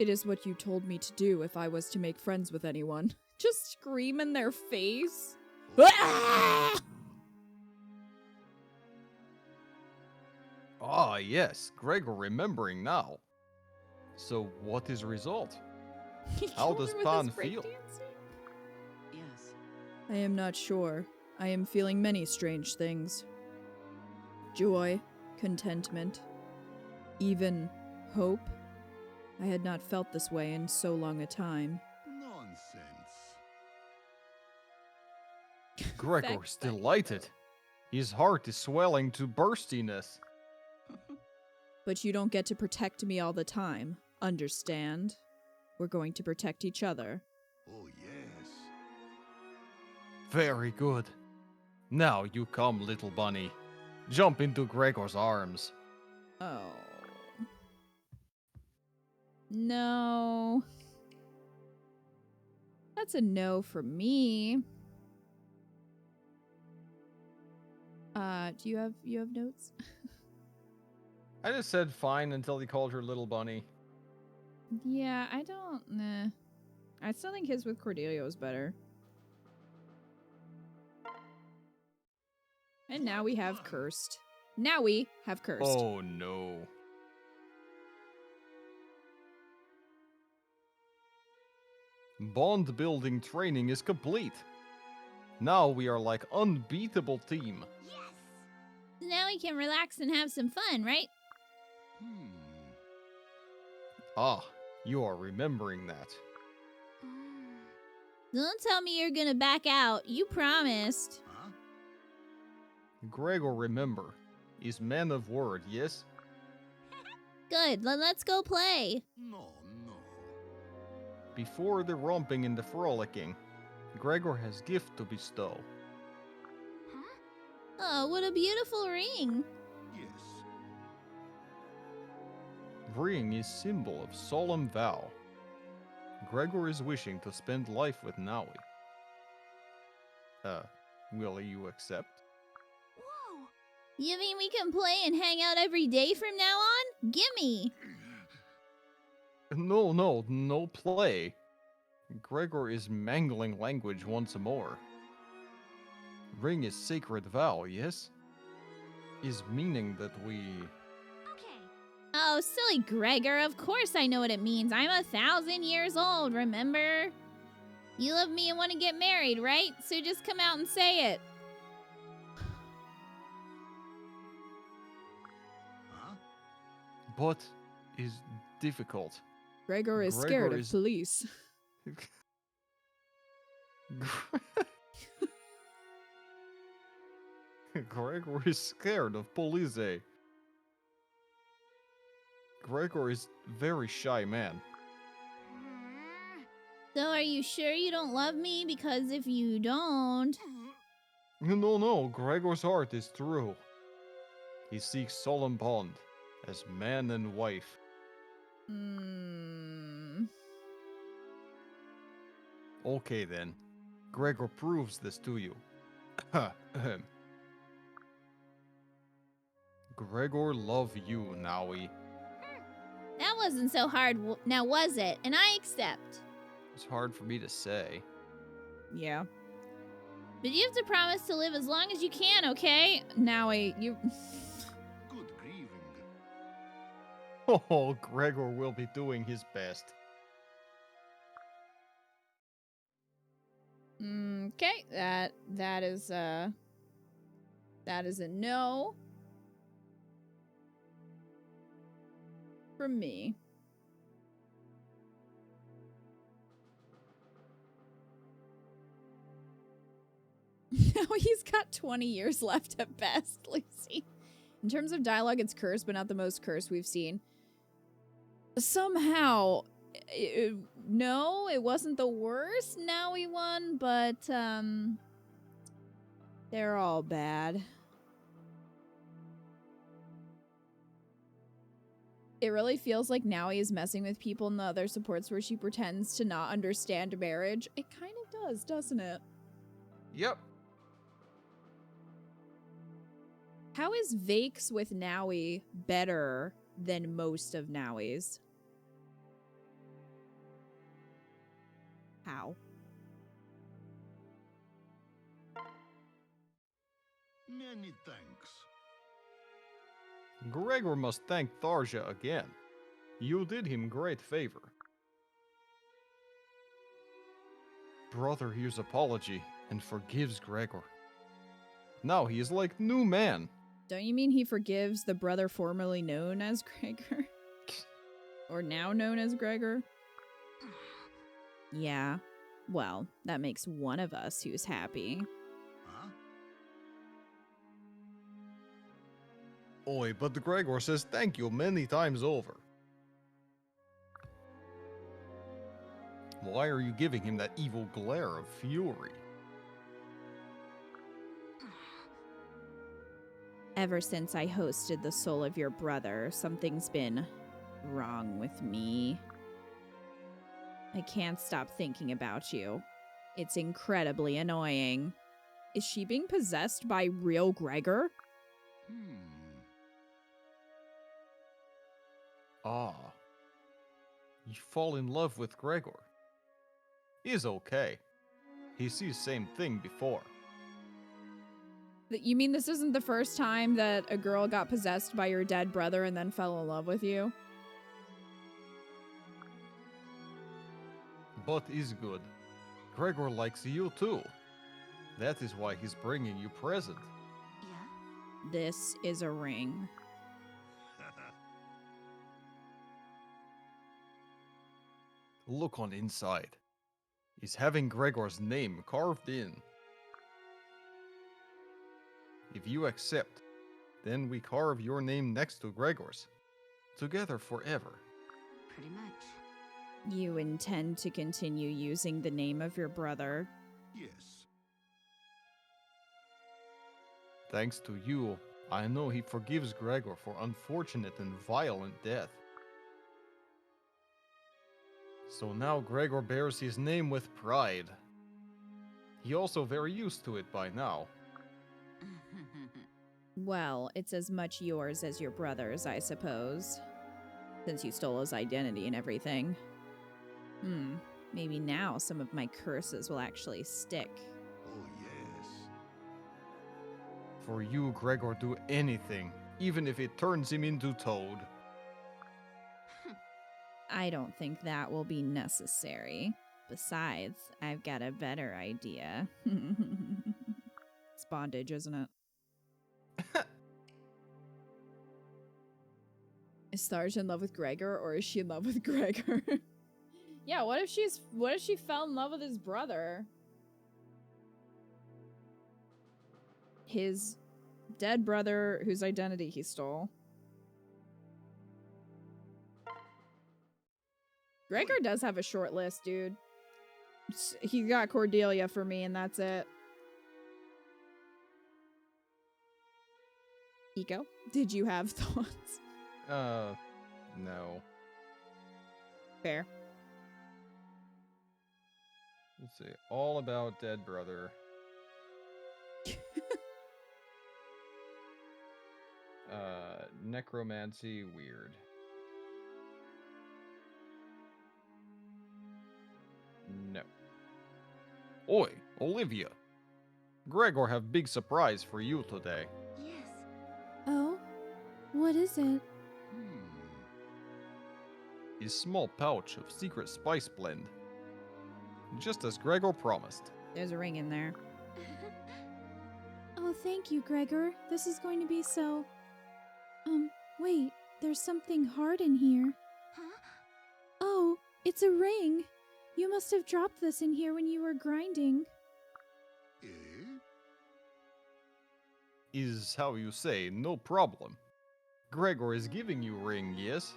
It is what you told me to do if I was to make friends with anyone. Just scream in their face. Ah, yes, Gregor remembering now. So what is result? He How killed does her with Pan his feel? breakdancing? Yes. I am not sure. I am feeling many strange things. Joy, contentment, even hope. I had not felt this way in so long a time. Nonsense. Gregor's Facts. delighted. His heart is swelling to burstiness. But you don't get to protect me all the time. Understand? We're going to protect each other. Oh, yes. Very good. Now you come, little bunny. Jump into Gregor's arms. Oh. No. That's a no for me. Do you have notes? I just said fine until he called her little bunny. Yeah, I don't. Nah. I still think his with Cordelia was better. And now we have cursed. Now we have cursed. Oh no. Bond building training is complete. Now we are like unbeatable team. Yes! Now we can relax and have some fun, right? Ah, you are remembering that. Don't tell me you're gonna back out. You promised. Huh? Gregor, remember, is man of word, yes? Good, let's go play. No, no. Before the romping and the frolicking, Gregor has gift to bestow. Oh, what a beautiful ring. Yes. Ring is symbol of solemn vow. Gregor is wishing to spend life with Naui. Will you accept? Whoa! You mean we can play and hang out every day from now on? Gimme! No play. Gregor is mangling language once more. Ring is sacred vow, yes? Is meaning that we... Okay. Oh, silly Gregor, of course I know what it means. I'm 1,000 years old, remember? You love me and want to get married, right? So just come out and say it. Huh? But is difficult. Gregor is Gregor scared of is- police. Gregor is scared of police. Gregor is very shy man. So are you sure you don't love me? Because if you don't... No, Gregor's heart is true. He seeks solemn bond as man and wife. Okay then. Gregor proves this to you. Gregor love you, Naui. That wasn't so hard, now was it? And I accept. It's hard for me to say. Yeah. But you have to promise to live as long as you can, okay? Now you... Good grieving. Oh, Gregor will be doing his best. Okay, that is a no from me. Now he's got 20 years left at best, Lucy. In terms of dialogue, it's cursed, but not the most cursed we've seen. Somehow, no, it wasn't the worst Nowy one, but they're all bad. It really feels like Nowy is messing with people in the other supports where she pretends to not understand marriage. It kind of does, doesn't it? Yep. How is Vakes with Nowy better than most of Nowy's? How? Many thanks. Gregor must thank Tharja again. You did him great favor. Brother hears apology and forgives Gregor. Now he is like new man. Don't you mean he forgives the brother formerly known as Gregor? Or now known as Gregor? Yeah. Well, that makes one of us who's happy. Huh? Oi, but Gregor says thank you many times over. Why are you giving him that evil glare of fury? Ever since I hosted the soul of your brother, something's been wrong with me. I can't stop thinking about you. It's incredibly annoying. Is she being possessed by real Gregor? Ah. You fall in love with Gregor. He's okay. He sees same thing before. You mean this isn't the first time that a girl got possessed by your dead brother and then fell in love with you? But is good. Gregor likes you too. That is why he's bringing you present. Yeah? This is a ring. Look on inside. He's having Gregor's name carved in. If you accept, then we carve your name next to Gregor's. Together forever. Pretty much. You intend to continue using the name of your brother? Yes. Thanks to you, I know he forgives Gregor for unfortunate and violent death. So now Gregor bears his name with pride. He also very used to it by now. Well, it's as much yours as your brother's, I suppose. Since you stole his identity and everything. Maybe now some of my curses will actually stick. Oh, yes. For you, Gregor do anything, even if it turns him into Toad. I don't think that will be necessary. Besides, I've got a better idea. It's bondage, isn't it? Is Tharja in love with Gregor, or is she in love with Gregor? Yeah, what if she fell in love with his brother? His dead brother whose identity he stole. Gregor does have a short list, dude. He got Cordelia for me, and that's it. Eco, did you have thoughts? No. Fair. Let's see. All about dead brother. Necromancy, weird. No. Oi, Olivia. Gregor have big surprise for you today. Yes. Oh? What is it? His small pouch of secret spice blend. Just as Gregor promised. There's a ring in there. Oh, thank you, Gregor. This is going to be so... wait. There's something hard in here. Huh? Oh, it's a ring. You must have dropped this in here when you were grinding. Eh? is how you say, no problem. Gregor is giving you ring, yes?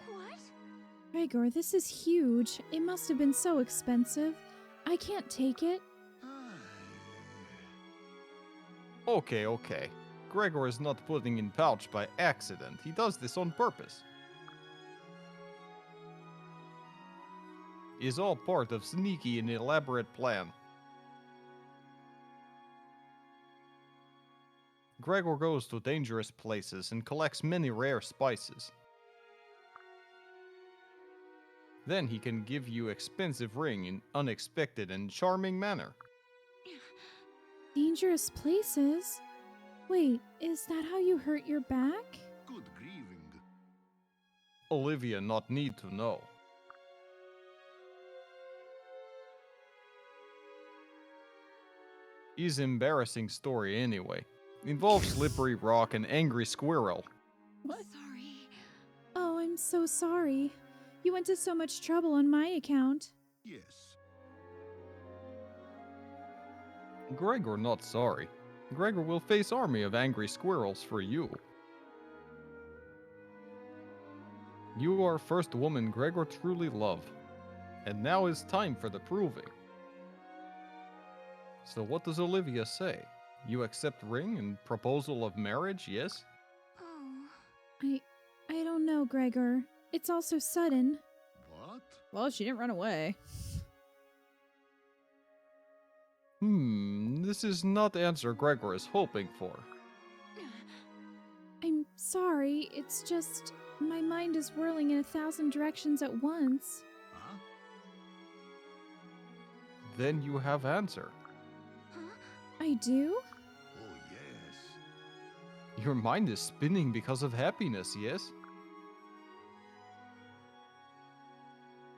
What? Gregor, this is huge. It must have been so expensive. I can't take it. Okay, okay. Gregor is not putting in pouch by accident. He does this on purpose. Is all part of sneaky and elaborate plan. Gregor goes to dangerous places and collects many rare spices. Then he can give you expensive ring in unexpected and charming manner. Dangerous places? Wait, is that how you hurt your back? Good grieving. Olivia not need to know. Is embarrassing story anyway. Involves slippery rock and angry squirrel. What? Sorry. Oh, I'm so sorry. You went to so much trouble on my account. Yes. Gregor not sorry. Gregor will face army of angry squirrels for you. You are first woman Gregor truly love. And now is time for the proving. So what does Olivia say? You accept ring and proposal of marriage, yes? Oh. I don't know, Gregor. It's all so sudden. What? Well, she didn't run away. This is not the answer Gregor is hoping for. I'm sorry, it's just my mind is whirling in 1,000 directions at once. Huh? Then you have answer. I do? Oh, yes. Your mind is spinning because of happiness, yes?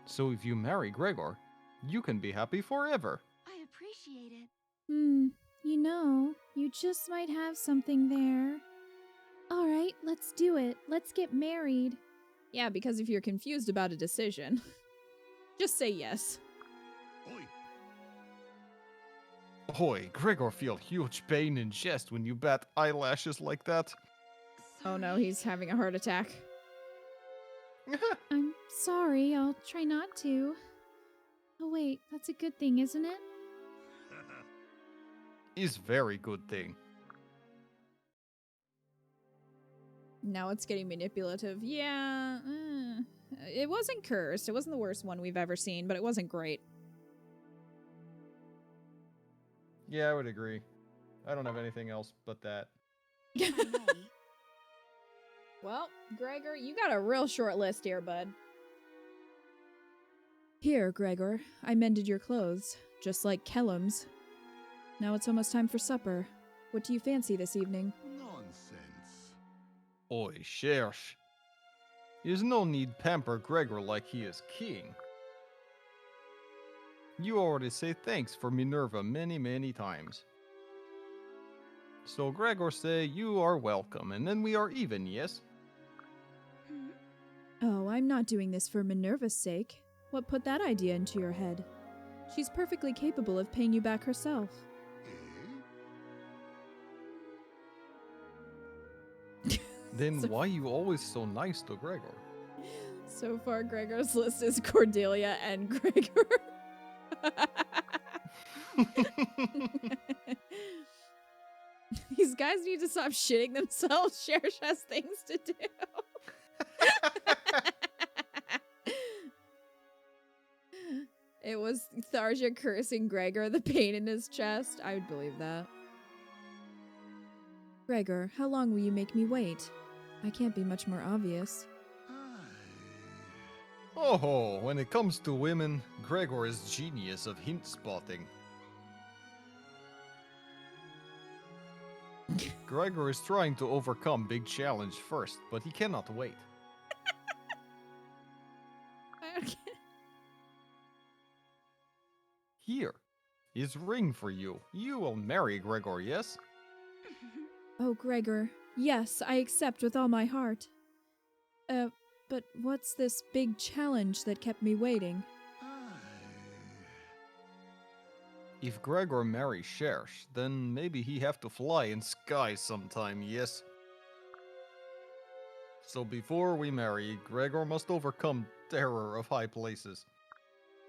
So if you marry Gregor, you can be happy forever. I appreciate it. You know, you just might have something there. All right, let's do it. Let's get married. Yeah, because if you're confused about a decision, just say yes. Oi. Boy, Gregor feel huge pain in chest when you bat eyelashes like that. Oh no, he's having a heart attack. I'm sorry, I'll try not to. Oh wait, that's a good thing, isn't it? Is very good thing. Now it's getting manipulative. Yeah, it wasn't cursed. It wasn't the worst one we've ever seen, but it wasn't great. Yeah, I would agree. I don't have anything else but that. Well, Gregor, you got a real short list here, bud. Here, Gregor, I mended your clothes, just like Kellum's. Now it's almost time for supper. What do you fancy this evening? Nonsense. Oi, Shersh. There's no need pamper Gregor like he is king. You already say thanks for Minerva many, many times. So Gregor say you are welcome, and then we are even, yes? Oh, I'm not doing this for Minerva's sake. What put that idea into your head? She's perfectly capable of paying you back herself. Then why you always so nice to Gregor? So far, Gregor's list is Cordelia and Gregor. These guys need to stop shitting themselves. Cherish has things to do. It was Tharja cursing Gregor, the pain in his chest. I would believe that. Gregor, how long will you make me wait? I can't be much more obvious. Oh, when it comes to women, Gregor is genius of hint spotting. Gregor is trying to overcome big challenge first, but he cannot wait. Here is ring for you. You will marry Gregor, yes? Oh, Gregor, yes, I accept with all my heart. But what's this big challenge that kept me waiting? If Gregor marries Shersh, then maybe he have to fly in sky sometime, yes? So before we marry, Gregor must overcome terror of high places.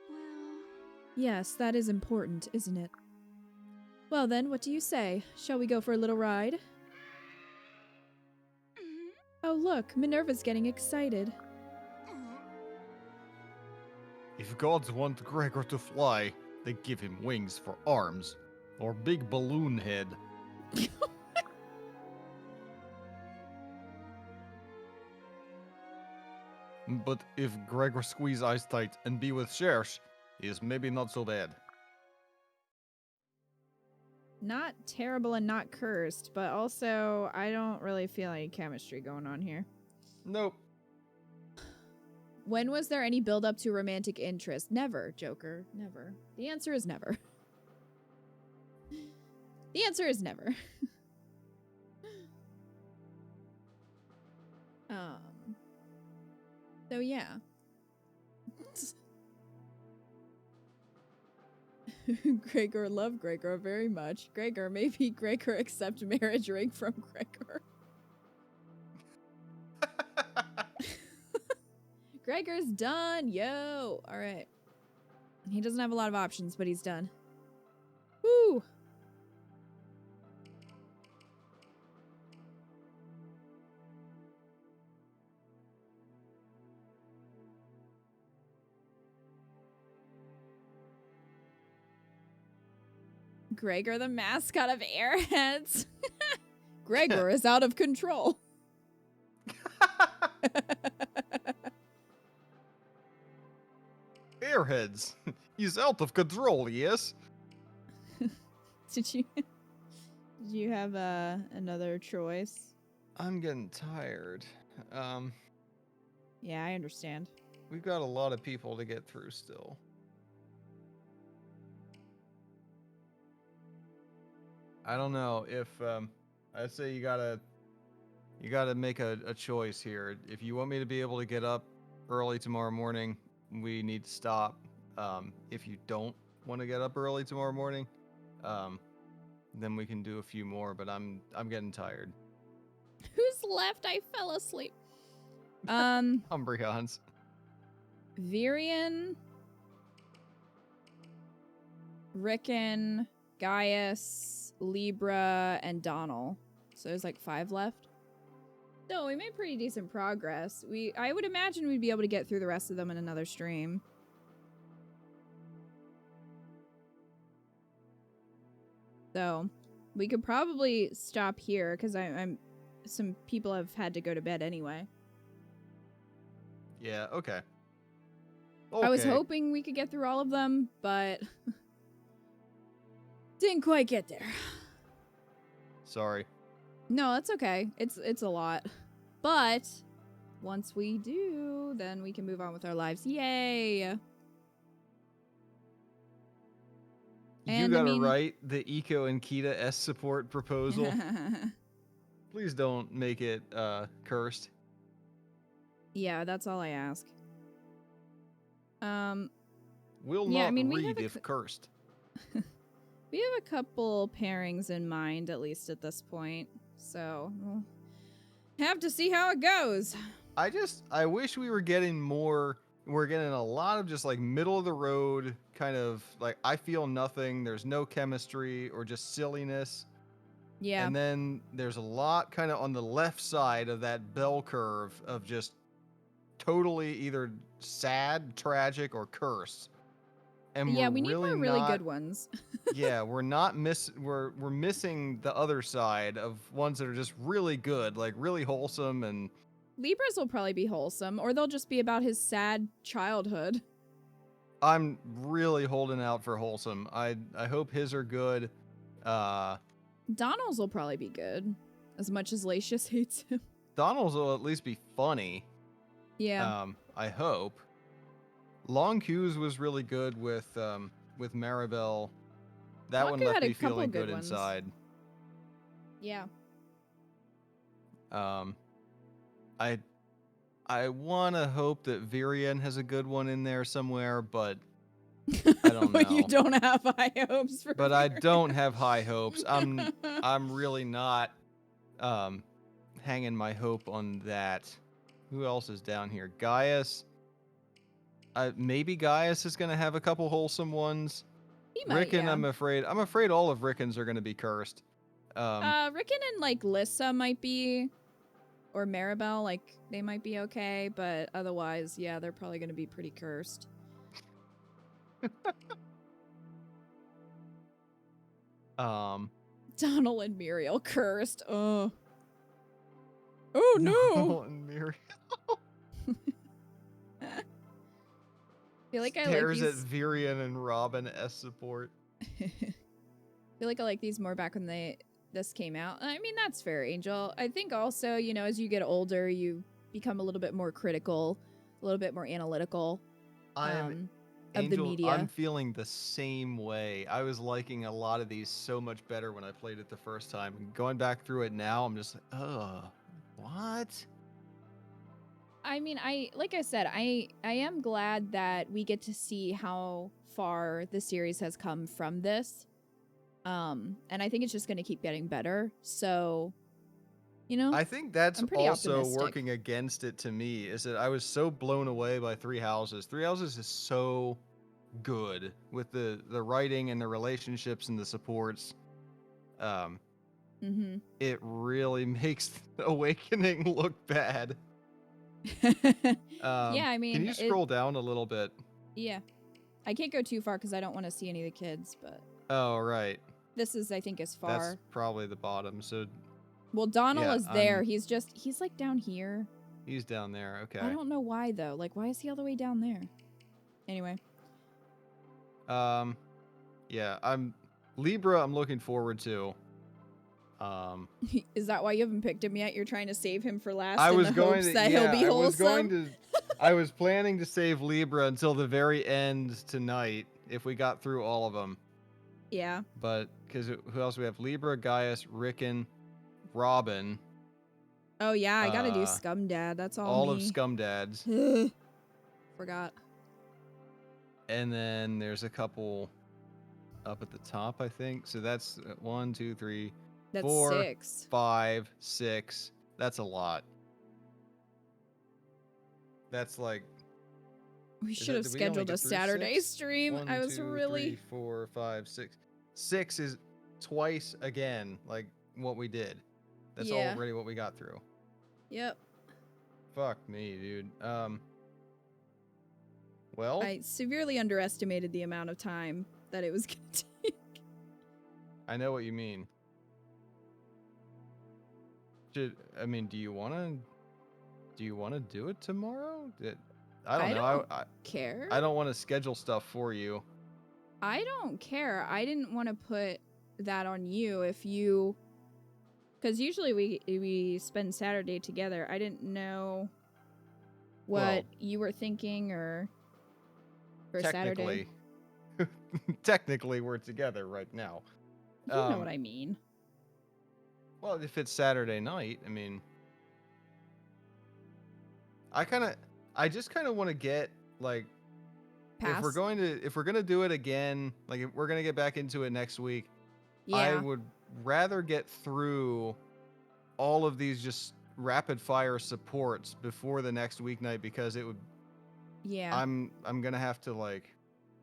Well, Yes, that is important, isn't it? Well then, what do you say? Shall we go for a little ride? mhm. Oh look, Minerva's getting excited. If gods want Gregor to fly, they give him wings for arms, or big balloon head. But if Gregor squeeze eyes tight and be with Shersh, is maybe not so bad. Not terrible and not cursed, but also I don't really feel any chemistry going on here. Nope. When was there any build up to romantic interest? Never, Joker. Never. The answer is never. The answer is never. So yeah. Gregor loved Gregor very much. Gregor, maybe Gregor accept marriage ring from Gregor. Gregor's done, yo! Alright. He doesn't have a lot of options, but he's done. Woo! Gregor, the mascot of Airheads. Gregor is out of control. Airheads. He's out of control, yes? Did you have another choice? I'm getting tired. Yeah, I understand. We've got a lot of people to get through still. I don't know if I'd say you gotta make a choice here. If you want me to be able to get up early tomorrow morning, we need to stop. If you don't want to get up early tomorrow morning, then we can do a few more. But I'm getting tired. Who's left? I fell asleep. Umbreons. Virion, Rickon, Gaius, Libra, and Donal. So there's like 5 left. So we made pretty decent progress. I would imagine we'd be able to get through the rest of them in another stream. So we could probably stop here because some people have had to go to bed anyway. Yeah. Okay. I was hoping we could get through all of them, but didn't quite get there. Sorry. No, that's okay. It's a lot. But once we do, then we can move on with our lives. Yay! You And, gotta write the Eco and Kita S support proposal. Please don't make it cursed. Yeah, that's all I ask. Will yeah, not I mean, we read have if cursed. We have a couple pairings in mind, at least at this point. So, we'll have to see how it goes. I wish we were getting more. We're getting a lot of just like middle of the road kind of like I feel nothing. There's no chemistry or just silliness. Yeah. And then there's a lot kind of on the left side of that bell curve of just totally either sad, tragic, or curse. And yeah, we're we need really more really not, good ones. yeah, we're missing the other side of ones that are just really good, like really wholesome and Libras will probably be wholesome, or they'll just be about his sad childhood. I'm really holding out for wholesome. I hope his are good. Donald's will probably be good, as much as Lacius hates him. Donald's will at least be funny. Yeah. I hope. Long Q's was really good with Maribel. That Lonku one left had a me couple feeling good good ones. inside. Yeah. I want to hope that Virion has a good one in there somewhere, but I don't know. You don't have high hopes for But I Vera. don't have high hopes. I'm really not hanging my hope on that. Who else is down here? Gaius. Maybe Gaius is going to have a couple wholesome ones. He might, Rickon, yeah. I'm afraid all of Rickons are going to be cursed. Rickon and like Lissa might be, or Maribel, like they might be okay, but otherwise, yeah, they're probably going to be pretty cursed. Donald and Muriel cursed. Oh no! Donald and Muriel. I feel like I like Stares these. at Virian and Robin as support. I feel like I like these more back when this came out. I mean, that's fair, Angel. I think also, you know, as you get older, you become a little bit more critical, a little bit more analytical of Angel, the media. I'm feeling the same way. I was liking a lot of these so much better when I played it the first time. Going back through it now, I'm just like, what? I mean, like I said, I am glad that we get to see how far the series has come from this. And I think it's just going to keep getting better. So, you know, I think that's I'm pretty also optimistic. working against it to me, is that I was so blown away by Three Houses. Three Houses is so good with the writing and the relationships and the supports. It really makes Awakening look bad. Yeah, I mean, can you scroll down a little bit? Yeah. I can't go too far because I don't want to see any of the kids, but Oh, right. this is, I think, as far. That's probably the bottom. So Well, Donald yeah, is there. He's like down here. he's down there. Okay. I don't know why, though. Like, why is he all the way down there? Anyway. Yeah, I'm looking forward to. Is that why you haven't picked him yet? You're trying to save him for last I in was the going hopes to, that yeah, he'll be I was going wholesome? to, I was planning to save Libra until the very end tonight if we got through all of them. Yeah. But because who else we have? Libra, Gaius, Rickon, Robin. Oh, yeah, I gotta do Scum Dad. That's all All of me. Scum Dads. Forgot. And then there's a couple up at the top, I think. So that's 1, 2, 3, That's 4, 6. 5, 6. That's a lot. That's like. We Is should that- have did we only scheduled get a through Saturday 6? stream. 1, I was 2, really. 3, 4, 5, 6. 6 is twice again, like what we did. That's Yeah. already what we got through. Yep. Fuck me, dude. Well, I severely underestimated the amount of time that it was gonna take. I know what you mean. Do you want to do it tomorrow? I don't know. I care. I don't want to schedule stuff for you. I don't care. I didn't want to put that on you if you, because usually we spend Saturday together. I didn't know what Well, you were thinking or for Saturday. Technically, we're together right now. You know what I mean. Well, if it's Saturday night, I mean, I just kind of want to get like, Pass. if we're gonna do it again, like if we're gonna get back into it next week, I Yeah. would rather get through all of these just rapid fire supports before the next weeknight, because it would. Yeah. I'm gonna have to, like,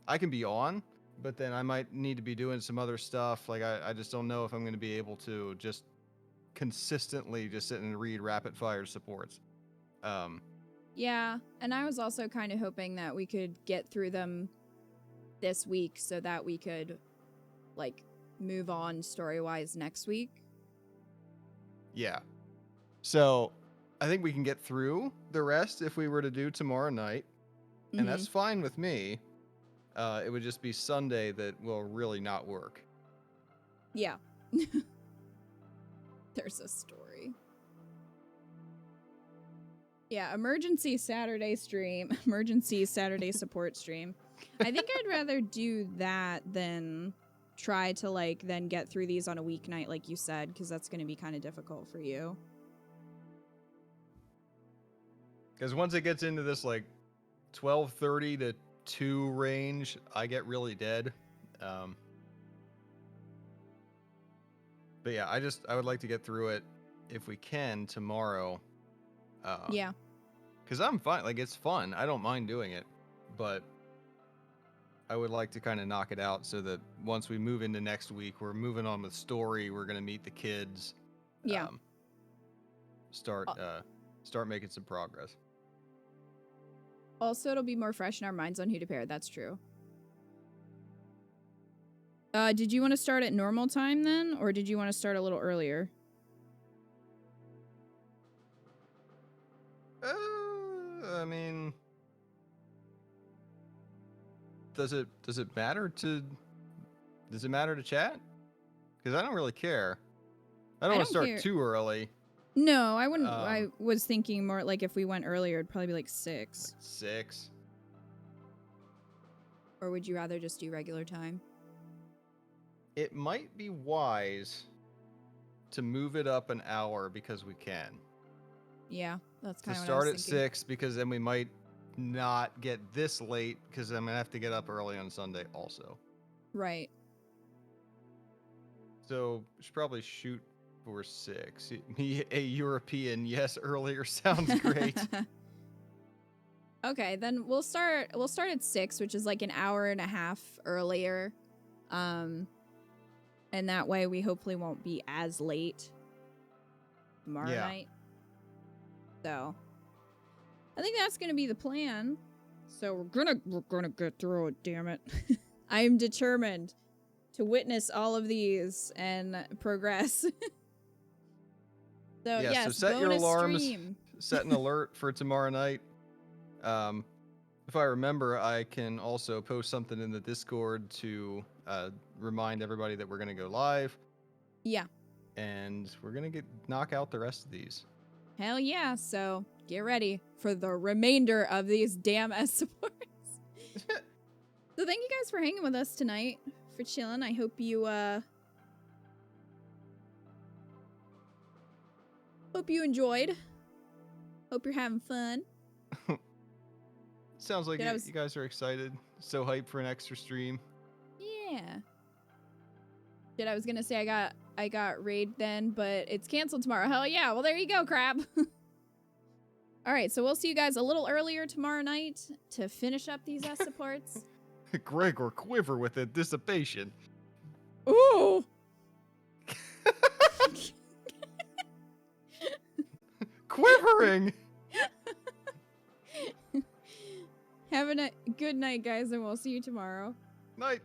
I can be on, but then I might need to be doing some other stuff. Like I just don't know if I'm gonna be able to just consistently just sit and read rapid fire supports. Yeah, and I was also kind of hoping that we could get through them this week so that we could, like, move on story-wise next week. Yeah. So I think we can get through the rest if we were to do tomorrow night, and that's fine with me. It would just be Sunday that will really not work. Yeah. There's a story. Yeah, emergency Saturday stream. Emergency Saturday support stream. I think I'd rather do that than try to, like, then get through these on a weeknight, like you said, because that's going to be kind of difficult for you. Because once it gets into this, like, 12:30 to 2 range, I get really dead. But yeah, I would like to get through it if we can tomorrow. Yeah. Because I'm fine. Like, it's fun. I don't mind doing it. But I would like to kind of knock it out so that once we move into next week, we're moving on with story. We're going to meet the kids. Yeah. Start making some progress. Also, it'll be more fresh in our minds on who to pair. That's true. Did you want to start at normal time then? Or did you want to start a little earlier? I mean, does it matter to chat? Because I don't really care. I don't want to start care. too early. No, I wouldn't. I was thinking more like if we went earlier, it'd probably be like 6. Like 6. Or would you rather just do regular time? It might be wise to move it up an hour because we can. Yeah, that's kind To of what I was start at thinking. 6 because then we might not get this late because I'm gonna have to get up early on Sunday also. Right. So we should probably shoot for 6. A European yes earlier sounds great. Okay, then we'll start at 6, which is like an hour and a half earlier. And that way we hopefully won't be as late tomorrow night. So I think that's gonna be the plan. So we're gonna get through it, damn it. I am determined to witness all of these and progress. So Yeah, yes, so set your bonus alarms. stream. Set an alert for tomorrow night. If I remember, I can also post something in the Discord to remind everybody that we're going to go live. Yeah. And we're going to knock out the rest of these. Hell yeah. So get ready for the remainder of these damn S supports. So thank you guys for hanging with us tonight, for chilling. I hope you enjoyed. Hope you're having fun. Sounds like you guys are excited. So hyped for an extra stream. Yeah. Shit, I was gonna say I got raid then, but it's canceled tomorrow. Hell yeah. Well, there you go, crap. All right, so we'll see you guys a little earlier tomorrow night to finish up these S supports. Gregor quiver with anticipation. Ooh. Quivering. Have a good night, guys, and we'll see you tomorrow. Night.